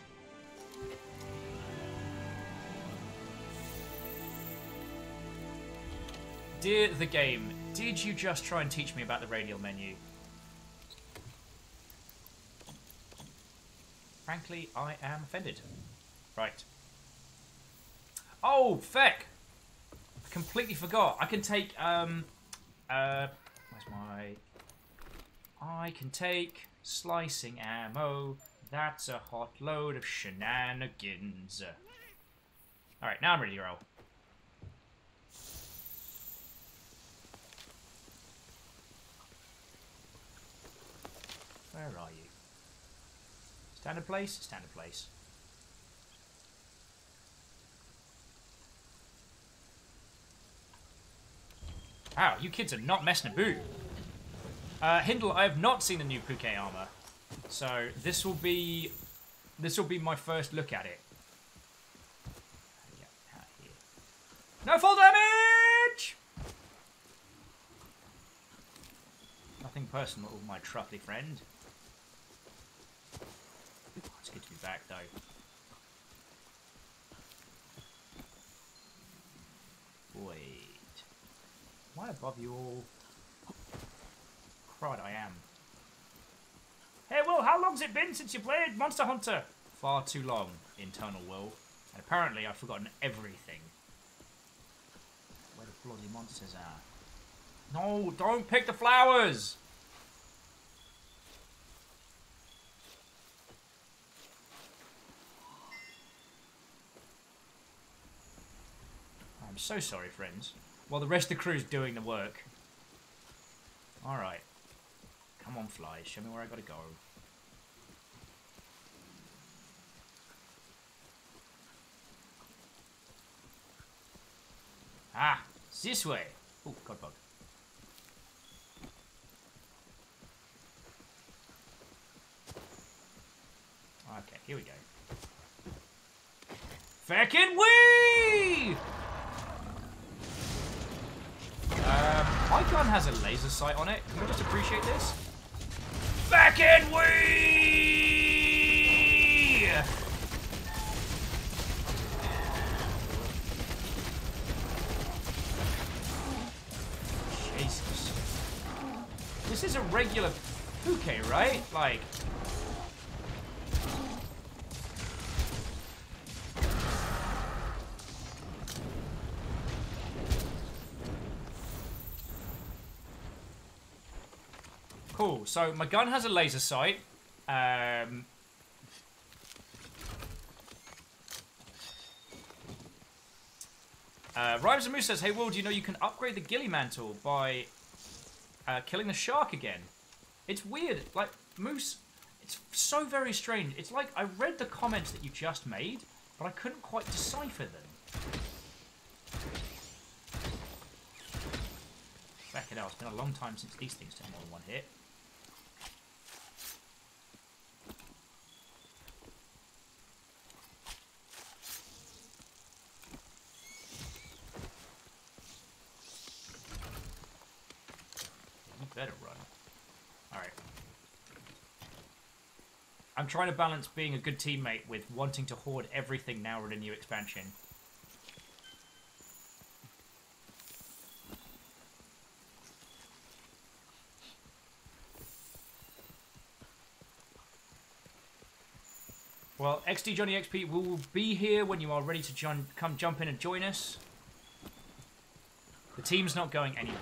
Dear the game, did you just try and teach me about the radial menu? Frankly, I am offended. Right. Oh, feck! I completely forgot. I can take, where's my... I can take slicing ammo. That's a hot load of shenanigans. Alright, now I'm ready to roll. Where are you? Standard place? Standard place. Wow, you kids are not messing about. Hindle, I have not seen the new Puke armor, so this will be my first look at it. No fall damage! Nothing personal, my truffly friend. It's good to be back, though. Wait. Am I above you all? Crud, I am. Hey, Will, how long's it been since you played Monster Hunter? Far too long, internal Will. And apparently I've forgotten everything. Where the bloody monsters are. No, don't pick the flowers! I'm so sorry, friends. While the rest of the crew's doing the work. Alright. Come on, flies. Show me where I gotta go. Ah! This way! Oh, God bug. Okay, here we go. Feckin' wee! My gun has a laser sight on it. Can we just appreciate this? Feckin' wee! Jesus. This is a regular Puke, right? Like... Cool, so my gun has a laser sight. Rhymes and Moose says, hey Will, do you know you can upgrade the ghillie mantle by killing the shark again? It's weird, like, Moose, it's so very strange. It's like I read the comments that you just made, but I couldn't quite decipher them. Back it out, it's been a long time since these things took more than one hit. I'm trying to balance being a good teammate with wanting to hoard everything now we're in a new expansion. Well, XD Johnny XP will be here when you are ready to come jump in and join us. The team's not going anywhere.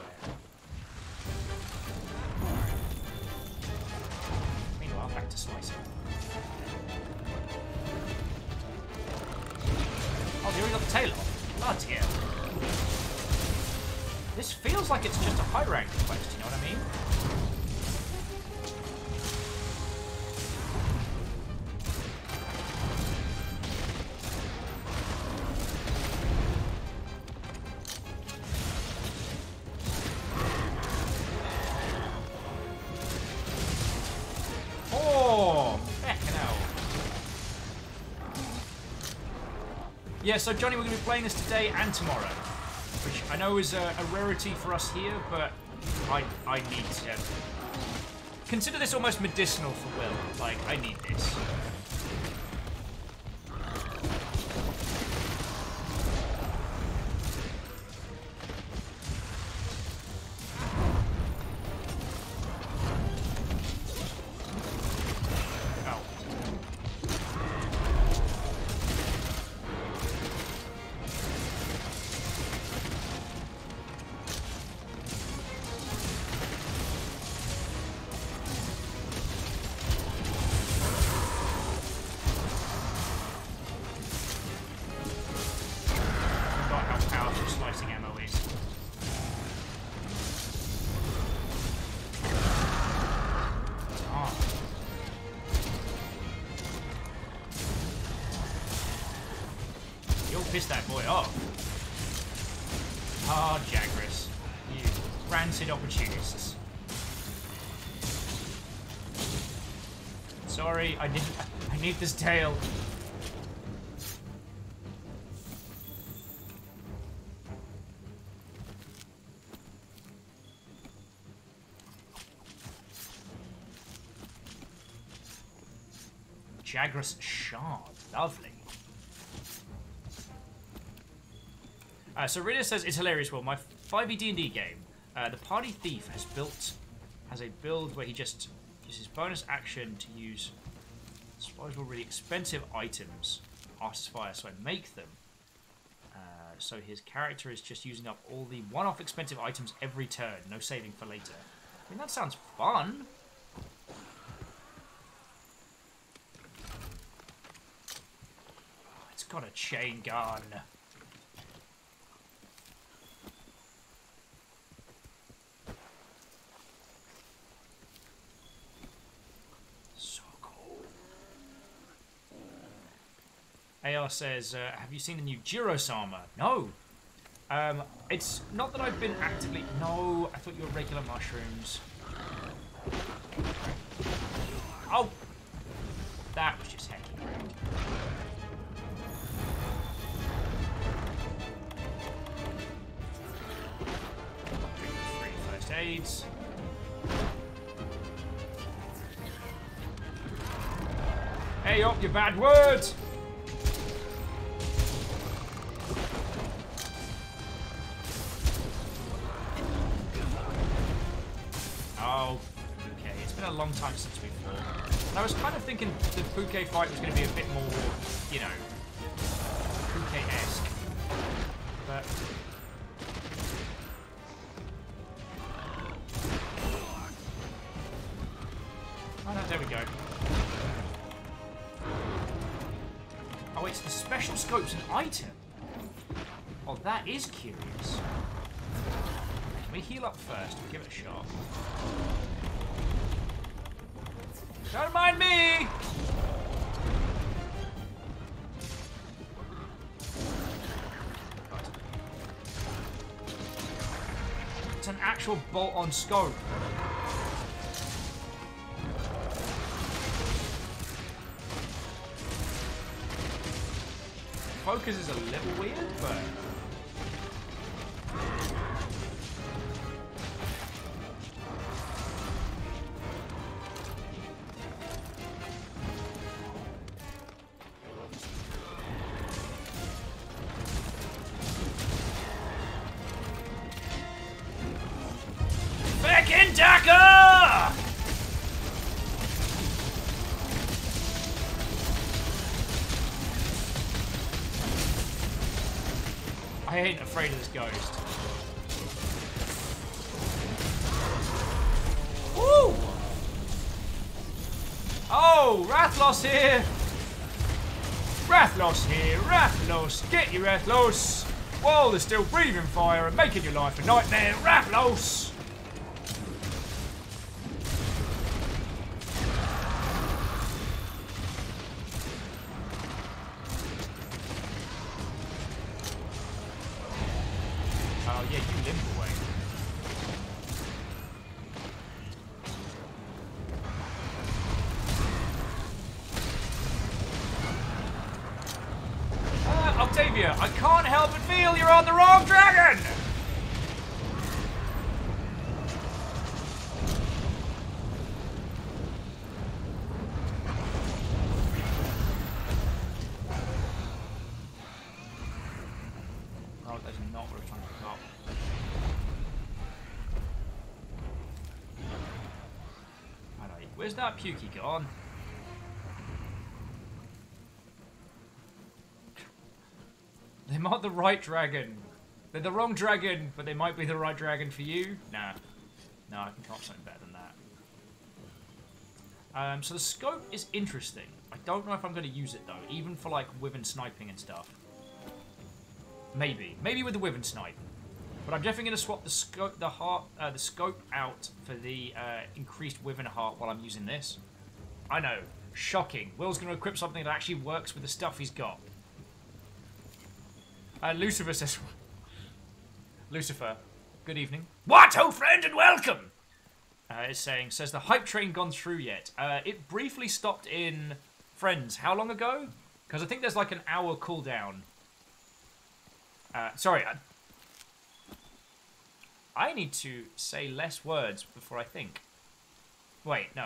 Meanwhile, back to slicing. Oh, they already got the tail off. Bloody hell. This feels like it's just a high rank quest, you know what I mean? Yeah, so Johnny, we're going to be playing this today and tomorrow, which I know is a rarity for us here, but I need to consider this almost medicinal for Will. Like, I need this. Piss that boy off. Ah, Jagras. You rancid opportunists. Sorry, I need this tail. Jagras shard. Lovely. So Rita says, it's hilarious, Will. My 5e D&D game, the party thief has a build where he just uses bonus action to use disposable really expensive items, Artist Fire, so I make them. So his character is just using up all the one-off expensive items every turn, no saving for later. I mean, that sounds fun. Oh, it's got a chain gun. AR says, have you seen the new Jirosama? No. It's not that I've been actively... No, I thought you were regular mushrooms. Oh! That was just hecking around. Drink 3 first aids. Hey up, you bad words! Oh, okay. It's been a long time since we fought. And I was kind of thinking the Puke fight was going to be a bit more, you know, Puke-esque. But... oh no, there we go. Oh, it's the special scope's an item. Oh, that is curious. Let me heal up first. We'll give it a shot. Don't mind me! It's an actual bolt-on scope. Focus is a little weird, but... I ain't afraid of this ghost. Woo! Oh, Rathlos here! Rathlos here, Rathlos! Get your Rathlos! While they're still breathing fire and making your life a nightmare, Rathlos! Oh yeah, you limp away. Octavia, I can't help but feel you're on the wrong dragon! Oh, that's not what we're trying to stop. Alright, where's that Pukey gone? They might the right dragon. They're the wrong dragon, but they might be the right dragon for you. Nah. No, I can come up with something better than that. So the scope is interesting. I don't know if I'm going to use it, though. Even for, like, wyvern sniping and stuff. Maybe. Maybe with the wyvern snipe. But I'm definitely going to swap the scope, the scope out for the increased wyvern heart while I'm using this. I know. Shocking. Will's going to equip something that actually works with the stuff he's got. Lucifer says... Lucifer, good evening. What, old friend, and welcome! Is saying, says the hype train gone through yet? It briefly stopped in Friends. How long ago? Because I think there's like an hour cooldown. Sorry. I need to say less words before I think. Wait, no.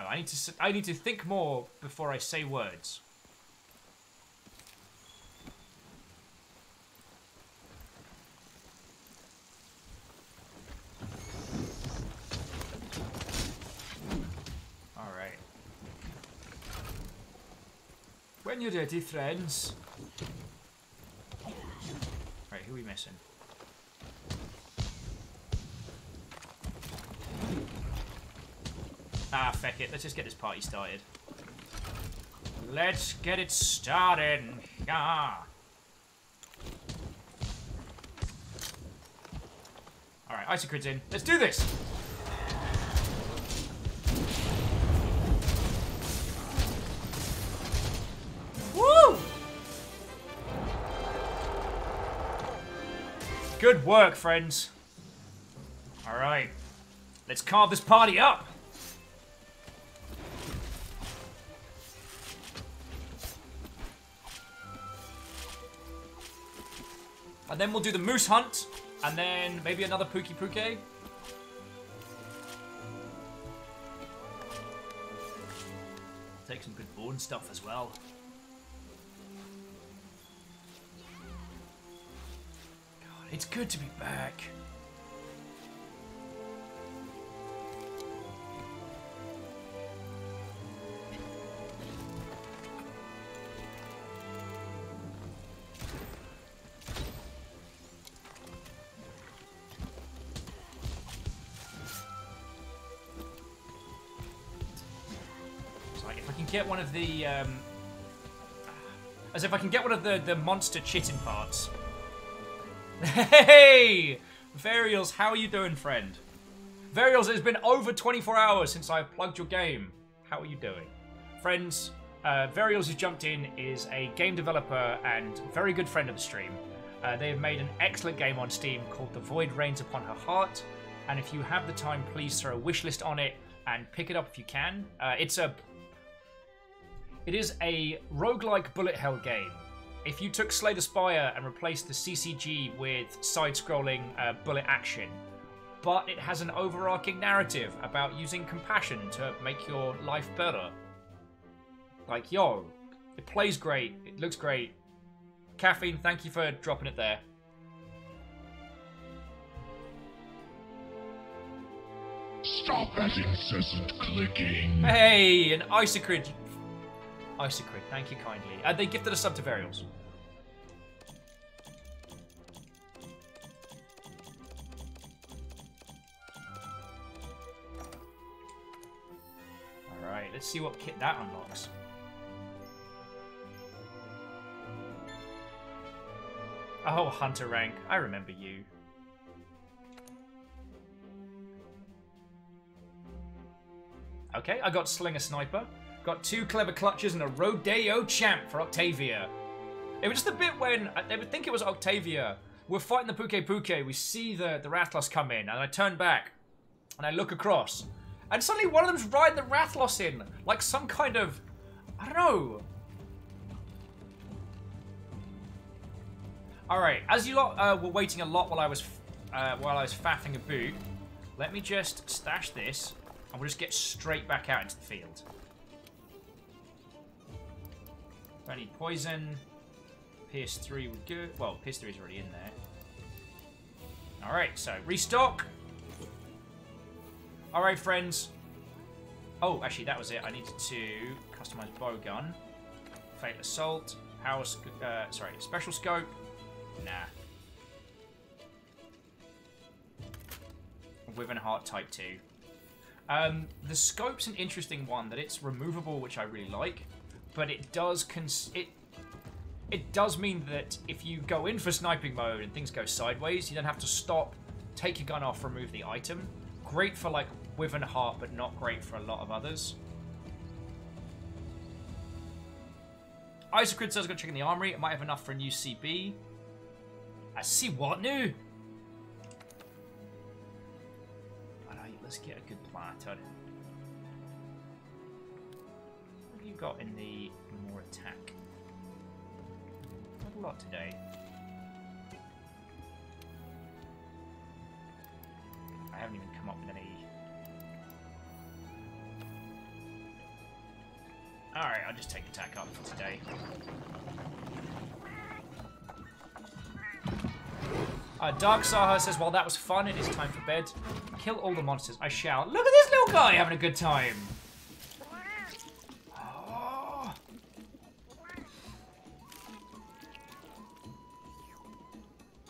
I need to think more before I say words. When you're ready, friends. Right, who are we missing? Ah, feck it. Let's just get this party started. Let's get it started. Ah. Alright, Isocrid's in. Let's do this! Woo! Good work, friends. Alright. Let's carve this party up. And then we'll do the moose hunt. And then maybe another Pookie Pookie. Take some good bone stuff as well. God, it's good to be back. Get one of the as if I can get one of the monster chitin parts. Hey, Varials, how are you doing, friend? Varials, it's been over 24 hours since I plugged your game. How are you doing, friends? Varials, who jumped in, is a game developer and very good friend of the stream. They have made an excellent game on Steam called The Void Reigns Upon Her Heart, and if you have the time, please throw a wishlist on it and pick it up if you can. It is a roguelike bullet hell game. If you took Slay the Spire and replaced the CCG with side-scrolling bullet action, but it has an overarching narrative about using compassion to make your life better. Like, yo, it plays great, it looks great. Caffeine, thank you for dropping it there. Stop that incessant clicking. Hey, an Isocrid. Isocrid, thank you kindly. They gifted a sub to Varials. Alright, let's see what kit that unlocks. Oh, Hunter rank. I remember you. Okay, I got Slinger Sniper. Got 2 clever clutches and a Rodeo Champ for Octavia. It was just a bit when, they would think it was Octavia. We're fighting the Puke Puke. We see the Rathlos come in, and I turn back. And I look across. And suddenly one of them's riding the Rathlos in. Like some kind of, I don't know. Alright, as you lot were waiting a lot while I was faffing about, let me just stash this, and we'll just get straight back out into the field. I need poison. Pierce 3 would go. Well, Pierce 3 is already in there. Alright, so restock. Alright, friends. Oh, actually, that was it. I needed to customize bowgun. Fatal Assault. Power. Sorry, Special Scope. Nah. Wyvern Heart Type 2. The scope's an interesting one, that it's removable, which I really like, but it does it does mean that if you go in for sniping mode and things go sideways, you then have to stop, take your gun off, remove the item. Great for like Wyvern Heart, but not great for a lot of others. Isocrid says, go check in the armory. It might have enough for a new CB. I see what new? Alright, let's get a good platter. What have you got in the more attack? Not a lot today. I haven't even come up with any. Alright, I'll just take attack up for today. Dark Saha says, well, that was fun. It is time for bed. Kill all the monsters. I shall. Look at this little guy having a good time. Oh.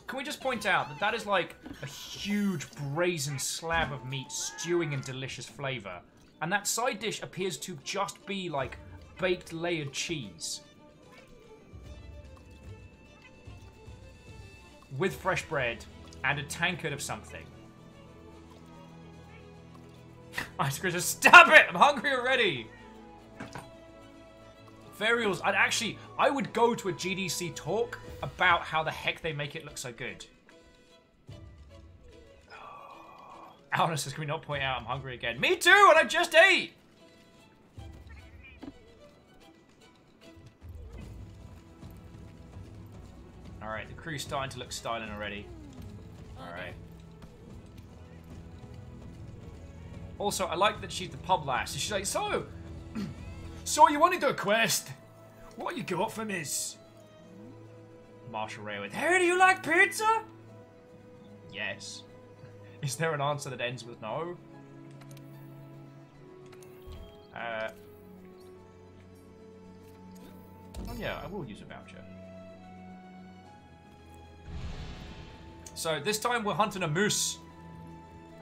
Can we just point out that that is like a huge brazen slab of meat stewing in delicious flavor. And that side dish appears to just be like baked layered cheese. With fresh bread and a tankard of something. Ice Cream says, stop it! I'm hungry already! Varials, I would go to a GDC talk about how the heck they make it look so good. Alna says, can we not point out I'm hungry again? Me too, and I just ate! Alright, the crew's starting to look styling already. Alright. Also, I like that she's the pub lass. She's like, so you want to do a quest? What you got for Miss? Marshall Ray with, hey, do you like pizza? Yes. Is there an answer that ends with no? Oh yeah, I will use a voucher. So this time we're hunting a moose,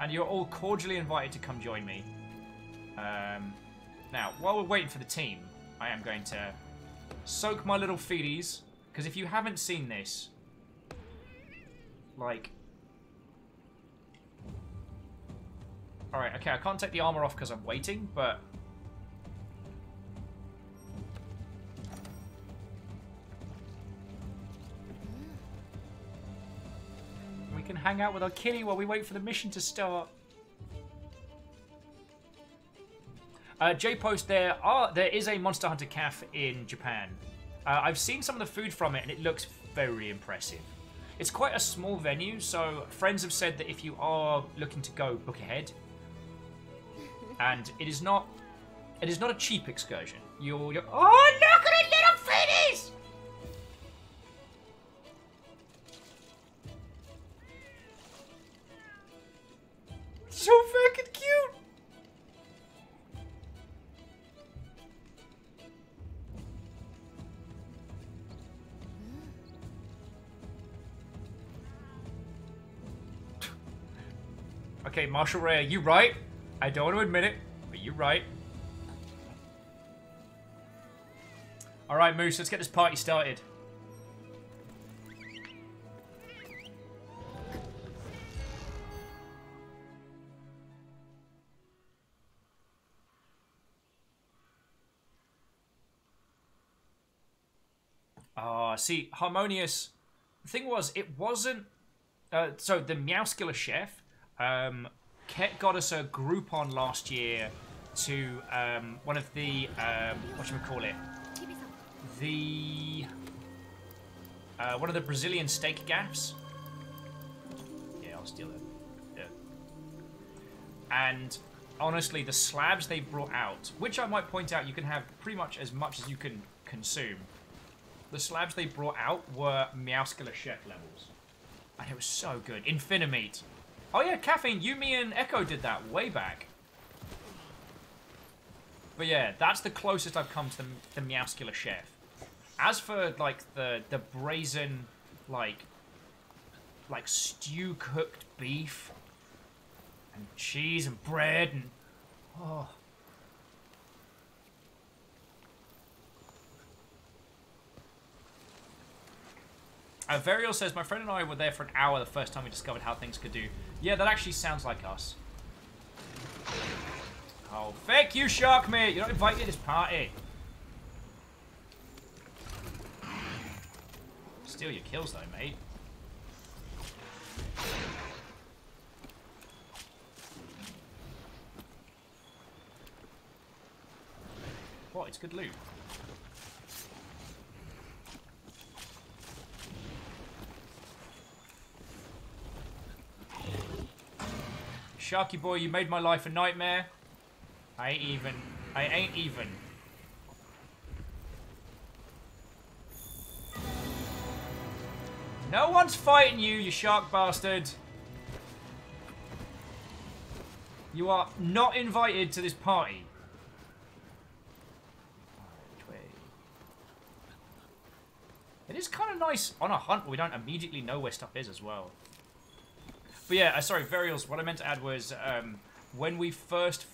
and you're all cordially invited to come join me. Now, while we're waiting for the team, I am going to soak my little feeties, because if you haven't seen this, like... Alright, okay, I can't take the armor off because I'm waiting, but... We can hang out with our kitty while we wait for the mission to start. J-Post, there is a Monster Hunter Cafe in Japan. I've seen some of the food from it and it looks very impressive. It's quite a small venue, so friends have said that if you are looking to go, book ahead. And it is not a cheap excursion. You're oh, look at the little feeties! So fucking cute! Okay, Marshall Ray, you right? I don't want to admit it, but you're right. Alright, Moose, let's get this party started. See, Harmonious. The thing was, it wasn't. So the Meowskiller Chef, Ket got us a Groupon last year to one of the whatchamacallit, the one of the Brazilian steak gaffs. Yeah, I'll steal it. Yeah. And honestly, the slabs they brought out, which I might point out, you can have pretty much as you can consume. The slabs they brought out were Meowskiller Chef levels. And it was so good. Infinimeat. Oh yeah, Caffeine, you, me, and Echo did that way back. But yeah, that's the closest I've come to the Meowskiller Chef. As for, like, the brazen, like stew-cooked beef and cheese and bread and... Oh... Varial says, my friend and I were there for an hour the first time we discovered how things could do. Yeah, that actually sounds like us. Oh, fake you, Shark, mate. You're not invited to this party. Steal your kills, though, mate. What? It's good loot. Sharky boy, you made my life a nightmare. I ain't even. No one's fighting you, you shark bastard. You are not invited to this party. It is kind of nice on a hunt where we don't immediately know where stuff is as well. But yeah, sorry, Varials, what I meant to add was, when we first...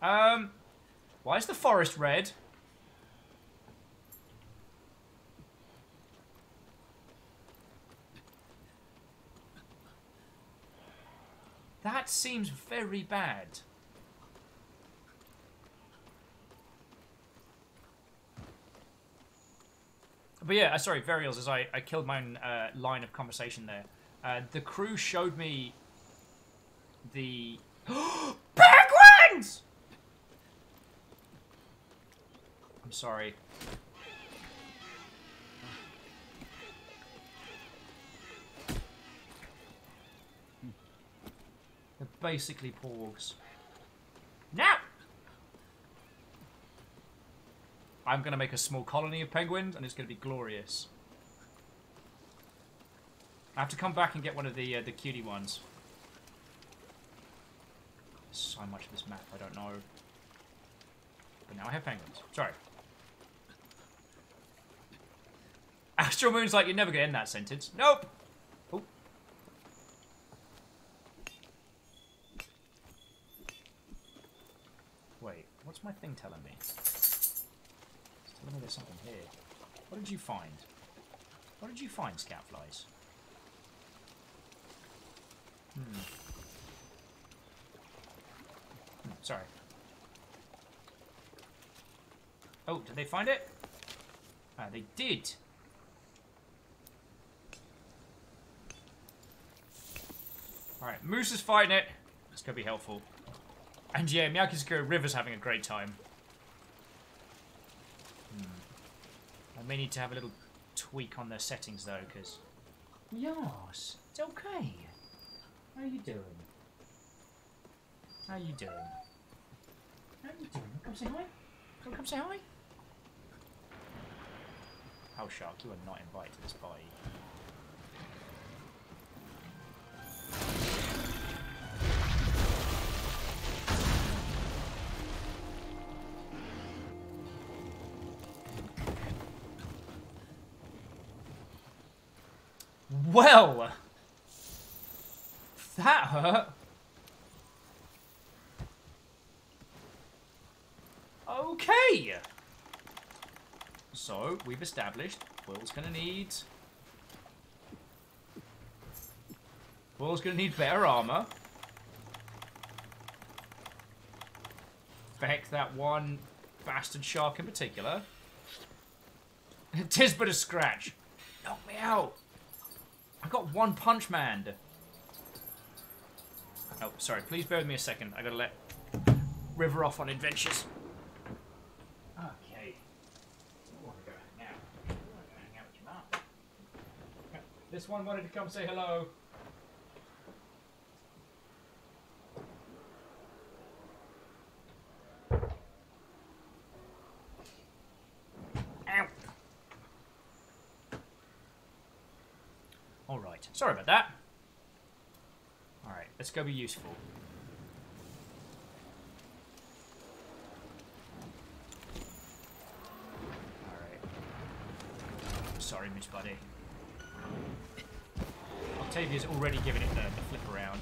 why is the forest red? That seems very bad. But yeah, sorry, Varials, as I killed my own line of conversation there. The crew showed me the... Penguins! I'm sorry. They're basically porgs. Now! I'm going to make a small colony of penguins, and it's going to be glorious. I have to come back and get one of the cutie ones. There's so much of this map I don't know. But now I have penguins. Sorry. Astral Moon's like, you're never going to end that sentence. Nope! Oh. Wait, what's my thing telling me? It's telling me there's something here. What did you find? What did you find, Scoutflies? Sorry. Oh, did they find it? They did. Alright, Moose is fighting it. It's gonna be helpful. And yeah, Miyakizukuro River's having a great time. I may need to have a little tweak on their settings though, because... Yes, it's okay. How you doing? How you doing? How you doing? Come say hi? Come say hi? Oh, Shark, you are not invited to this party. Well, that hurt. Okay. So, we've established Will's gonna need... Will's gonna need better armor. Feck that one bastard shark in particular. Tis but a scratch. Knock me out. I got one punch, man. Oh, sorry. Please bear with me a second. I gotta let River off on adventures. Okay. Oh, I gotta hang out. I gotta hang out with your mum. This one wanted to come say hello. Ow. Alright. Sorry about that. Alright, let's go be useful. Alright. Sorry, Miss Buddy. Octavia's already given it the flip around.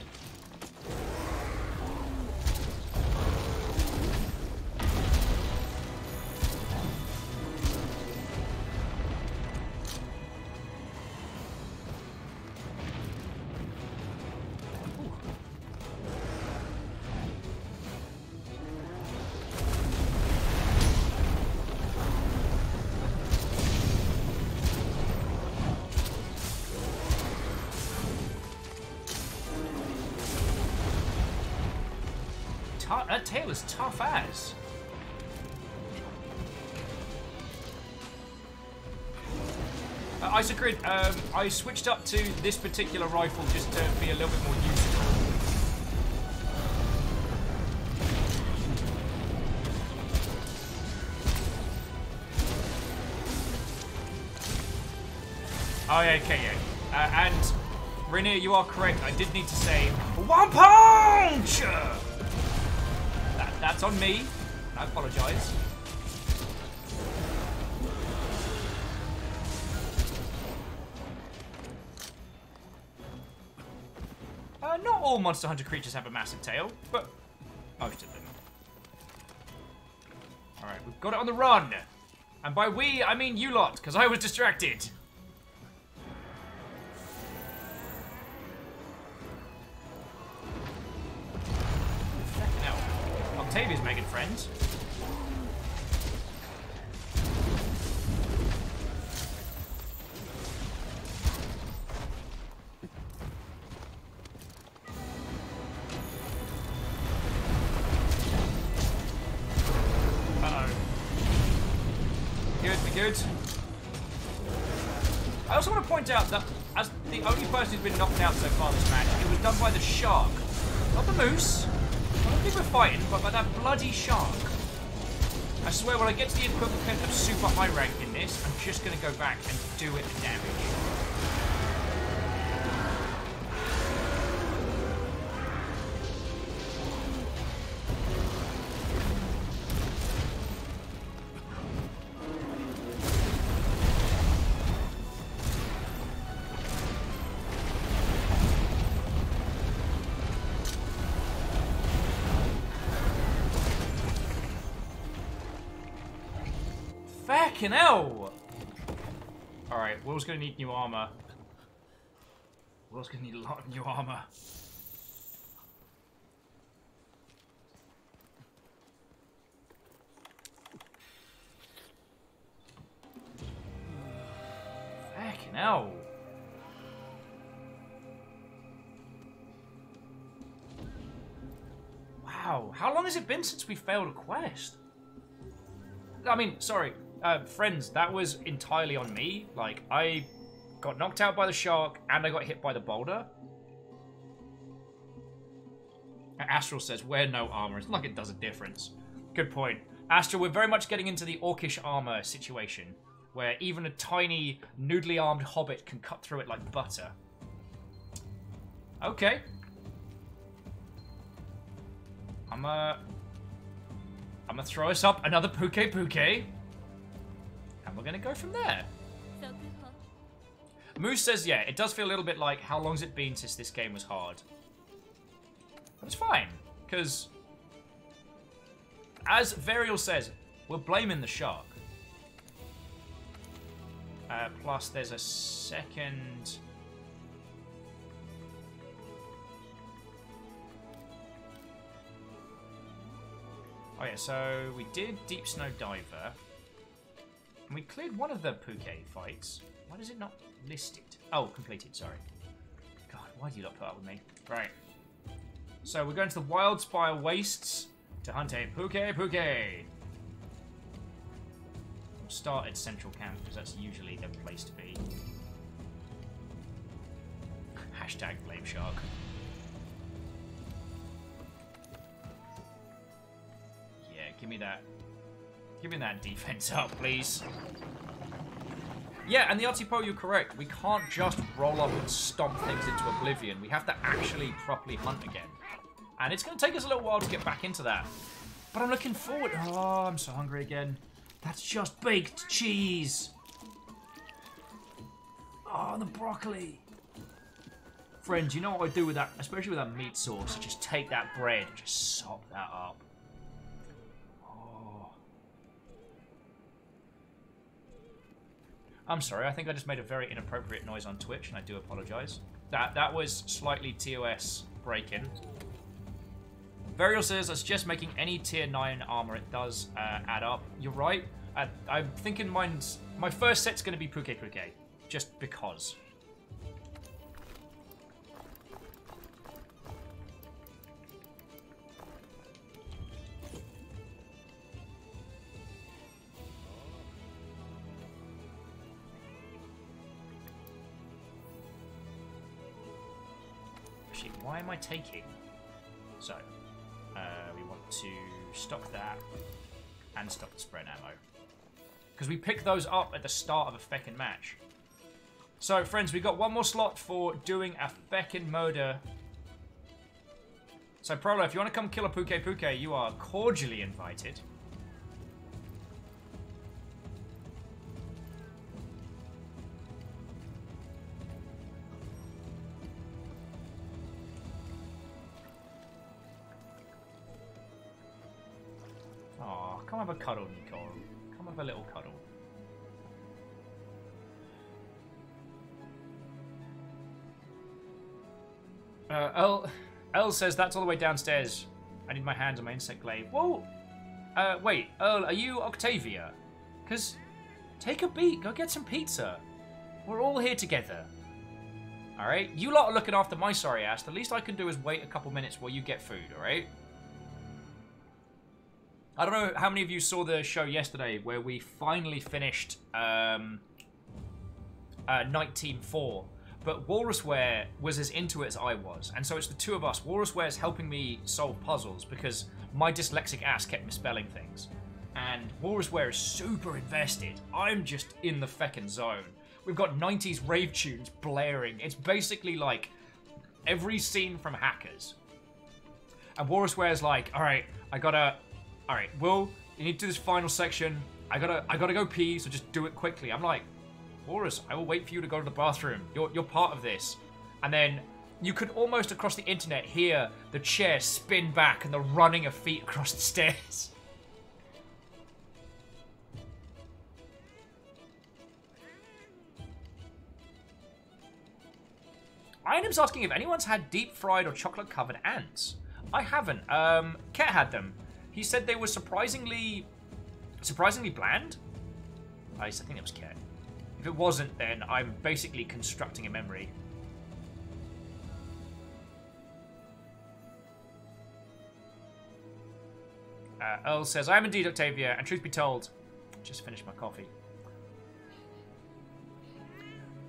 That tail is tough as. Isocrid, I switched up to this particular rifle just to be a little bit more useful. Oh, yeah, okay, yeah. And, Rainier, you are correct. I did need to say, one punch! That's on me. I apologise. Not all Monster Hunter creatures have a massive tail, but most of them. Alright, we've got it on the run. And by we, I mean you lot, because I was distracted. Octavia's making friends. Uh-oh. Good, we're good. I also want to point out that as the only person who's been knocked out so far this match, it was done by the shark, not the moose. I don't think we're fighting, but by that bloody shark. I swear, when I get to the equivalent of super high rank in this, I'm just going to go back and do it the damage. Fucking hell! Alright, Will's gonna need new armor. Will's gonna need a lot of new armor. Fucking hell! Wow, how long has it been since we failed a quest? I mean, sorry. Friends, that was entirely on me. Like, I got knocked out by the shark, and I got hit by the boulder. And Astral says, wear no armor. It's like it does a difference. Good point. Astral, we're very much getting into the orcish armor situation, where even a tiny, noodly armed hobbit can cut through it like butter. Okay. I'm gonna throw us up another Puke. And we're going to go from there. Moose says, yeah, it does feel a little bit like, how long's it been since this game was hard? But it's fine, because, as Varial says, we're blaming the shark. Plus, there's a second... Oh yeah, so we did Deep Snow Diver. And we cleared one of the Phuket fights. Why does it not list it? Oh, completed, sorry. God, why do you not put up with me? Right. So we're going to the Wildspire Wastes to hunt a Phuket. We'll start at Central Camp because that's usually the place to be. Hashtag Blame Shark. Yeah, give me that. Give me that defense up, please. Yeah, and the Artipo, you're correct. We can't just roll up and stomp things into oblivion. We have to actually properly hunt again. And it's going to take us a little while to get back into that. But I'm looking forward. Oh, I'm so hungry again. That's just baked cheese. Oh, the broccoli. Friends, you know what I do with that, especially with that meat sauce? Just take that bread and just sop that up. Oh. I'm sorry, I think I just made a very inappropriate noise on Twitch, and I do apologize. That was slightly TOS break-in. Burial says, I suggest making any tier 9 armor. It does add up. You're right. I'm thinking my first set's going to be Phuket. Just because. Actually, why am I taking? So, we want to stock that and stock the spread ammo. Because we pick those up at the start of a feckin' match. So, friends, we got one more slot for doing a feckin' murder. So, Prolo, if you want to come kill a Phuket, you are cordially invited. Aw, come have a cuddle, Nicole. Come have a little cuddle. Earl says that's all the way downstairs. I need my hands on my insect glaive. Whoa! Wait, Earl, are you Octavia? Because take a beat, go get some pizza. We're all here together. Alright? You lot are looking after my sorry ass. The least I can do is wait a couple minutes while you get food, alright? I don't know how many of you saw the show yesterday where we finally finished Night Team 4. But Walrusware was as into it as I was. And so it's the two of us. Walrusware is helping me solve puzzles because my dyslexic ass kept misspelling things. And Walrusware is super invested. I'm just in the feckin' zone. We've got 90s rave tunes blaring. It's basically like every scene from Hackers. And Walrusware's like, alright, Alright, Will, you need to do this final section. I gotta go pee, so just do it quickly. I'm like, Walrus, I will wait for you to go to the bathroom. You're part of this. And then you could almost across the internet hear the chair spin back and the running of feet across the stairs. Ironham's asking if anyone's had deep fried or chocolate covered ants. I haven't. Ket had them. He said they were surprisingly bland. I think it was Ket. If it wasn't, then I'm basically constructing a memory. Earl says, I am indeed Octavia, and truth be told, just finished my coffee.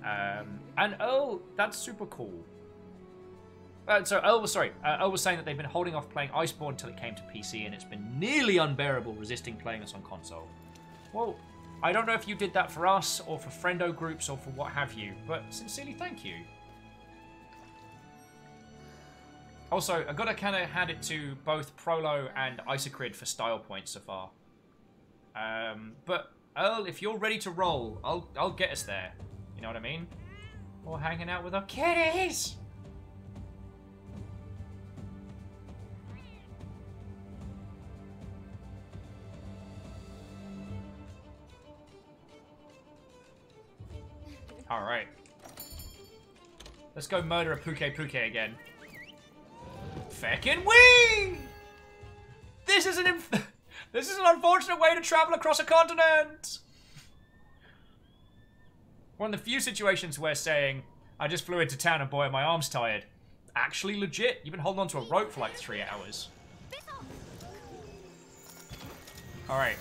And Earl, that's super cool. So Earl was saying that they've been holding off playing Iceborne until it came to PC, and it's been nearly unbearable resisting playing us on console. Well, I don't know if you did that for us, or for friendo groups, or for what have you, but sincerely thank you. Also, I've got to kind of hand it to both Prolo and Isocrid for style points so far. But Earl, if you're ready to roll, I'll get us there. You know what I mean? Or hanging out with our kitties! Alright. Let's go murder a Puke again. Feckin' wee! This is an unfortunate way to travel across a continent! One of the few situations where saying, I just flew into town and boy, my arm's tired. Actually legit. You've been holding onto a rope for like 3 hours. Alright.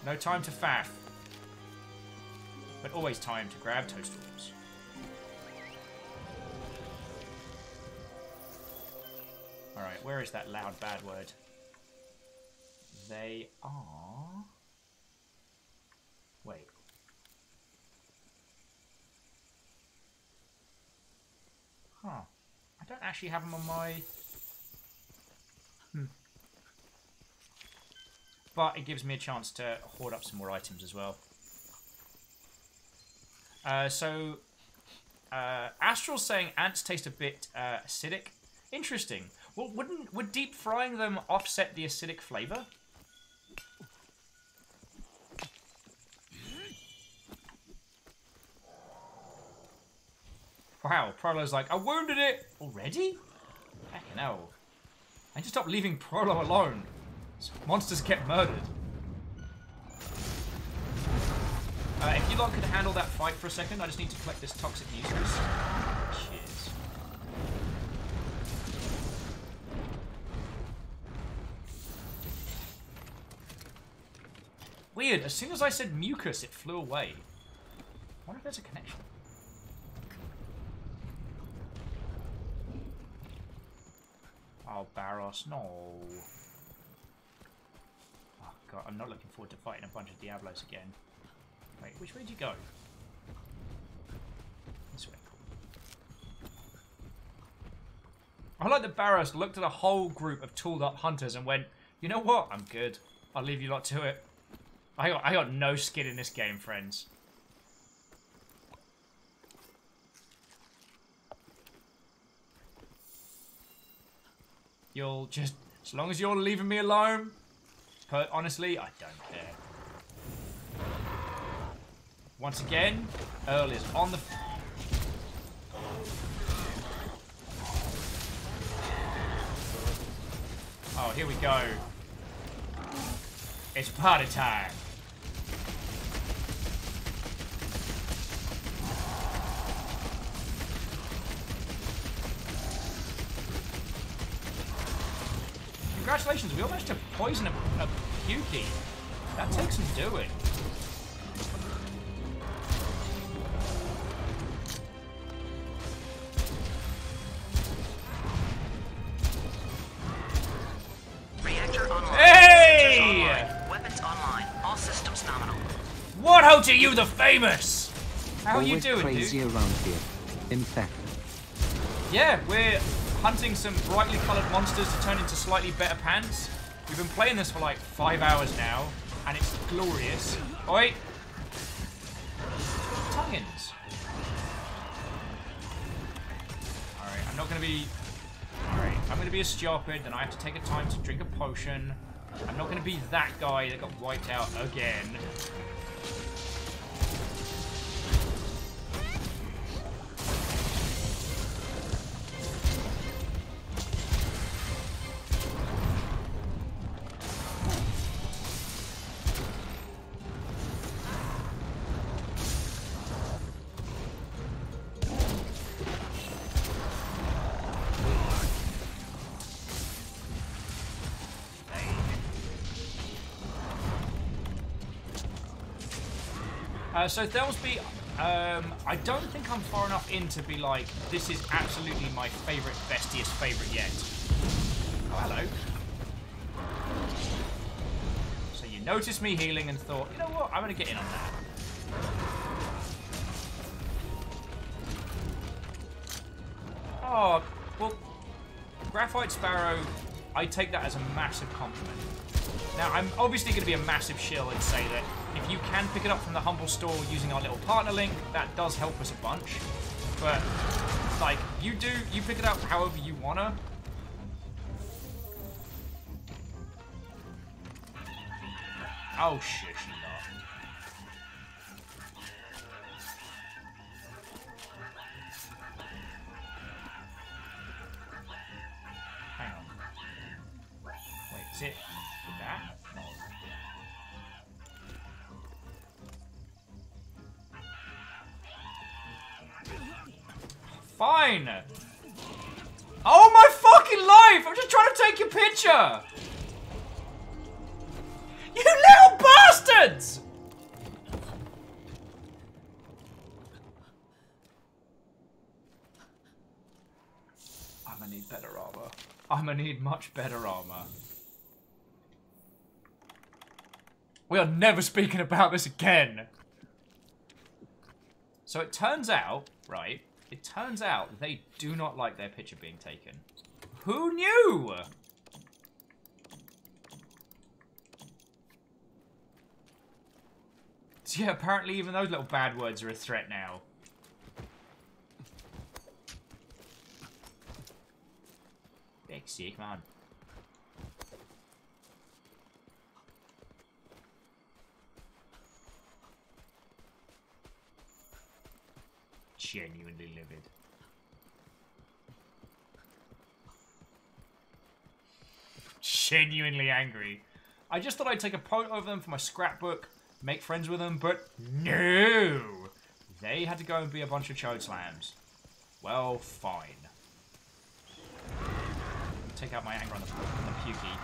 No time to faff. But always time to grab toadstools. Alright, where is that loud bad word? They are... Wait. Huh. I don't actually have them on my... But it gives me a chance to hoard up some more items as well. Astral's saying ants taste a bit acidic. Interesting. Well, would deep frying them offset the acidic flavour? Wow, Prolo's like, I wounded it! Already? Heck no. I need to stop leaving Prolo alone. Monsters get murdered. If you lot could handle that fight for a second, I just need to collect this toxic mucus. Cheers. Weird, as soon as I said mucus, it flew away. I wonder if there's a connection. Oh, Barros, no. Oh, God, I'm not looking forward to fighting a bunch of Diablos again. Wait, which way did you go? This way. I like that Barros looked at a whole group of tooled up hunters and went, you know what? I'm good. I'll leave you lot to it. I got no skin in this game, friends. You'll just... As long as you're leaving me alone, but honestly, I don't care. Once again, Earl is on the... Oh, here we go. It's party time. Congratulations, we all managed to poison a Pukey. That takes some doing. Reactor online. Hey! Online. Weapons online. All systems nominal. What ho to you, the famous? How are you Always doing, crazy dude? around here. In fact. Yeah, we're hunting some brightly coloured monsters to turn into slightly better pants. We've been playing this for like 5 hours now, and it's glorious. Oi! Tonguins. Alright, I'm not gonna be... Alright, I'm gonna be a stupid, then I have to take a time to drink a potion. I'm not gonna be that guy that got wiped out again. So Thelsby, I don't think I'm far enough in to be like, this is absolutely my favourite, bestiest favourite yet. Oh, hello. So you noticed me healing and thought, you know what, I'm going to get in on that. Oh, well, Graphite Sparrow, I take that as a massive compliment. Now, I'm obviously going to be a massive shill and say that if you can pick it up from the Humble Store using our little partner link, that does help us a bunch. But, like, you pick it up however you wanna. Oh, shit, you it with that? Fine! Oh my fucking life! I'm just trying to take your picture! You little bastards! I'm gonna need better armor. I'm gonna need much better armor. We are never speaking about this again. So it turns out, right? It turns out they do not like their picture being taken. Who knew? So yeah, apparently even those little bad words are a threat now. Big sick, man. Genuinely livid. Genuinely angry. I just thought I'd take a photo of them for my scrapbook, make friends with them, but no! They had to go and be a bunch of chode slams. Well, fine. Take out my anger on the pukey.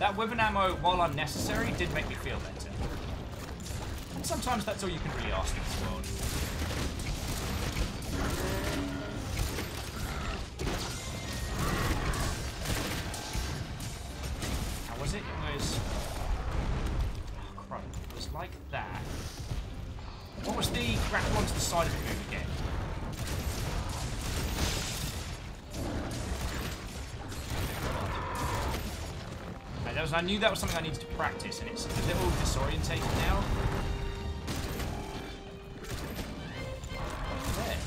That weapon ammo, while unnecessary, did make me feel better. And sometimes that's all you can really ask in this world. How was it? It was... Oh, crap. It was like that. What was the grapple onto the side of the move again? I knew that was something I needed to practice, and it's a little disorientated now. There.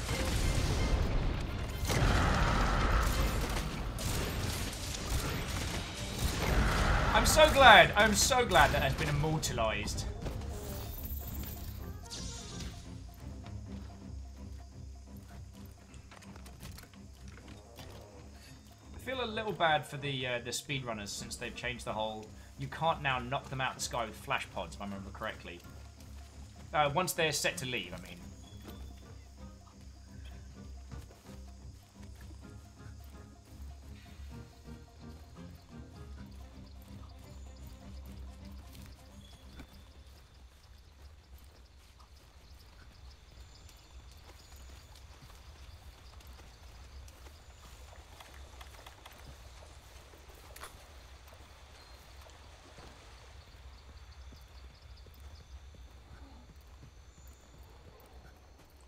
I'm so glad that has been immortalized. I feel a little bad for the speedrunners since they've changed the whole... You can't now knock them out of the sky with flash pods, if I remember correctly. Once they're set to leave, I mean.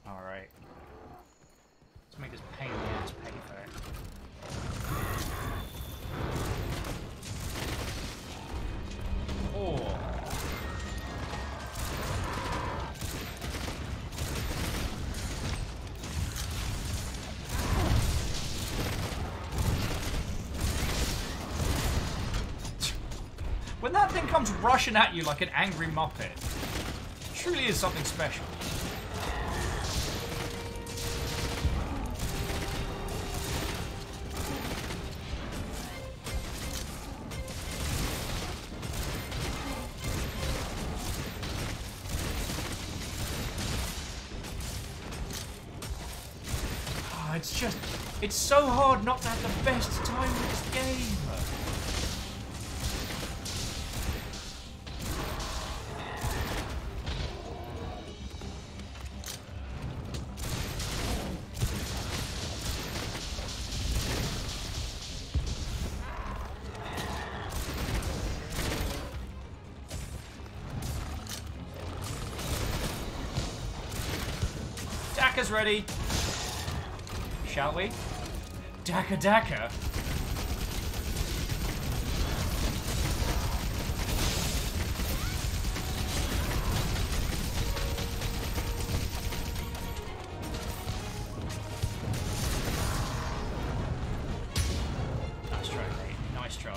Alright. Let's make this pain in the ass pay for it. Oh. When that thing comes rushing at you like an angry muppet, it truly is something special. It's so hard not to have the best time in this game. Dakka's ready. shall we? Daka Daka. Nice try, mate. Nice try.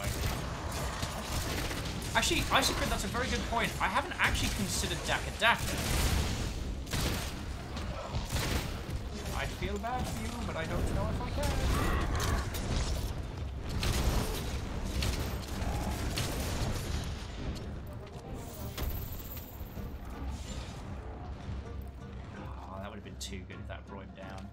Actually, Icecrit, that's a very good point. I haven't actually considered Daka Daka. I feel bad for you, but I don't know if I can. Oh, that would have been too good if that brought him down.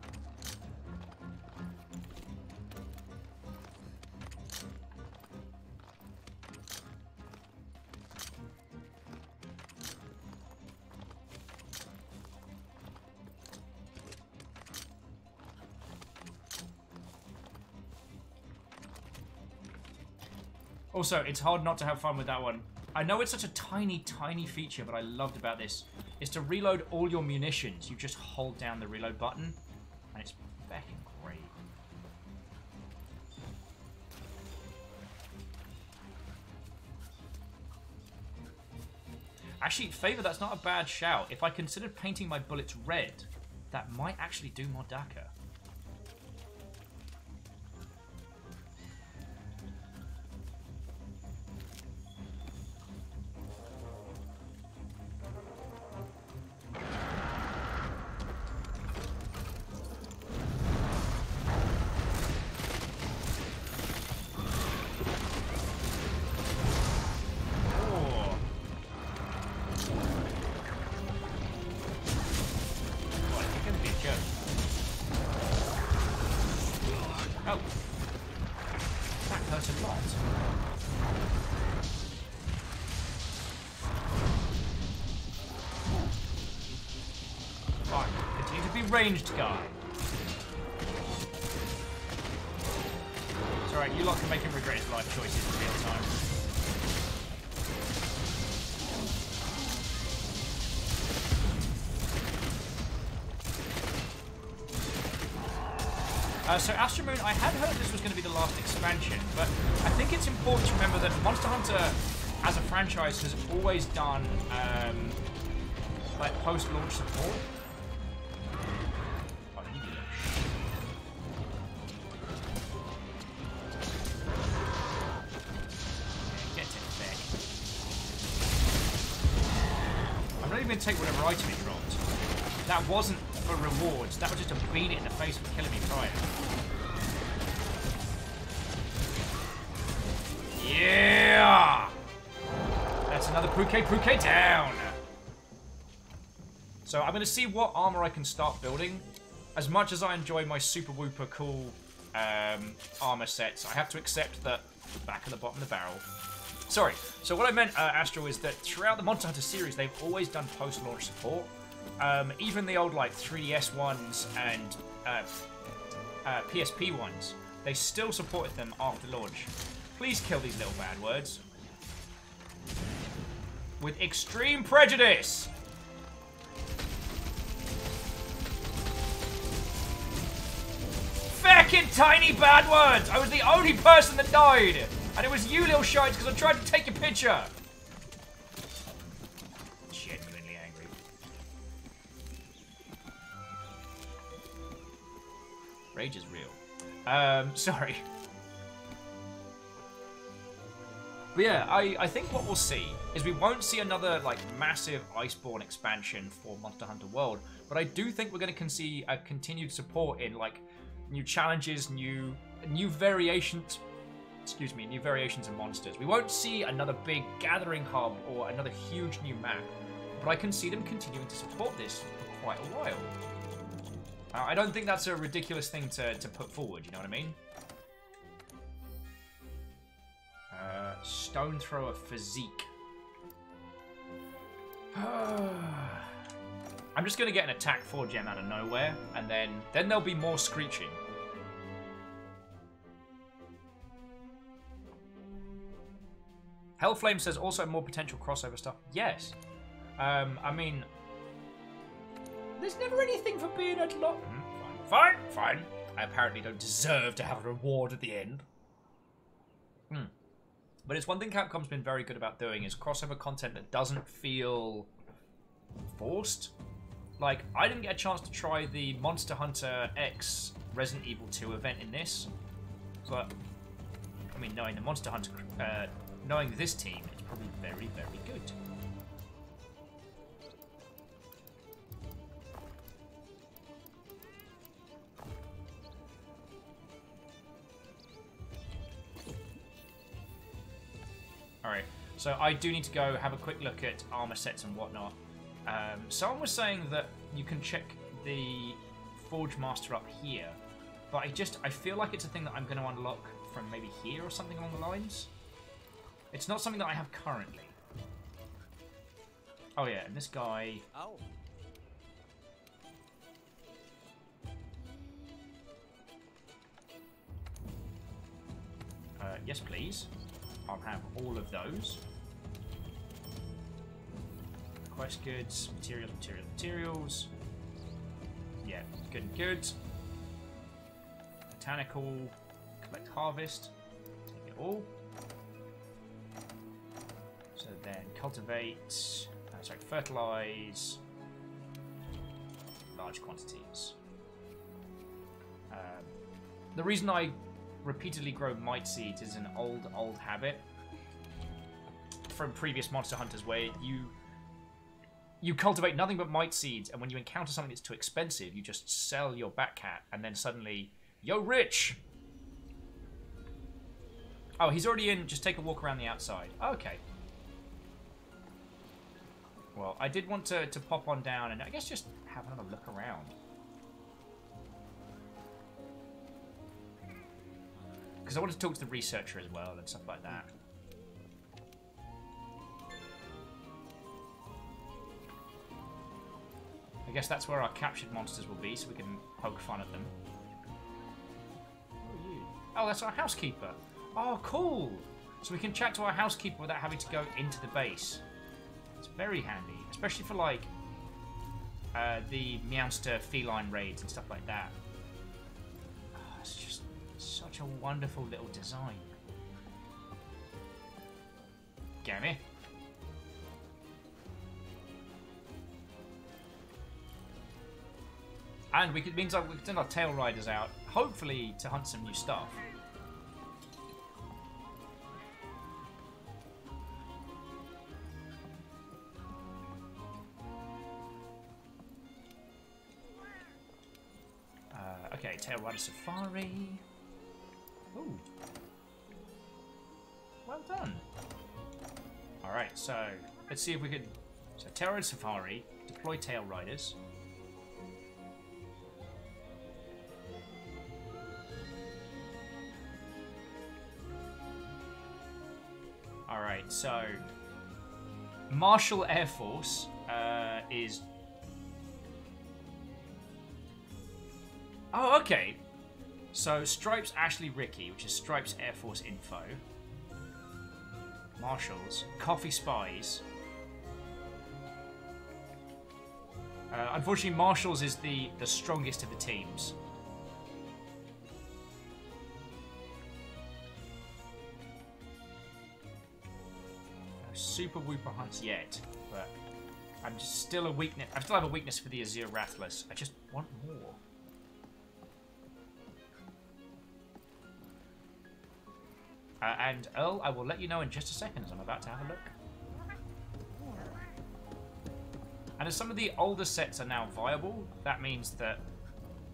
Also, it's hard not to have fun with that one. I know it's such a tiny, tiny feature, but I loved about this is to reload all your munitions. You just hold down the reload button, and it's fucking great. Actually, Favor, that's not a bad shout. If I considered painting my bullets red, that might actually do more Daka. Ranged guy. It's alright, you lot can make him regret his life choices in real time. So Astro Moon, I had heard this was going to be the last expansion, but I think it's important to remember that Monster Hunter as a franchise has always done like post-launch support. Take whatever item it dropped. That wasn't for rewards. That was just to beat it in the face for killing me prior. Yeah! That's another Pruke down. So I'm going to see what armor I can start building. As much as I enjoy my super whooper cool armor sets, I have to accept that back at the bottom of the barrel. Sorry, so what I meant, Astro, is that throughout the Monster Hunter series, they've always done post-launch support. Even the old, like, 3DS ones and PSP ones, they still supported them after launch. Please kill these little bad words. With extreme prejudice! Feckin' tiny bad words! I was the only person that died! And it was you, little shites, because I tried to take your picture! Genuinely angry. Rage is real. Sorry. But yeah, I think what we'll see is we won't see another, like, massive Iceborne expansion for Monster Hunter World, but I do think we're going to see a continued support in, like, new challenges, new variations... Excuse me, new variations of monsters. We won't see another big gathering hub or another huge new map, but I can see them continuing to support this for quite a while. I don't think that's a ridiculous thing to put forward, you know what I mean? Stone Thrower Physique. I'm just going to get an attack 4 gem out of nowhere, and then there'll be more screeching. Hellflame says also more potential crossover stuff. Yes. I mean, there's never anything for being a lot. Fine. I apparently don't deserve to have a reward at the end. But it's one thing Capcom's been very good about doing is crossover content that doesn't feel forced. Like, I didn't get a chance to try the Monster Hunter X Resident Evil 2 event in this. But, I mean, knowing the Monster Hunter, knowing this team, it's probably very, very good. Alright, so I do need to go have a quick look at armor sets and whatnot. Someone was saying that you can check the Forge Master up here, but I feel like it's a thing that I'm going to unlock from maybe here or something along the lines. It's not something that I have currently. Oh yeah, and this guy... Oh. Yes, please. I'll have all of those. Quest goods, materials. Yeah, good and good. Botanical, collect harvest. Take it all. So then cultivate, fertilize large quantities. The reason I repeatedly grow might seeds is an old habit from previous Monster Hunters where you cultivate nothing but might seeds, and when you encounter something that's too expensive, you just sell your Batcat, and then suddenly, yo, rich! Oh, he's already in. Just take a walk around the outside. Okay. Well, I did want to pop on down and I guess just have another look around. Because I wanted to talk to the researcher as well and stuff like that. I guess that's where our captured monsters will be, so we can poke fun at them. Who are you? Oh, that's our housekeeper. Oh, cool! So we can chat to our housekeeper without having to go into the base. It's very handy, especially for, like, the Meowster feline raids and stuff like that. Oh, it's just such a wonderful little design. Gammy. And it means we can send our tail riders out, hopefully to hunt some new stuff. Okay, tail rider safari. Ooh. Well done. Alright, so let's see if we could... So tail rider safari, deploy tail riders. Alright, so Marshall Air Force is... Oh, okay. So Stripes Ashley Ricky, which is Stripes Air Force info. Marshals. Coffee Spies. Unfortunately, Marshals is the strongest of the teams. Super Wooper hunts yet, but I'm still a weakness. I still have a weakness for the Azure Rattlers. I just want more. And Earl, I will let you know in just a second as I'm about to have a look. And as some of the older sets are now viable, that means that...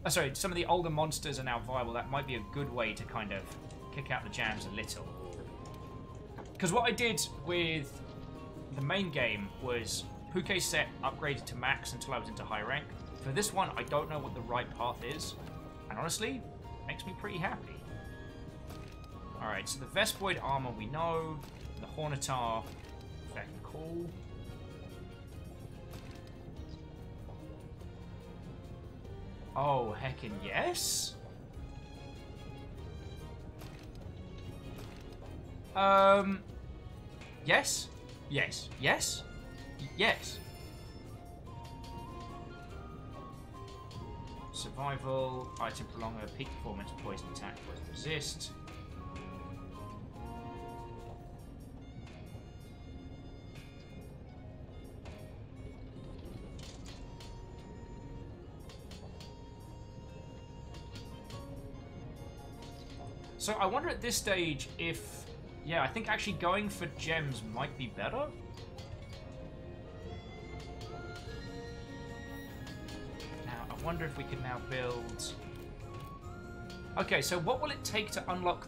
sorry, some of the older monsters are now viable. That might be a good way to kind of kick out the jams a little. Because what I did with the main game was Puke's set upgraded to max until I was into high rank. For this one, I don't know what the right path is. And honestly, it makes me pretty happy. Alright, so the Vespoid armor we know. The Hornitar, very cool. Oh, heckin' yes! Yes? Yes. Yes? Yes. survival. Item prolonger, peak performance, poison attack, poison resist. So I wonder at this stage if, yeah, I think actually going for gems might be better. Now, I wonder if we can now build... Okay, so what will it take to unlock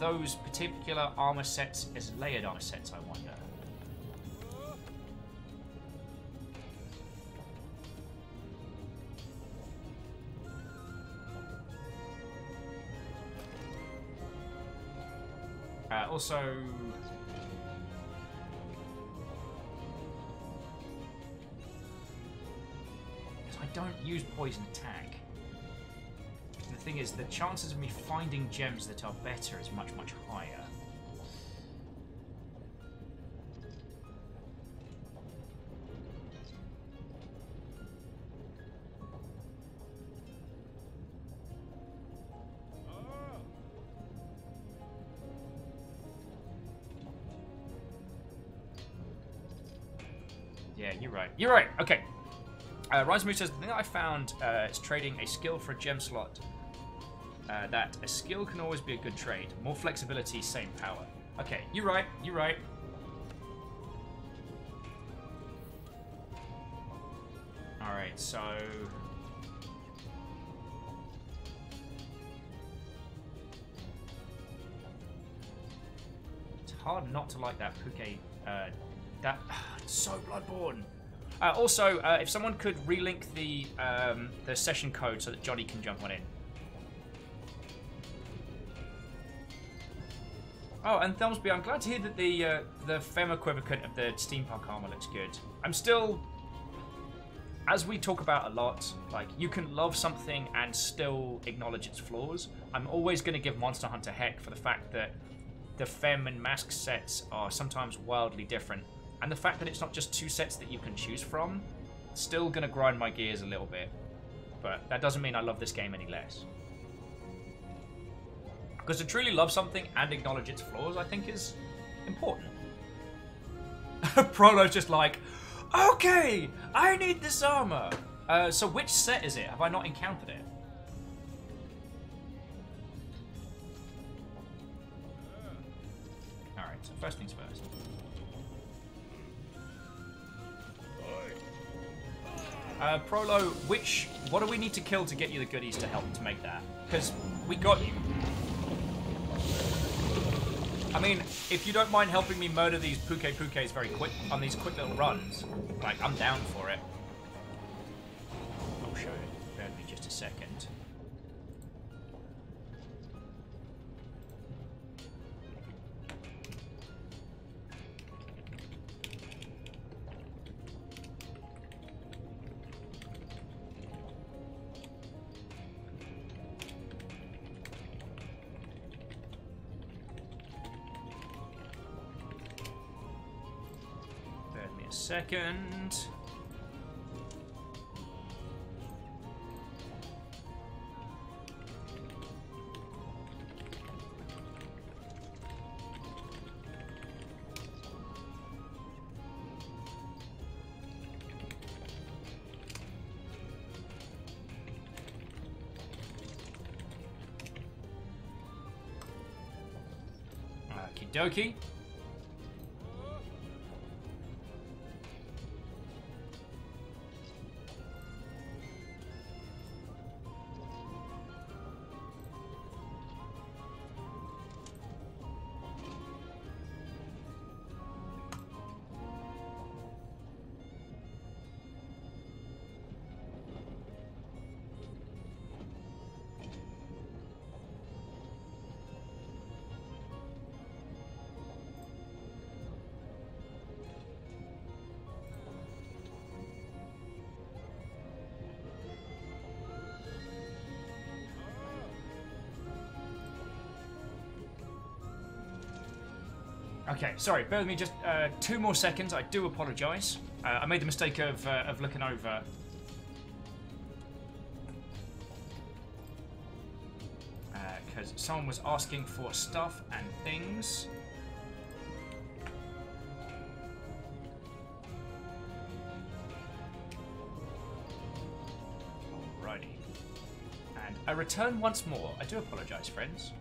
those particular armor sets as layered armor sets, I wonder? Also, I don't use poison attack. And the thing is, the chances of me finding gems that are better is much, much higher. Yeah, you're right. You're right. Okay. Rise Moose says, the thing that I found is trading a skill for a gem slot. That a skill can always be a good trade. More flexibility, same power. Okay, you're right. You're right. Alright, so... It's hard not to like that Puke... it's so Bloodborne. Also, if someone could relink the session code so that Johnny can jump on in. Oh, and Thumbsby, I'm glad to hear that the Femme equivalent of the steampunk armor looks good. I'm still, as we talk about a lot, like, you can love something and still acknowledge its flaws. I'm always going to give Monster Hunter heck for the fact that the Femme and Mask sets are sometimes wildly different. And the fact that it's not just two sets that you can choose from, still going to grind my gears a little bit. But that doesn't mean I love this game any less. Because to truly love something and acknowledge its flaws, I think is important. Prolo's just like, okay, I need this armor. So which set is it? Have I not encountered it? Alright, so first things first. Prolo, what do we need to kill to get you the goodies to help to make that? Because we got you. I mean, if you don't mind helping me murder these Pukes very quick, on these quick little runs, like, I'm down for it. I'll show you. Bear with me just a second. Second. Okie dokie. Okay, sorry, bear with me just 2 more seconds. I do apologise. I made the mistake of looking over because someone was asking for stuff and things. Alrighty. And I return once more. I do apologize, friends.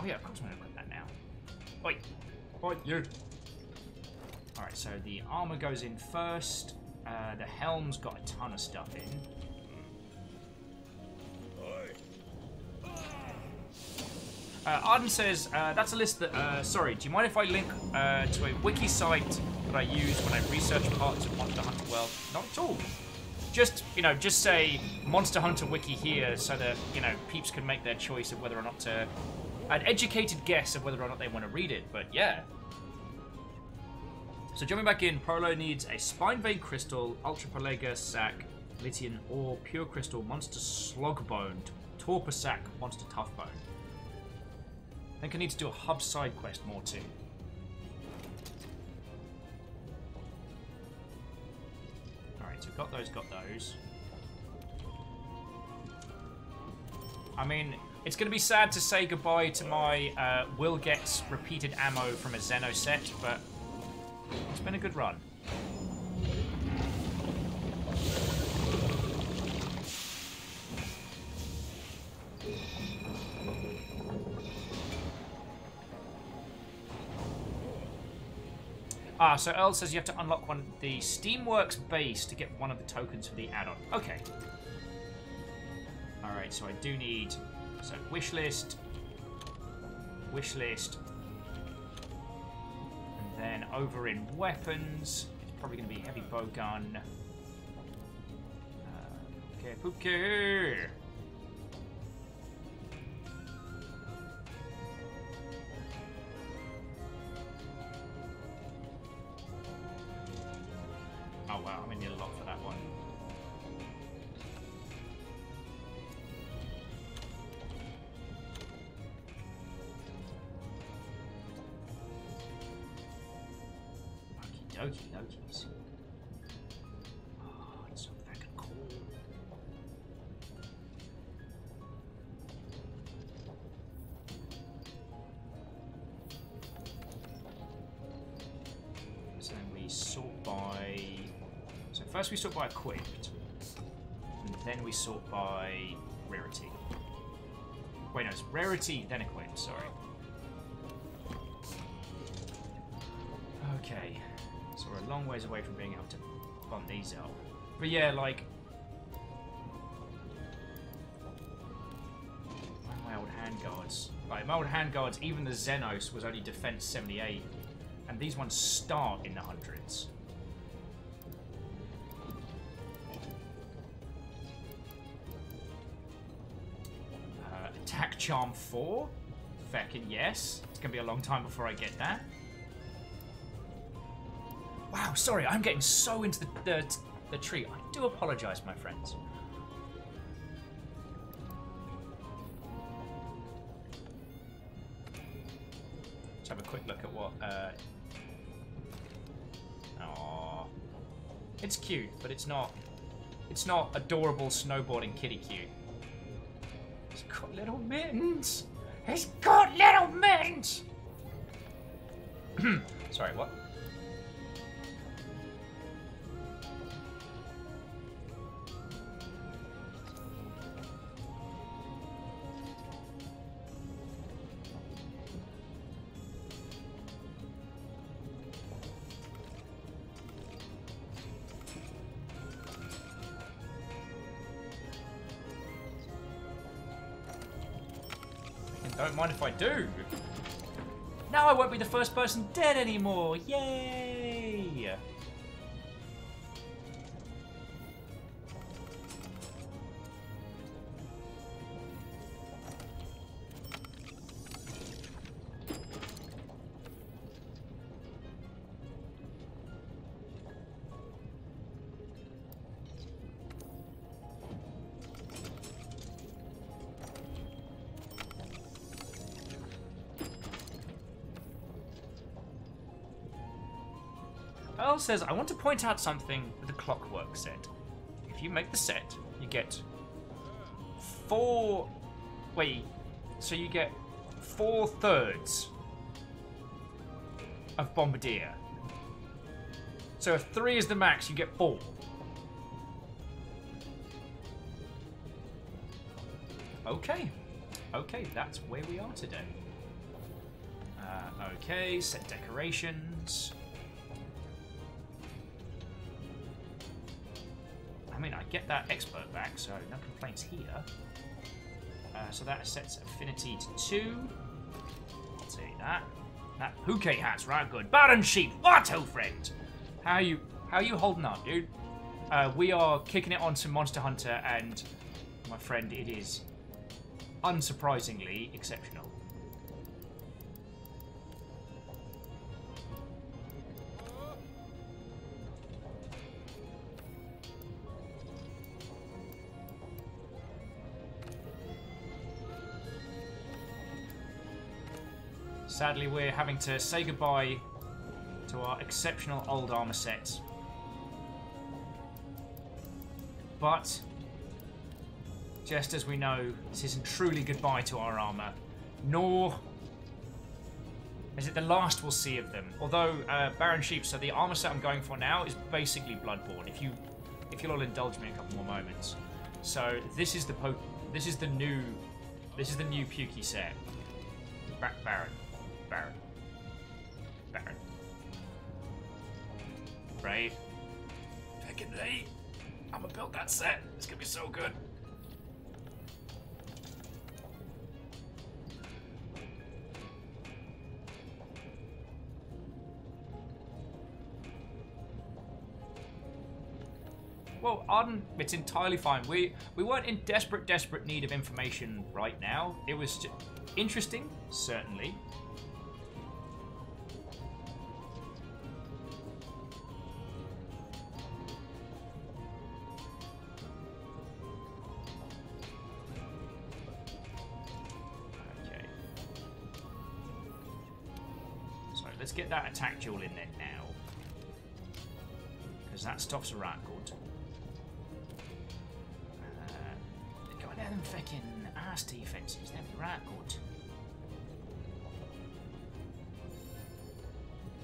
Oh yeah, of course I'm going to put that now. Oi! Oi, you! Alright, so the armor goes in first. The helm's got a ton of stuff in. Arden says, that's a list that, sorry, do you mind if I link to a wiki site that I use when I research parts of Monster Hunter World? Not at all. Just, you know, just say Monster Hunter Wiki here so that, you know, peeps can make their choice of whether or not to... An educated guess of whether or not they want to read it, but yeah. So jumping back in, Prolo needs a Spine Vein Crystal, Ultra Pelega Sac, Lithium Ore, Pure Crystal, Monster Slogbone, Torpor Sac, Monster Toughbone. I think I need to do a hub side quest more too. Alright, so got those. I mean, it's going to be sad to say goodbye to my Will Gets repeated ammo from a Xeno set, but it's been a good run. Ah, so Earl says you have to unlock the Steamworks base to get one of the tokens for the add-on. Okay. Alright, so I do need... So, wish list. And then over in weapons, it's probably going to be heavy bow gun. Okay, Poopke! Oh wow, I'm going to need a lot for that one. Okie dokies. Oh, it's so fucking cool. So then we sort by... So first we sort by equipped. And then we sort by rarity. Wait, no, it's rarity, then equipped, sorry. Okay. So we're a long ways away from being able to bump these out. But yeah, like... My old handguards. Like, my old handguards, even the Xenos was only defense 78. And these ones start in the hundreds. Attack Charm 4? Feckin' yes. It's gonna be a long time before I get that. Wow, sorry, I'm getting so into the tree. I do apologise, my friends. Let's have a quick look at what... Aww. It's cute, but it's not adorable snowboarding kitty cute. It's got little mittens! It's got little mittens! Sorry, what? Don't mind if I do. Now I won't be the first person dead anymore. Yay! Carl says, I want to point out something with the clockwork set. If you make the set, you get 4... Wait, so you get 4/3 of Bombardier. So if 3 is the max, you get 4. Okay. Okay, that's where we are today. Okay, set decorations. I mean, I get that expert back, so no complaints here. So that sets affinity to 2. I'll take that. That bouquet hat's right good. Baron Sheep, Watto friend. How you holding up, dude? We are kicking it on to Monster Hunter, and my friend, it is unsurprisingly exceptional. Sadly, we're having to say goodbye to our exceptional old armor sets. But, just as we know, this isn't truly goodbye to our armor, nor is it the last we'll see of them. Although, Baron Sheep, so the armor set I'm going for now is basically Bloodborne, if you'll all indulge me a couple more moments. So, this is the new pukey set. Baron. Right? Fucking right. I'm gonna build that set. It's gonna be so good. Well, Arden, it's entirely fine. We weren't in desperate need of information right now. It was just interesting, certainly. Let's get that attack duel in there now. Because that stuff's right good. They've got them fucking ass defenses, they'd be right good.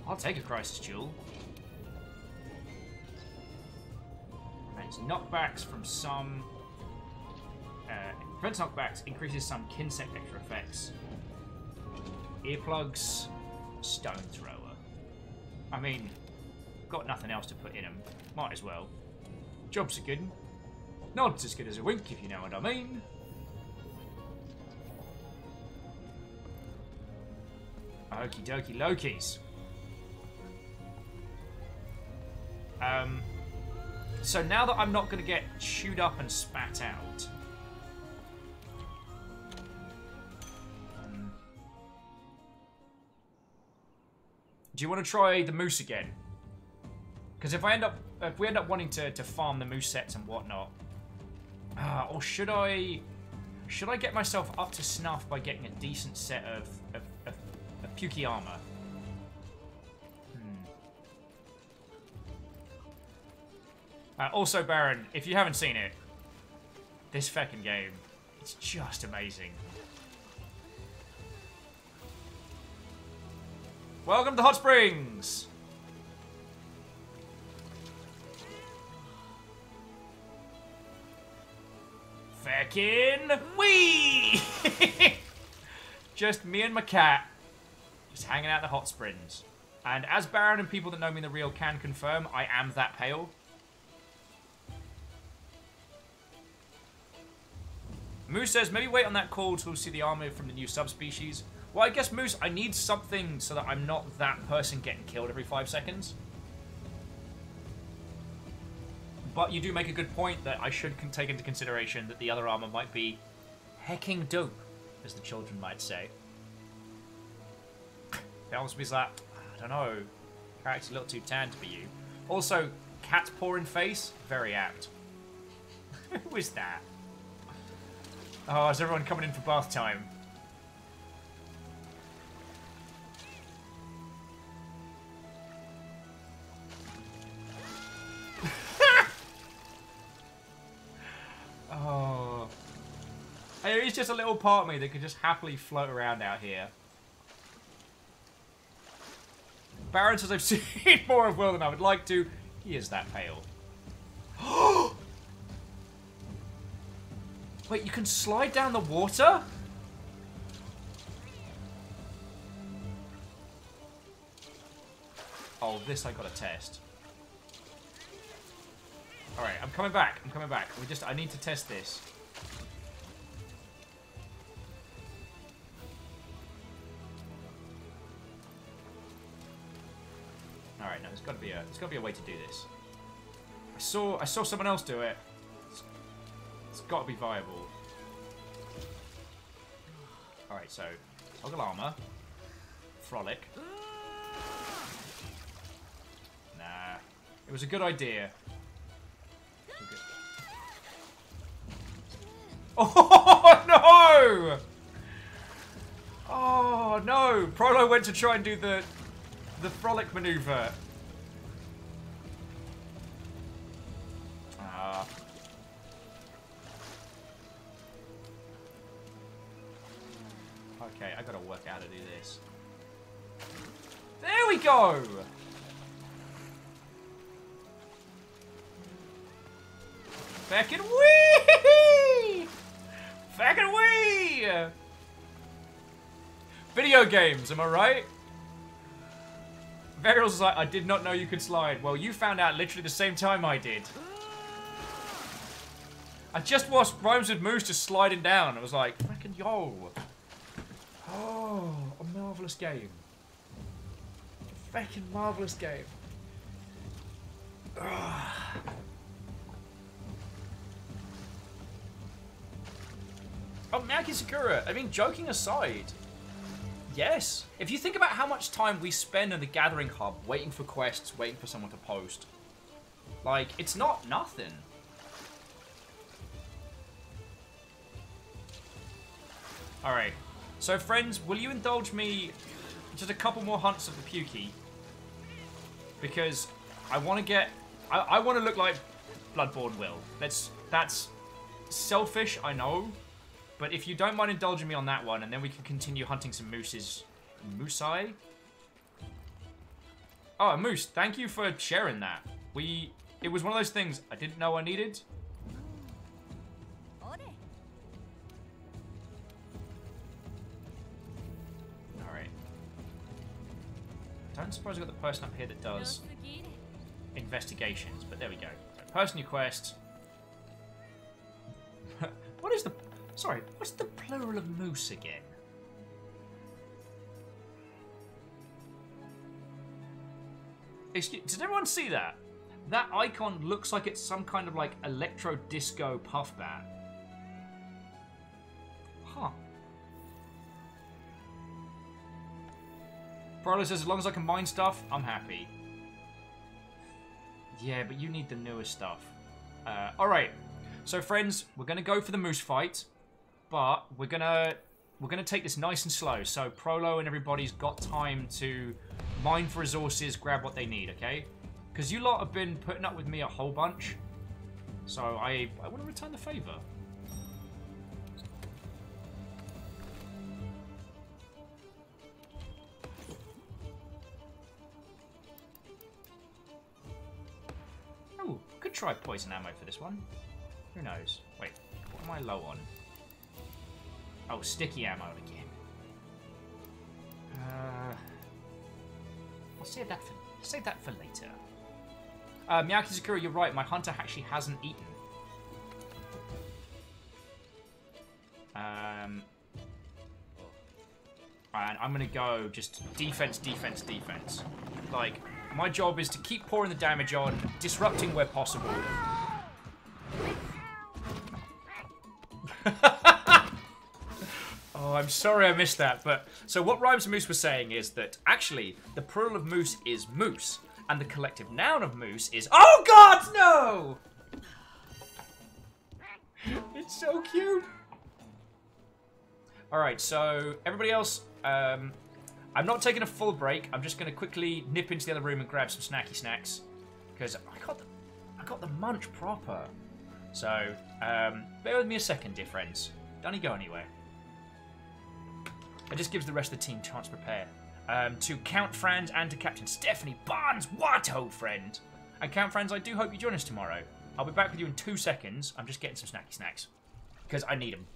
I'll take a crisis duel. Prevents knockbacks from some... prevents knockbacks, increases some Kinsect extra effects. Earplugs... Stone thrower. I mean, got nothing else to put in them. Might as well. Job's a good one. Nod's as good as a wink, if you know what I mean. Okie dokie Lokis. So now that I'm not going to get chewed up and spat out, do you want to try the moose again? Because if we end up wanting to farm the moose sets and whatnot, or should I get myself up to snuff by getting a decent set of pukey armor? Also, Baron, if you haven't seen it, this fucking game, it's just amazing. Welcome to Hot Springs! Feckin' wee! Just me and my cat, just hanging out in the Hot Springs. And as Baron and people that know me in the real can confirm, I am that pale. Moose says, maybe wait on that call till we see the armor from the new subspecies. Well, I guess, Moose, I need something so that I'm not that person getting killed every 5 seconds. But you do make a good point that I should take into consideration that the other armor might be hecking dope, as the children might say. Bellsby's like, I don't know, character's a little too tan to be you. Also, cat's paw in face, very apt. Who is that? Oh, is everyone coming in for bath time? is just a little part of me that could just happily float around out here. Baron says I've seen more of Will than I would like to. He is that pale. Wait, you can slide down the water? Oh, this I gotta test. Alright, I'm coming back. I'm coming back. I need to test this. Alright, no, there's gotta be a way to do this. I saw someone else do it. It's gotta be viable. Alright, so toggle armor. Frolic. Nah. It was a good idea. Oh no! Oh no! Prolo went to try and do the frolic maneuver. Okay, I gotta work out how to do this. There we go! Feckin' wee! Feckin' wee! Video games, am I right? Varial's like, I did not know you could slide. Well, you found out literally the same time I did. I just watched Rhymes with Moose just sliding down. I was like, fucking yo. Oh, a marvellous game. A fucking marvellous game. Ugh. Oh, Maki Sakura, I mean, joking aside, yes. If you think about how much time we spend in the Gathering Hub waiting for quests, waiting for someone to post, like, it's not nothing. Alright, so friends, will you indulge me just a couple more hunts of the Pukey? Because I want to get, I want to look like Bloodborne Will. That's selfish, I know. But if you don't mind indulging me on that one, and then we can continue hunting some mooses. Moosei? Oh, a moose. Thank you for sharing that. It was one of those things I didn't know I needed. Alright. Don't suppose I've got the person up here that does investigations, but there we go. So, person your quest. What is the... Sorry, what's the plural of moose again? Did everyone see that? That icon looks like it's some kind of like electro-disco puff bat. Huh. Prolo says, as long as I can mine stuff, I'm happy. Yeah, but you need the newer stuff. Alright. So friends, we're gonna go for the moose fight. But we're gonna take this nice and slow, so Prolo and everybody's got time to mine for resources, grab what they need, okay? Because you lot have been putting up with me a whole bunch, so I want to return the favor. Oh, could try poison ammo for this one. Who knows? Wait, what am I low on? Oh, sticky ammo again. I'll save that for later. Miyaki Sakura, you're right. My hunter actually hasn't eaten. And I'm gonna go just defense, defense, defense. Like, my job is to keep pouring the damage on, disrupting where possible. Oh, I'm sorry I missed that, but... So what Rhymes and Moose was saying is that, actually, the plural of moose is moose, and the collective noun of moose is... Oh, God, no! It's so cute. Alright, so, everybody else, I'm not taking a full break. I'm just going to quickly nip into the other room and grab some snacky snacks, because I got the munch proper. So, bear with me a second, dear friends. Don't he go anywhere? It just gives the rest of the team chance to prepare. To Count Franz and to Captain Stephanie Barnes, what, old friend? And Count Franz, I do hope you join us tomorrow. I'll be back with you in 2 seconds. I'm just getting some snacky snacks. Because I need them.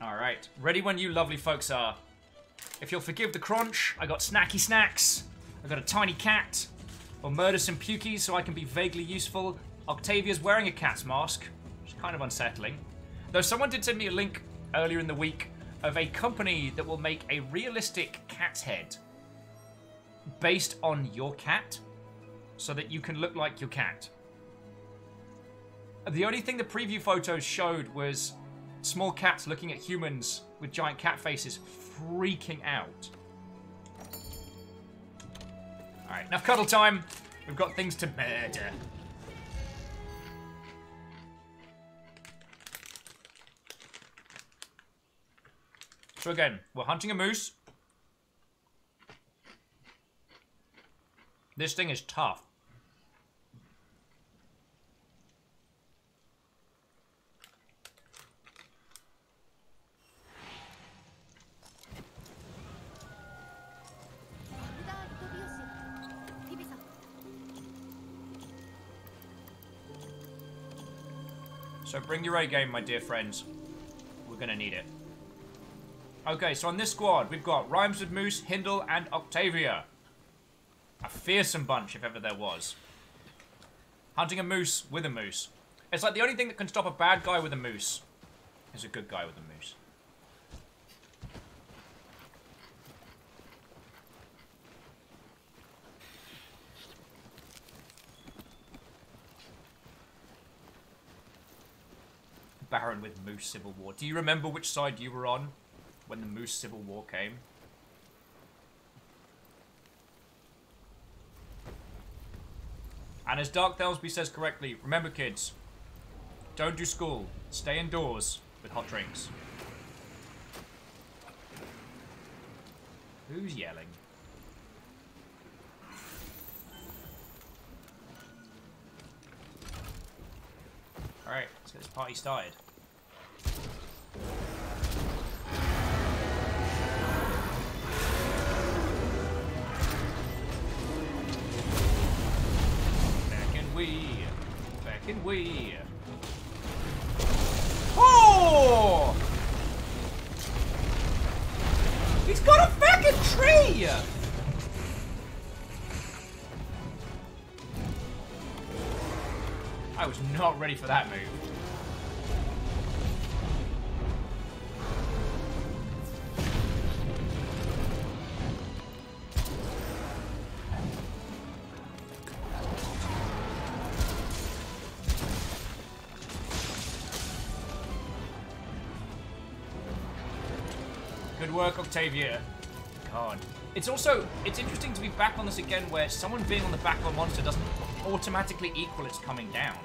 Alright, ready when you lovely folks are. If you'll forgive the crunch, I got snacky snacks, I got a tiny cat, or murder some pukies so I can be vaguely useful. Octavia's wearing a cat's mask, which is kind of unsettling. Though someone did send me a link earlier in the week of a company that will make a realistic cat's head based on your cat, so that you can look like your cat. The only thing the preview photos showed was small cats looking at humans with giant cat faces freaking out. Alright, enough cuddle time. We've got things to murder. So again, we're hunting a moose. This thing is tough. So bring your A game, my dear friends. We're gonna need it. Okay, so on this squad, we've got Rhymes with Moose, Hindle, and Octavia. A fearsome bunch, if ever there was. Hunting a moose with a moose. It's like the only thing that can stop a bad guy with a moose is a good guy with a moose. Baron with Moose Civil War. Do you remember which side you were on when the Moose Civil War came? And as Dark Thelsby says correctly, remember kids, don't do school. Stay indoors with hot drinks. Who's yelling? Alright, let's get this party started. Back and we. Oh! He's got a fucking tree! I was not ready for that move. Good work, Octavia. God. It's interesting to be back on this again where someone being on the back of a monster doesn't automatically equal its coming down.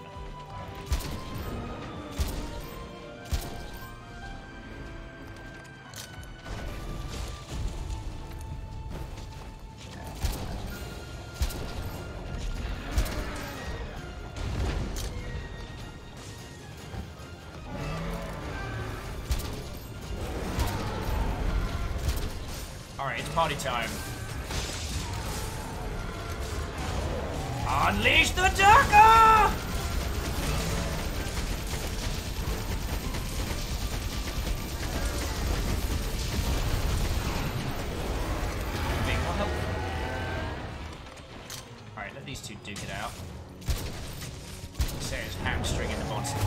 Alright, it's party time. Unleash the Darker! Being more helpful. Alright, let these two duke it out. says hamstringing the monster.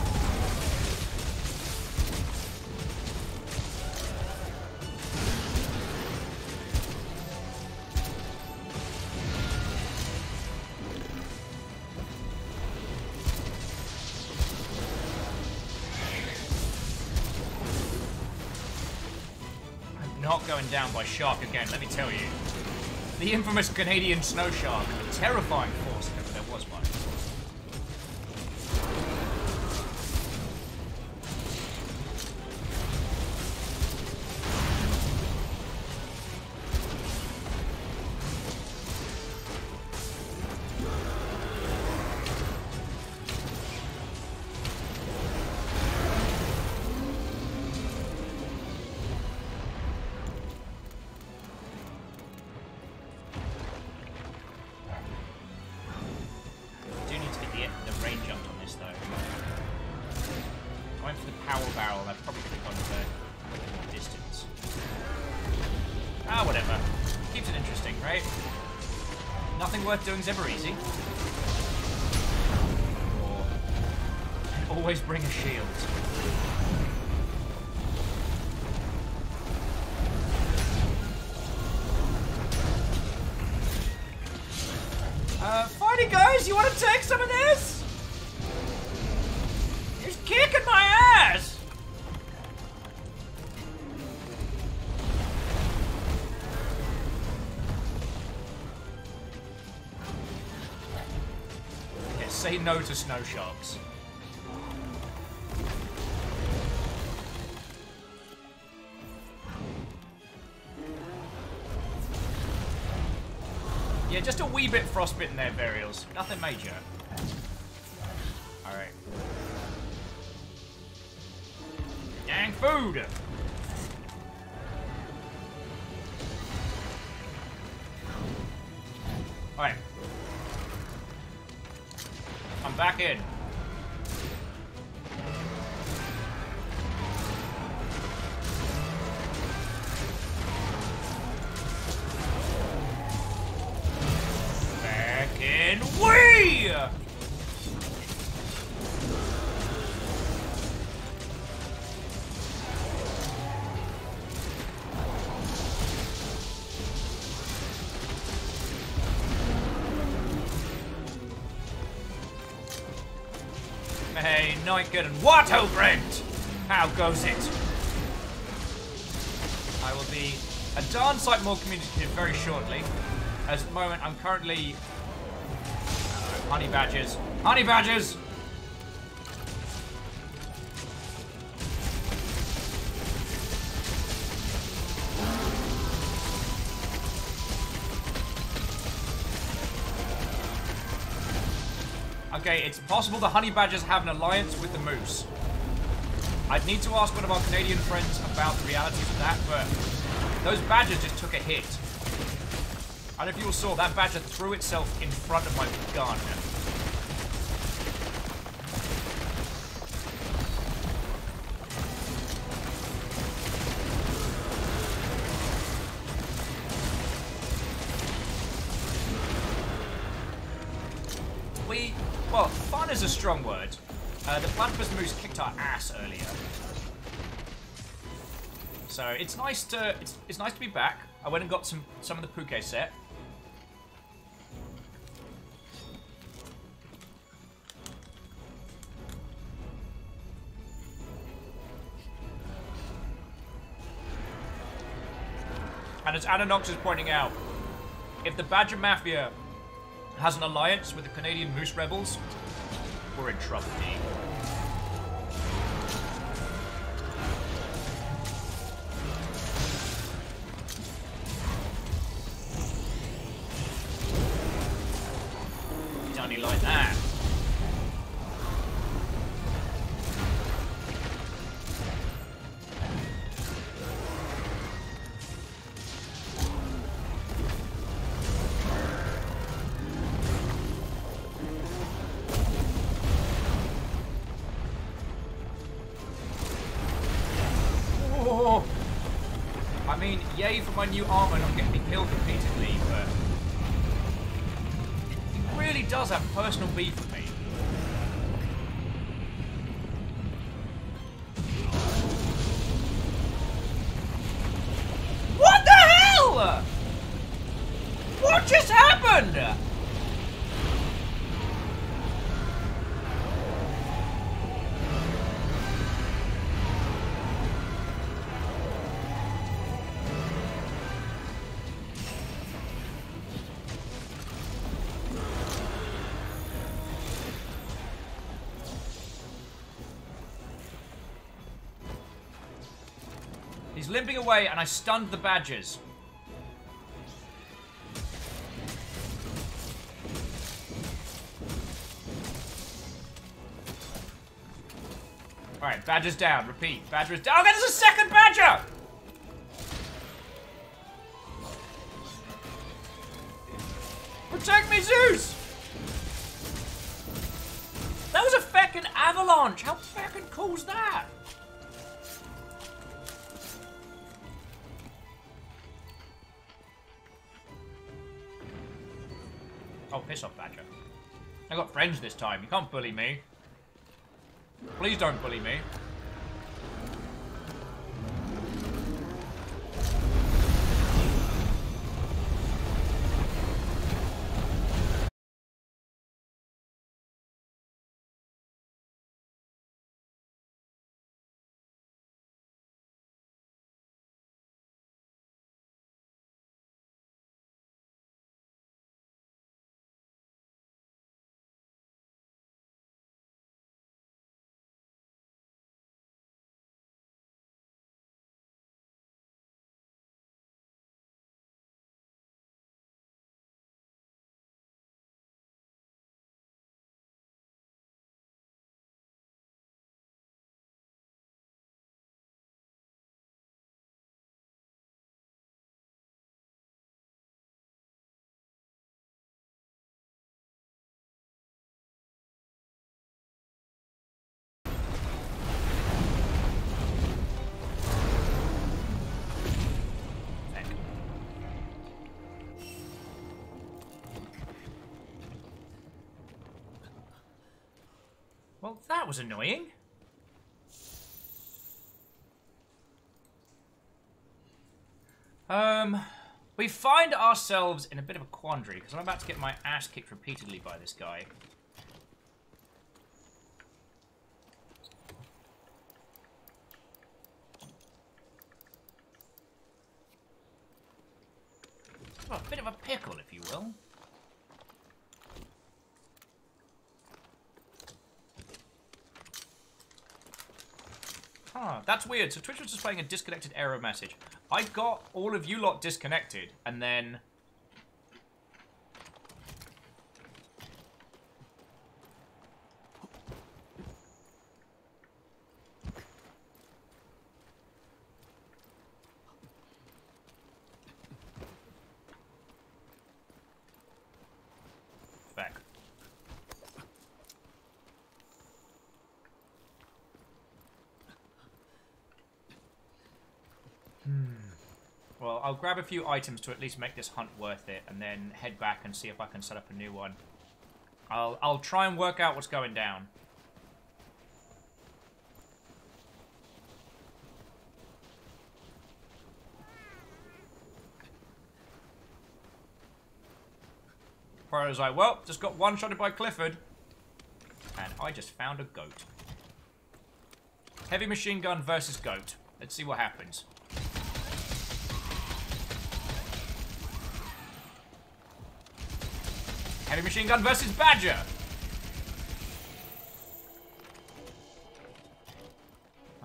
I'm not going down by shark again, let me tell you. The infamous Canadian snow shark, a terrifying force if ever there was one. Worth doing's ever easy. And always bring a shield. Fighting guys, you want to take some of this? He's kicking my ass! Say no to snow sharks. Yeah, just a wee bit frostbitten there, Burials. Nothing major. Alright. Dang food! Alright. I'm back in. Back in. Wee! Hey, night good and what, oh Brent? How goes it? I will be a darn sight more communicative very shortly. As at the moment, I'm currently... honey badgers. Honey badgers! Okay, it's possible the honey badgers have an alliance with the moose. I'd need to ask one of our Canadian friends about the realities of that, but those badgers just took a hit. I don't know if you all saw, that badger threw itself in front of my gun. Well, fun is a strong word. The platypus moose kicked our ass earlier. So it's nice to it's nice to be back. I went and got some of the Puke set. And as Ananox is pointing out, if the Badger Mafia has an alliance with the Canadian Moose Rebels, we're in trouble, D. Don't he like that? Yay for my new armor not getting me killed repeatedly, but it really does have personal beef with me. He's limping away, and I stunned the badgers. Alright, badger's down. Repeat. Badger is down. Oh, there's a second badger! Protect me, Zeus! That was a feckin' avalanche! How feckin' cool's that? Oh, piss off, Badger. I got friends this time. You can't bully me. Please don't bully me. Well, that was annoying. We find ourselves in a bit of a quandary, because I'm about to get my ass kicked repeatedly by this guy. Well, a bit of a pickle, if you will. Huh, that's weird. So Twitch was displaying a disconnected error message. I got all of you lot disconnected, and then... Back. Well, I'll grab a few items to at least make this hunt worth it, and then head back and see if I can set up a new one. I'll try and work out what's going down. Where I was like, well, just got one-shotted by Clifford. And I just found a goat. Heavy machine gun versus goat. Let's see what happens. Heavy machine gun versus badger.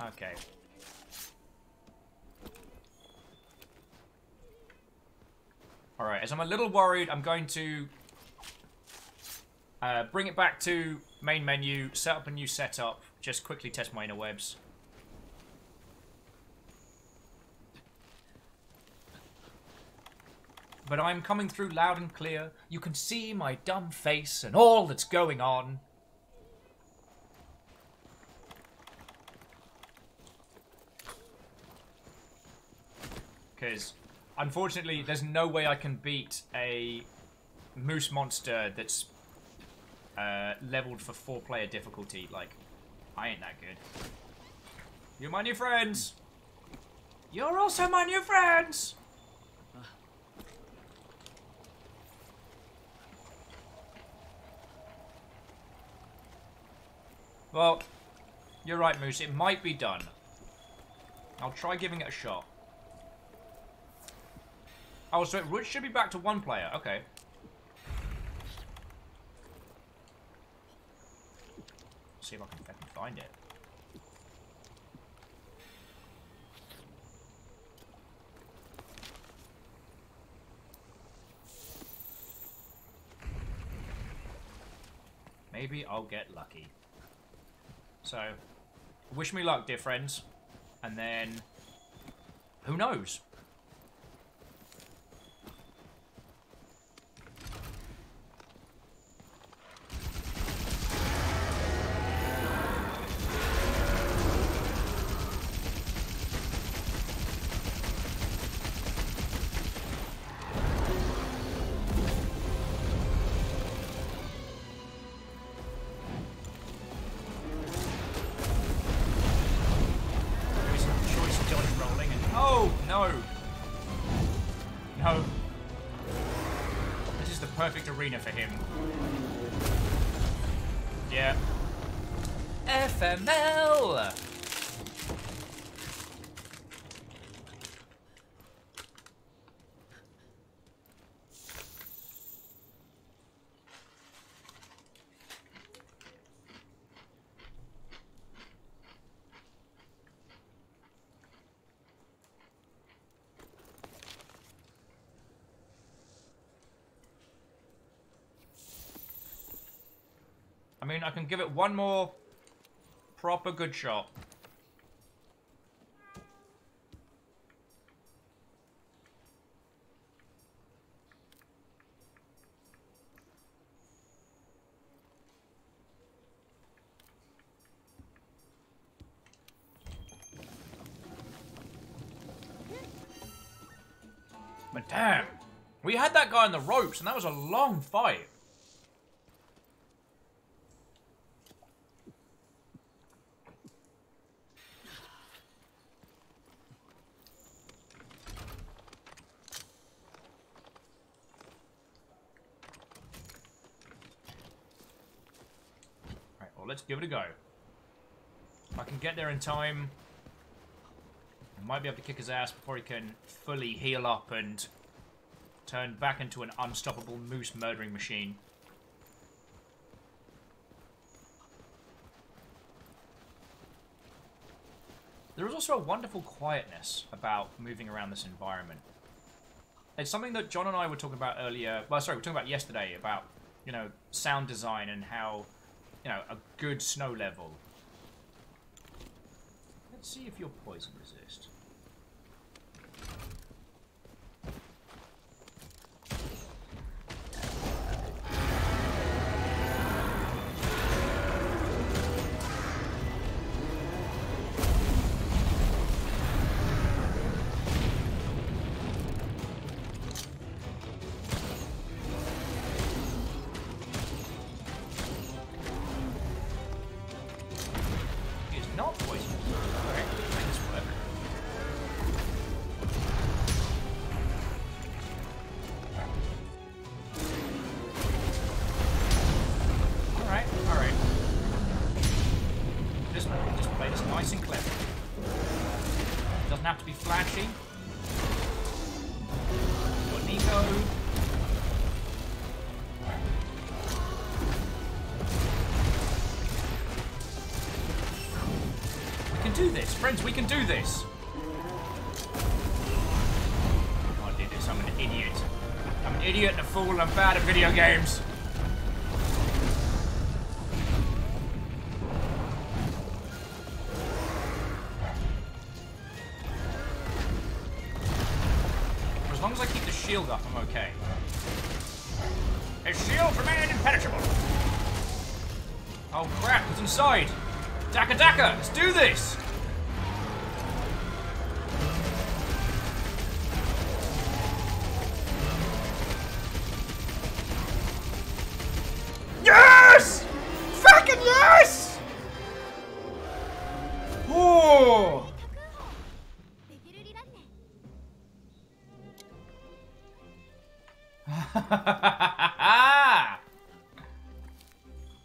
Okay. Alright, as I'm a little worried, I'm going to bring it back to main menu, set up a new setup, just quickly test my interwebs. But I'm coming through loud and clear. You can see my dumb face and all that's going on. Because, unfortunately, there's no way I can beat a moose monster that's leveled for 4-player difficulty. Like, I ain't that good. You're my new friends! You're also my new friends! Well, you're right, Moose. It might be done. I'll try giving it a shot. Oh, so it should be back to 1 player. Okay. See if I can find it. maybe I'll get lucky. So, wish me luck, dear friends. And then, who knows? No. This is the perfect arena for him. Yeah. FML! I mean, I can give it one more proper good shot. But damn, we had that guy on the ropes, and that was a long fight. Let's give it a go. If I can get there in time, I might be able to kick his ass before he can fully heal up and turn back into an unstoppable moose murdering machine. There is also a wonderful quietness about moving around this environment. It's something that John and I were talking about earlier. Well, sorry, we were talking about yesterday about, you know, sound design and how, you know, a good snow level. Let's see if you're poison resist. Friends, we can do this! I can't do this, I'm an idiot. I'm an idiot and a fool, I'm bad at video games. For as long as I keep the shield up, I'm okay. His shield remained impenetrable! Oh crap, it's inside! Daka Daka, let's do this! Yes! Fucking yes! Oh!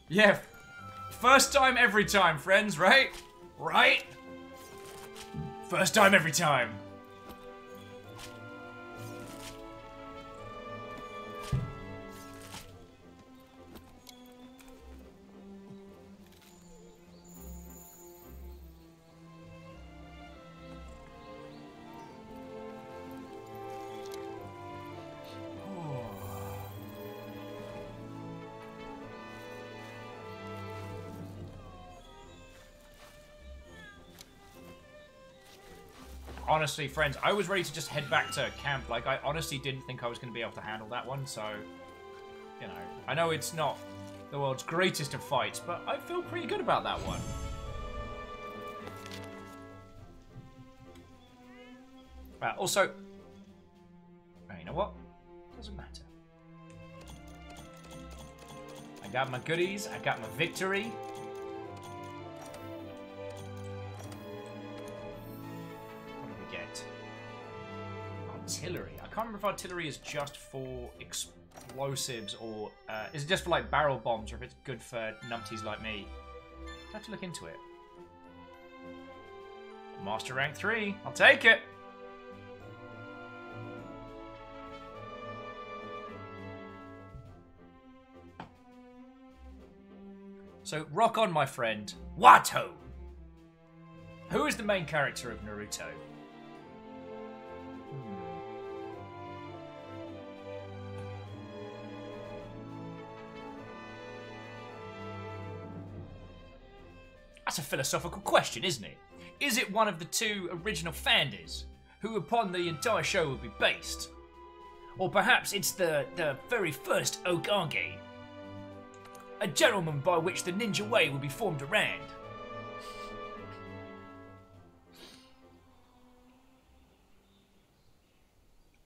Yeah, first time every time, friends, right? Right? First time every time. honestly, friends, I was ready to just head back to camp. Like, I honestly didn't think I was going to be able to handle that one, so... You know, I know it's not the world's greatest of fights, but I feel pretty good about that one. Also... You know what? Doesn't matter. I got my goodies, I got my victory. What do we get? Artillery. I can't remember if artillery is just for explosives or... is it just for, like, barrel bombs, or if it's good for numpties like me? I have to look into it. Master rank 3. I'll take it! So, rock on, my friend. Watto! Who is the main character of Naruto? That's a philosophical question, isn't it? Is it one of the two original founders, who upon the entire show would be based? Or perhaps it's the very first Okage? A gentleman by which the ninja way will be formed around.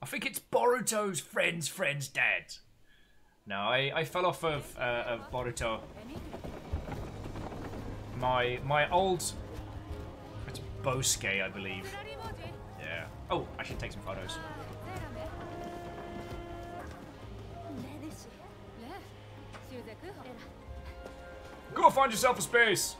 I think it's Boruto's friend's dad. No, I fell off of Boruto. My old... It's Bosuke, I believe. Yeah. Oh, I should take some photos. Go find yourself a space!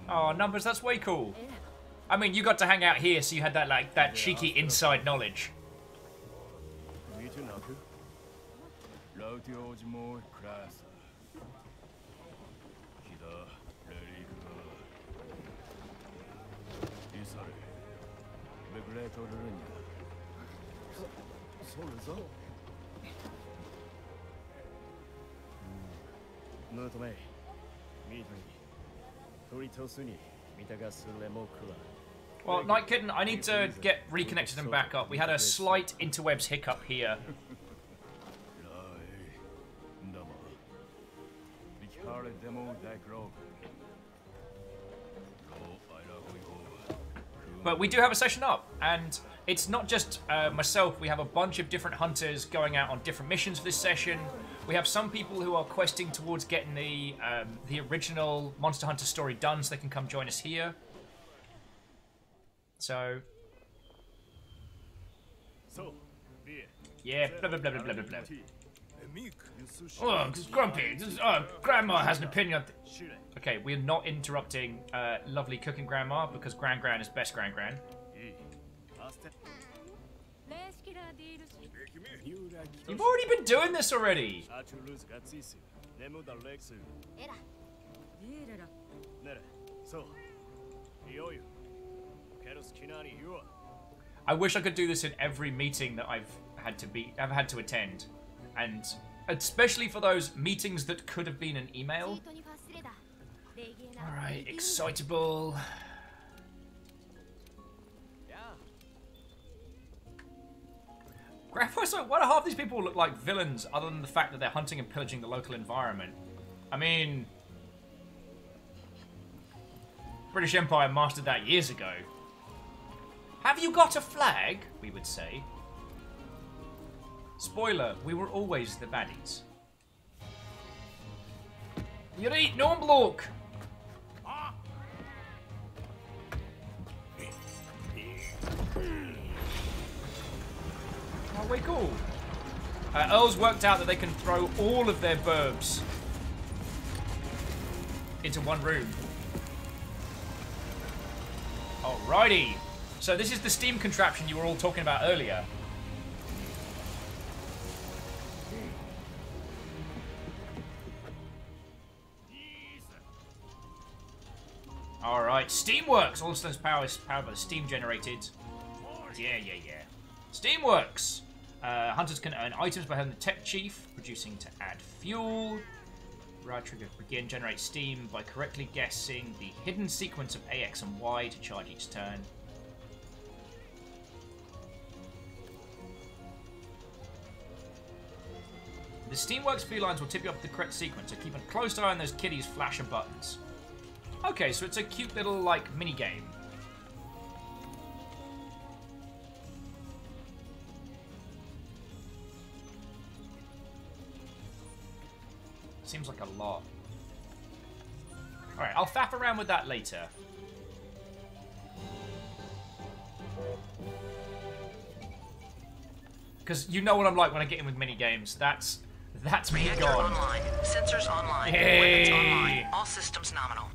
Oh, Numbers, that's way cool. I mean, you got to hang out here, so you had that, like, that cheeky inside knowledge. Well, Night Kitten, I need to get reconnected and back up. We had a slight interwebs hiccup here. But we do have a session up, and it's not just myself. We have a bunch of different hunters going out on different missions for this session. We have some people who are questing towards getting the original Monster Hunter story done, so they can come join us here. So, yeah, blah blah blah blah blah blah. Oh, Grumpy, Grandma has an opinion. Okay, we're not interrupting lovely cooking Grandma because Gran is best Gran. You've already been doing this already. I wish I could do this in every meeting that I've had to attend, and especially for those meetings that could have been an email. All right, excitable. Grandpa's like, why do half these people look like villains other than the fact that they're hunting and pillaging the local environment? I mean, British Empire mastered that years ago. Have you got a flag? We would say. Spoiler, we were always the baddies. You're eating on, bloke! Oh, way cool. Earl's worked out that they can throw all of their burbs into one room. Alrighty. So this is the steam contraption you were all talking about earlier. Alright, Steamworks! All Stone's power is powered by the steam generated. Yeah. Steamworks! Hunters can earn items by having the tech chief, producing to add fuel. Ride trigger begin generate steam by correctly guessing the hidden sequence of AX and Y to charge each turn. The Steamworks felines will tip you up the correct sequence, so keep a close eye on those kiddies' flash and buttons. Okay, so it's a cute little, like, mini-game. Seems like a lot. Alright, I'll faff around with that later. Because you know what I'm like when I get in with mini-games. That's me Reactor gone. online. Sensors online. Hey. Weapons online. All systems nominal.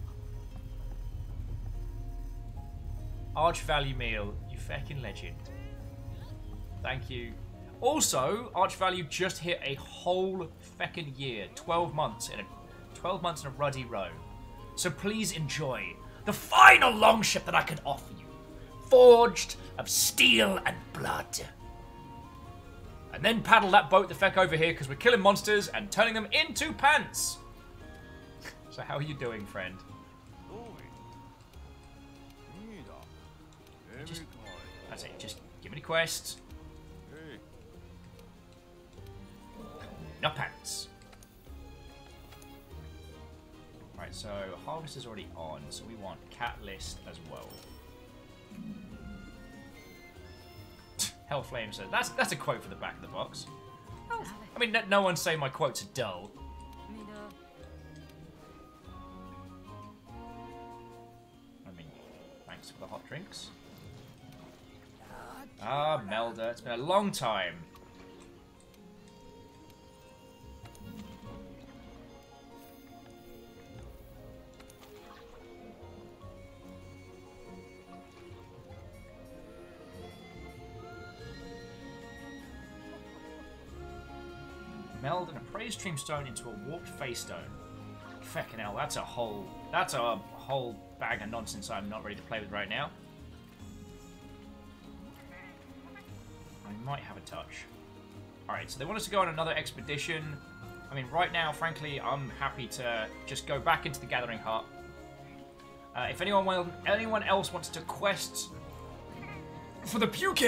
Arch Value Meal, you fucking legend. Thank you. Also, Arch Value just hit a whole feckin' year, 12 months in a ruddy row. So please enjoy the final longship that I can offer you, forged of steel and blood. And then paddle that boat the feck over here because we're killing monsters and turning them into pants. So how are you doing, friend? That's it. Just give me the quest. No pants. Right, so harvest is already on, so we want catalyst as well. Hellflame says that's a quote for the back of the box. I mean, no one's saying my quotes are dull. I mean, thanks for the hot drinks. Ah, Melda, it's been a long time. Meld an appraised streamstone into a warped face stone. Feckin' hell, that's a whole bag of nonsense I'm not ready to play with right now. I might have a touch. Alright, so they want us to go on another expedition. I mean, right now, frankly, I'm happy to just go back into the Gathering Hut. If anyone else wants to quest for the Puke,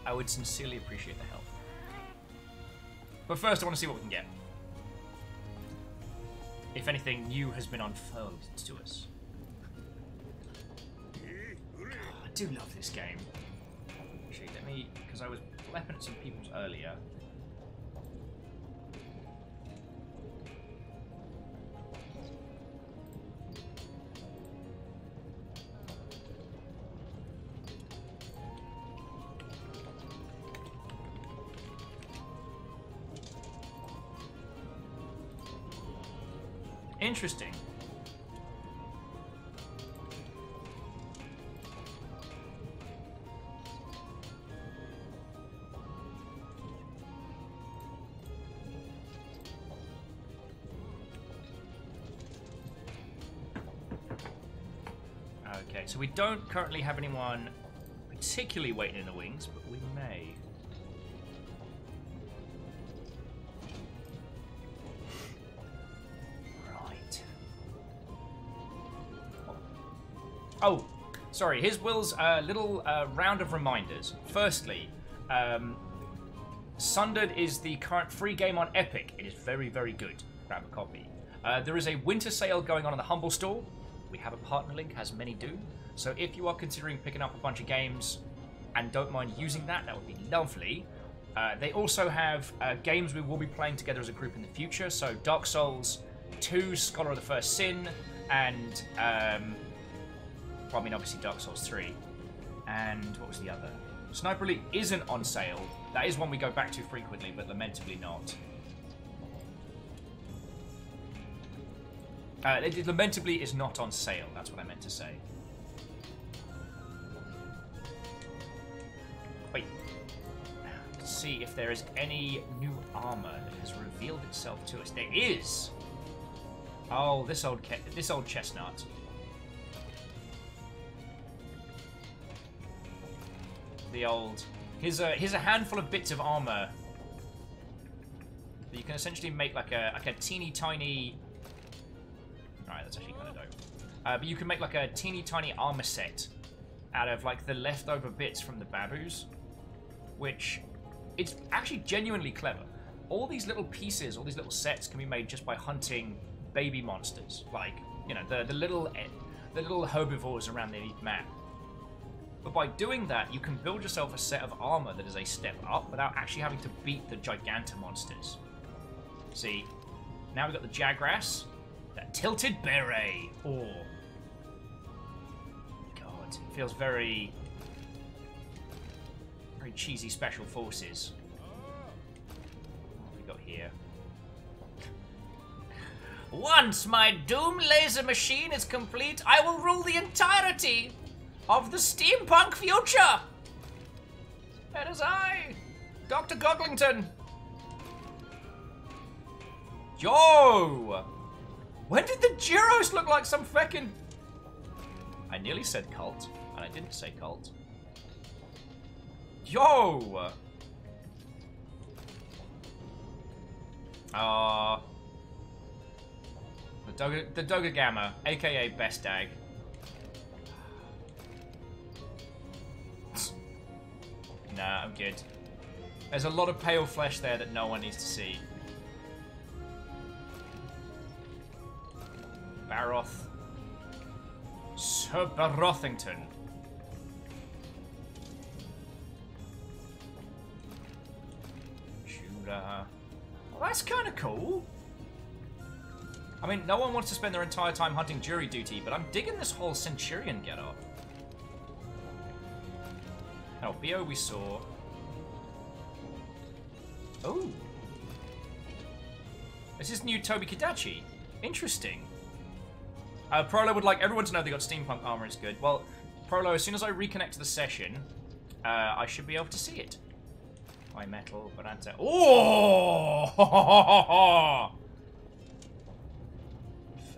I would sincerely appreciate the help. But first, I want to see what we can get. If anything new has been unfurled to us. Oh, I do love this game. Actually, let me, because I was flipping at some people's earlier. Interesting. Okay, so we don't currently have anyone particularly waiting in the wings, but we may. Oh, sorry. Here's Will's little round of reminders. Firstly, Sundered is the current free game on Epic. It is very, very good. Grab a copy. There is a winter sale going on in the Humble store. We have a partner link, as many do. So if you are considering picking up a bunch of games and don't mind using that, that would be lovely. They also have games we will be playing together as a group in the future. So Dark Souls 2, Scholar of the First Sin, and... well, I mean, obviously Dark Souls 3. And what was the other? Sniper Elite isn't on sale. That is one we go back to frequently, but lamentably not. It lamentably is not on sale. That's what I meant to say. see if there is any new armor that has revealed itself to us. There is! Oh, this old chestnut. The old... Here's a handful of bits of armor that you can essentially make like a teeny tiny... Alright, that's actually kind of dope. But you can make like a teeny tiny armor set out of like the leftover bits from the baboos, which it's actually genuinely clever. All these little pieces, all these little sets can be made just by hunting baby monsters, like, you know, the little herbivores around the map. But by doing that, you can build yourself a set of armor that is a step up without actually having to beat the Giganta monsters. See, now we've got the Jagras, that tilted beret. Oh, God, it feels very cheesy special forces. What have we got here? Once my Doom laser machine is complete, I will rule the entirety of the steampunk future. That is I, Dr. Goglington. Yo! When did the Gyros look like some feckin'... I nearly said cult, and I didn't say cult. Yo! The Dogagama, aka Best Dag. Nah, I'm good. There's a lot of pale flesh there that no one needs to see. Baroth. Sir Barothington. Judah. Well, that's kind of cool. I mean, no one wants to spend their entire time hunting jury duty, but I'm digging this whole Centurion get-up. Oh, BO we saw. Oh. This is new Toby Kadachi. Interesting. Prolo would like everyone to know they got steampunk armor is good. Well, Prolo, as soon as I reconnect to the session, I should be able to see it. High metal, Baranta. Oh!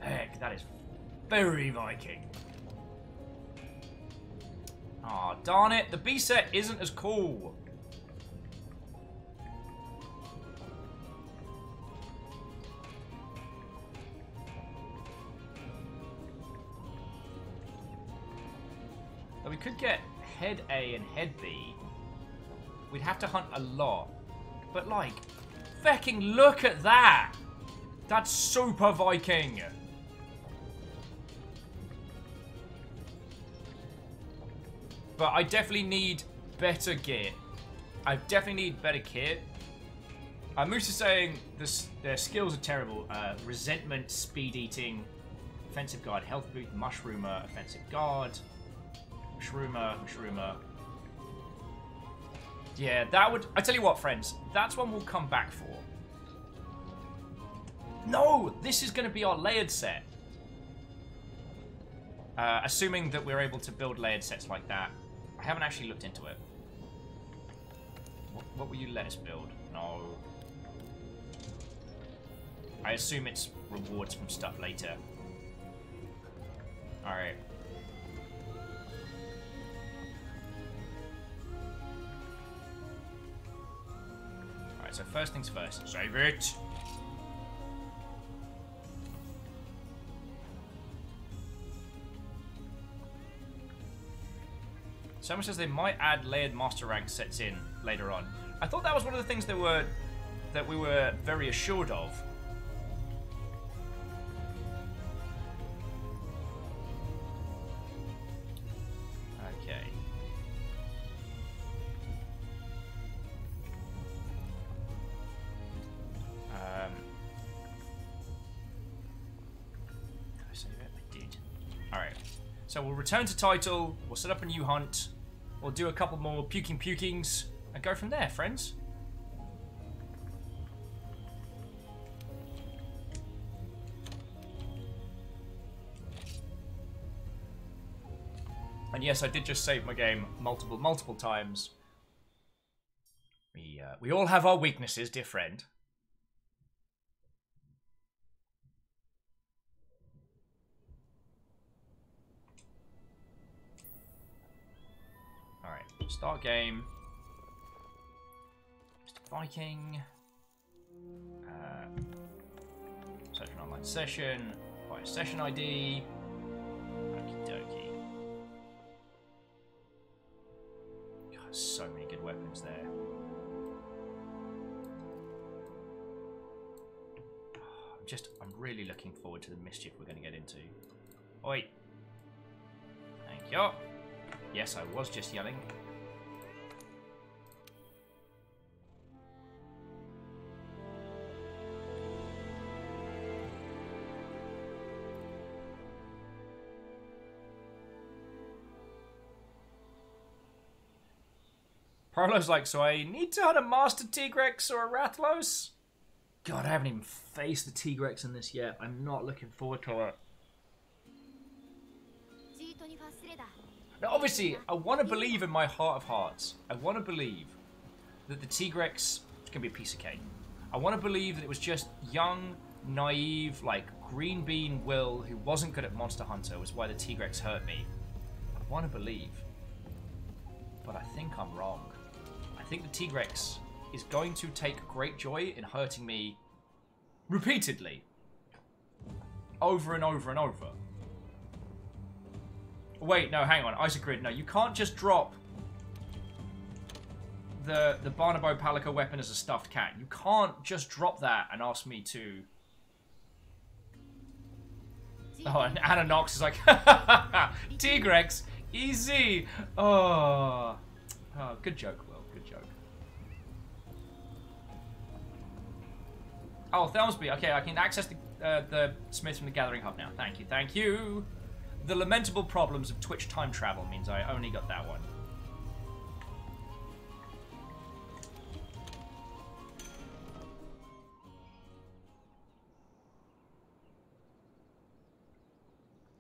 Heck, that is very Viking. Aw, oh, darn it. The B set isn't as cool. But we could get head A and head B. We'd have to hunt a lot. But, like, fecking look at that. That's super Viking. But I definitely need better gear. I definitely need better kit. Moose is saying their skills are terrible. Resentment, speed eating, offensive guard, health boot, mushroomer, offensive guard, mushroomer. Yeah, that would... I tell you what, friends. That's one we'll come back for. No! This is going to be our layered set. Assuming that we're able to build layered sets like that. I haven't actually looked into it. What will you let us build? No. I assume it's rewards from stuff later. Alright. Alright, so first things first. Save it! Someone says they might add layered master rank sets in later on. I thought that was one of the things that we were very assured of. Okay. Did I save it? I did. Alright. So we'll return to title, we'll set up a new hunt, we'll do a couple more pukings, and go from there, friends. And yes, I did just save my game multiple times. We We all have our weaknesses, dear friend. Alright, start game. Mr. Viking. Search an online session. Buy a session ID. Okie dokie. God, so many good weapons there. I'm really looking forward to the mischief we're going to get into. Oi! Thank you. Yes, I was just yelling. Parlo's like, so I need to hunt a Master Tigrex or a Rathlos? God, I haven't even faced the Tigrex in this yet. I'm not looking forward to it. Now, obviously, I want to believe in my heart of hearts. I want to believe that the Tigrex is going to be a piece of cake. I want to believe that it was just young, naive, like, green bean Will who wasn't good at Monster Hunter was why the Tigrex hurt me. I want to believe. But I think I'm wrong. I think the Tigrex is going to take great joy in hurting me repeatedly. Over and over and over. Wait, no, hang on. Isogrid, no, you can't just drop the Barnabo Palico weapon as a stuffed cat. You can't just drop that and ask me to... Oh, and Anna Knox is like, Tigrex, easy. Oh, good joke, Will. Good joke. Oh, Thelmsby. Okay, I can access the Smith from the Gathering Hub now. Thank you, thank you. The lamentable problems of Twitch time travel means I only got that one.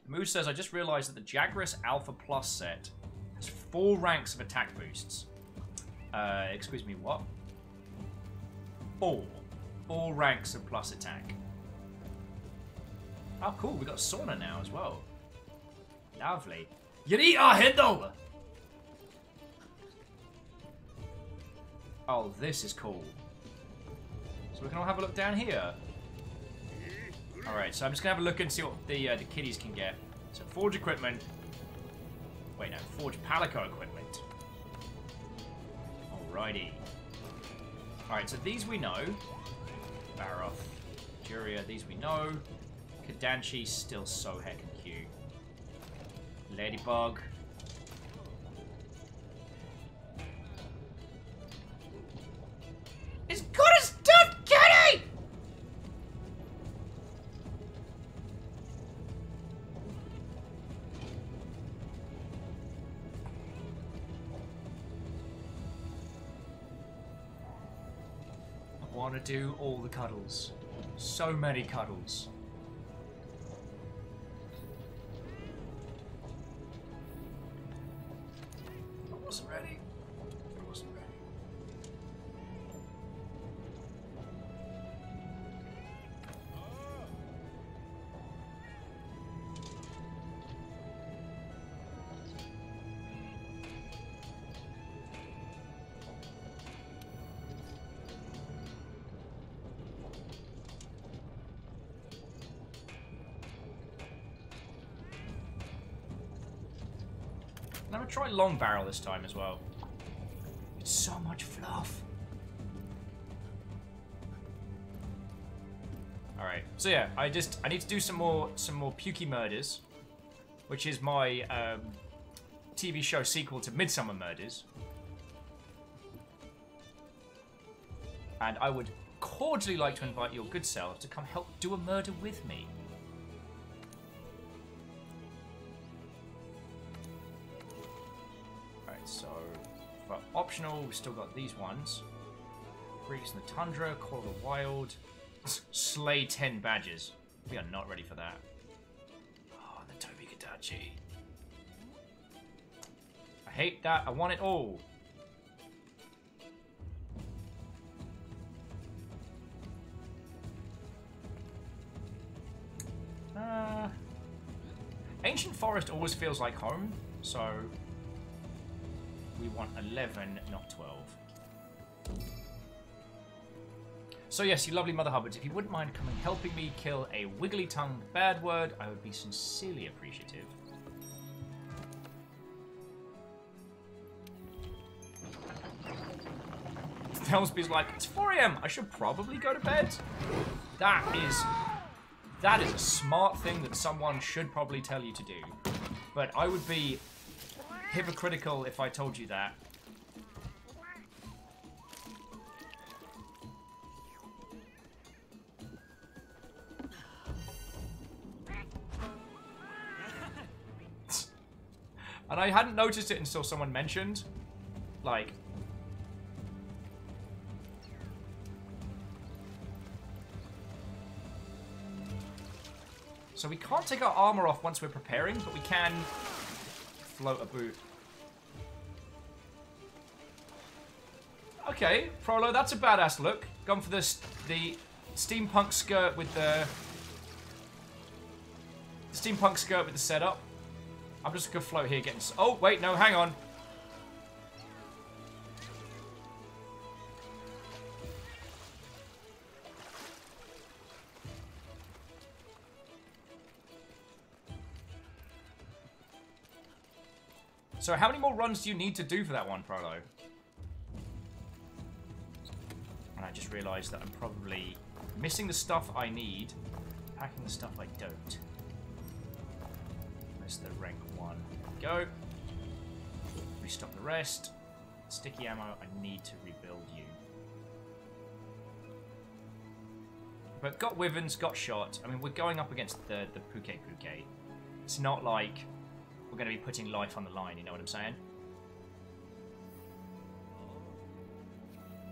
Moose says, I just realized that the Jagras Alpha Plus set has 4 ranks of attack boosts. Excuse me, what? 4. 4 ranks of plus attack. Oh, cool. We got sauna now as well. Lovely. You eat our head over. Oh, this is cool. So we can all have a look down here. Alright, so I'm just going to have a look and see what the kiddies can get. So, forge equipment. Wait, no. Forge Palico equipment. Alrighty. Alright, so these we know. Baroth. Juria, these we know. Kadanchi, still so heckin' cute. Ladybug. It's got a stuffed kitty! I want to do all the cuddles. So many cuddles. I wasn't ready. I wasn't ready. I'm gonna try long barrel this time as well. It's so much fluff. Alright, so yeah, I need to do some more Pukey Murders, which is my TV show sequel to Midsummer Murders. And I would cordially like to invite your good self to come help do a murder with me. So, for optional, we've still got these ones. Greeks in the Tundra, Call of the Wild, Slay 10 badges. We are not ready for that. Oh, the Toby Kadachi. I hate that. I want it all. Ancient Forest always feels like home, so we want 11, not 12. So yes, you lovely Mother Hubbards, if you wouldn't mind coming helping me kill a wiggly-tongued bad word, I would be sincerely appreciative. Thelsby's like, it's 4 AM, I should probably go to bed. That is a smart thing that someone should probably tell you to do. But I would be hypocritical if I told you that. And I hadn't noticed it until someone mentioned, like, so we can't take our armor off once we're preparing, but we can float a boot. Okay, Prolo, that's a badass look. Gone for the steampunk skirt with the steampunk skirt with the setup. I'm just gonna float here, getting. Oh wait, no, hang on. So how many more runs do you need to do for that one, Prolo? And I just realised that I'm probably missing the stuff I need, packing the stuff I don't. Where's the rank 1? Go. Restock the rest. Sticky ammo, I need to rebuild you. But got Wyverns, got shot. I mean, we're going up against the Puke. It's not like we're going to be putting life on the line, you know what I'm saying?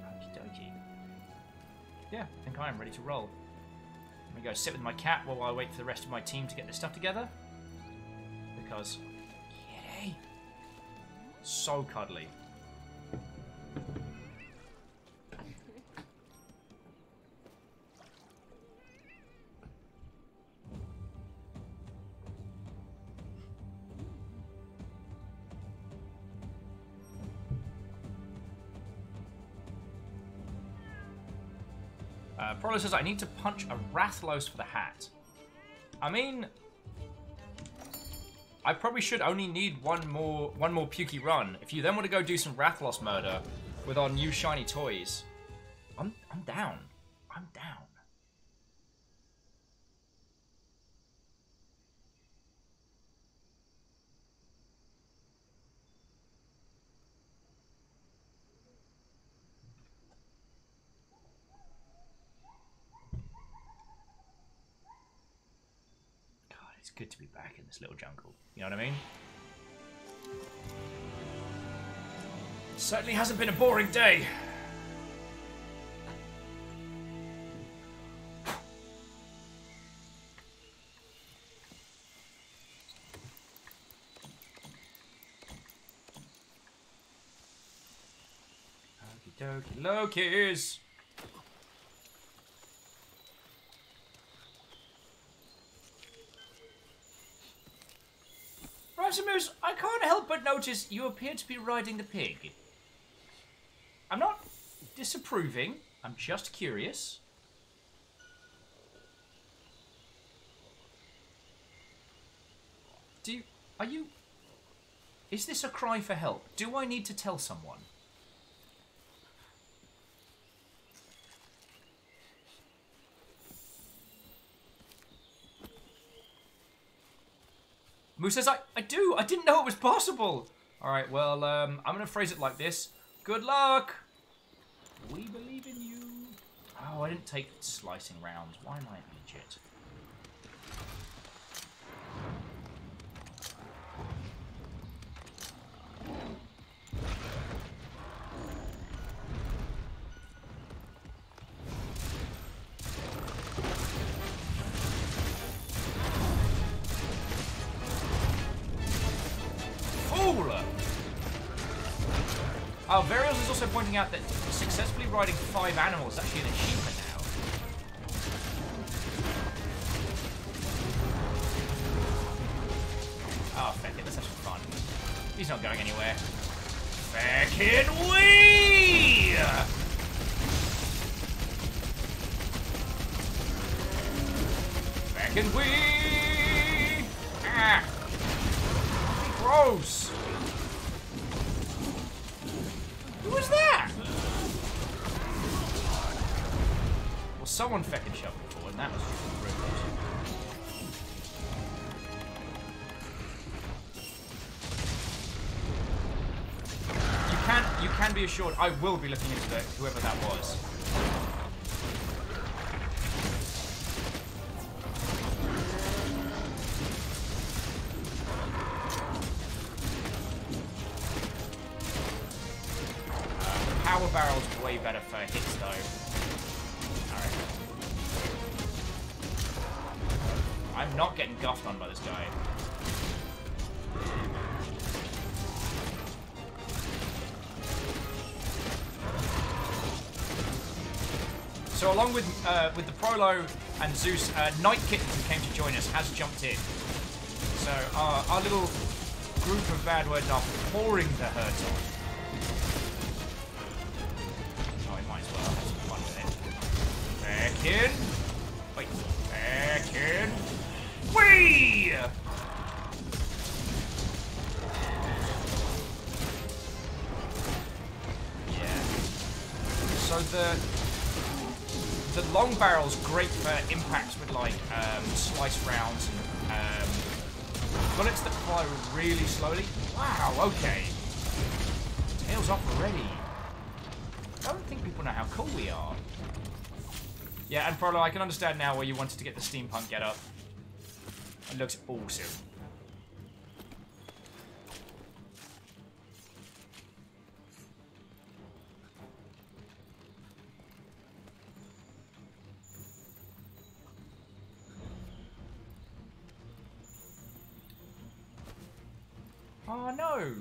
Okie dokie. Yeah, I think I am ready to roll. I'm going to go sit with my cat while I wait for the rest of my team to get their stuff together. Because, yay! So cuddly. Prolo says, I need to punch a Rathlos for the hat. I mean, I probably should only need one more Pukey run. If you then want to go do some Rathlos murder with our new shiny toys, I'm down. I'm down. It's good to be back in this little jungle. You know what I mean? Certainly hasn't been a boring day. Okie dokie Lokies. Moose, I can't help but notice you appear to be riding the pig. I'm not disapproving, I'm just curious. Is this a cry for help? Do I need to tell someone? Moose says, I do. I didn't know it was possible. All right, well, I'm going to phrase it like this. Good luck. We believe in you. Oh, I didn't take slicing rounds. Why am I an idiot? Oh, Varials is also pointing out that successfully riding 5 animals is actually an achievement now. Oh, feck it. Let's have some fun. He's not going anywhere. Feckin' wee! Feckin' wee! Ah! Gross! Who was that? Well, someone feckin' shoved me forward, and that was rude. You can be assured I will be looking into whoever that was. Power barrel's way better for hits though. Alright. I'm not getting guffed on by this guy. So along with the Prolo and Zeus, Night Kitten, who came to join us, has jumped in. So our little group of bad words are pouring the hurt on. Oh, we might as well have some fun with it. Back in. Wait. Back in. Whee! Yeah. So the long barrel's great for impacts with like slice rounds and bullets that fly really slowly. Wow, okay. Tails off already. I don't think people know how cool we are. Yeah, and Prolo, I can understand now why you wanted to get the steampunk get up. It looks awesome. Oh no!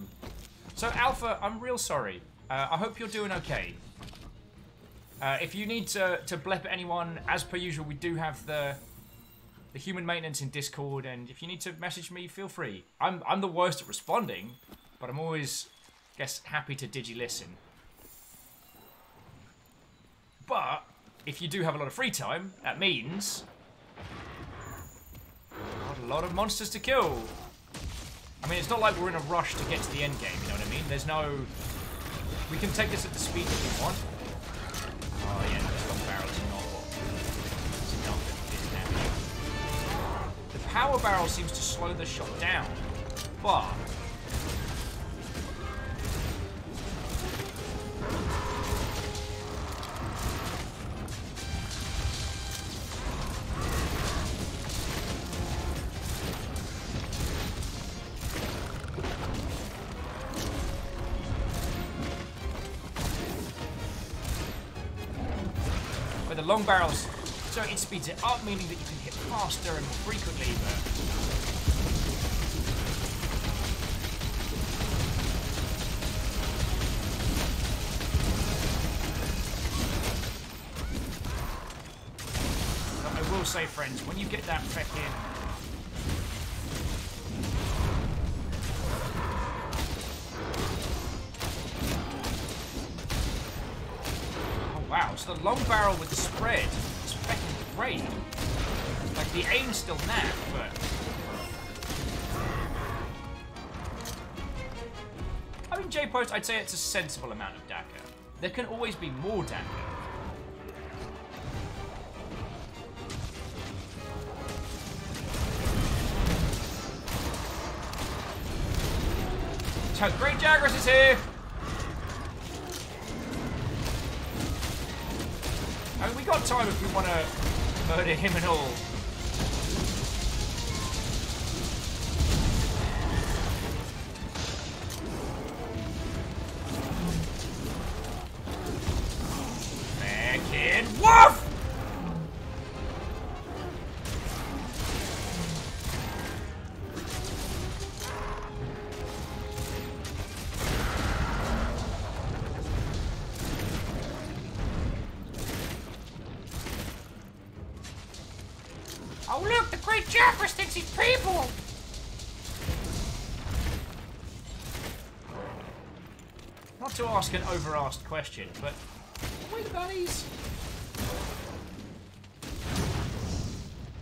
So Alpha, I'm real sorry. I hope you're doing okay. If you need to blep at anyone, as per usual, we do have the human maintenance in Discord, and if you need to message me, feel free. I'm the worst at responding, but I'm always, I guess, happy to digi-listen. But if you do have a lot of free time, that means not a lot of monsters to kill. I mean, it's not like we're in a rush to get to the end game, you know what I mean? There's no... We can take this at the speed that we want. Oh yeah, this long barrel is not what... It's not good for this now. The power barrel seems to slow the shot down, but... long barrels, so it speeds it up, meaning that you can hit faster and more frequently, but I will say, friends, when you get that feckin'... Wow, so the long barrel with the spread is fucking great. Like, the aim's still naff, but... I mean, J-Post, I'd say it's a sensible amount of DACA. There can always be more DACA. So, Great Jagras is here! I mean, we got time if we want to murder him and all. Back in. Woof! Oh look, the Great Jagras thinks he's people! to ask an over-asked question, but where are the baddies?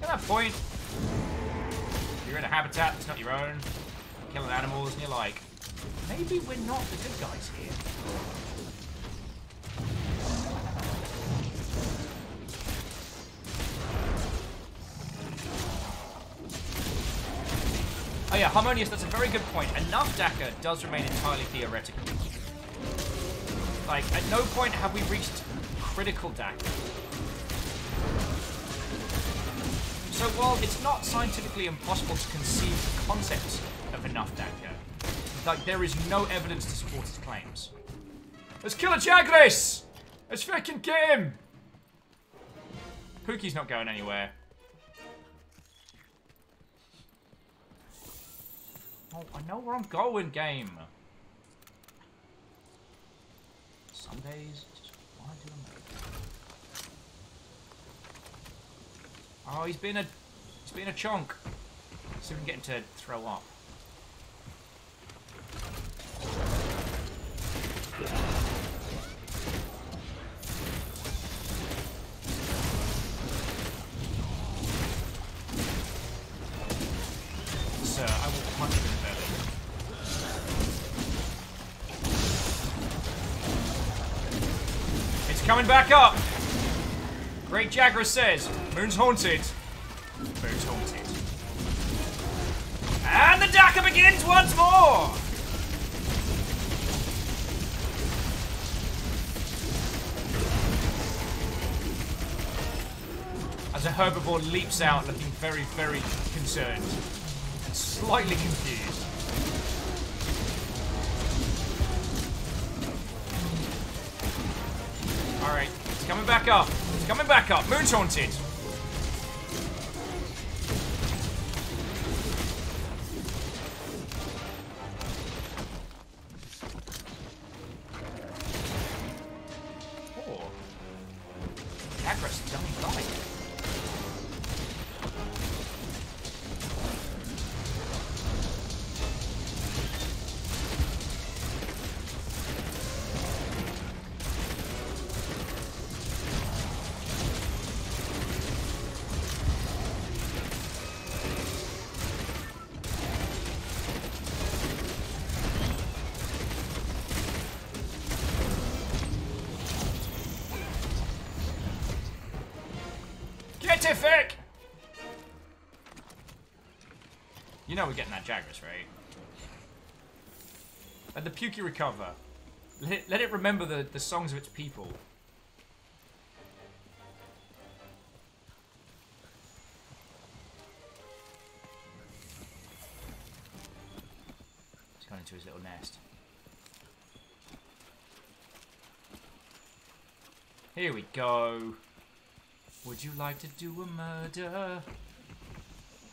At that point, you're in a habitat that's not your own, killing animals, and you're like, maybe we're not the good guys here. Oh yeah, Harmonious, that's a very good point. Enough Daka does remain entirely theoretical. Like, at no point have we reached critical Daka. So while it's not scientifically impossible to conceive the concept of enough Daka, like, there is no evidence to support his claims. Let's kill a Jagras! Let's fucking get him! Pookie's not going anywhere. Oh, I know where I'm going, game. Some days, just want to do a move. Oh, he's been a chunk. See if we can get him to throw up. Sir, I will punch you in the belly. It's coming back up. Great Jagras says, Moon's haunted. Moon's haunted. And the Daka begins once more! As a herbivore leaps out looking very, very concerned. And slightly confused. Alright, it's coming back up. It's coming back up. Moon's haunted. Oh. Jagras don't like. Scientific! You know we're getting that Jagras, right? Let the Pukey recover. Let it remember the songs of its people. He's gone into his little nest. Here we go. Would you like to do a murder?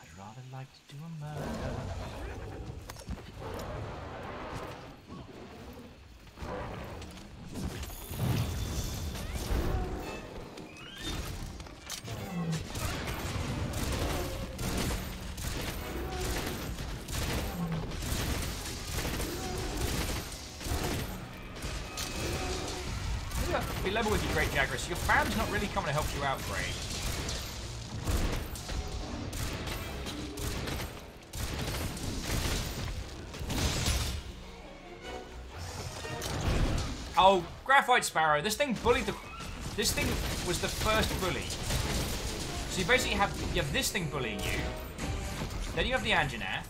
I'd rather like to do a murder. Be level with you, Great Jagras. Your fam's not really coming to help you out, Great. Oh, Graphite Sparrow. This thing bullied the... This thing was the first bully. So you basically have... You have this thing bullying you. Then you have the Anjanath.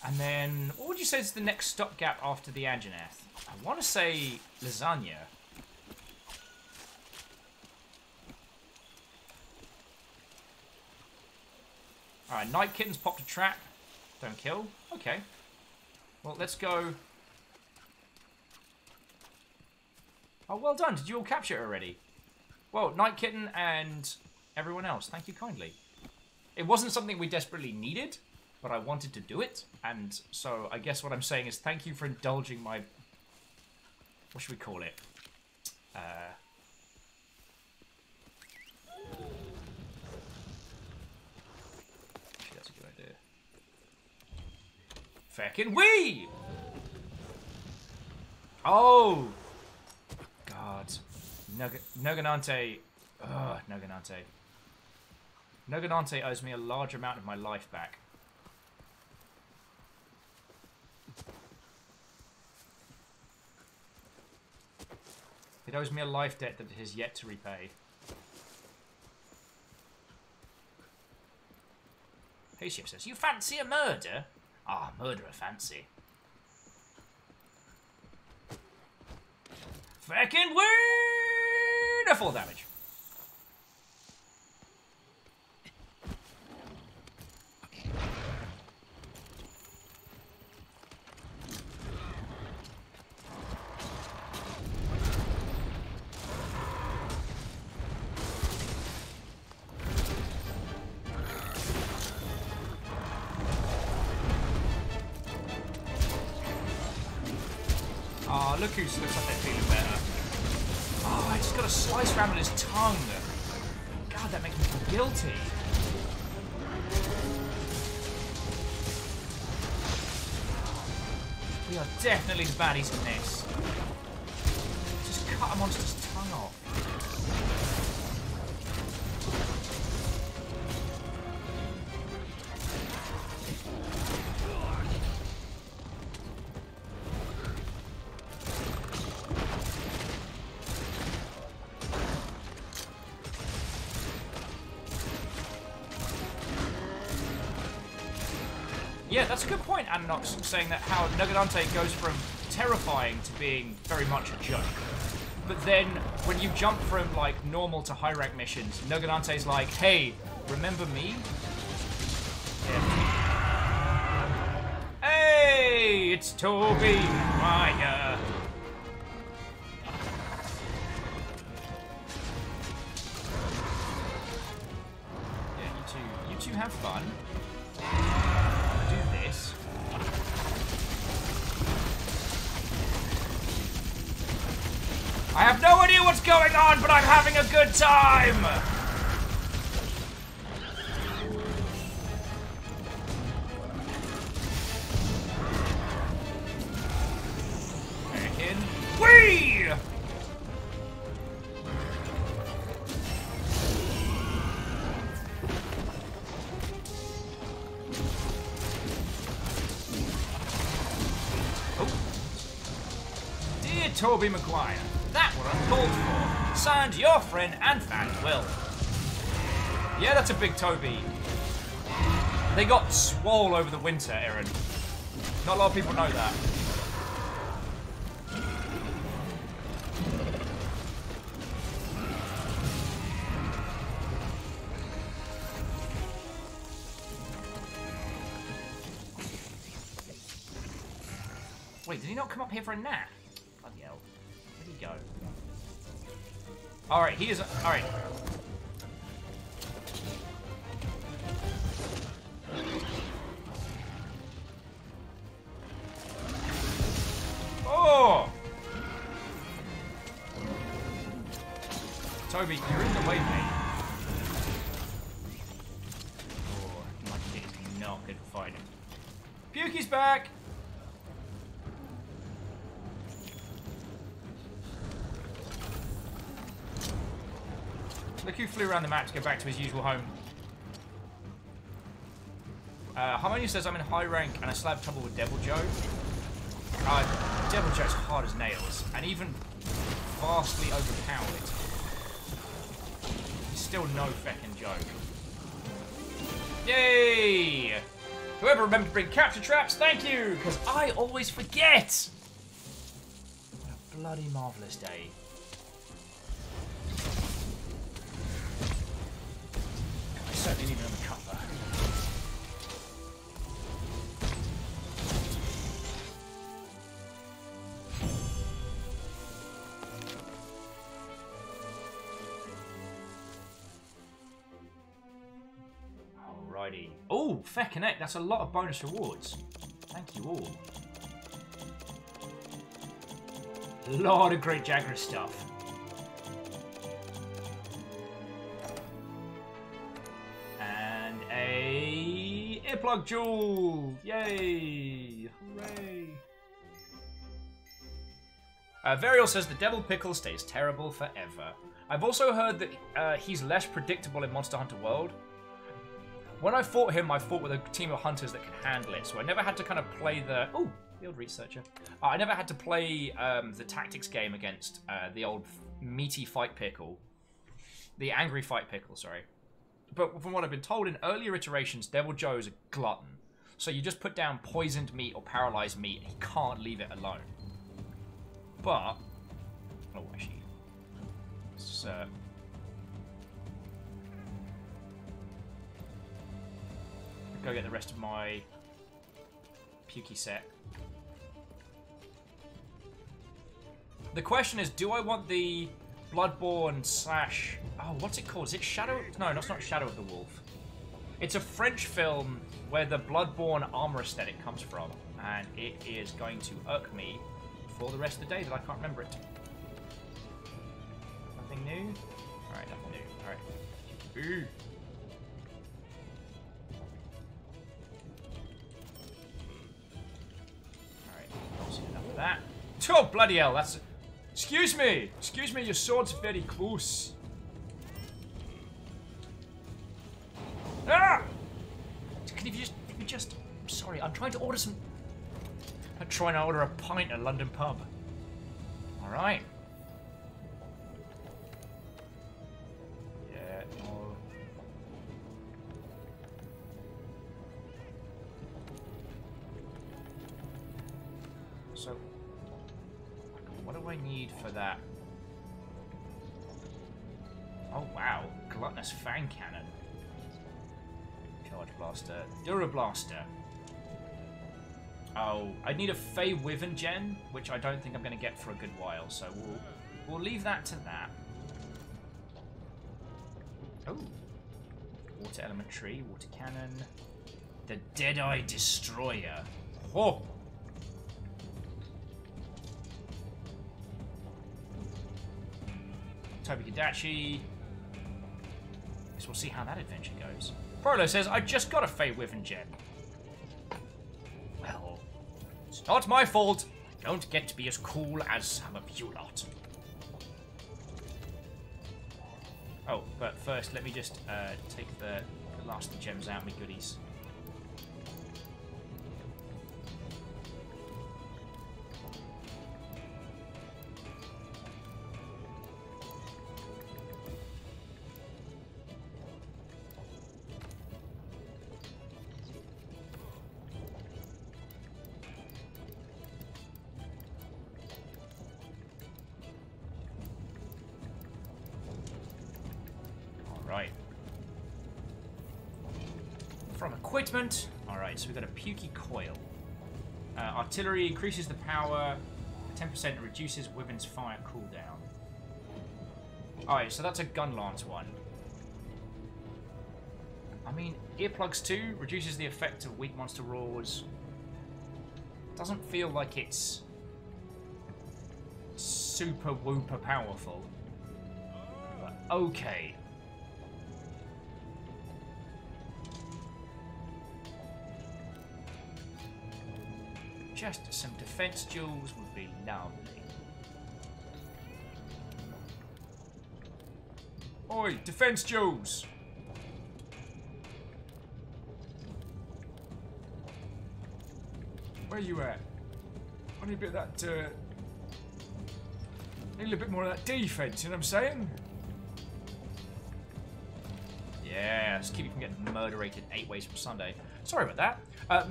And then, what would you say is the next stopgap after the Anjanath? I want to say Lasagna. Alright, Night Kitten's popped a trap. Don't kill. Okay. Well, let's go. Oh, well done. Did you all capture it already? Well, Night Kitten and everyone else, thank you kindly. It wasn't something we desperately needed, but I wanted to do it, and so I guess what I'm saying is thank you for indulging my... What should we call it? Actually, that's a good idea. Feckin' wee! Oh! God. Noganante. Ugh, Noganante. Noganante owes me a large amount of my life back. It owes me a life debt that it has yet to repay. Hey, Ship says, you fancy a murder? Ah, murder a fancy. Feckin' wonderful damage. Oh, look who looks like they're feeling better. Oh, I just got a slice around his tongue. God, that makes me feel guilty. We are definitely the baddies in this. Just cut a monster's tongue off. Yeah, that's a good point, Anox, saying that how Nogadante goes from terrifying to being very much a joke. But then, when you jump from, like, normal to high rank missions, Nogadante's like, hey, remember me? Yeah. Hey, it's Toby Meyer. Yeah, you two have fun. I have no idea what's going on, but I'm having a good time! Back in. Whee! Oh. Dear Toby Maguire. That were uncalled for. Signed, your friend and fan, Will. Yeah, that's a big Toby. They got swole over the winter, Aaron. Not a lot of people know that. Wait, did he not come up here for a nap? Bloody hell. Where'd he go? Alright, he is... Alright. Oh! Toby, you're in the way, mate. Oh, my kid is not good for fighting. Pukey's back! Look who flew around the map to go back to his usual home. Harmonious says, I'm in high rank and I still have trouble with Devil Joe. Devil Joe's hard as nails, and even vastly overpowered. He's still no feckin' joke. Yay! Whoever remembered to bring capture traps, thank you! Because I always forget! What a bloody marvellous day. I certainly need another cutler. Alrighty. Oh, feckin' heck, that's a lot of bonus rewards. Thank you all. A lot of great Jagger stuff. And a earplug jewel! Yay! Varial says the Devil Pickle stays terrible forever. I've also heard that he's less predictable in Monster Hunter World. When I fought him, I fought with a team of hunters that could handle it, so I never had to kind of play the... Ooh, the old researcher. I never had to play the tactics game against the old meaty fight pickle. The angry fight pickle, sorry. But from what I've been told, in earlier iterations, Devil Joe is a glutton. So you just put down poisoned meat or paralyzed meat, and he can't leave it alone. But... Oh, actually... So... Go get the rest of my pukey set. The question is, do I want the Bloodborne slash... Oh, what's it called? Is it Shadow... No, that's not Shadow of the Wolf. It's a French film where the Bloodborne armor aesthetic comes from. And it is going to irk me for the rest of the day that I can't remember it. Nothing new? Alright, nothing new. Alright. Ooh. Enough of that. Oh, bloody hell, that's... Excuse me! Excuse me, your sword's very close. Ah! Can you just... I'm sorry, I'm trying to order some... I'm trying to order a pint at a London pub. Alright. Yeah, no... So, what do I need for that? Oh wow, Gluttonous Fang Cannon. Charge Blaster. Durablaster. Oh, I need a Fey Wyvern Gen, which I don't think I'm going to get for a good while, so we'll leave that to that. Oh. Water Elementary, Water Cannon. The Deadeye Destroyer. Oh! Toby Kadachi. Guess we'll see how that adventure goes. Prolo says, I just got a Fey Wyvern Gen. Well, it's not my fault. I don't get to be as cool as some of you lot. Oh, but first, let me just take the last of the gems out of my goodies. From equipment. Alright, so we've got a Pukey Coil. Artillery increases the power 10% and reduces Wyvern's fire cooldown. Alright, so that's a Gun Lance one. I mean, Earplugs 2 reduces the effect of weak monster roars. Doesn't feel like it's super whooper powerful. But okay. Just some defense jewels would be lovely. Oi, defense jewels! Where you at? I need a bit of that, need a little bit more of that defense, you know what I'm saying? Yeah, let's keep you from getting murderated 8 ways from Sunday. Sorry about that.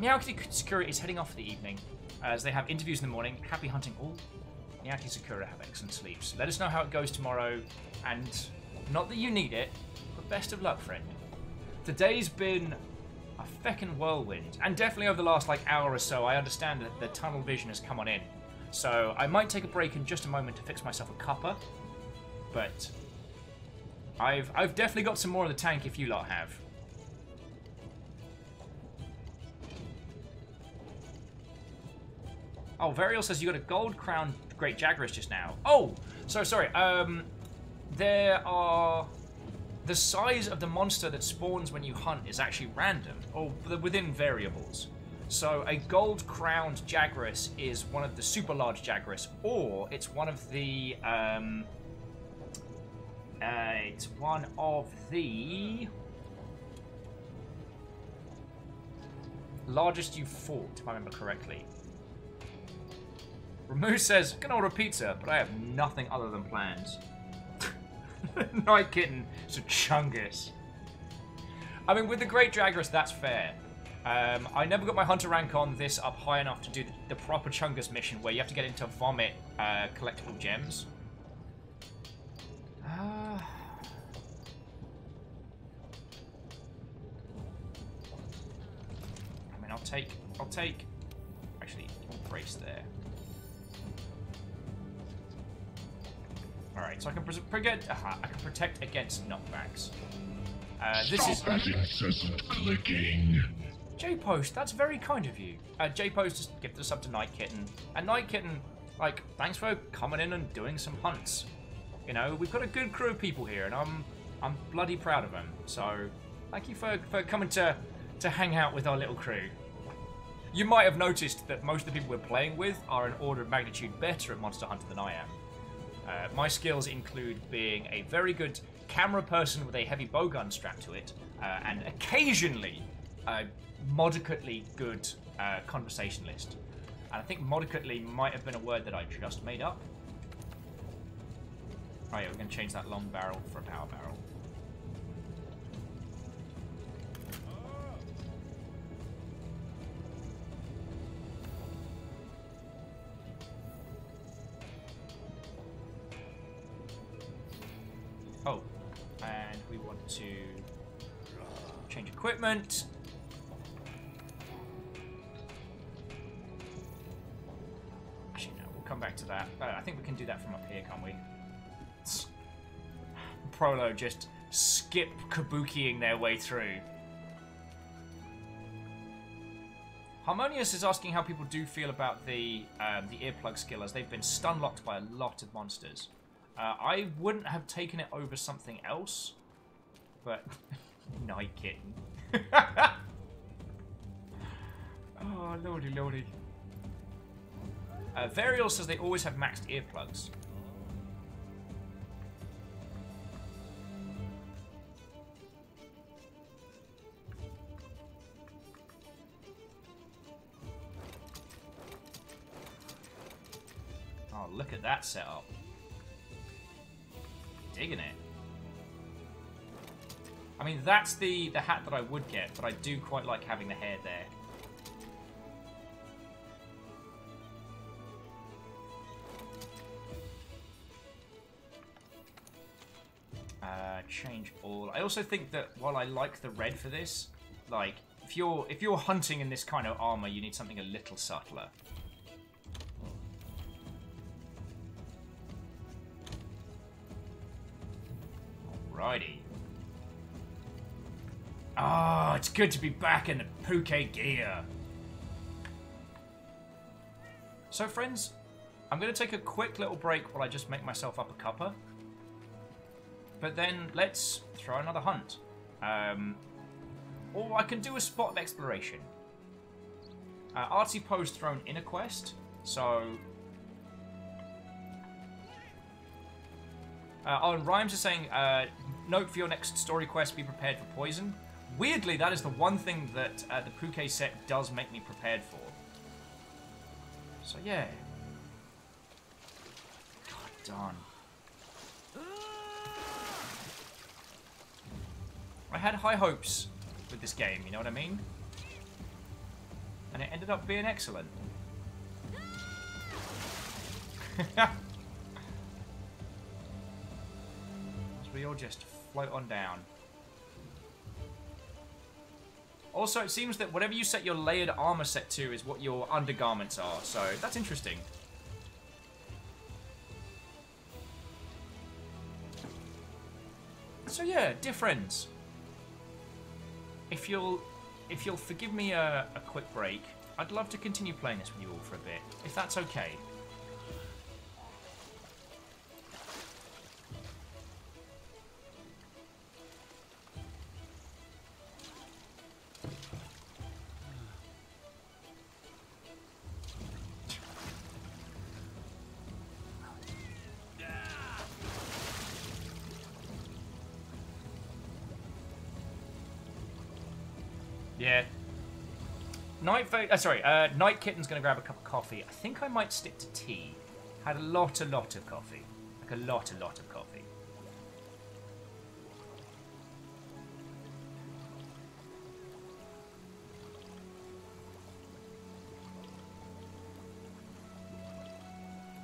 Meowkity Sakura is heading off for the evening, as they have interviews in the morning. Happy hunting all. Meowkity Sakura have excellent sleeps. Let us know how it goes tomorrow, and not that you need it, but best of luck, friend. Today's been a feckin' whirlwind, and definitely over the last hour or so, I understand that the tunnel vision has come on in. So I might take a break in just a moment to fix myself a cuppa, but I've definitely got some more in the tank if you lot have. Oh, Varial says you got a gold crown Great Jagras just now. Oh, so sorry. There are... The size of the monster that spawns when you hunt is actually random, or within variables. So a gold-crowned Jagras is one of the super large Jagras, or it's one of the largest you've fought, if I remember correctly. Ramu says, "Can order pizza, but I have nothing other than plans." Night Kitten, it's a chungus. I mean, with the Great Jagras, that's fair. I never got my Hunter rank on this up high enough to do the proper Chungus mission where you have to get into vomit collectible gems. I mean, I'll take. Actually, we'll brace there. All right, so I can protect against knockbacks. Stop that incessant clicking. J-Post, that's very kind of you. J-Post just gifted us up to Night Kitten. And Night Kitten, like, thanks for coming in and doing some hunts. You know, we've got a good crew of people here, and I'm bloody proud of them. So, thank you for coming to hang out with our little crew. You might have noticed that most of the people we're playing with are an order of magnitude better at Monster Hunter than I am. My skills include being a very good camera person with a heavy bowgun strapped to it, and occasionally a modicately good conversationalist. And I think modicately might have been a word that I just made up. Oh yeah, we're going to change that long barrel for a power barrel. Oh, and we want to change equipment. Actually, no, we'll come back to that. I think we can do that from up here, can't we? Prolo just skip kabukiing their way through. Harmonious is asking how people do feel about the earplug skill, as they've been stun locked by a lot of monsters. I wouldn't have taken it over something else, but Night Kitten. Oh, lordy, lordy. Varial says they always have maxed earplugs. Oh, look at that setup. Digging it. I mean, that's the hat that I would get, but I do quite like having the hair there. Change all. I also think that while I like the red for this, like if you're hunting in this kind of armor, you need something a little subtler. Alrighty. Ah, it's good to be back in the Puke gear. So, friends, I'm going to take a quick little break while I just make myself up a cuppa. But then let's throw another hunt. Or I can do a spot of exploration. Artsy Poe's thrown in a quest, so... and Rhymes is saying, note for your next story quest, be prepared for poison. Weirdly, that is the one thing that the Puke set does make me prepared for. So yeah. God darn. I had high hopes with this game, you know what I mean? And it ended up being excellent. As we all just float on down. Also, it seems that whatever you set your layered armor set to is what your undergarments are, so that's interesting. So yeah, dear friends, if you'll forgive me a quick break, I'd love to continue playing this with you all for a bit, if that's okay. Yeah. Night Kitten's gonna grab a cup of coffee. I think I might stick to tea. Had a lot of coffee. Like a lot of coffee.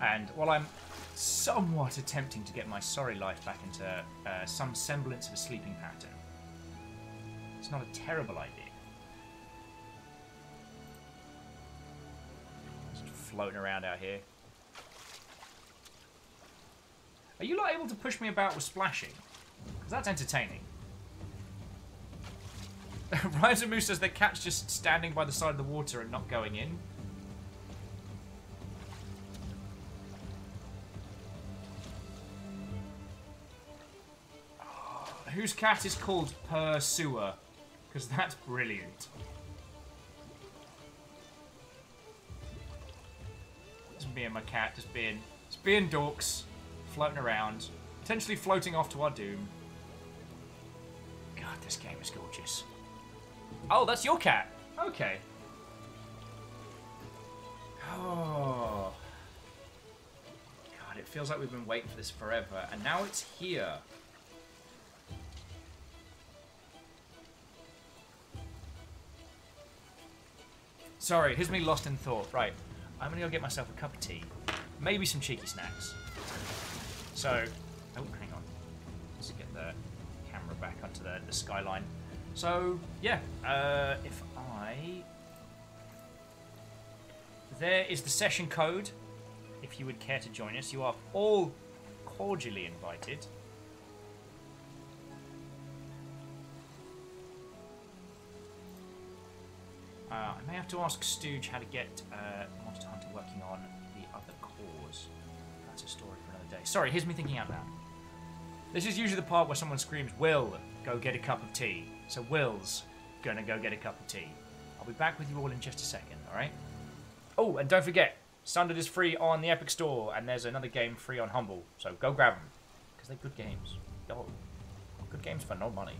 And while I'm somewhat attempting to get my sorry life back into some semblance of a sleeping pattern, it's not a terrible idea. Just floating around out here. Are you not able to push me about with splashing? Because that's entertaining. Rhymes and Moose says the cat's just standing by the side of the water and not going in. Whose cat is called Pursuer? Because that's brilliant. Just me and my cat just being dorks, floating around, potentially floating off to our doom. God, this game is gorgeous. Oh, that's your cat. Okay. Oh. God, it feels like we've been waiting for this forever, and now it's here. Sorry, here's me lost in thought. Right, I'm gonna go get myself a cup of tea. Maybe some cheeky snacks. So, oh, hang on. Let's get the camera back onto the skyline. So, yeah, if I... There is the session code. If you would care to join us, you are all cordially invited. I may have to ask Stooge how to get Monster Hunter working on the other cores. That's a story for another day. Sorry, here's me thinking out loud. This is usually the part where someone screams, Will, go get a cup of tea. So Will's gonna go get a cup of tea. I'll be back with you all in just a second, alright? Oh, and don't forget, Sundered is free on the Epic Store, and there's another game free on Humble. So go grab them, because they're good games. Yo, good games for no money.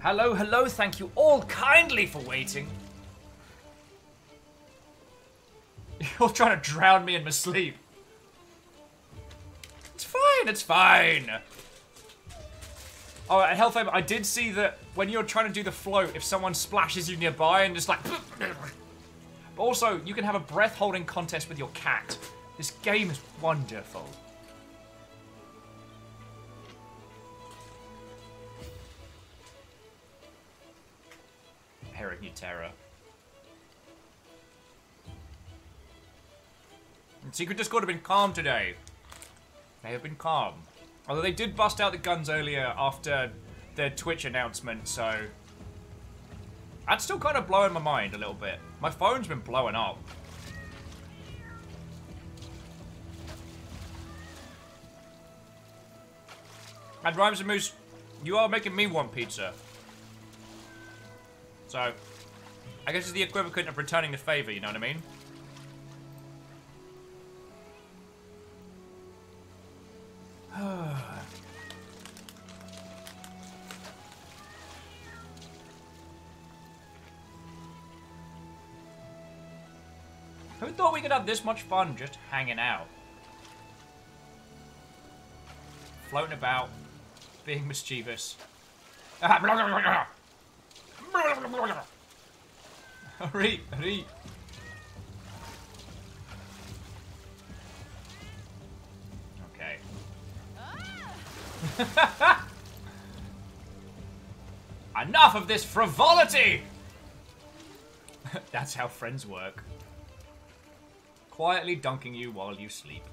Hello, hello, thank you all kindly for waiting. You're trying to drown me in my sleep. It's fine, it's fine. Oh, and Hellflame, I did see that when you're trying to do the float, if someone splashes you nearby and just like... But also, you can have a breath-holding contest with your cat. This game is wonderful. Herring terror. Secret Discord have been calm today. They have been calm. Although they did bust out the guns earlier after their Twitch announcement, so... That's still kind of blowing my mind a little bit. My phone's been blowing up. And Rhymes and Moose, you are making me want pizza. So, I guess it's the equivalent of returning the favor, you know what I mean? Who thought we could have this much fun just hanging out? Floating about, being mischievous. Hurry, hurry. Okay. Enough of this frivolity! That's how friends work. Quietly dunking you while you sleep.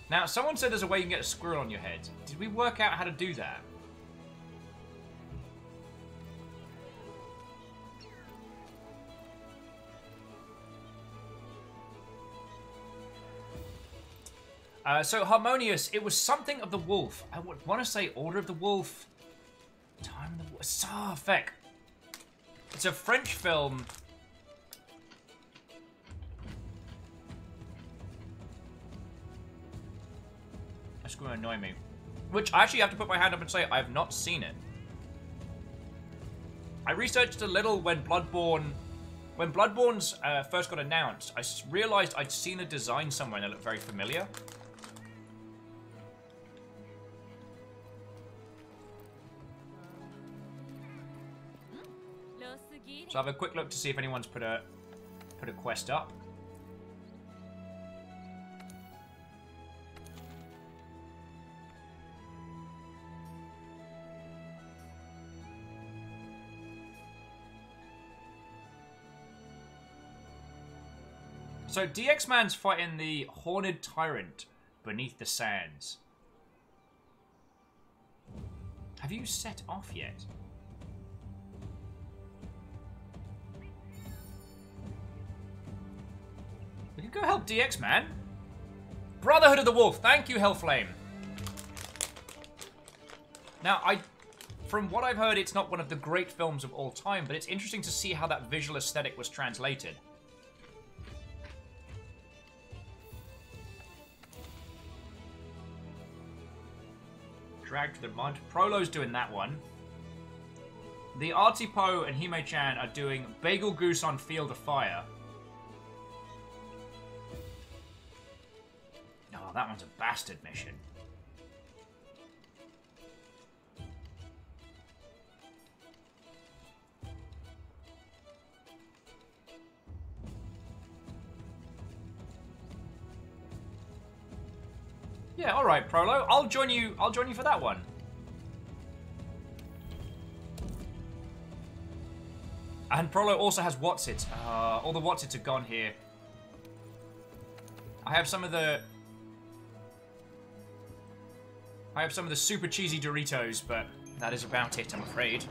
Now, someone said there's a way you can get a squirrel on your head. Did we work out how to do that? So, Harmonious, it was something of the wolf. I would want to say Order of the Wolf. Time of the Wolf. Sarfek. It's a French film. That's going to annoy me. Which I actually have to put my hand up and say I have not seen it. I researched a little when Bloodborne... When Bloodborne's first got announced, I realised I'd seen a design somewhere and it looked very familiar. So I'll have a quick look to see if anyone's put a quest up. So DX Man's fighting the Horned Tyrant beneath the sands. Have you set off yet? We can go help DX Man. Brotherhood of the Wolf. Thank you, Hellflame. Now, from what I've heard, it's not one of the great films of all time, but it's interesting to see how that visual aesthetic was translated. Drag to the mud. Prolo's doing that one. The Artie Poe and Hime-chan are doing Bagel Goose on Field of Fire. Oh, that one's a bastard mission. Yeah, all right, Prolo. I'll join you for that one. And Prolo also has What's-It. All the What's-It's are gone here. I have some of the super cheesy Doritos, but that is about it, I'm afraid.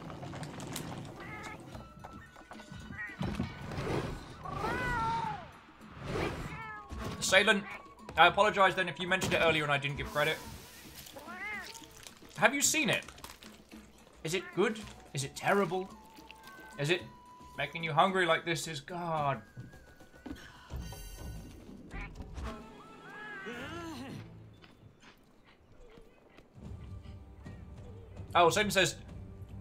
Salen, I apologize then if you mentioned it earlier and I didn't give credit. Have you seen it? Is it good? Is it terrible? Is it making you hungry like this is God? Oh, Satan says,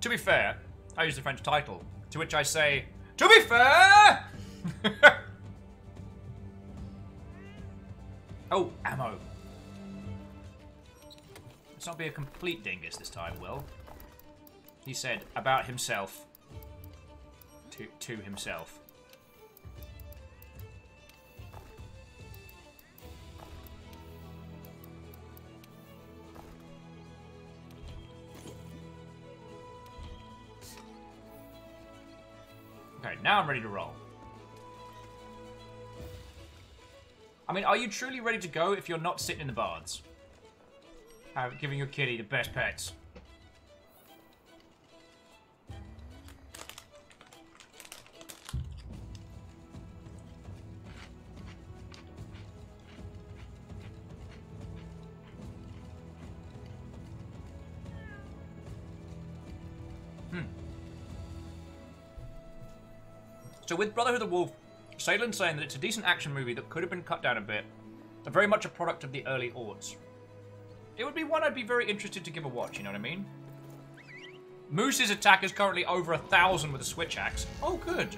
to be fair, I use the French title. To which I say, to be fair! Oh, ammo. Let's not be a complete dingus this time, Will. He said about himself. To himself. Okay, now I'm ready to roll. I mean, are you truly ready to go if you're not sitting in the barns? Giving your kitty the best pets. So with Brotherhood of the Wolf, Salen's saying that it's a decent action movie that could have been cut down a bit, but very much a product of the early aughts. It would be one I'd be very interested to give a watch, you know what I mean? Moose's attack is currently over 1,000 with a switch axe. Oh, good.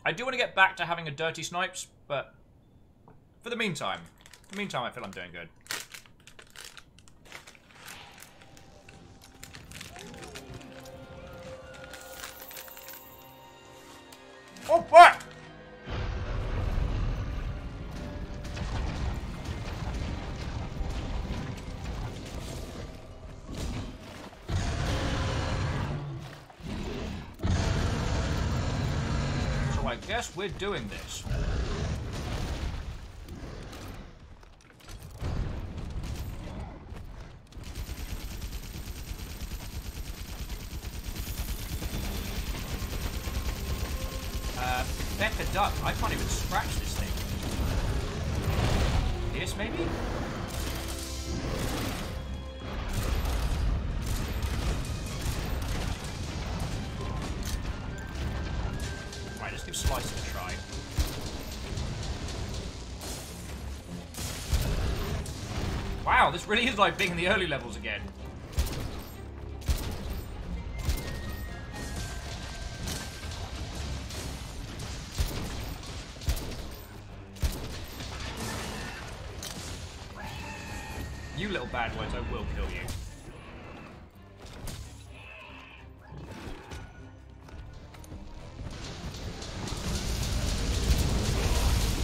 I do want to get back to having a dirty snipes, but for the meantime, I feel I'm doing good. Oh, fuck! So I guess we're doing this. Becca Duck, I can't even scratch this thing. This, maybe? Right, let's give Slice a try. Wow, this really is like being in the early levels again. You little bad words, I will kill you.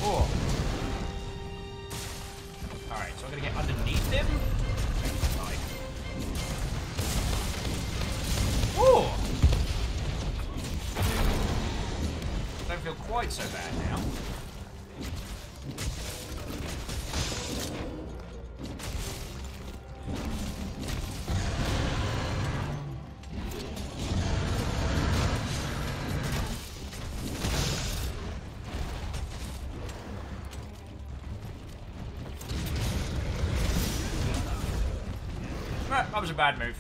Oh. Alright, so I'm gonna get underneath him. Oh! Don't feel quite so bad now. That was a bad move.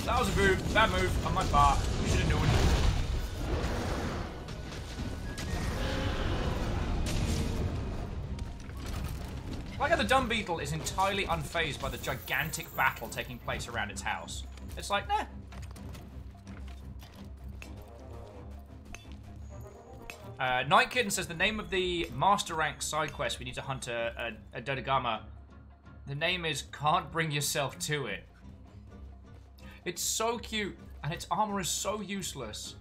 That was a bad move on my part. You should have known. I like how the Dung Beetle is entirely unfazed by the gigantic battle taking place around its house. It's like, nah. Night Kitten says the name of the master rank side quest we need to hunt a Dodogama. The name is Can't Bring Yourself to It. It's so cute, and its armor is so useless.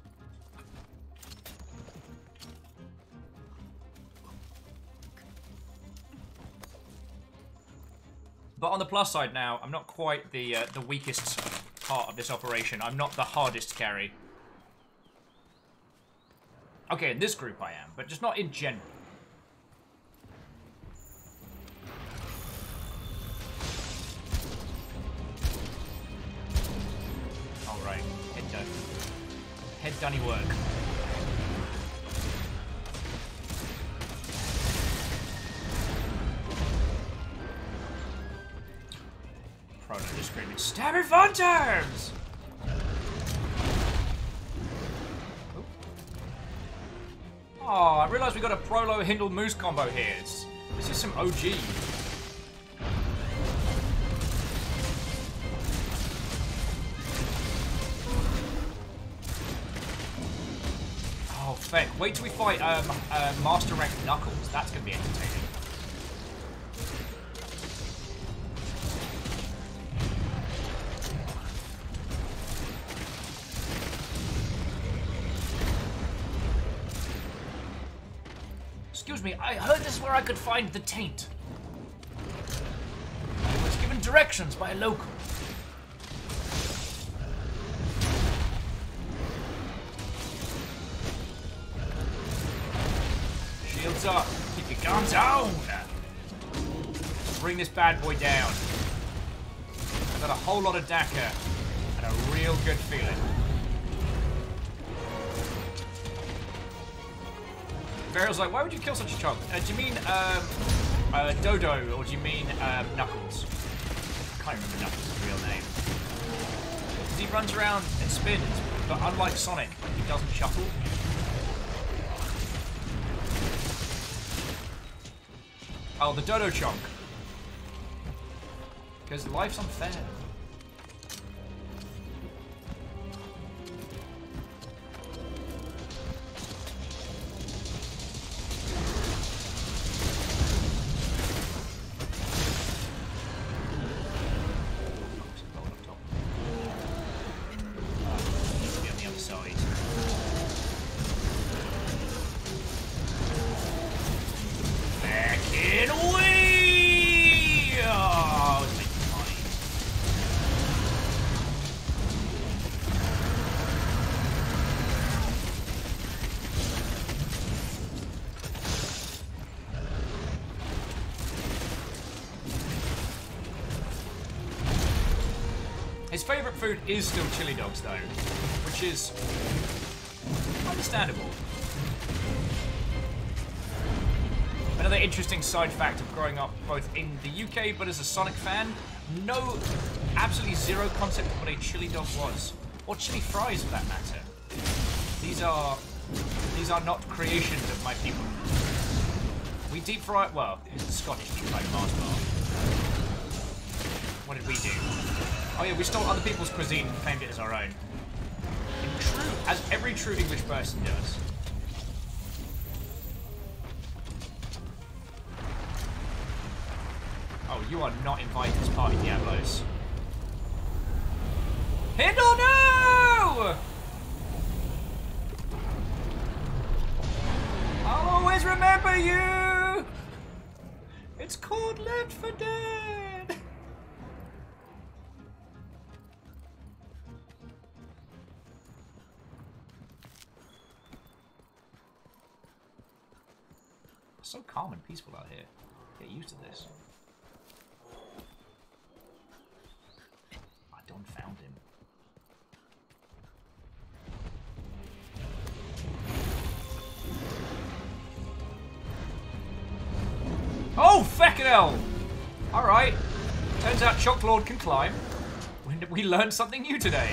But on the plus side now, I'm not quite the weakest part of this operation. I'm not the hardest to carry. Okay, in this group I am, but just not in general. Alright, head done. Head dunny work. Proto just screaming, stab it phantoms! Oh, Oh, I realised we got a Prolo Hindle Moose combo here. This is some OG. Oh, feck. Wait till we fight Master Rank Knuckles. That's going to be entertaining. Excuse me, I heard this is where I could find the taint. I was given directions by a local. Shields up. Keep your guns down. Let's bring this bad boy down. I've got a whole lot of Dakar and a real good feeling. Burial's like, why would you kill such a chunk? Do you mean Dodo, or do you mean Knuckles? I can't remember Knuckles' real name. Because he runs around and spins, but unlike Sonic, he doesn't shuffle. Oh, the Dodo chunk. Because life's unfair. His favourite food is still chili dogs, though, which is understandable. Another interesting side fact of growing up both in the UK but as a Sonic fan, absolutely zero concept of what a chili dog was, or chili fries for that matter. These are not creations of my people. We deep fry, well, it's the Scottish deep fried Mars bar. What did we do? Oh yeah, we stole other people's cuisine and claimed it as our own. As every true English person does. Oh, you are not invited as party Diablos. Hindle, no! I'll always remember you! It's called Left 4 Dead! So calm and peaceful out here. Get used to this. I done found him. Oh, feckin' hell! Alright. Turns out Chocklord can climb. When did we learn something new today?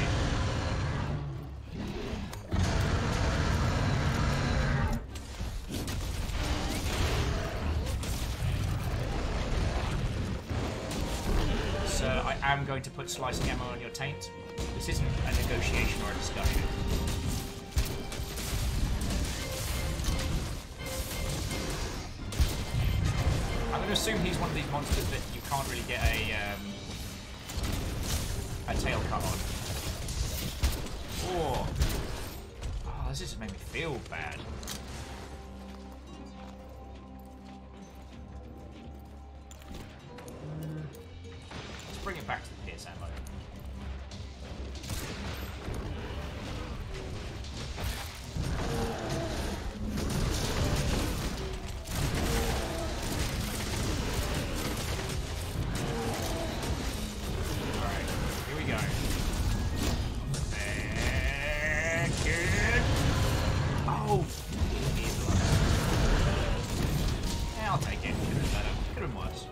I am going to put slicing ammo on your taint. This isn't a negotiation or a discussion. I'm going to assume he's one of these monsters that you can't really get a tail cut on. Oh, this just made me feel bad. Bring it back to the Pierce ammo. Alright, here we go. Good. Oh, yeah, I'll take it. Could have been better. Could have been worse.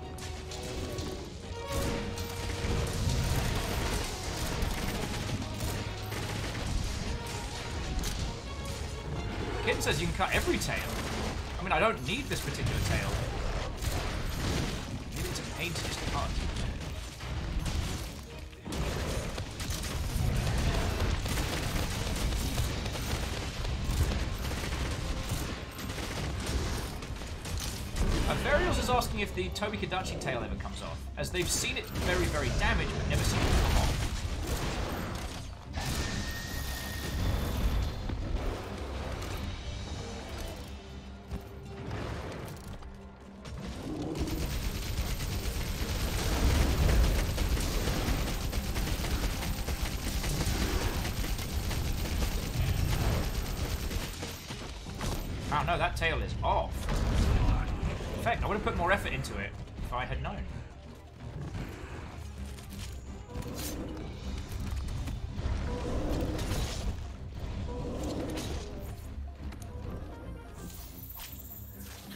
Kitten says you can cut every tail. mean, I don't need this particular tail. Maybe it's a pain to just cut. Varials is asking if the Toby Kadachi tail ever comes off, as they've seen it very, very damaged, but never seen it come off. Oh no, that tail is off. In fact, I would have put more effort into it if I had known.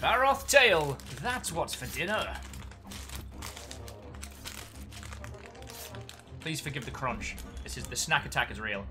Baroth tail, that's what's for dinner. Please forgive the crunch. The snack attack is real.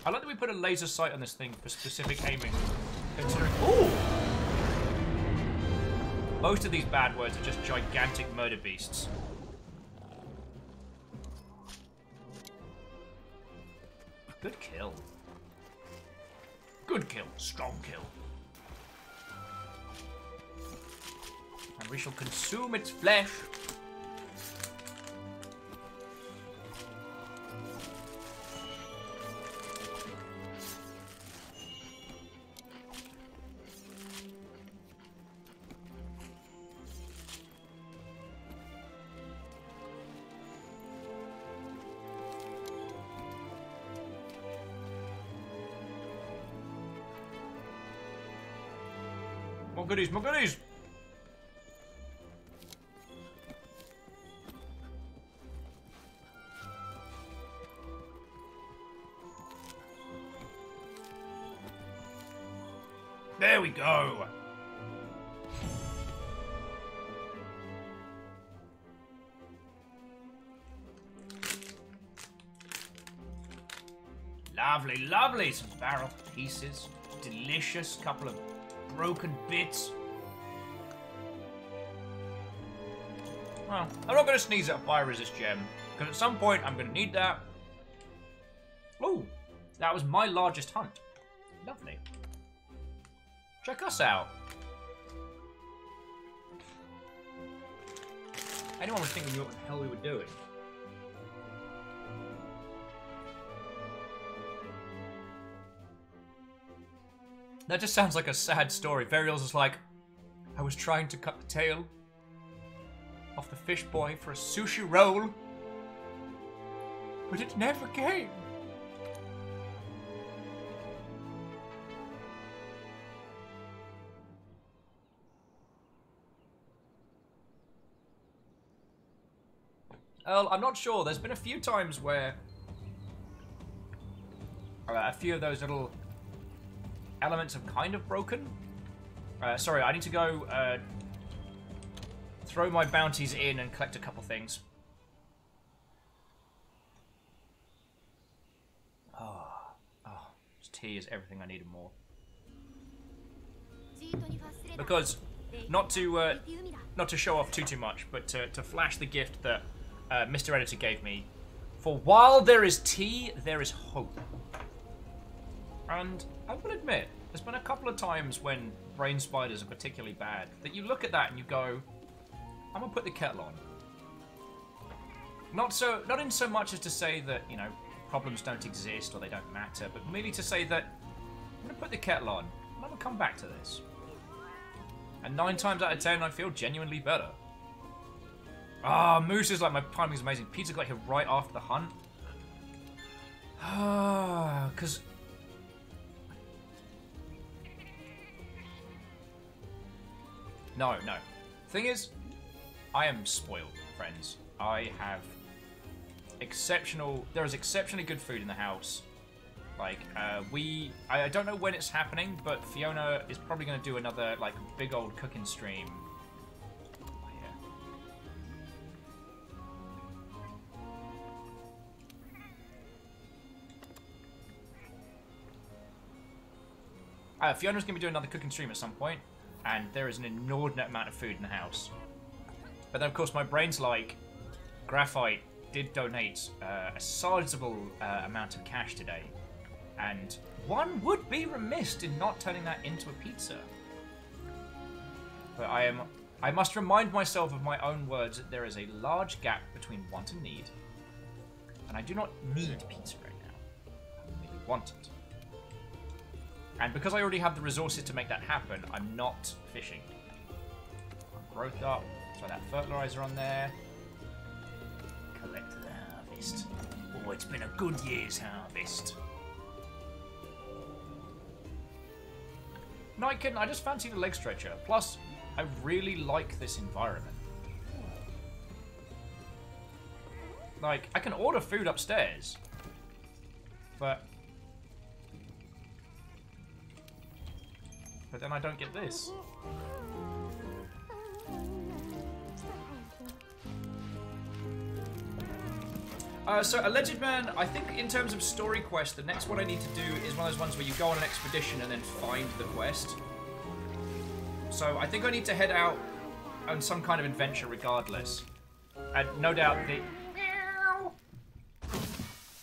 I like that we put a laser sight on this thing for specific aiming. Considering, ooh! Most of these bad words are just gigantic murder beasts. Good kill. Good kill. Strong kill. And we shall consume its flesh. More goodies, more goodies! There we go! Lovely, lovely! Some barrel pieces. Delicious. Couple of broken bits. Well, I'm not going to sneeze at a fire resist gem, because at some point I'm going to need that. Ooh, that was my largest hunt. Lovely. Check us out. Anyone was thinking what the hell we were doing. That just sounds like a sad story. Varials is like, I was trying to cut the tail off the fish boy for a sushi roll, but it never came. Well, I'm not sure. There's been a few times where a few of those little elements have kind of broken. Sorry, I need to go throw my bounties in and collect a couple things. This tea is everything I need and more. Because not to show off too much, but to flash the gift that Mr. Editor gave me. For while there is tea, there is hope. And I will admit, there's been a couple of times when brain spiders are particularly bad that you look at that and you go, I'm gonna put the kettle on. Not in so much as to say that, you know, problems don't exist or they don't matter, but merely to say that I'm gonna put the kettle on and I'm gonna come back to this. And 9 times out of 10, I feel genuinely better. Ah, Moose is like, my timing's amazing. Pizza got here right after the hunt. Because... No. Thing is, I am spoiled, friends. I have there is exceptionally good food in the house. Like, I don't know when it's happening, but Fiona is probably going to do another, like, big old cooking stream. Fiona's going to be doing another cooking stream at some point, and there is an inordinate amount of food in the house. But then, of course, my brain's like, Graphite did donate a sizable amount of cash today, and one would be remiss in not turning that into a pizza. But I must remind myself of my own words that there is a large gap between want and need, and I do not need pizza right now. I really want it. And because I already have the resources to make that happen, I'm not fishing. Growth up, so that fertilizer on there. Collect the harvest. Oh, it's been a good year's harvest. No, I couldn't. I just fancied a leg stretcher. Plus, I really like this environment. Like, I can order food upstairs, but then I don't get this. So, Alleged Man, I think in terms of story quest, the next one I need to do is one of those ones where you go on an expedition and then find the quest. So, I think I need to head out on some kind of adventure regardless. And no doubt the...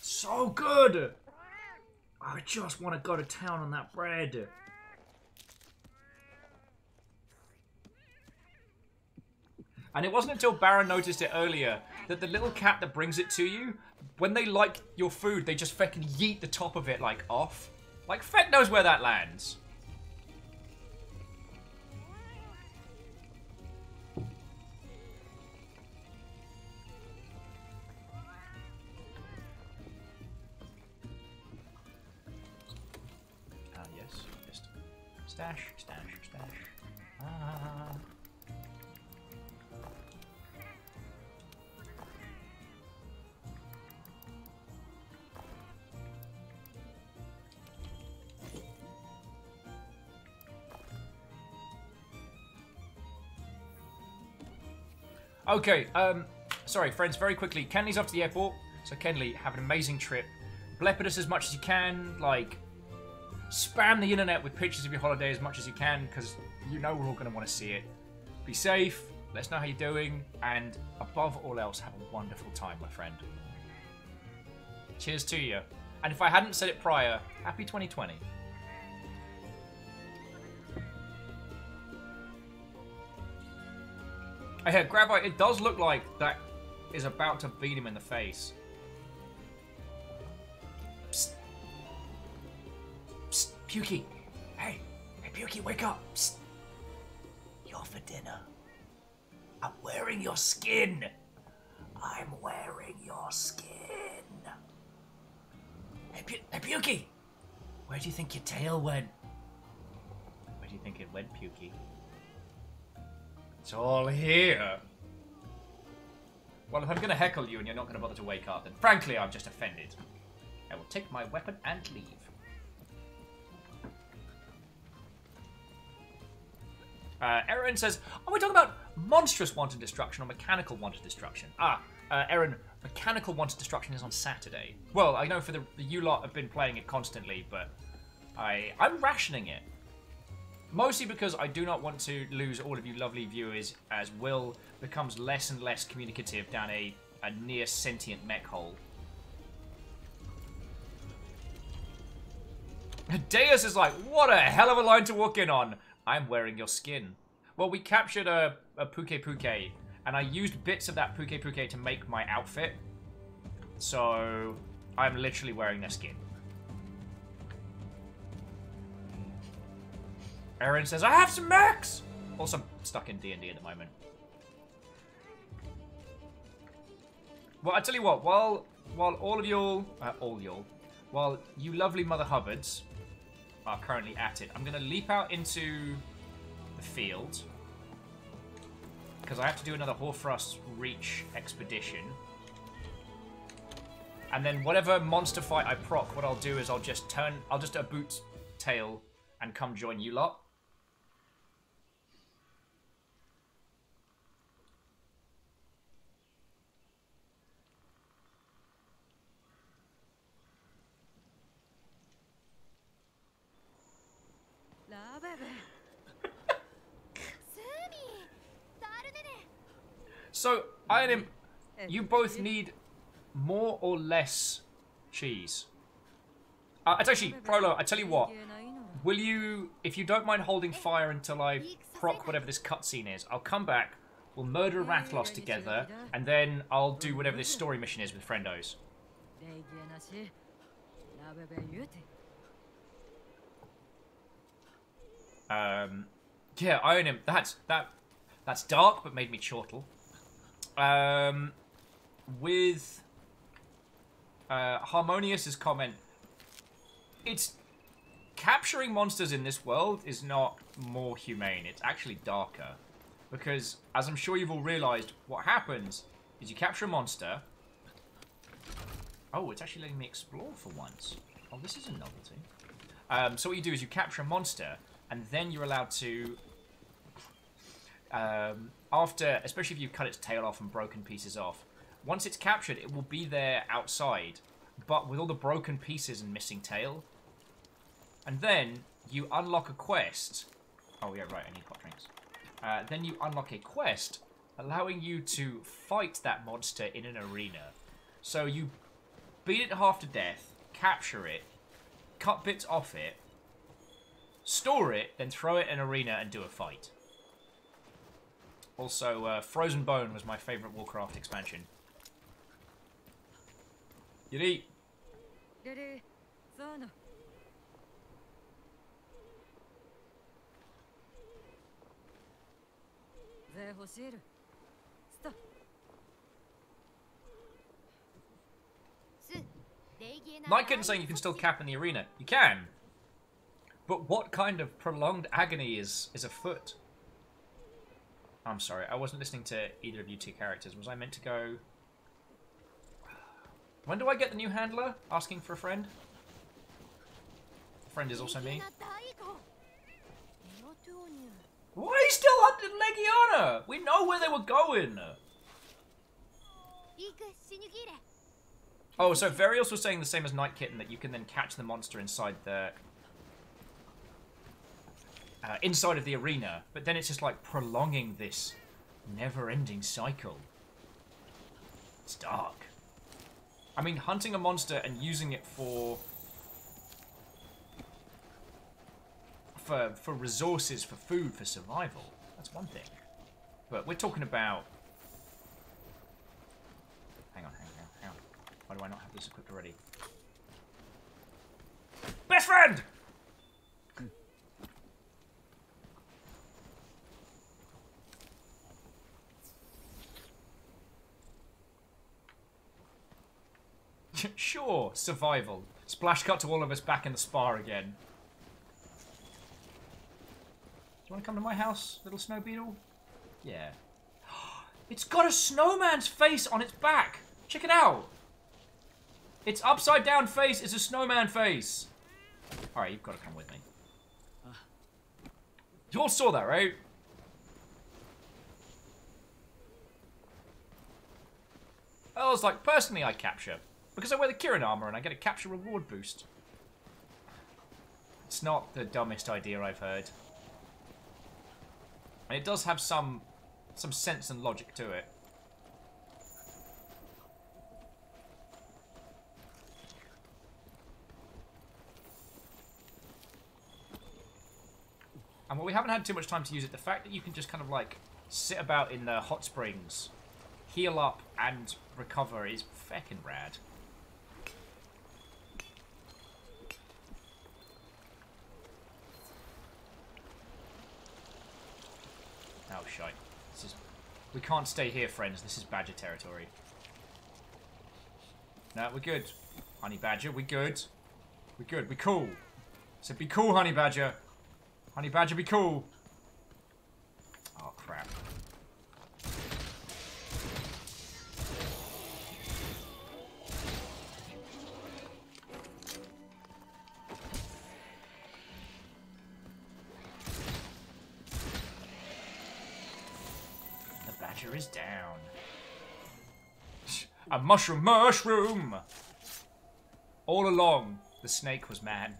So good! I just want to go to town on that bread. And it wasn't until Baron noticed it earlier that the little cat that brings it to you, when they like your food, they just fucking yeet the top of it, like, off. Like, Feck knows where that lands. Ah, yes. Just stash. Ah. Okay, sorry, friends, very quickly. Kenley's off to the airport, so Kenley, have an amazing trip. Blepid us as much as you can, like, spam the internet with pictures of your holiday as much as you can, because you know we're all going to want to see it. Be safe, let us know how you're doing, and above all else, have a wonderful time, my friend. Cheers to you. And if I hadn't said it prior, happy 2020. I hear Gravite, it does look like that is about to beat him in the face. Psst. Psst, Pukey. Hey, Pukey, wake up. Psst. You're for dinner. I'm wearing your skin. I'm wearing your skin. Hey, Pukey. Where do you think your tail went? Where do you think it went, Pukey? It's all here. Well, if I'm going to heckle you and you're not going to bother to wake up, then frankly, I'm just offended. I will take my weapon and leave. Erin says, are we talking about monstrous wanton destruction or mechanical wanton destruction? Erin, mechanical wanton destruction is on Saturday. Well, I know for you lot have been playing it constantly, but I'm rationing it. Mostly because I do not want to lose all of you lovely viewers as Will becomes less and less communicative down a near sentient mech hole. Deus is like, what a hell of a line to walk in on. I'm wearing your skin. Well, we captured a Puke, and I used bits of that Puke to make my outfit. So I'm literally wearing their skin. Erin says, I have some mechs! Also, I'm stuck in D&D at the moment. Well, I tell you what, while all of y'all, while you lovely Mother Hubbards are currently at it, I'm going to leap out into the field. Because I have to do another Hoarfrost Reach expedition. And then whatever monster fight I proc, what I'll do is I'll just do a boot tail and come join you lot. So, Iron, you both need more or less cheese. It's actually, Prolo, I tell you what. Will you, if you don't mind holding fire until I proc whatever this cutscene is, I'll come back, we'll murder Rathalos together, and then I'll do whatever this story mission is with friendos. Yeah, Iron him. That's dark, but made me chortle. With Harmonious's comment, it's capturing monsters in this world is not more humane. It's actually darker, because as I'm sure you've all realised, what happens is you capture a monster. Oh, it's actually letting me explore for once. Oh, this is a novelty. So what you do is you capture a monster, and then you're allowed to, after, especially if you've cut its tail off and broken pieces off, once it's captured, it will be there outside, but with all the broken pieces and missing tail. And then you unlock a quest. Oh, yeah, right, I need hot drinks. Then you unlock a quest allowing you to fight that monster in an arena. So you beat it half to death, capture it, cut bits off it, store it, then throw it in an arena and do a fight. Also, Frozen Bone was my favourite Warcraft expansion. Yuri! Night saying you can still cap in the arena. You can! But what kind of prolonged agony is afoot? I'm sorry, I wasn't listening to either of you two characters. Was I meant to go... When do I get the new handler? Asking for a friend? Friend is also me. Why are you still hunting Legiana? We know where they were going. Oh, so Varios was saying the same as Night Kitten, that you can then catch the monster inside the... inside of the arena, but then it's just like prolonging this never-ending cycle. It's dark. I mean, hunting a monster and using it for resources, for food, for survival, that's one thing. But we're talking about... Hang on. Why do I not have this equipped already? Best friend! Sure, survival. Splash cut to all of us back in the spa again. Do you want to come to my house, little snow beetle? Yeah. It's got a snowman's face on its back! Check it out! Its upside down face is a snowman face! Alright, you've got to come with me. You all saw that, right? I was like, personally I capture. Because I wear the Kirin armor and I get a capture reward boost. It's not the dumbest idea I've heard. And it does have some sense and logic to it. And while we haven't had too much time to use it, the fact that you can just kind of like sit about in the hot springs, heal up and recover is feckin' rad. Oh, shite. We can't stay here, friends. This is badger territory. No, we're good. Honey badger, we're good. We good. We cool. So be cool, honey badger. Honey badger, be cool. Oh, crap. The badger is down. A mushroom! All along, the snake was man.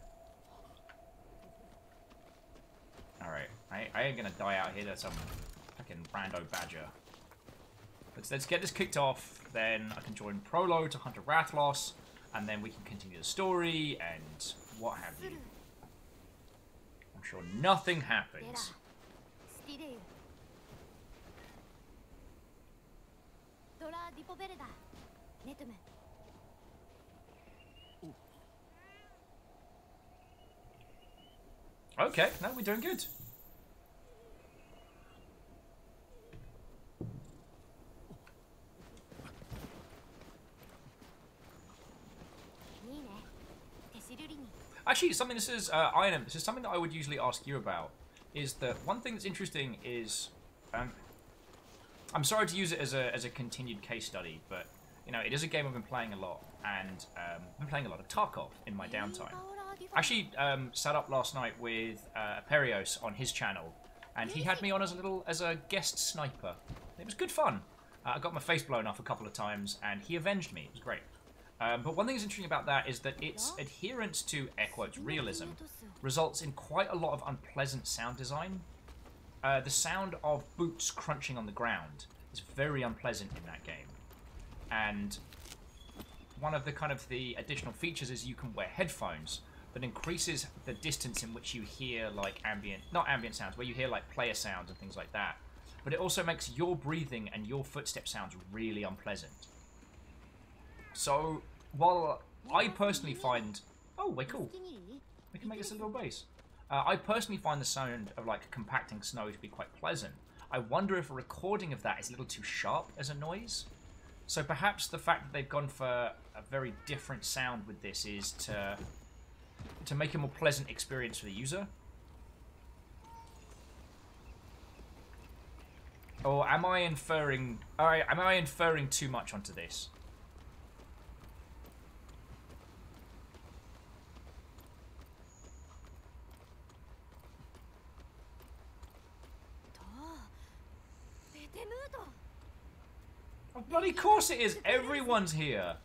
Alright, I ain't gonna die out here to some fucking rando badger. Let's get this kicked off, then I can join Prolo to hunt a Rathlos, and then we can continue the story, and what have you. I'm sure nothing happens. Okay, no, we're doing good. Actually, something this is Iron. This is something that I would usually ask you about. Is that one thing that's interesting is, I'm sorry to use it as a continued case study, but you know it is a game I've been playing a lot, and I've been playing a lot of Tarkov in my downtime. I actually sat up last night with Perios on his channel, and he had me on as a guest sniper. It was good fun. I got my face blown off a couple of times, and he avenged me. It was great. But one thing that's interesting about that is that its adherence to, air quotes, realism results in quite a lot of unpleasant sound design. The sound of boots crunching on the ground is very unpleasant in that game. And one of the additional features is you can wear headphones that increases the distance in which you hear like not ambient sounds, where you hear like player sounds and things like that. But it also makes your breathing and your footstep sounds really unpleasant. So, while I personally find... Oh, wait, cool. We can make this a little base. I personally find the sound of, like, compacting snow to be quite pleasant. I wonder if a recording of that is a little too sharp as a noise. So perhaps the fact that they've gone for a very different sound with this is to make a more pleasant experience for the user. Or am I inferring... Alright, am I inferring too much onto this? Oh, bloody course it is! Everyone's here!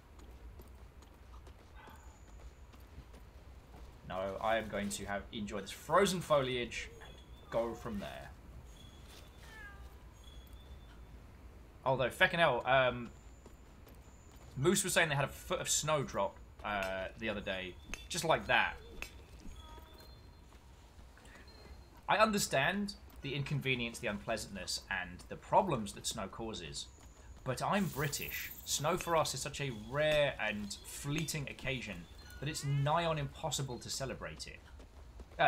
No, I am going to enjoy this frozen foliage and go from there. Although, feckin' hell, Moose was saying they had a foot of snow drop the other day. Just like that. I understand the inconvenience, the unpleasantness, and the problems that snow causes. But I'm British. Snow for us is such a rare and fleeting occasion that it's nigh on impossible to celebrate it.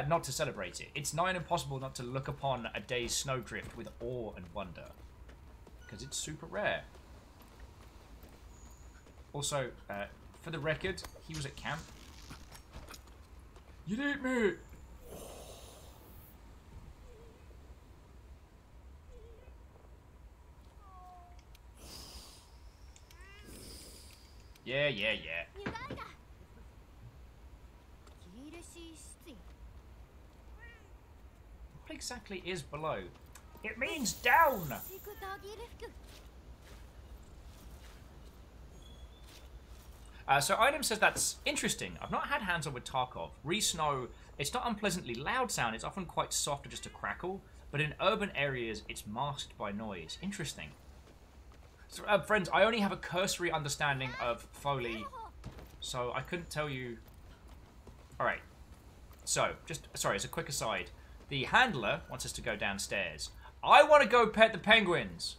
Not to celebrate it. It's nigh on impossible not to look upon a day's snowdrift with awe and wonder. Because it's super rare. Also, for the record, he was at camp. You did me! Yeah. What exactly is below? It means down! So Item says that's interesting. I've not had hands-on with Tarkov. Re-Snow, it's not unpleasantly loud sound, it's often quite soft or just a crackle, but in urban areas it's masked by noise. Interesting. So, friends, I only have a cursory understanding of Foley, so I couldn't tell you... Alright. So, sorry, as a quick aside, the handler wants us to go downstairs. I want to go pet the penguins!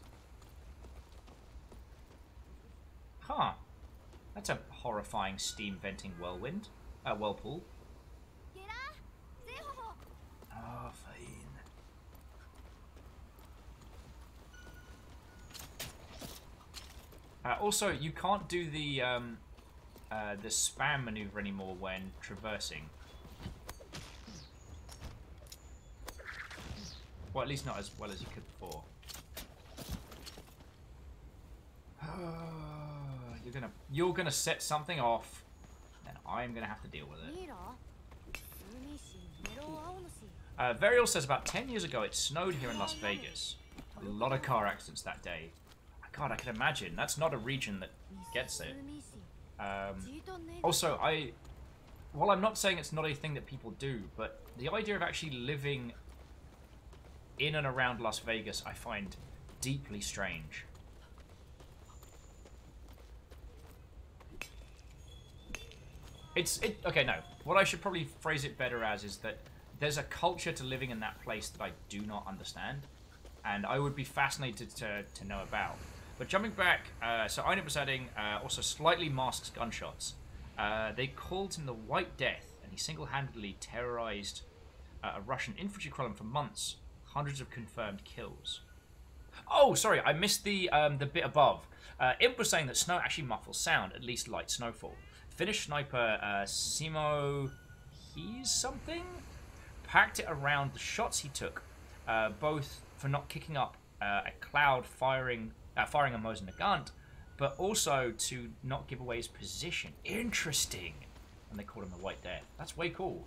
Huh. That's a horrifying steam-venting whirlwind. Whirlpool. Oh, fine. Also, you can't do the the spam maneuver anymore when traversing. Well, at least not as well as you could before. You're gonna set something off, and I'm gonna have to deal with it. Varial says about 10 years ago it snowed here in Las Vegas. A lot of car accidents that day. God, I can imagine. That's not a region that gets it. Also, while I'm not saying it's not a thing that people do, but the idea of actually living in and around Las Vegas I find deeply strange. Okay, no. What I should probably phrase it better as is that there's a culture to living in that place that I do not understand, and I would be fascinated to know about. But jumping back, so Einar was adding also slightly masked gunshots. They called him the White Death, and he single-handedly terrorized a Russian infantry column for months. Hundreds of confirmed kills. Oh, sorry, I missed the bit above. Imp was saying that snow actually muffles sound, at least light snowfall. Finnish sniper Simo He's something packed it around the shots he took, both for not kicking up a cloud firing a Mosin Nagant, but also to not give away his position. Interesting. And they called him the White Death. That's way cool.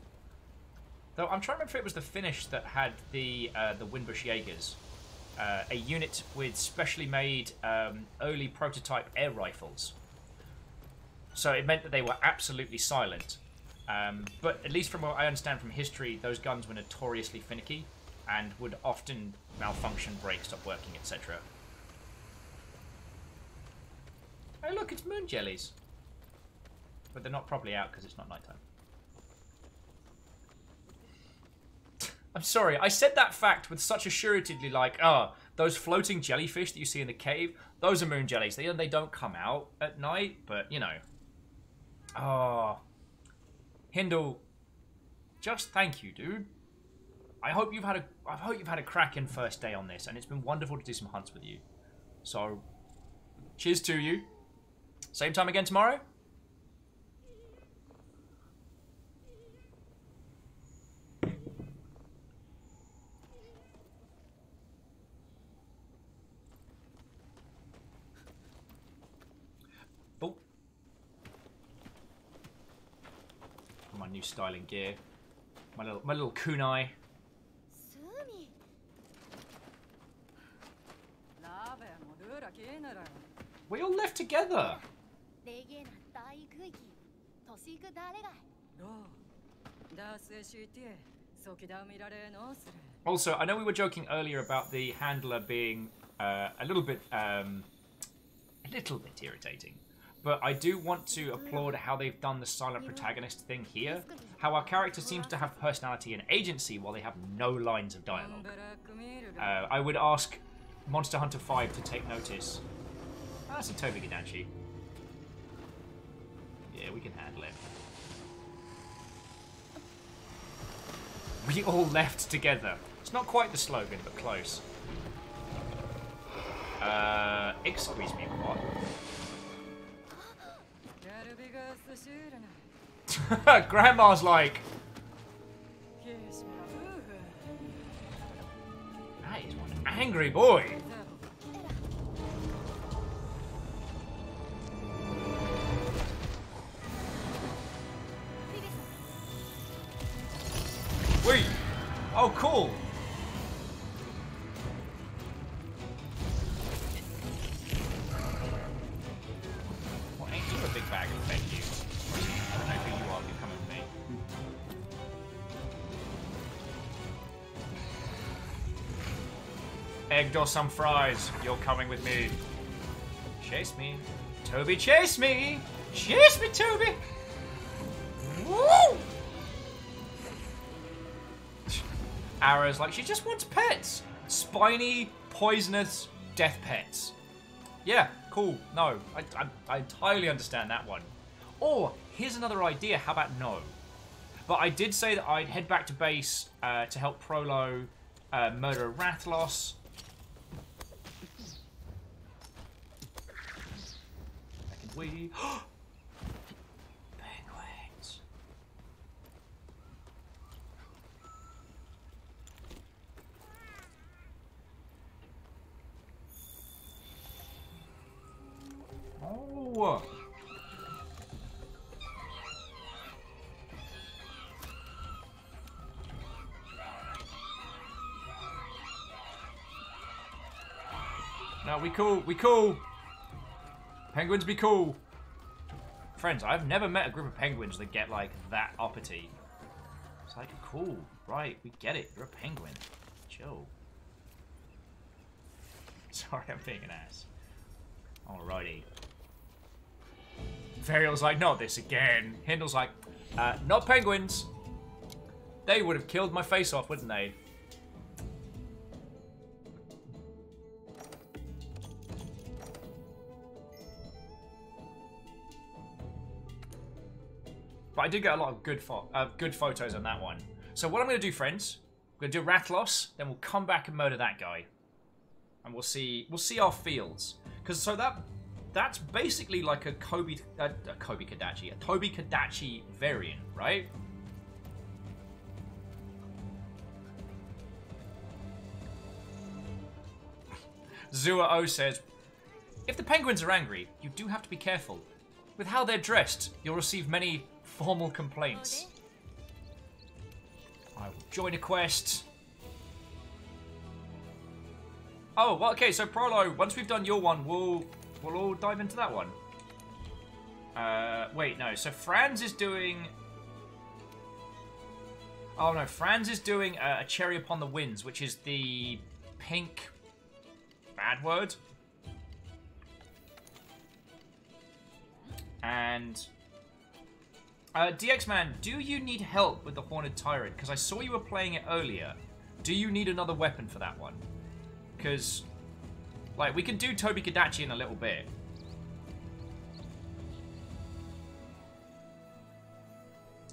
Though I'm trying to remember if it was the Finnish that had the Windbush Jaegers, a unit with specially made early prototype air rifles. So it meant that they were absolutely silent. But at least from what I understand from history, those guns were notoriously finicky and would often malfunction, break, stop working, etc. Oh look, it's moon jellies. But they're not properly out because it's not nighttime. I'm sorry, I said that fact with such assuredly like, oh, those floating jellyfish that you see in the cave, those are moon jellies. They don't come out at night, but, you know. Oh. Hindle, just thank you, dude. I hope you've had a cracking first day on this, and it's been wonderful to do some hunts with you. So, cheers to you. Same time again tomorrow? Oh. My new styling gear. My little kunai. We all live together. Also, I know we were joking earlier about the handler being a little bit irritating, but I do want to applaud how they've done the silent protagonist thing here. How our character seems to have personality and agency while they have no lines of dialogue. I would ask Monster Hunter 5 to take notice. Oh, that's a Toby Gadachi. Yeah, we can handle it. We all left together. It's not quite the slogan, but close. Excuse me, what? Grandma's like... That is one angry boy. Wait! Oh, cool! Well, ain't you a big bag of fake you? I don't know who you are, but you're coming with me. Egged or some fries, you're coming with me. Chase me. Toby, chase me! Chase me, Toby! Woo! Ara's like, she just wants pets. Spiny, poisonous, death pets. Yeah, cool. No, I entirely understand that one. Or, here's another idea. How about no? But I did say that I'd head back to base to help Prolo murder Rathlos. No, we cool. We cool. Penguins be cool. Friends, I've never met a group of penguins that get, like, that uppity. It's like, cool. Right, we get it. You're a penguin. Chill. Sorry, I'm being an ass. Alrighty. Varial's like, not this again. Hindle's like, not penguins. They would have killed my face off, wouldn't they? But I did get a lot of good photos on that one. So what I'm going to do, friends, we're going to do Rathlos, then we'll come back and murder that guy. And we'll see our fields. Because so that's basically like a Toby Kadachi variant, right? Zua O says, if the penguins are angry, you do have to be careful. With how they're dressed, you'll receive many formal complaints. I will join a quest. Oh, well, okay, so Prolo, once we've done your one, we'll all dive into that one. Wait, no, so Franz is doing... Oh, no, Franz is doing a Cherry Upon the Winds, which is the pink... bad word. And... DX Man, do you need help with the Horned Tyrant? Because I saw you were playing it earlier. Do you need another weapon for that one? Because, like, we can do Toby Kadachi in a little bit.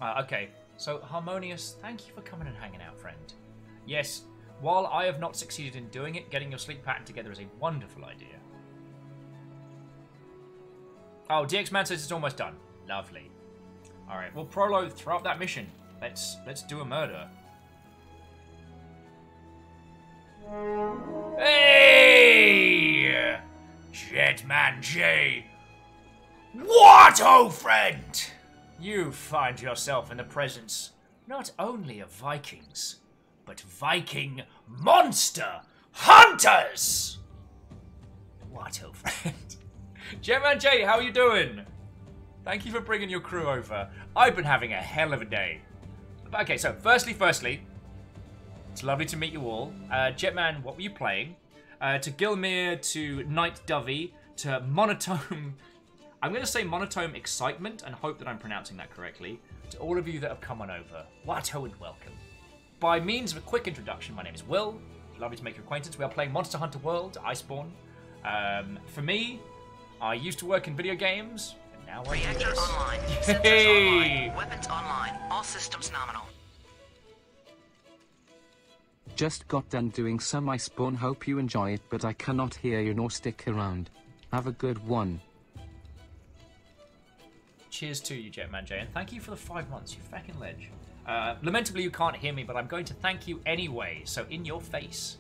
Okay, so Harmonious, thank you for coming and hanging out, friend. Yes, while I have not succeeded in doing it, getting your sleep pattern together is a wonderful idea. Oh, DX Man says it's almost done. Lovely. Alright, well, Prolo, throw up that mission. Let's do a murder. Hey! Jetman J! What, old friend? You find yourself in the presence not only of Vikings, but Viking monster hunters! What, old friend? Jetman J, how are you doing? Thank you for bringing your crew over. I've been having a hell of a day. Okay, so firstly, it's lovely to meet you all. Jetman, what were you playing? To Gilmere, to Night Dovey, to Monotone... I'm going to say Monotone Excitement and hope that I'm pronouncing that correctly. To all of you that have come on over, Watto and welcome. By means of a quick introduction, my name is Will. Lovely to make your acquaintance. We are playing Monster Hunter World, Iceborne. For me, I used to work in video games, and now I Reactor online. Sensors online. Weapons online. All systems nominal. Just got done doing some Iceborne, hope you enjoy it, but I cannot hear you nor stick around. Have a good one. Cheers to you, Jetman J, and thank you for the 5 months, you fucking ledge. Lamentably, you can't hear me, but I'm going to thank you anyway, so in your face.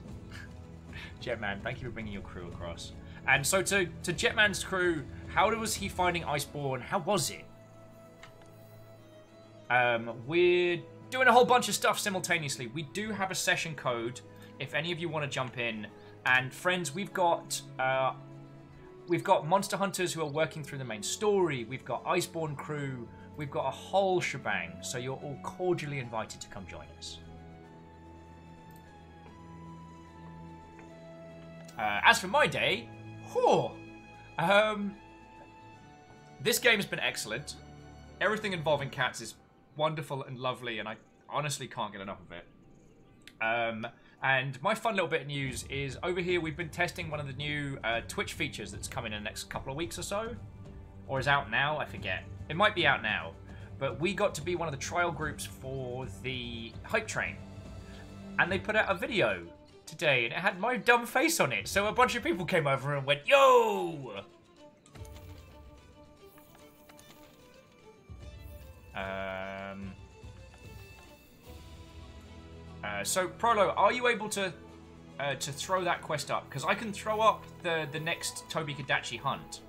Jetman, thank you for bringing your crew across. And so to Jetman's crew, how was he finding Iceborne? How was it? We're doing a whole bunch of stuff simultaneously. We do have a session code if any of you want to jump in. And friends, we've got monster hunters who are working through the main story. We've got Iceborne crew. We've got a whole shebang. So you're all cordially invited to come join us. As for my day, this game has been excellent. Everything involving cats is wonderful and lovely, and I honestly can't get enough of it. And my fun little bit of news is over here we've been testing one of the new Twitch features that's coming in the next couple of weeks or so. Or is out now, I forget. It might be out now. But we got to be one of the trial groups for the Hype Train. And they put out a video today, and it had my dumb face on it. So a bunch of people came over and went, yo! So Prolo, are you able to throw that quest up? Because I can throw up the next Toby Kadachi hunt.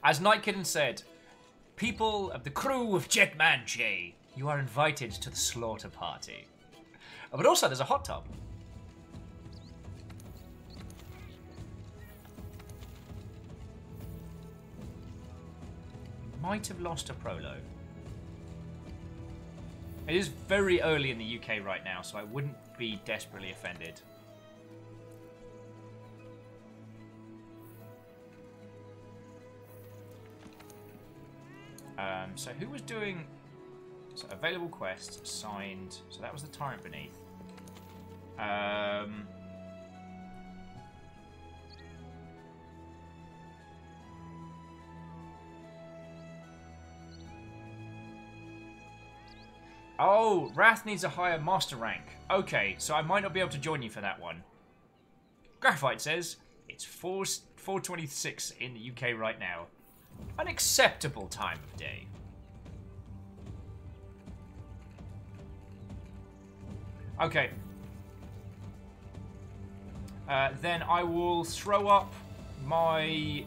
As Night Kitten said, people of the crew of Jetman J, you are invited to the slaughter party. But also, there's a hot tub. Might have lost a Prolo. It is very early in the UK right now, so I wouldn't be desperately offended. So who was doing... So available quests, signed... So that was the Tyrant Beneath. Oh, Wrath needs a higher master rank. Okay, so I might not be able to join you for that one. Graphite says, it's 4:26 in the UK right now. An acceptable time of day. Okay. Then I will throw up my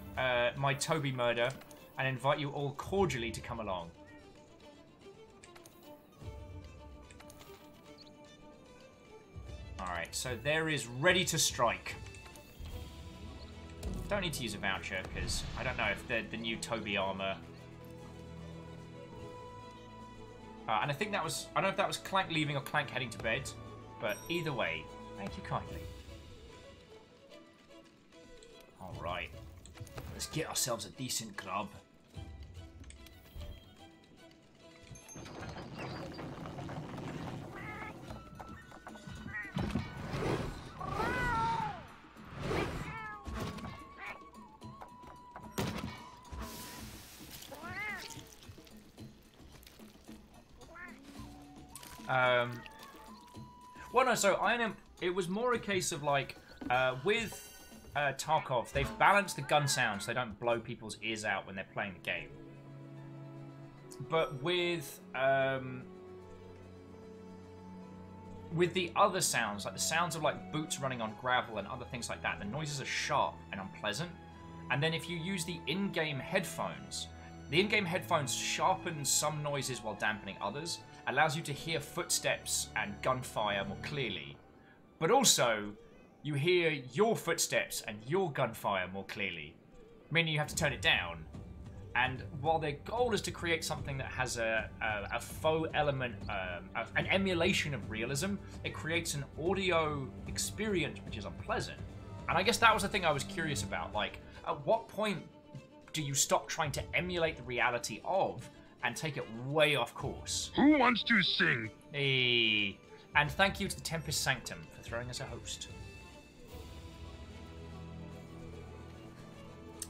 my Toby murder and invite you all cordially to come along. Alright, so there is Ready to Strike. Don't need to use a voucher, because I don't know if the new Toby armor... and I think that was... I don't know if that was Clank leaving or Clank heading to bed, but either way, thank you kindly. Alright, let's get ourselves a decent grub. Well, no, so it was more a case of like, with Tarkov, they've balanced the gun sounds so they don't blow people's ears out when they're playing the game. But with the other sounds, like the sounds of like boots running on gravel and other things like that, the noises are sharp and unpleasant. And then if you use the in-game headphones sharpen some noises while dampening others, allows you to hear footsteps and gunfire more clearly. But also, you hear your footsteps and your gunfire more clearly, meaning you have to turn it down. And while their goal is to create something that has a faux element, an emulation of realism, it creates an audio experience which is unpleasant. And I guess that was the thing I was curious about. Like, at what point do you stop trying to emulate the reality of and take it way off course? Who wants to sing? Hey. And thank you to the Tempest Sanctum for throwing us a host.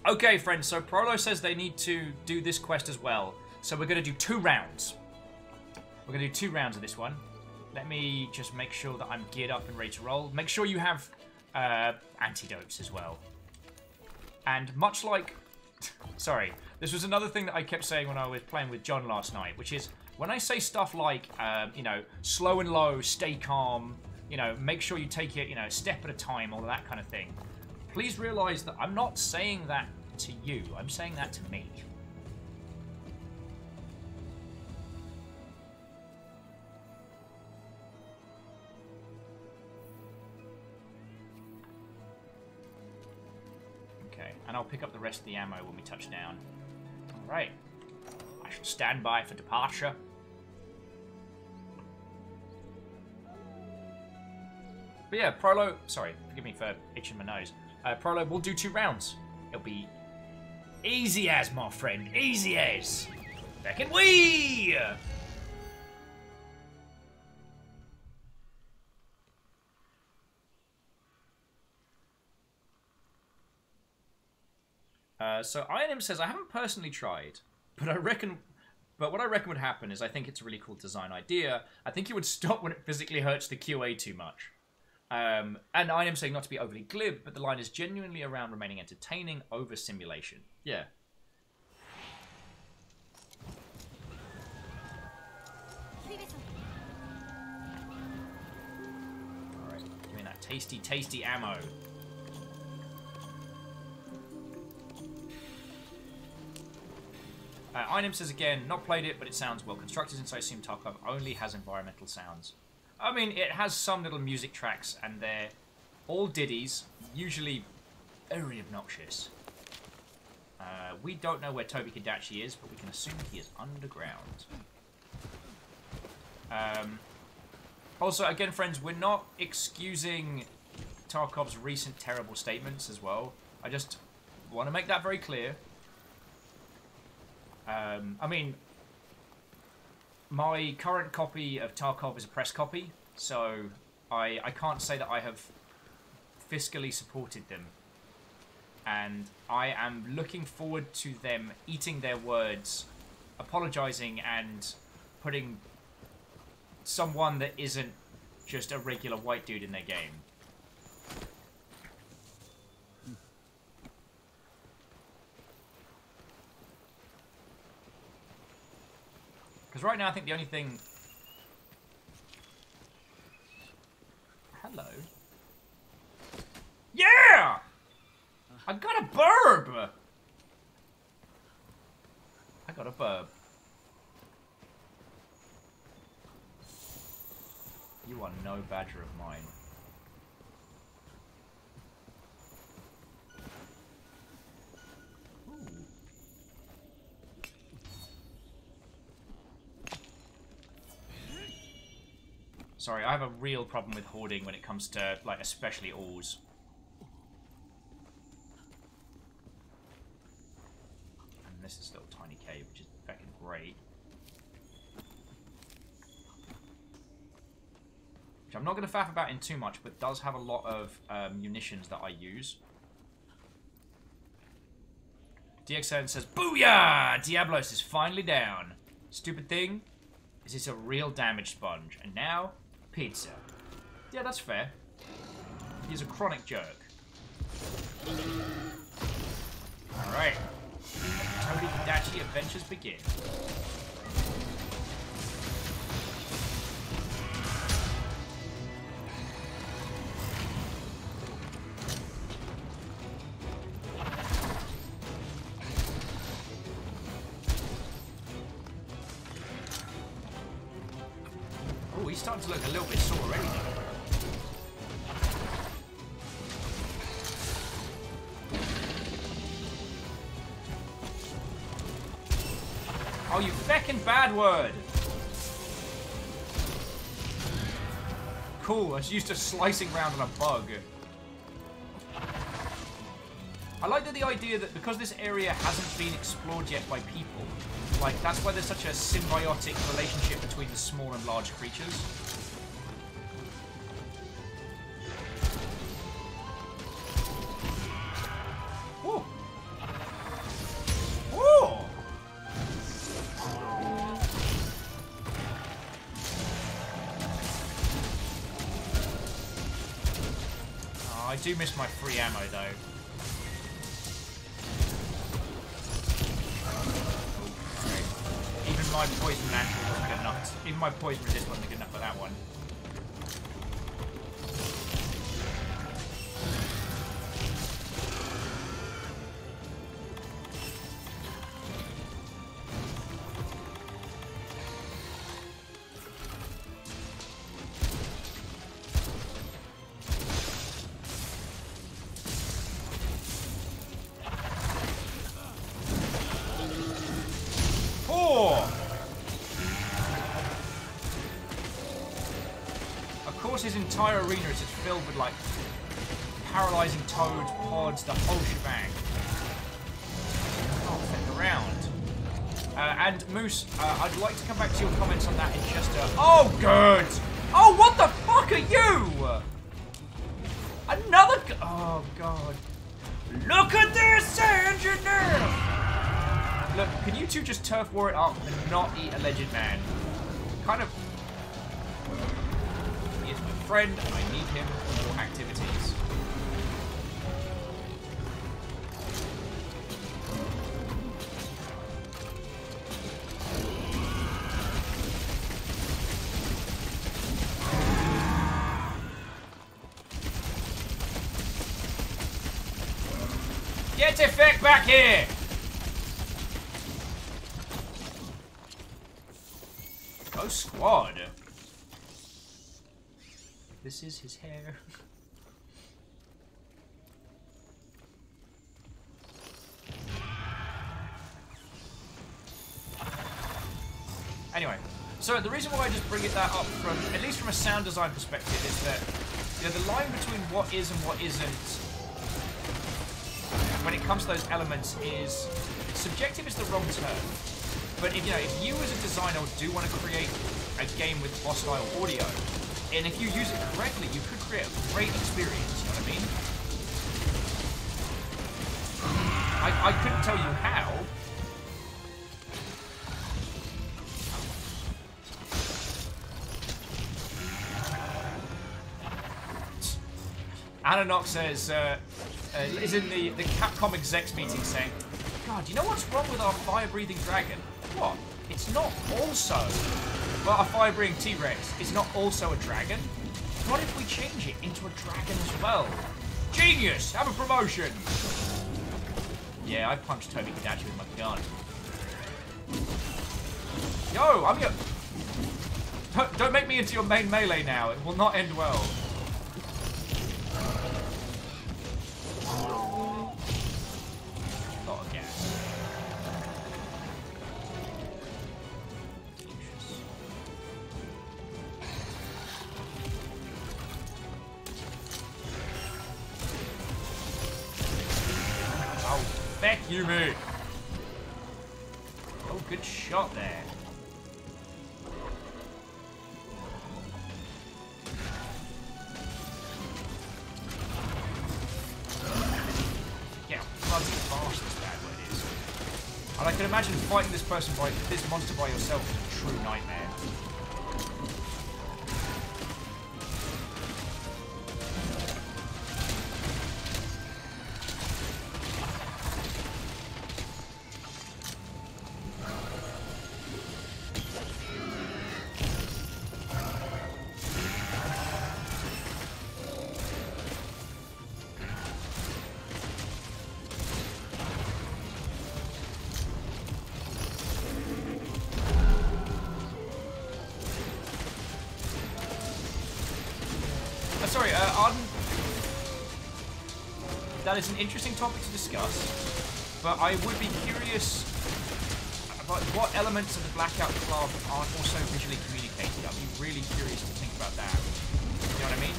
Okay, friends, so Prolo says they need to do this quest as well. So we're going to do 2 rounds. We're going to do 2 rounds of this one. Let me just make sure that I'm geared up and ready to roll. Make sure you have antidotes as well. And much like... Sorry, this was another thing that I kept saying when I was playing with John last night, which is when I say stuff like, you know, slow and low, stay calm, you know, make sure you take it, you know, step at a time, all of that kind of thing. Please realize that I'm not saying that to you, I'm saying that to me. Okay, and I'll pick up the rest of the ammo when we touch down. Alright. I shall stand by for departure. But yeah, Prolo... Sorry, forgive me for itching my nose. Prolo, we'll do 2 rounds. It'll be easy as, my friend. Easy as. Back and wee! So INM says, I haven't personally tried, but what I reckon would happen is I think it's a really cool design idea. I think it would stop when it physically hurts the QA too much. And INM saying not to be overly glib, but the line is genuinely around remaining entertaining over simulation. Yeah. Alright, give me that tasty, tasty ammo. Einem says again, not played it, but it sounds well constructed since I assume Tarkov only has environmental sounds. I mean, it has some little music tracks, and they're all ditties, usually very obnoxious. We don't know where Toby Kadachi is, but we can assume he is underground. Also, again, friends, we're not excusing Tarkov's recent terrible statements as well. I just want to make that very clear. I mean, my current copy of Tarkov is a press copy, so I can't say that I have fiscally supported them. And I am looking forward to them eating their words, apologizing, and putting someone that isn't just a regular white dude in their game. Because right now I think the only thing... Hello? Yeah! I got a burb! I got a burb. You are no badger of mine. Ooh. Sorry, I have a real problem with hoarding when it comes to, like, especially ores. This is still a tiny cave, which is fucking great. Which I'm not going to faff about in too much, but does have a lot of munitions that I use. DXN says, "Booyah! Diablos is finally down. Stupid thing is it's a real damage sponge. And now, pizza." Yeah, that's fair. He's a chronic jerk. Alright. Toby Kadachi adventures begin. Oh, he's starting to look a little bit sore already. Oh, you feckin' bad word! Cool, I was used to slicing around on a bug. I like the idea that because this area hasn't been explored yet by people, like, that's why there's such a symbiotic relationship between the small and large creatures. Woo! Woo! I do miss my free ammo, though. Right. Even my poison mantle wasn't good enough. Even my poison resist wasn't good enough for that one. His entire arena is just filled with, like, paralyzing toads, pods, the whole shebang. Oh, fuck around. And Moose, I'd like to come back to your comments on that in just a... Oh, good! Oh, what the fuck are you? Another... Oh, God. Look at this, engineer! Look, can you two just turf war it up and not eat a legend man? Kind of... He is my friend, and I need him for activities. Get effect back here! Close squad. This is his hair. Anyway, so the reason why I just bring it that up from, at least from a sound design perspective, is that the line between what is and what isn't, when it comes to those elements, is subjective is the wrong term. But if you as a designer do want to create a game with hostile audio, and if you use it correctly, you could create a great experience. You know what I mean? I couldn't tell you how. Ananox says, is in the Capcom execs meeting saying, God, you know what's wrong with our fire-breathing dragon? What? It's not also... Well, a fire-breathing T-Rex is not also a dragon? What if we change it into a dragon as well? Genius! Have a promotion! Yeah, I punched Toby Kadachi with my gun. Yo, I'm your... Don't make me into your main melee now. It will not end well. Lot of gas. Oh, feck you, mate. Oh, good shot there. And I can imagine fighting this monster by yourself is a true nightmare. Sorry, Arden. That is an interesting topic to discuss, but I would be curious about what elements of the Blackout Club aren't also visually communicated. I'd be really curious to think about that. You know what I mean?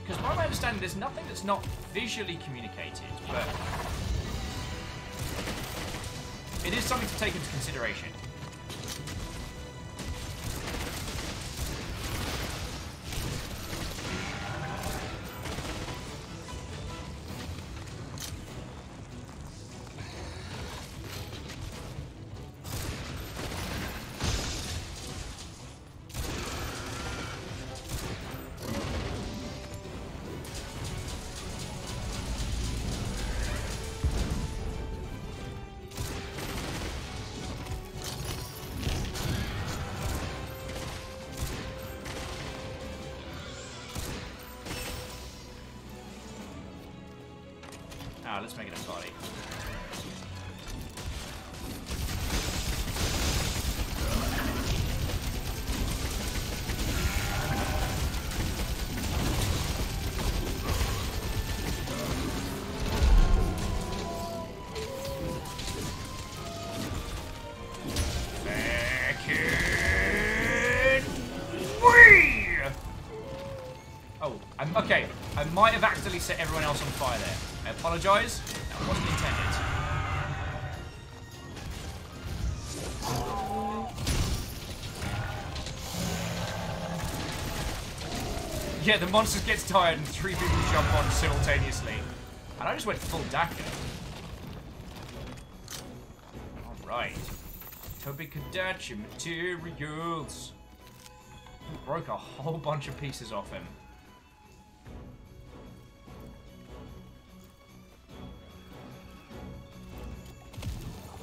Because by my understanding, there's nothing that's not visually communicated, but it is something to take into consideration. Let's make it a party. Oh, okay. I might have accidentally set everyone else on fire there. I apologise. That wasn't intended. Yeah, the monster gets tired and 3 people jump on simultaneously. And I just went full Daka. Alright. Toby Kadachi materials. Broke a whole bunch of pieces off him.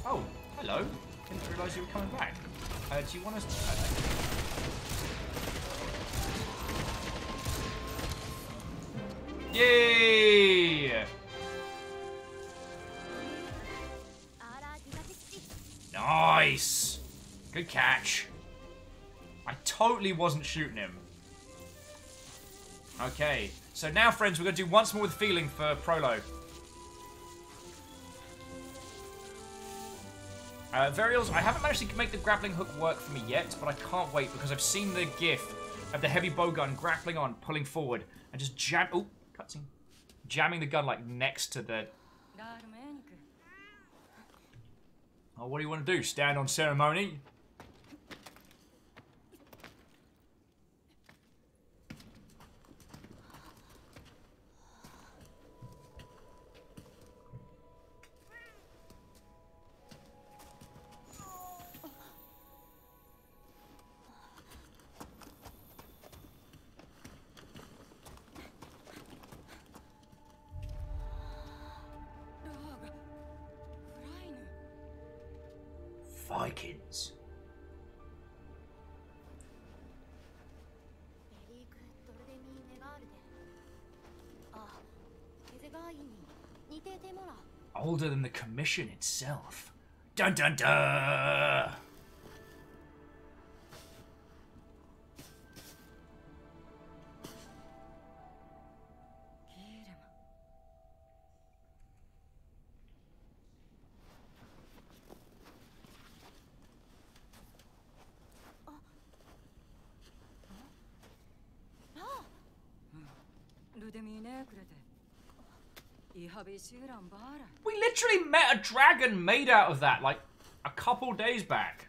Oh, hello. Didn't realise you were coming back. Do you want us to... Yay! Good catch. I totally wasn't shooting him. Okay. So now, friends, we're going to do once more with feeling for Prolo. Varials, I haven't managed to make the grappling hook work for me yet, but I can't wait because I've seen the gif of the heavy bowgun grappling on, pulling forward, and just cutscene. Jamming the gun like next to the... Oh, what do you want to do? Stand on ceremony? Vikings. Older than the commission itself. Dun dun dun! We literally met a dragon made out of that, like, a couple days back.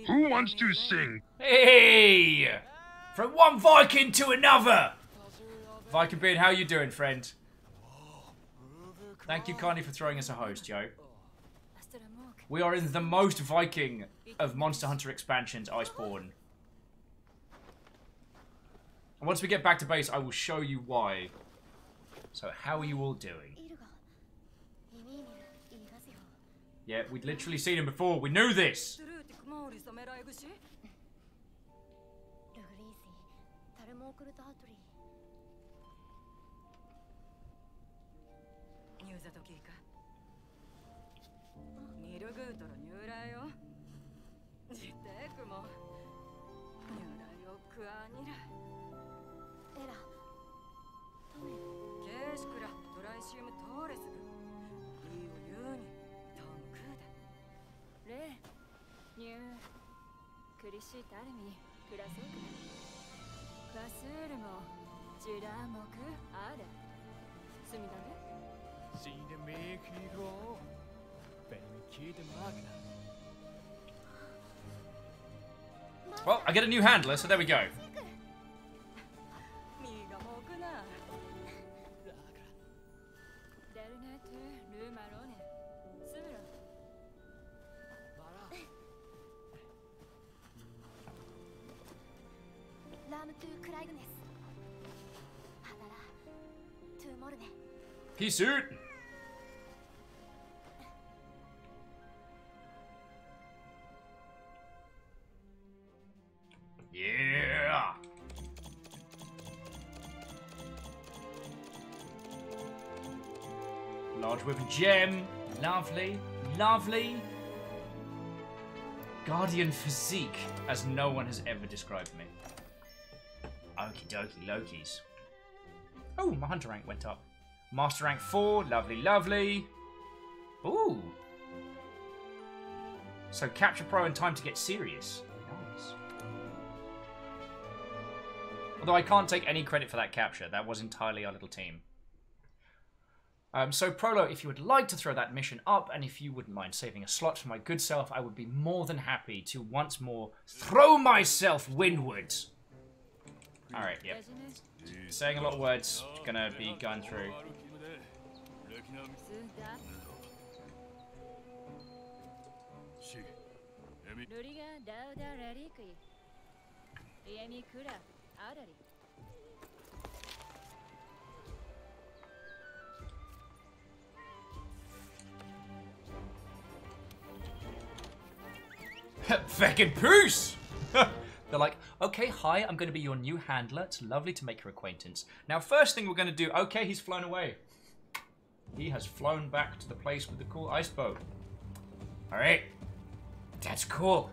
Who wants to sing? Hey! From one Viking to another! Viking Beard, how you doing, friend? Thank you kindly for throwing us a host, Joe. We are in the most Viking of Monster Hunter expansions, Iceborne. And once we get back to base, I will show you why. So, how are you all doing? Yeah, we'd literally seen him before. We knew this! Well, I get a new handler, so there we go. Peace out. Yeah. Large weapon gem. Lovely. Lovely. Guardian physique, as no one has ever described me. Okie dokie Lokis. Oh, my hunter rank went up. Master rank 4. Lovely, lovely. Ooh. So capture pro in time to get serious. Nice. Although I can't take any credit for that capture. That was entirely our little team. So, Prolo, if you would like to throw that mission up, and if you wouldn't mind saving a slot for my good self, I would be more than happy to once more throw myself windwards. Alright, yep. Saying a lot of words, gonna be going through. Feckin' poos! They're like, okay, hi, I'm going to be your new handler. It's lovely to make your acquaintance. Now, first thing we're going to do... Okay, he's flown away. He has flown back to the place with the cool ice boat. Alright. That's cool.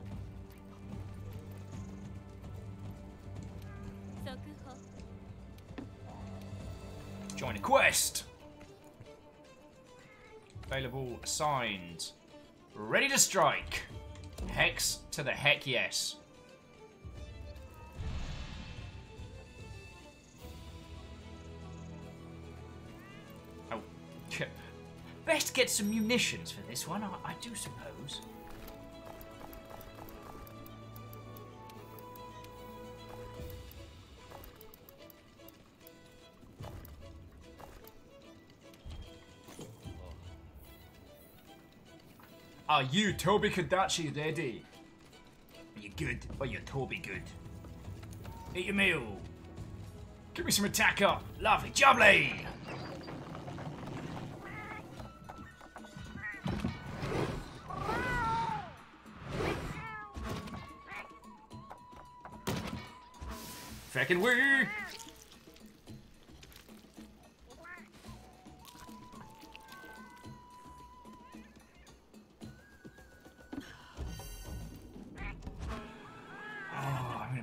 Join a quest. Available, assigned. Ready to strike. Hex to the heck yes. Oh, best get some munitions for this one, I do suppose. Are you Toby Kadachi ready? Are you good? Or you Toby good? Eat your meal. Give me some attack up. Lovely jubbly. Feckin' wee.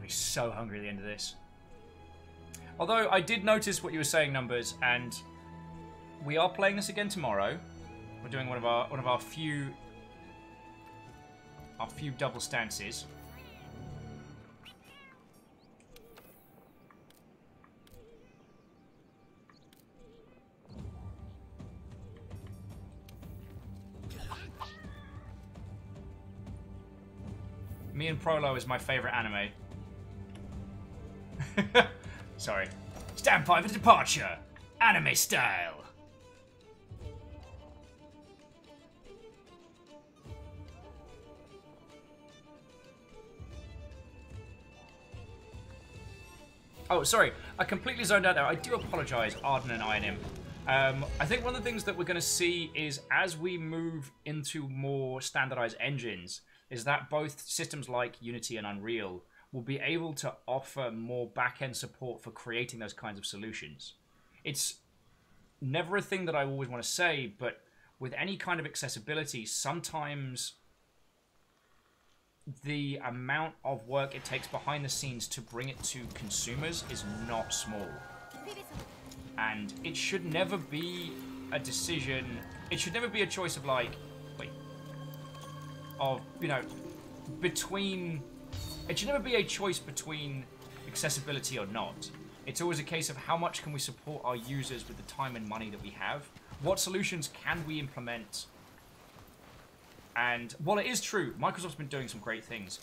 So hungry at the end of this. Although I did notice what you were saying, Numbers, and we are playing this again tomorrow. We're doing one of our few double stances. Me and Prolo is my favorite anime. Sorry. Stand by for departure. Anime style. Oh, sorry. I completely zoned out there. I do apologize, Arden and INM. I think one of the things that we're going to see is as we move into more standardized engines, is that both systems like Unity and Unreal will be able to offer more back-end support for creating those kinds of solutions. It's never a thing that I always want to say, but with any kind of accessibility, sometimes the amount of work it takes behind the scenes to bring it to consumers is not small. And it should never be a decision, it should never be a choice of like, it should never be a choice between accessibility or not. It's always a case of how much can we support our users with the time and money that we have? What solutions can we implement? And while it is true, Microsoft's been doing some great things.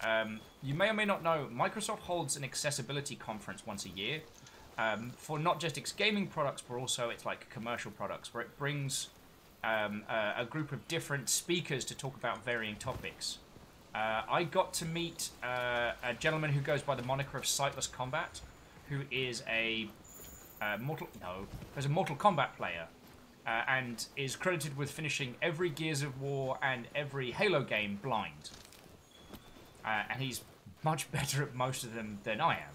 You may or may not know, Microsoft holds an accessibility conference once a year for not just its gaming products, but also its like commercial products, where it brings a group of different speakers to talk about varying topics. I got to meet a gentleman who goes by the moniker of Sightless Combat, who is a Mortal Kombat player, and is credited with finishing every Gears of War and every Halo game blind. And he's much better at most of them than I am.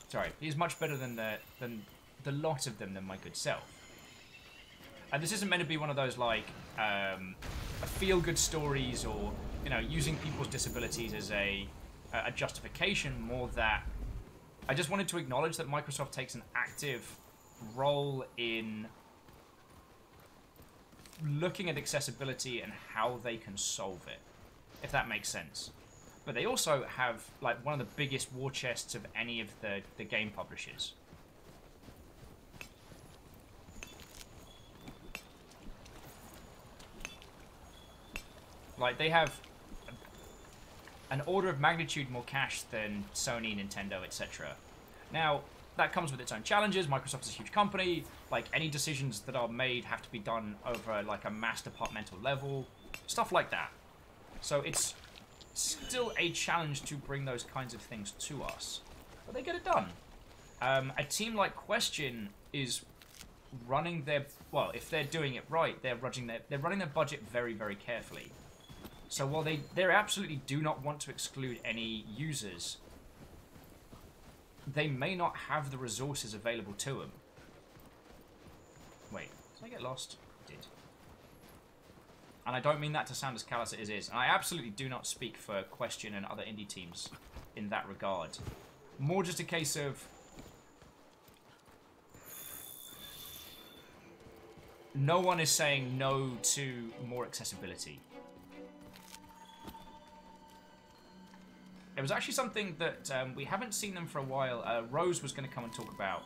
Sorry, he's much better than the lot of them than my good self. And this isn't meant to be one of those like feel-good stories or using people's disabilities as a justification. More that I just wanted to acknowledge that Microsoft takes an active role in looking at accessibility and how they can solve it, if that makes sense. But they also have like one of the biggest war chests of any of the game publishers. Like, they have an order of magnitude more cash than Sony, Nintendo, etc. Now, that comes with its own challenges. Microsoft is a huge company. Like, any decisions that are made have to be done over, like, a mass departmental level. Stuff like that. So it's still a challenge to bring those kinds of things to us. But they get it done. A team like Question is running their... Well, if they're doing it right, they're running their budget very, very carefully. So while they absolutely do not want to exclude any users, they may not have the resources available to them. Wait, did I get lost? I did. And I don't mean that to sound as callous as it is. And I absolutely do not speak for Question and other indie teams in that regard. More just a case of... no one is saying no to more accessibility. It was actually something that we haven't seen them for a while. Rose was going to come and talk about,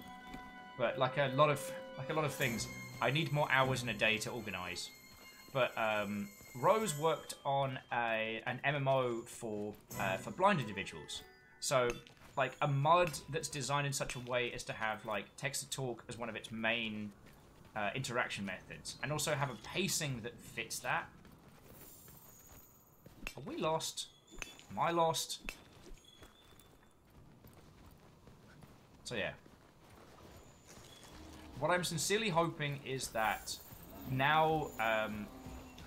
but like a lot of things, I need more hours in a day to organise. But Rose worked on an MMO for blind individuals. So like a MUD that's designed in such a way as to have like text to talk as one of its main interaction methods, and also have a pacing that fits that. Are we lost? Am I lost? So yeah. What I'm sincerely hoping is that now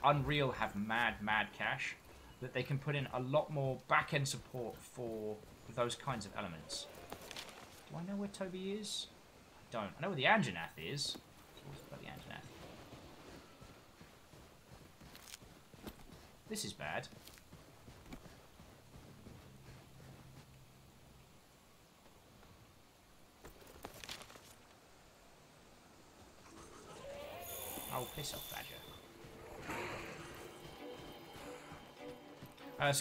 Unreal have mad cash, that they can put in a lot more back-end support for those kinds of elements. Do I know where Toby is? I don't. I know where the Anjanath is. What's about the Anjanath? This is bad. Oh, piss off, Badger.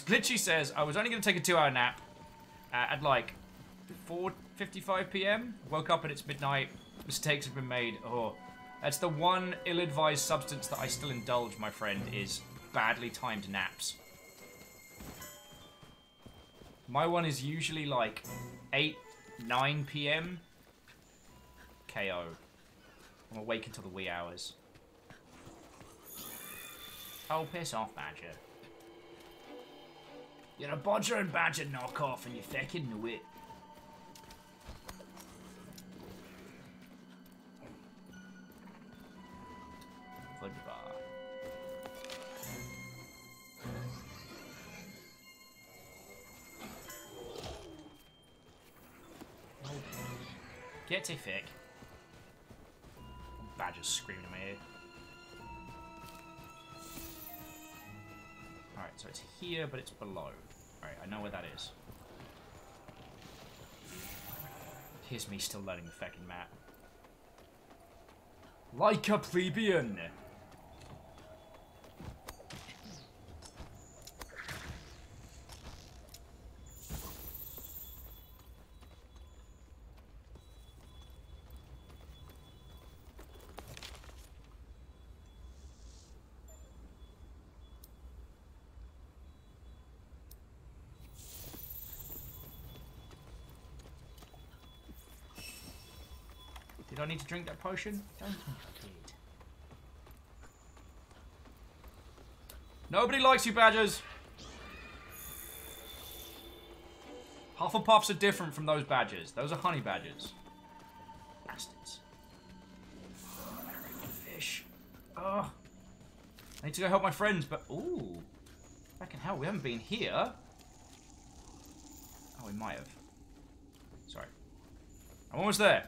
Glitchy says, I was only going to take a 2-hour nap at like 4:55 p.m. Woke up and it's midnight. Mistakes have been made. Oh, that's the one ill-advised substance that I still indulge, my friend, is badly timed naps. My one is usually like 8-9 p.m. KO. I'm awake until the wee hours. Oh, piss off, Badger. You're a Bodger and Badger knockoff and you fucking know it. Goodbye. Get a fic. Badger's screaming in my ear. Alright, so it's here, but it's below. Alright, I know where that is. Here's me still learning the fucking map. Like a plebeian! Did I need to drink that potion? Don't think I did. Nobody likes you, Badgers! Hufflepuffs are different from those badgers. Those are honey badgers. Bastards. Fish. Ugh. I need to go help my friends, but... Ooh. Fucking hell, we haven't been here. Oh, we might have. Sorry. I'm almost there.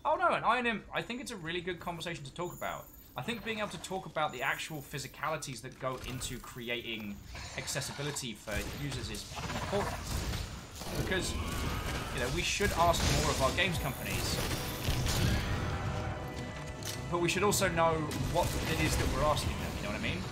Oh no, an Iron Imp, I think it's a really good conversation to talk about. I think being able to talk about the actual physicalities that go into creating accessibility for users is important. Because, you know, we should ask more of our games companies. But we should also know what it is that we're asking them, you know what I mean?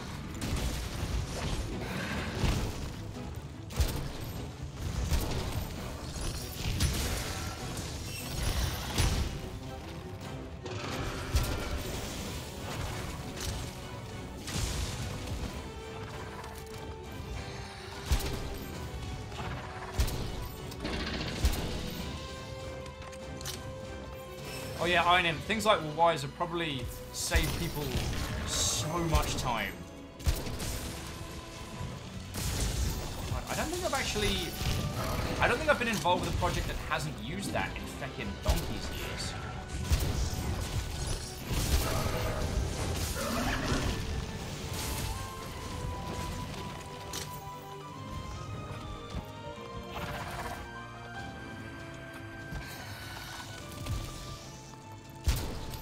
Oh yeah, Iron Imp. Things like wires have probably saved people so much time. I don't think I've actually... I don't think I've been involved with a project that hasn't used that in feckin' donkey's years.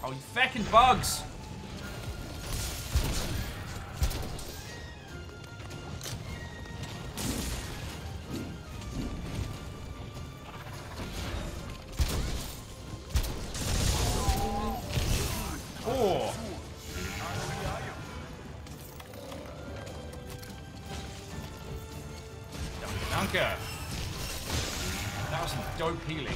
Oh, you feckin' bugs! Oh! Danke! That was some dope healing.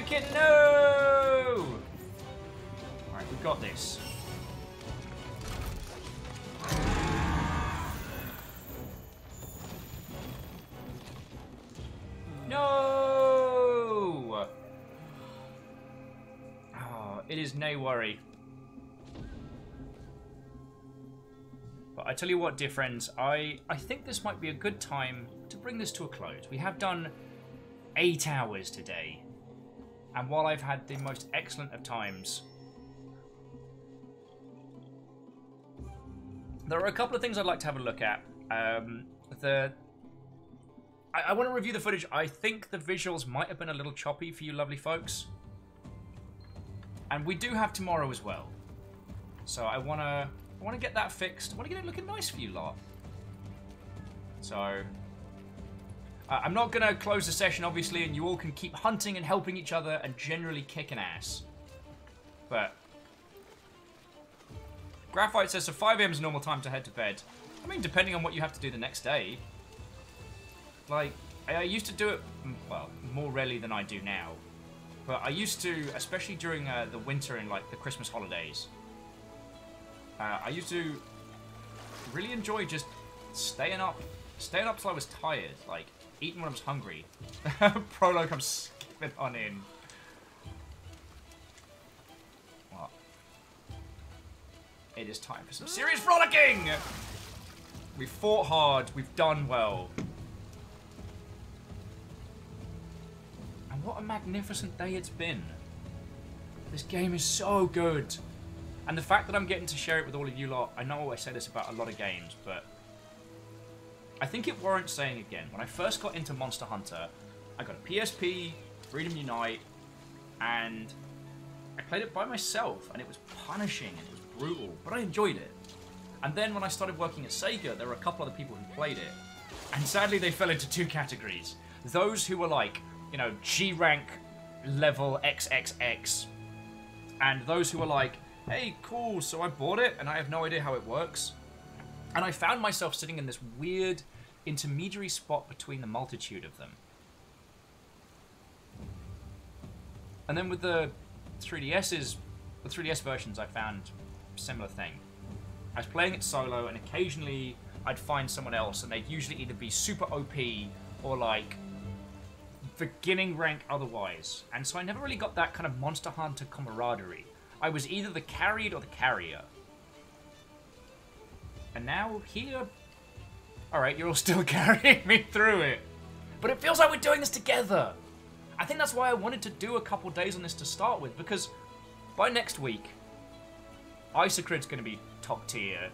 Kid, no! Alright, we've got this. No! Oh, it is no worry. But I tell you what, dear friends, I think this might be a good time to bring this to a close. We have done 8 hours today. And while I've had the most excellent of times, there are a couple of things I'd like to have a look at. I want to review the footage. I think the visuals might have been a little choppy for you lovely folks. And we do have tomorrow as well. So I want to get that fixed. I want to get it looking nice for you lot. So... I'm not going to close the session, obviously, and you all can keep hunting and helping each other and generally kicking ass. But... Graphite says, so 5 AM is normal time to head to bed. I mean, depending on what you have to do the next day. Like, I used to do it, well, more rarely than I do now. But I used to, especially during the winter and, like, the Christmas holidays. I used to really enjoy just staying up till I was tired, like... Eating when I was hungry. Prologue, I'm skipping on in. What? It is time for some serious frolicking! We've fought hard. We've done well. And what a magnificent day it's been. This game is so good. And the fact that I'm getting to share it with all of you lot, I know I say this about a lot of games, but... I think it warrants saying again, when I first got into Monster Hunter, I got a PSP, Freedom Unite, and I played it by myself, and it was punishing, and it was brutal, but I enjoyed it. And then when I started working at Sega, there were a couple other people who played it, and sadly they fell into 2 categories. Those who were like, you know, G-rank level XXX, and those who were like, hey, cool, so I bought it, and I have no idea how it works. And I found myself sitting in this weird intermediary spot between the multitude of them. And then with the 3DS versions, I found a similar thing. I was playing it solo, and occasionally I'd find someone else, and they'd usually either be super OP or like beginning rank otherwise. And so I never really got that kind of Monster Hunter camaraderie. I was either the carried or the carrier. And now, here... Alright, you're all still carrying me through it. But it feels like we're doing this together. I think that's why I wanted to do a couple days on this to start with, because by next week, Isocrid's going to be top tier.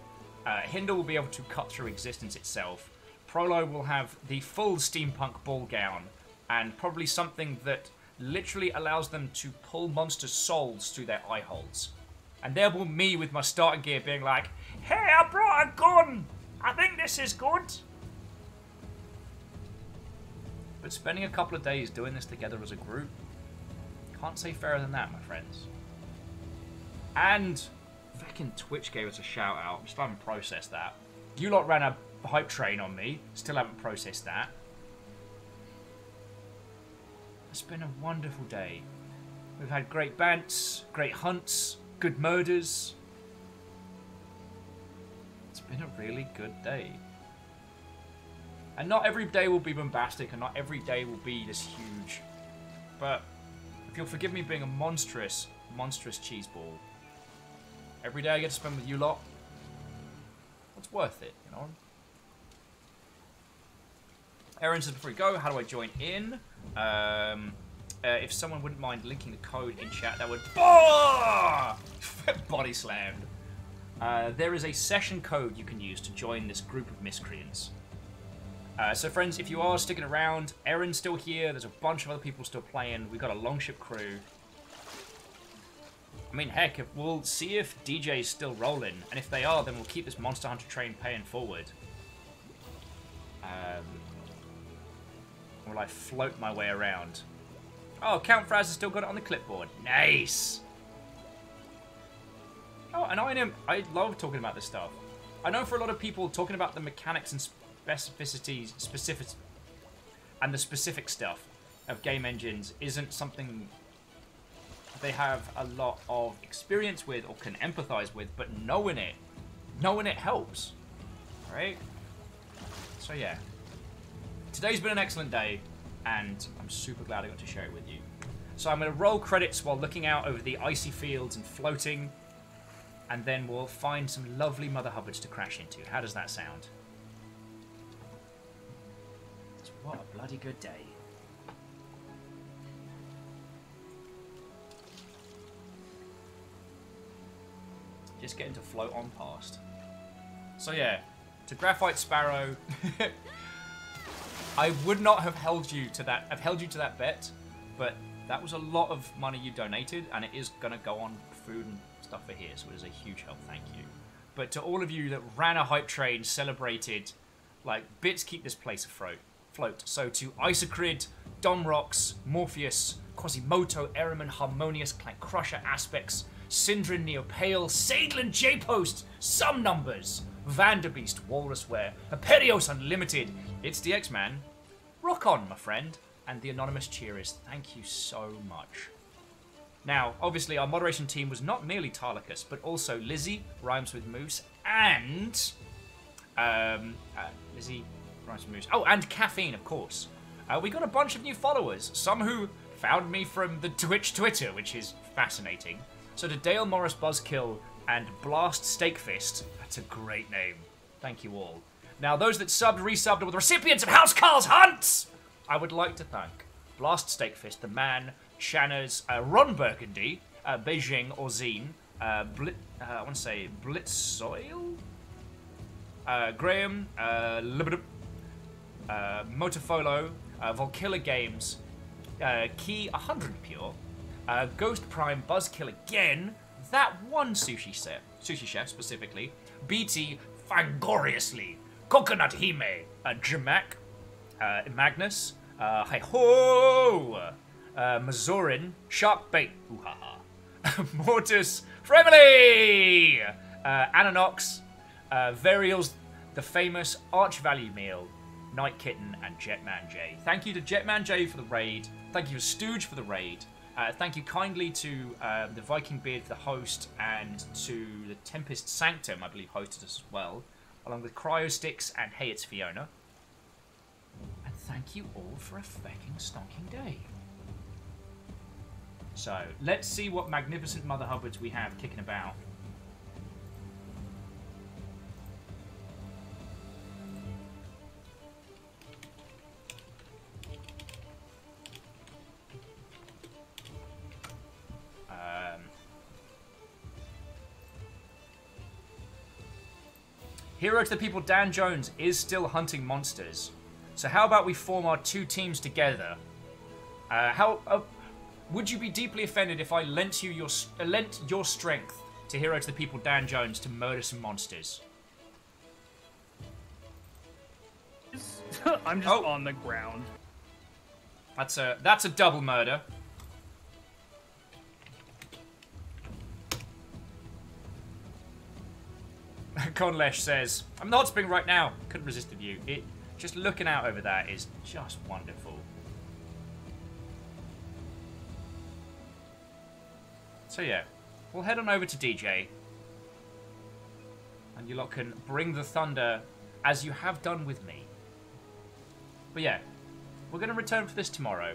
Hinder will be able to cut through existence itself. Prolo will have the full steampunk ball gown, and probably something that literally allows them to pull monsters' souls through their eye holes. And there will me with my starting gear being like, hey, I brought a gun! I think this is good! But spending a couple of days doing this together as a group, can't say fairer than that, my friends. And fucking Twitch gave us a shout out. Still haven't processed that. You lot ran a hype train on me. Still haven't processed that. It's been a wonderful day. We've had great bants, great hunts, good murders. It's been a really good day. And not every day will be bombastic, and not every day will be this huge. But if you'll forgive me being a monstrous, monstrous cheeseball, every day I get to spend with you lot, it's worth it, you know? Aaron says before we go, how do I join in? If someone wouldn't mind linking the code in chat, that would... Oh! Body slammed. There is a session code you can use to join this group of miscreants. So friends, if you are sticking around, Erin's still here, there's a bunch of other people still playing, we've got a Longship crew. I mean, heck, we'll see if DJ's still rolling, and if they are, then we'll keep this Monster Hunter train paying forward. Will I float my way around? Oh, Count Fraz has still got it on the clipboard. Nice! Oh, and I love talking about this stuff. I know for a lot of people, talking about the mechanics and specificities, and the specific stuff of game engines isn't something they have a lot of experience with or can empathize with, but knowing it helps, right? So yeah, today's been an excellent day, and I'm super glad I got to share it with you. So I'm going to roll credits while looking out over the icy fields and floating, and then we'll find some lovely Mother Hubbards to crash into. How does that sound? What a bloody good day. Just getting to float on past. So yeah, to Graphite Sparrow, I would not have held you to that bet, but that was a lot of money you donated, and it is gonna go on food and stuff for here, so it is a huge help, thank you. But to all of you that ran a hype train, celebrated, like, bits keep this place afloat. So to Isocrid, Domrox, Morpheus, Quasimoto, Ereman, Harmonious, Clank Crusher, Aspects, Syndrin, Neopale, Sadlin, J-Post, Some Numbers, Vanderbeast, Walrusware, Aperios Unlimited, It's the X-Man, Rock On, my friend, and the Anonymous Cheerist, thank you so much. Now, obviously, our moderation team was not merely Tarlicus, but also Lizzie, Rhymes with Moose, and... Lizzie... Oh, and Caffeine, of course. We got a bunch of new followers. Some who found me from the Twitch Twitter, which is fascinating. So to Dale Morris Buzzkill and Blast Stakefist, that's a great name. Thank you all. Now, those that subbed, resubbed, were the recipients of House Carl's Hunts! I would like to thank Blast Stakefist, The Man, Shanners, Ron Burgundy, Beijing or Zine, I want to say Blitzsoil? Graham, Libidum, Motofolo, Volkilla Games, Key 100 Pure, Ghost Prime, Buzzkill again, that one sushi chef specifically, BT Fangoriously, Coconut Hime, Jamak, Magnus, Hi Ho, Mazorin, Shark Bait, Mortis, Fremily, Ananox, Varials, the famous Arch Value Meal, Night Kitten, and Jetman J. Thank you to Jetman J for the raid. Thank you to Stooge for the raid. Thank you kindly to the Viking Beard, the host, and to the Tempest Sanctum, I believe, hosted us as well, along with Cryosticks and Hey It's Fiona. And thank you all for a fucking stonking day. So, let's see what magnificent Mother Hubbards we have kicking about. Hero to the People Dan Jones is still hunting monsters. So how about we form our two teams together? Would you be deeply offended if I lent your strength to hero to the people Dan Jones to murder some monsters. I'm just on the ground. That's a double murder. Conlesh says, I'm not spring right now. Couldn't resist the view. Just looking out over that is just wonderful. So yeah, we'll head on over to DJ. And you lot can bring the thunder as you have done with me. But yeah, we're going to return for this tomorrow.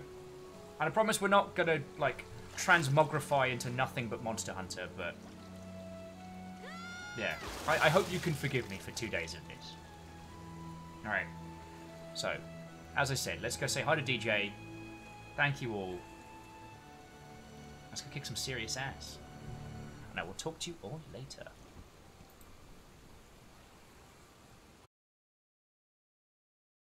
And I promise we're not going to, like, transmogrify into nothing but Monster Hunter, but... yeah, I hope you can forgive me for 2 days of this. Alright. So, as I said, let's go say hi to DJ. Thank you all. Let's go kick some serious ass. And I will talk to you all later.